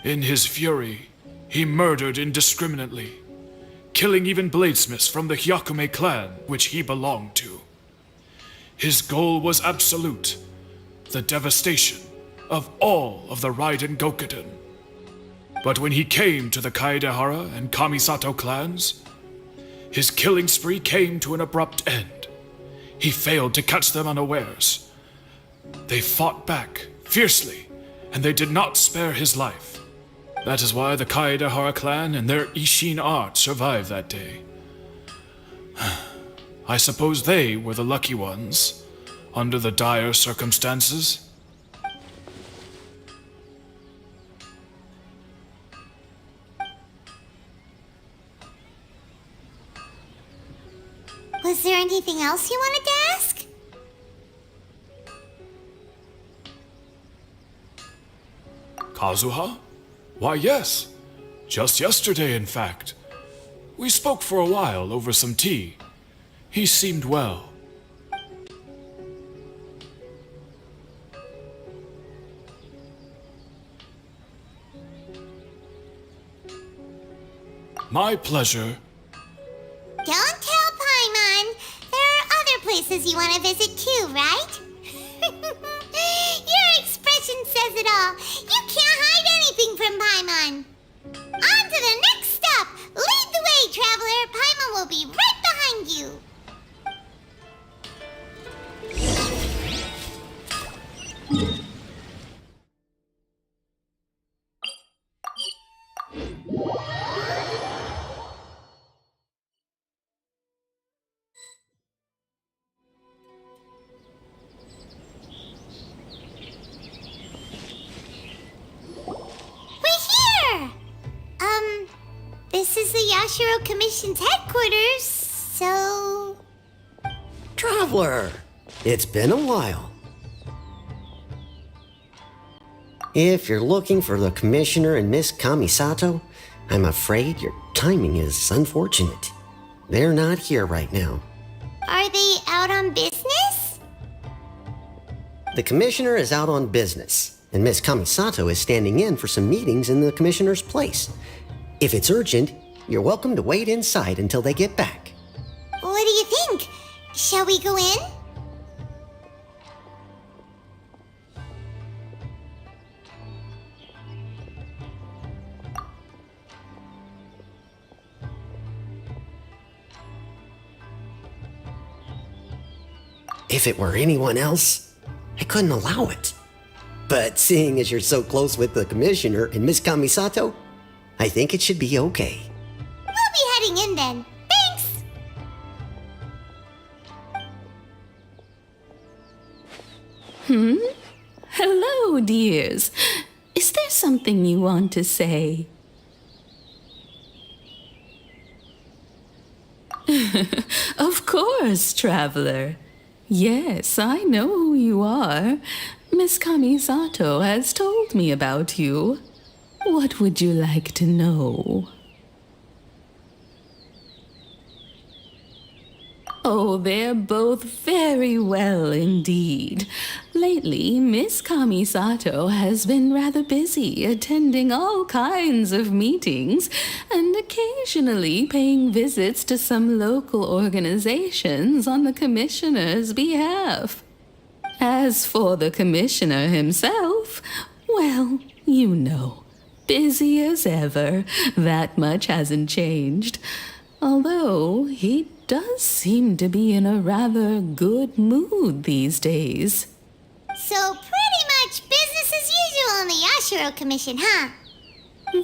In his fury, he murdered indiscriminately, killing even bladesmiths from the Hyakume clan which he belonged to. His goal was absolute, the devastation of all of the Raiden Gokuden. But when he came to the Kaedehara and Kamisato clans, his killing spree came to an abrupt end. He failed to catch them unawares. They fought back fiercely, and they did not spare his life. That is why the Kaedehara clan and their Ishin art survived that day. I suppose they were the lucky ones, under the dire circumstances. Was there anything else you wanted to ask? Kazuha? Why, yes. Just yesterday, in fact. We spoke for a while over some tea. He seemed well. My pleasure. Don't tell Paimon. There are other places you want to visit too, right? Your expression says it all. You can't hide anything from Paimon. On to the next stop. Lead the way, traveler. Paimon will be right behind you. This is the Yashiro Commission's headquarters, so... Traveler, it's been a while. If you're looking for the Commissioner and Miss Kamisato, I'm afraid your timing is unfortunate. They're not here right now. Are they out on business? The Commissioner is out on business, and Miss Kamisato is standing in for some meetings in the Commissioner's place. If it's urgent, you're welcome to wait inside until they get back. What do you think? Shall we go in? If it were anyone else, I couldn't allow it. But seeing as you're so close with the Commissioner and Miss Kamisato, I think it should be okay. We'll be heading in then. Thanks! Hello, dears. Is there something you want to say? Of course, traveler. Yes, I know who you are. Miss Kamisato has told me about you. What would you like to know? Oh, they're both very well indeed. Lately, Miss Kamisato has been rather busy attending all kinds of meetings and occasionally paying visits to some local organizations on the commissioner's behalf. As for the commissioner himself, well, you know, busy as ever. That much hasn't changed. Although he does seem to be in a rather good mood these days. So pretty much business as usual in the Yashiro Commission, huh?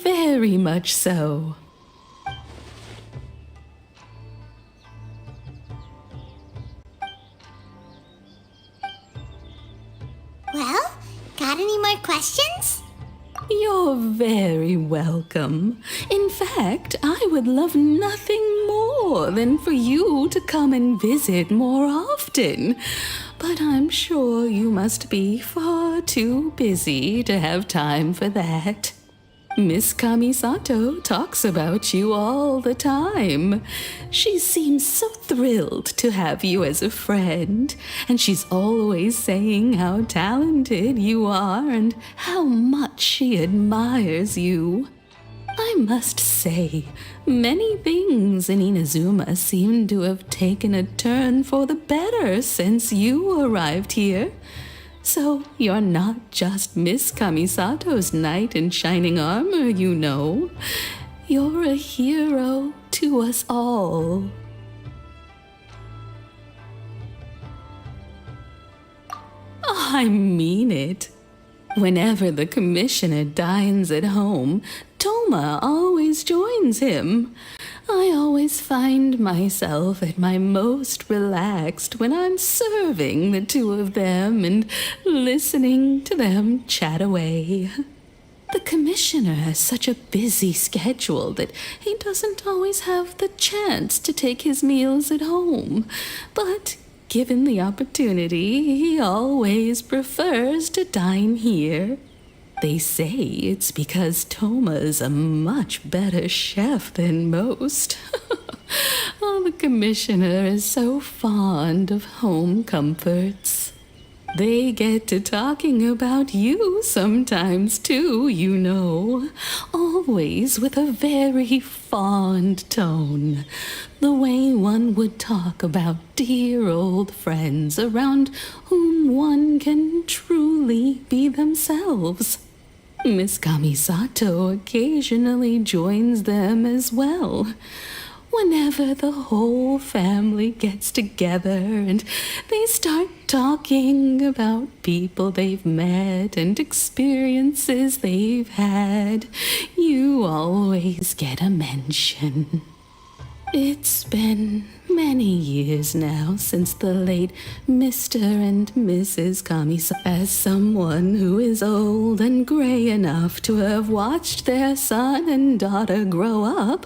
Very much so. Well, got any more questions? You're very welcome. In fact, I would love nothing more than for you to come and visit more often. But I'm sure you must be far too busy to have time for that. Miss Kamisato talks about you all the time. She seems so thrilled to have you as a friend, and she's always saying how talented you are and how much she admires you. I must say, many things in Inazuma seem to have taken a turn for the better since you arrived here. So you're not just Miss Kamisato's knight in shining armor, you know. You're a hero to us all. I mean it. Whenever the commissioner dines at home, Toma always joins him. I always find myself at my most relaxed when I'm serving the two of them and listening to them chat away. The commissioner has such a busy schedule that he doesn't always have the chance to take his meals at home, but given the opportunity, he always prefers to dine here. They say it's because Toma's a much better chef than most. Oh, the commissioner is so fond of home comforts. They get to talking about you sometimes too, you know. Always with a very fond tone. The way one would talk about dear old friends around whom one can truly be themselves. Miss Kamisato occasionally joins them as well. Whenever the whole family gets together and they start talking about people they've met and experiences they've had, you always get a mention. It's been many years now since the late Mr. and Mrs. Kamisato. As someone who is old and gray enough to have watched their son and daughter grow up,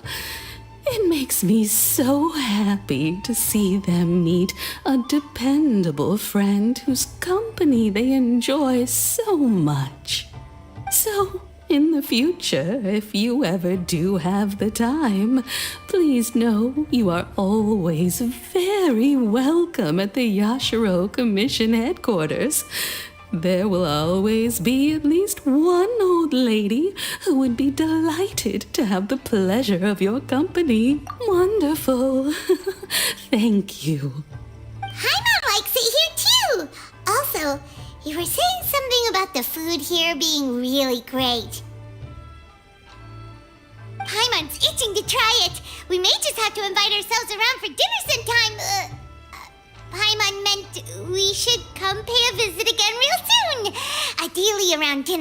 it makes me so happy to see them meet a dependable friend whose company they enjoy so much. So, in the future, if you ever do have the time, please know you are always very welcome at the Yashiro Commission headquarters. There will always be at least one old lady who would be delighted to have the pleasure of your company. Wonderful. Thank you. Paimon likes it here too. Also, you were saying something about the food here being really great. Paimon's itching to try it. We may just have to invite ourselves around for dinner sometime. Paimon meant we should come pay a visit again real soon. Ideally around dinner.